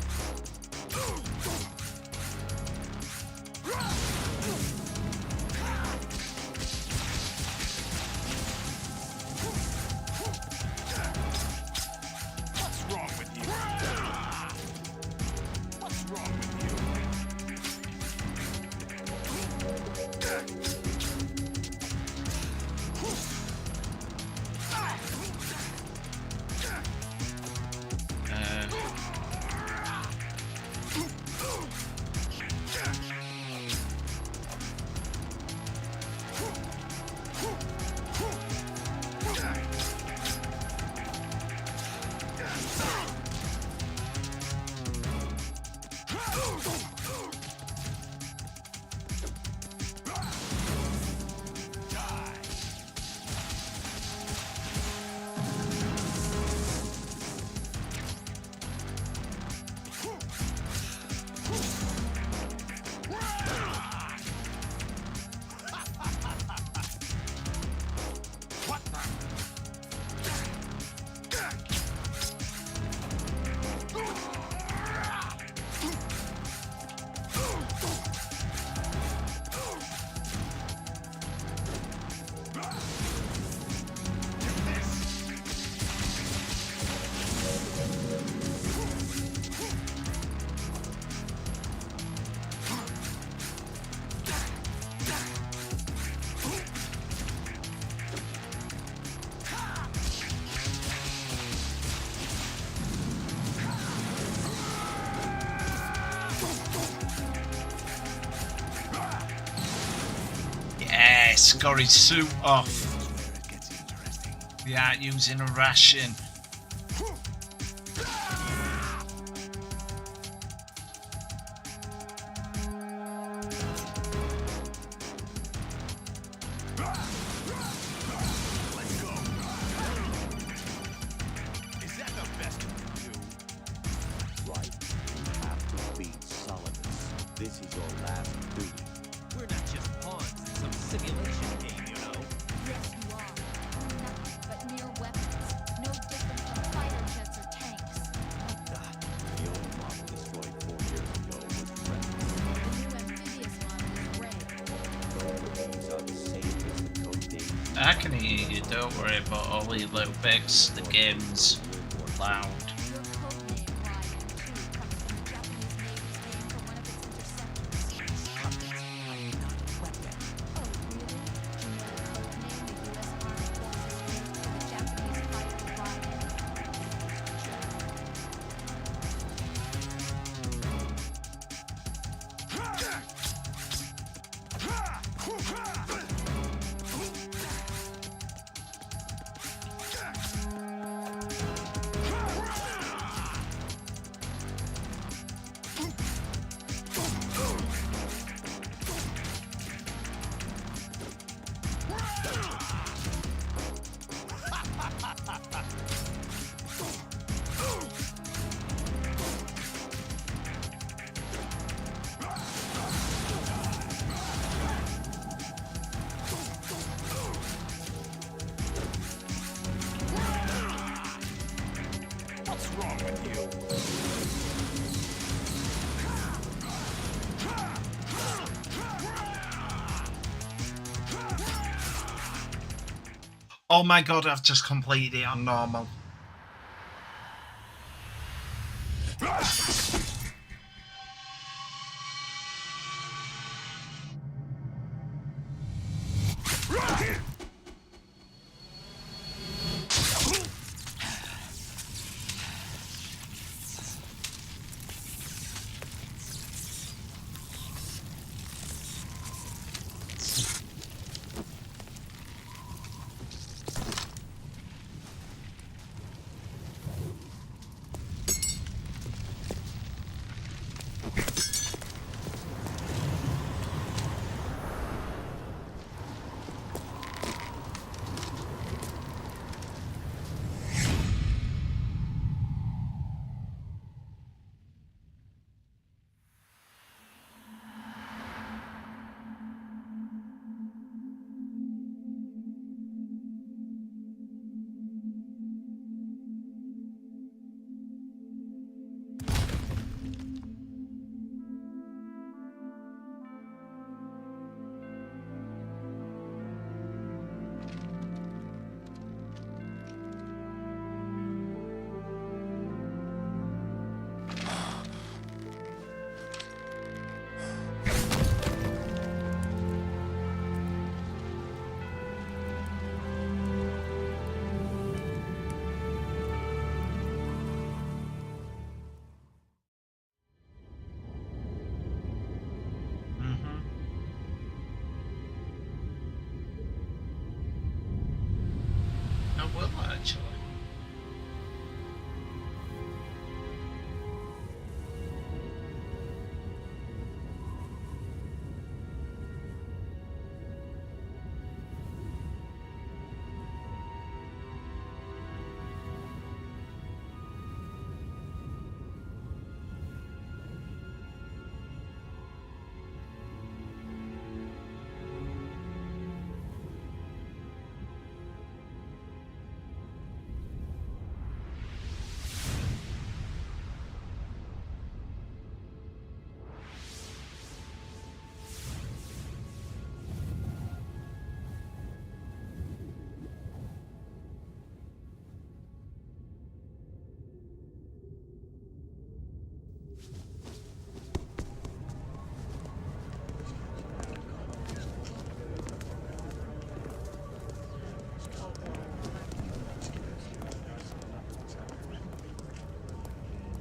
Yes, got his suit off. Yeah, using a ration. Is that the best you can do? Right. You have to beat Solidus. This is your last duty. We're not just pawns in some simulation game, you know. Yes, you are. We're nothing but mere weapons. No different from fighter jets or tanks. The old model destroyed 4 years ago was Presence. The new amphibious model is Ray. These are the same as the code name. I can hear you, don't worry about all the little bits. The game's loud. Your code name, Ryan, too, comes from the Japanese Navy's name for one of its interceptors. Oh, really? Do you know the code name the U.S. Armed Forces used for the Japanese fighter Ryan? What's wrong with you? Oh my god, I've just completed it on normal. I will actually.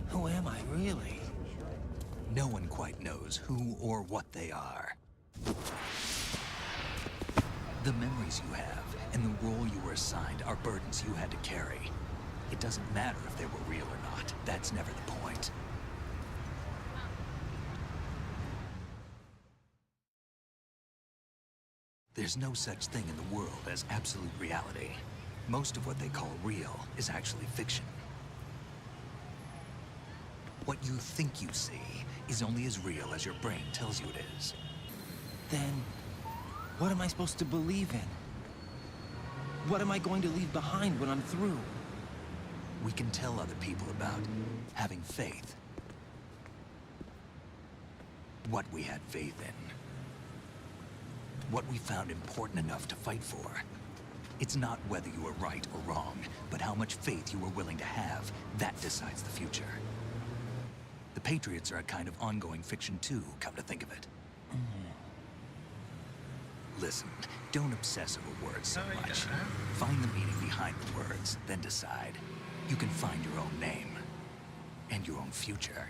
Who am I, really? No one quite knows who or what they are. The memories you have and the role you were assigned are burdens you had to carry. It doesn't matter if they were real or not. That's never the point. There's no such thing in the world as absolute reality. Most of what they call real is actually fiction. What you think you see is only as real as your brain tells you it is. Then, what am I supposed to believe in? What am I going to leave behind when I'm through? We can tell other people about having faith. What we had faith in. What we found important enough to fight for. It's not whether you were right or wrong, but how much faith you were willing to have. That decides the future. The Patriots are a kind of ongoing fiction too, come to think of it. Listen, don't obsess over words so much. Find the meaning behind the words, then decide. You can find your own name. And your own future.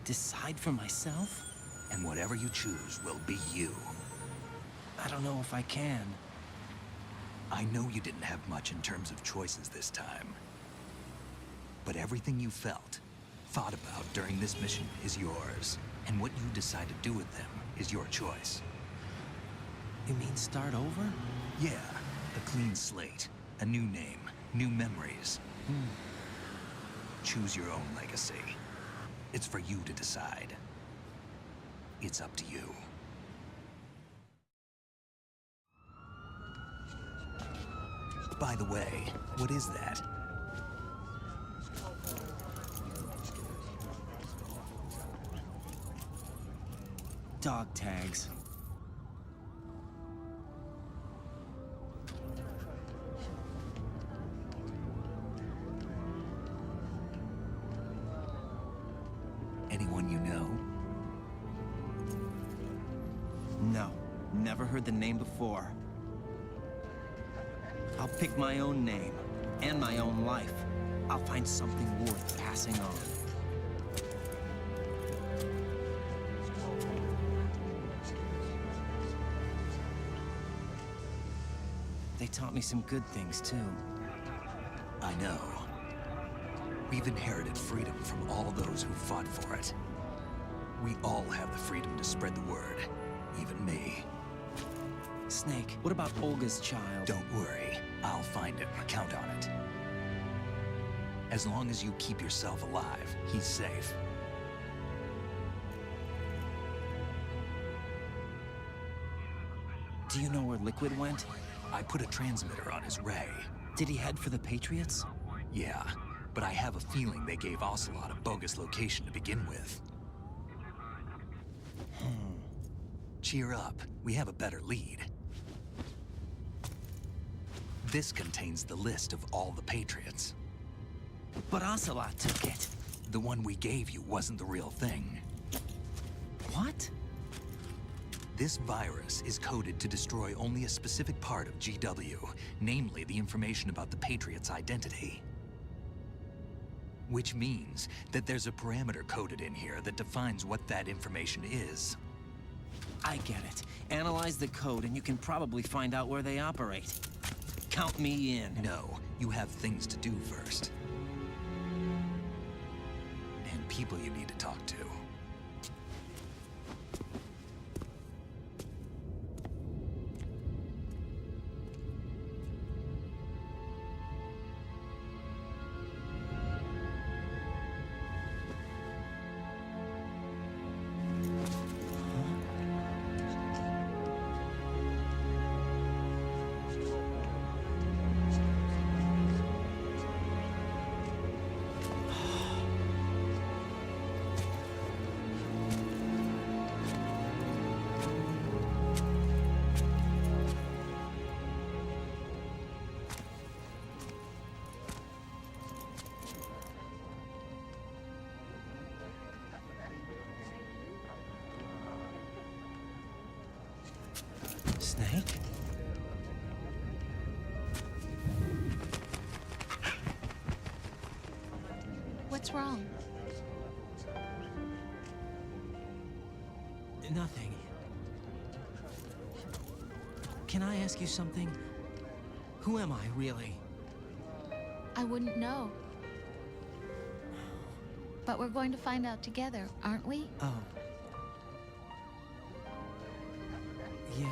Decide for myself? And whatever you choose will be you. I don't know if I can. I know you didn't have much in terms of choices this time. But everything you felt, thought about during this mission is yours. And what you decide to do with them is your choice. You mean start over? Yeah, a clean slate, a new name, new memories. Choose your own legacy. It's for you to decide. It's up to you. By the way, what is that? Dog tags. Anyone you know? No, never heard the name before. I'll pick my own name, and my own life. I'll find something worth passing on. They taught me some good things, too. I know. We've inherited freedom from all those who fought for it. We all have the freedom to spread the word, even me. Snake, what about Olga's child? Don't worry. I'll find him. Count on it. As long as you keep yourself alive, he's safe. Do you know where Liquid went? I put a transmitter on his ray. Did he head for the Patriots? Yeah, but I have a feeling they gave Ocelot a bogus location to begin with. Cheer up. We have a better lead. This contains the list of all the Patriots. But Ocelot took it. The one we gave you wasn't the real thing. What? This virus is coded to destroy only a specific part of GW, namely the information about the Patriots' identity. Which means that there's a parameter coded in here that defines what that information is. I get it. Analyze the code and you can probably find out where they operate. Count me in. No, you have things to do first. And people you need to talk to. Snake? What's wrong? Nothing. Can I ask you something? Who am I, really? I wouldn't know. But we're going to find out together, aren't we? Oh. Yeah.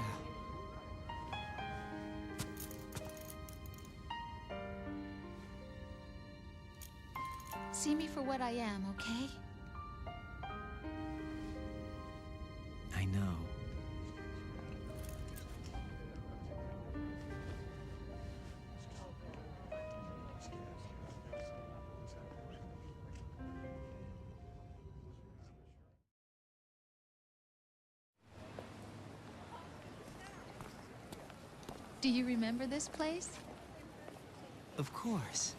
See me for what I am, okay? I know. Do you remember this place? Of course.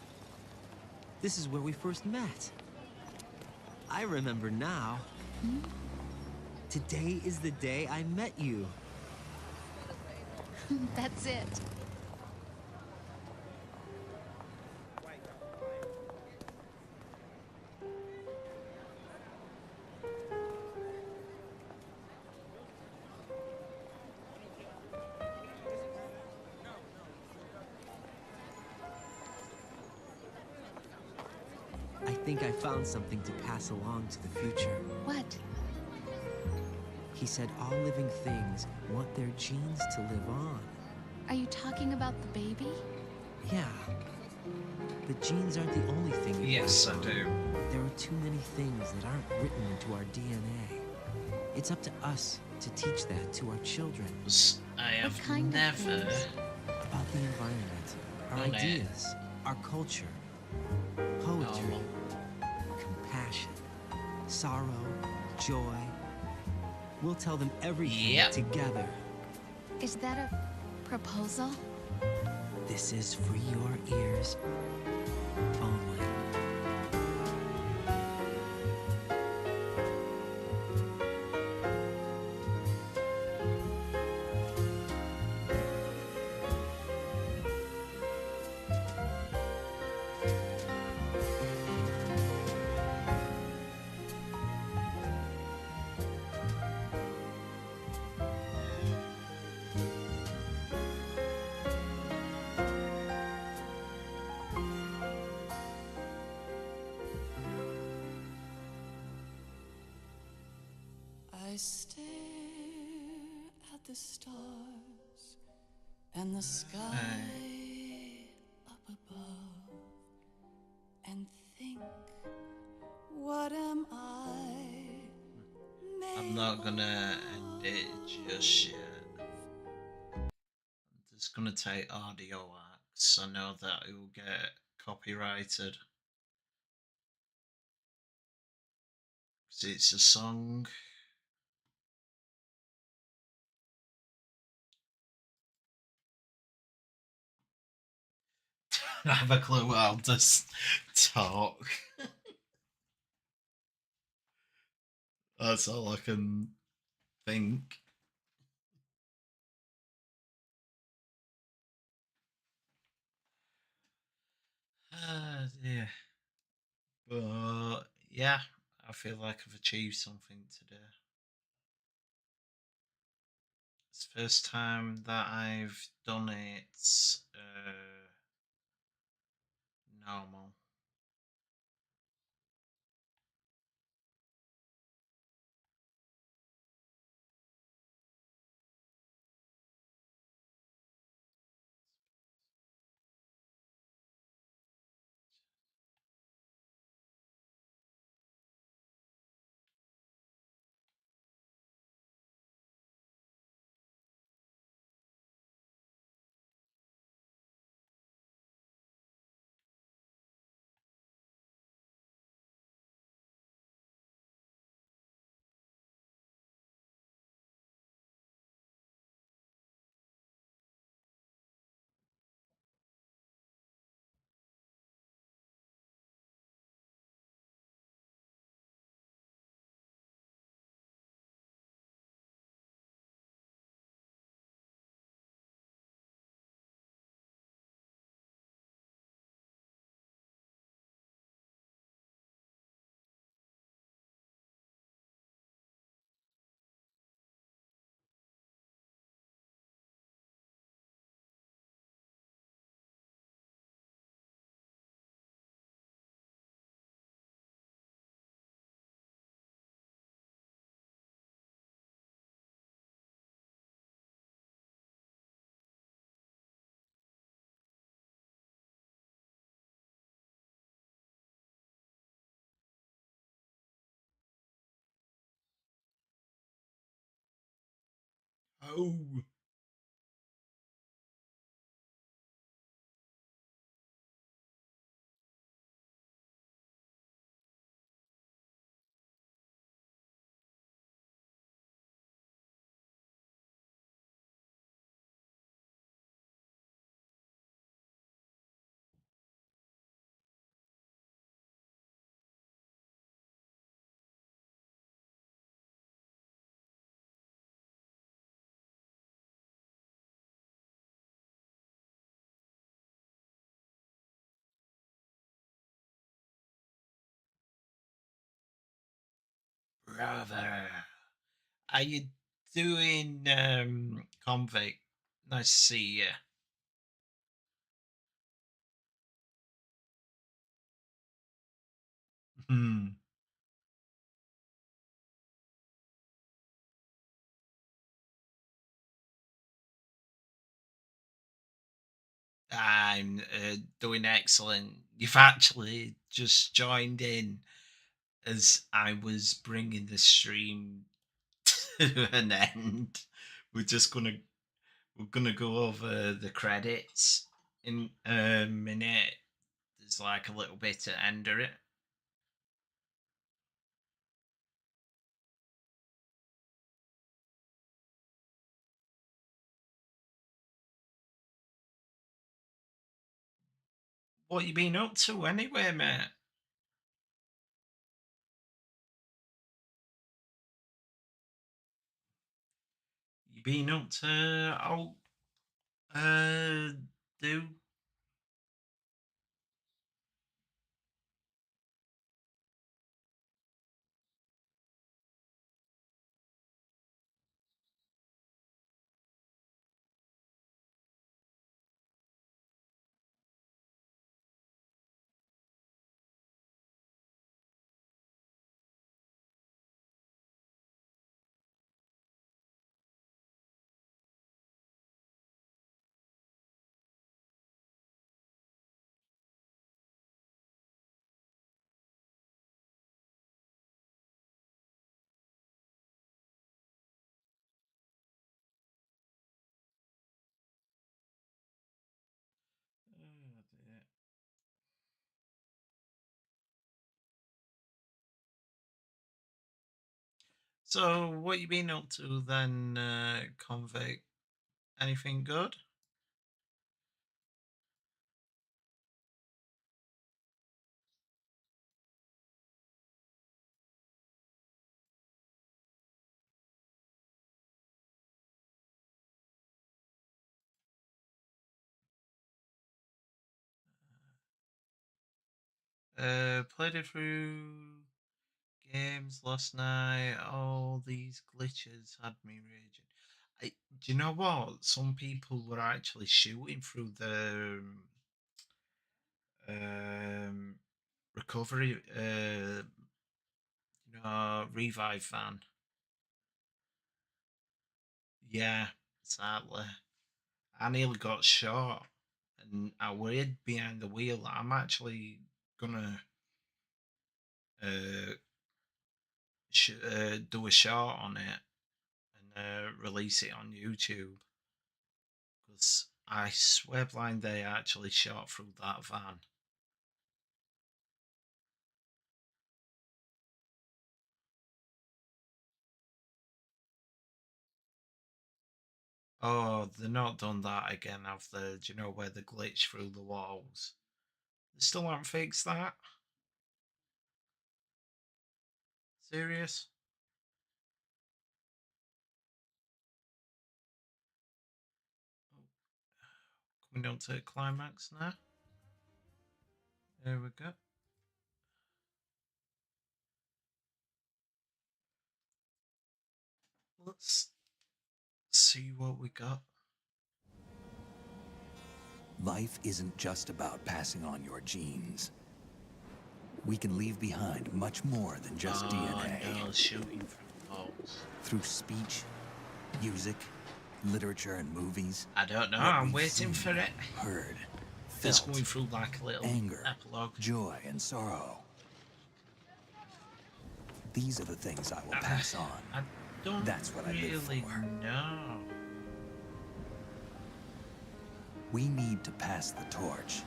This is where we first met. I remember now. Hmm? Today is the day I met you. That's it. I think I found something to pass along to the future. What? He said all living things want their genes to live on. Are you talking about the baby? Yeah. But genes aren't the only thing you Yes, pass I on. do. There are too many things that aren't written into our DNA. It's up to us to teach that to our children. I have kind of never things? About the environment, our done it. ideas, our culture, poetry, No. compassion, sorrow, joy. We'll tell them everything Yep. together. Is that a proposal? This is for your ears only. I stare at the stars and the sky up above and think, what am I? I'm not gonna end it just yet. I'm just gonna take audio acts. I know that it will get copyrighted. 'Cause it's a song. I have a clue. I'll just talk. That's all I can think. Ah, dear. But yeah, I feel like I've achieved something today. It's the first time that I've done it normal. Oh. Brother. Are you doing convict? Nice to see you. Hmm. I'm doing excellent. You've actually just joined in as I was bringing the stream to an end. We're just gonna go over the credits in a minute. There's like a little bit to end it. What you been up to anyway, mate? You been up to do So, what you been up to then, convict? Anything good? Played a few games last night. All these glitches had me raging. Do you know what? Some people were actually shooting through the um, recovery, revive van. Yeah, sadly. I nearly got shot, and I were behind the wheel. I'm actually gonna uh, do a short on it and release it on YouTube because I swear blind they actually shot through that van. Oh, they're not done that again, have they? Do you know where the glitch through the walls? They still haven't fixed that? Serious? Coming down to climax now. There we go. Let's see what we got. Life isn't just about passing on your genes. We can leave behind much more than just DNA. No, shooting through walls. Through speech, music, literature, and movies. I don't know. What I'm we've waiting seen, for it. Heard, Just felt, going through like a little anger, epilogue. joy, and sorrow. These are the things I will pass on. I don't That's what really I live for. know. We need to pass the torch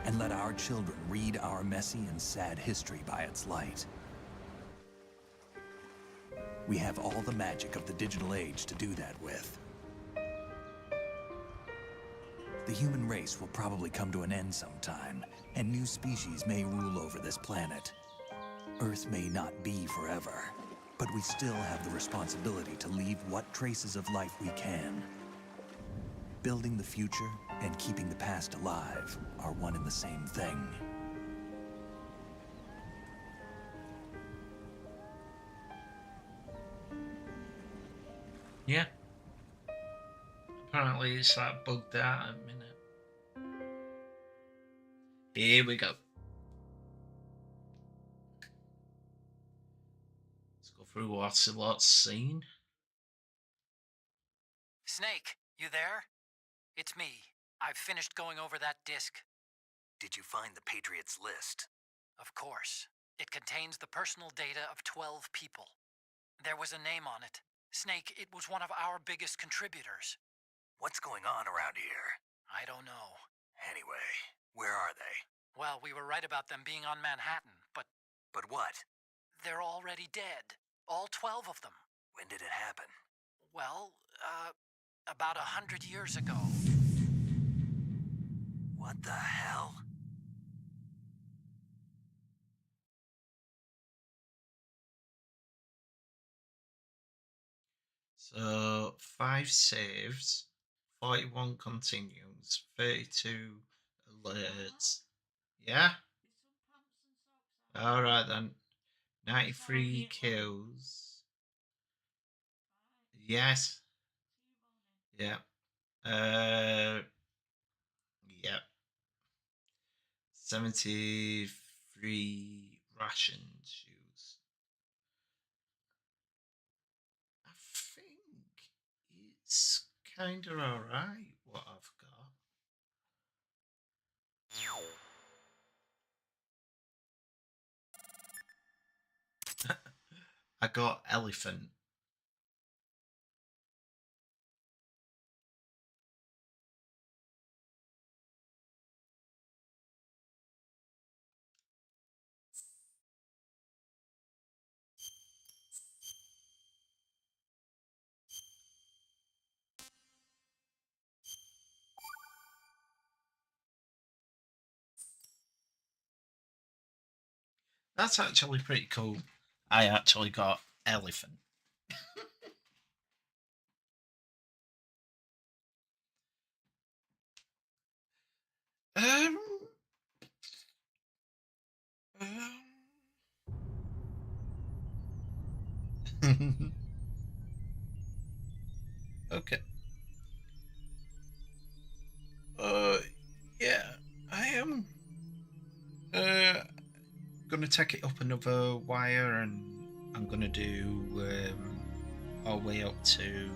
and let our children read our messy and sad history by its light. We have all the magic of the digital age to do that with. The human race will probably come to an end sometime, and new species may rule over this planet. Earth may not be forever, but we still have the responsibility to leave what traces of life we can. Building the future and keeping the past alive are one and the same thing. Yeah. Apparently it's like bugged out at a minute. Here we go. Let's go through Ocelot's scene. Snake, you there? It's me. I've finished going over that disc. Did you find the Patriots list? Of course. It contains the personal data of 12 people. There was a name on it. Snake, it was one of our biggest contributors. What's going on around here? I don't know. Anyway, where are they? Well, we were right about them being on Manhattan, but... But what? They're already dead. All 12 of them. When did it happen? Well, about 100 years ago. What the hell? So 5 saves, 41 continues, 32 alerts. Yeah? Alright then. 93 kills. Yes. Yeah. Yeah. 73 rations used. I think it's kind of alright what I've got. I got elephant. That's actually pretty cool. I actually got elephant. um, okay. Yeah, I am gonna take it up another wire, and I'm gonna do our way up to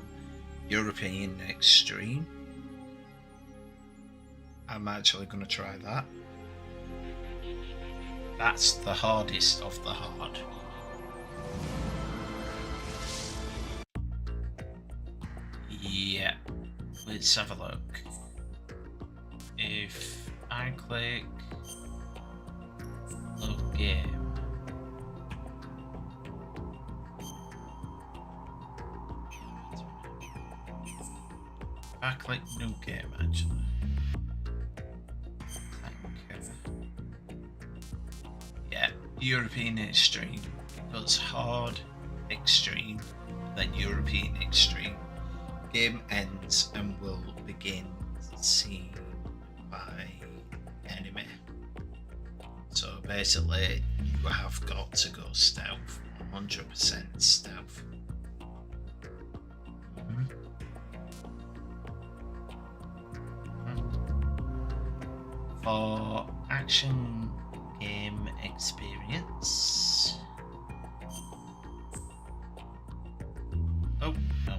European Extreme. I'm actually gonna try that. That's the hardest of the hard. Yeah, let's have a look. If I click load game, if I click new game actually. Yeah, European Extreme. It goes hard, extreme, then European Extreme. Game ends and we'll begin scene by enemy. So basically, you have got to go stealth, 100% stealth. For action game experience. Oh, no.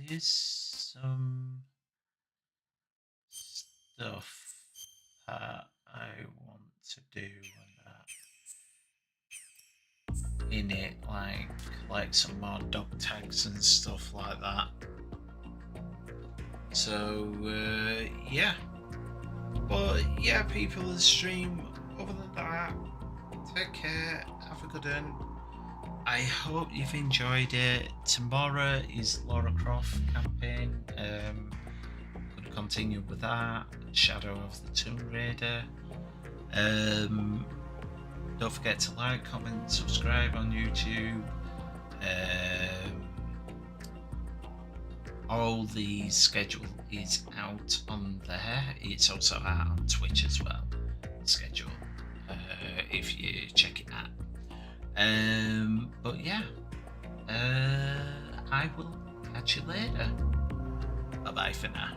There's some that I want to do in it, like collect some more dog tags and stuff like that. So yeah, but yeah, people of the stream, other than that, take care, have a good one. I hope you've enjoyed it. Tomorrow is Lara Croft campaign. Gonna continue with that. Shadow of the Tomb Raider. Don't forget to like, comment, subscribe on YouTube. All the schedule is out on there. It's also out on Twitch as well. Schedule, if you check it out. But yeah, I will catch you later. Bye bye for now.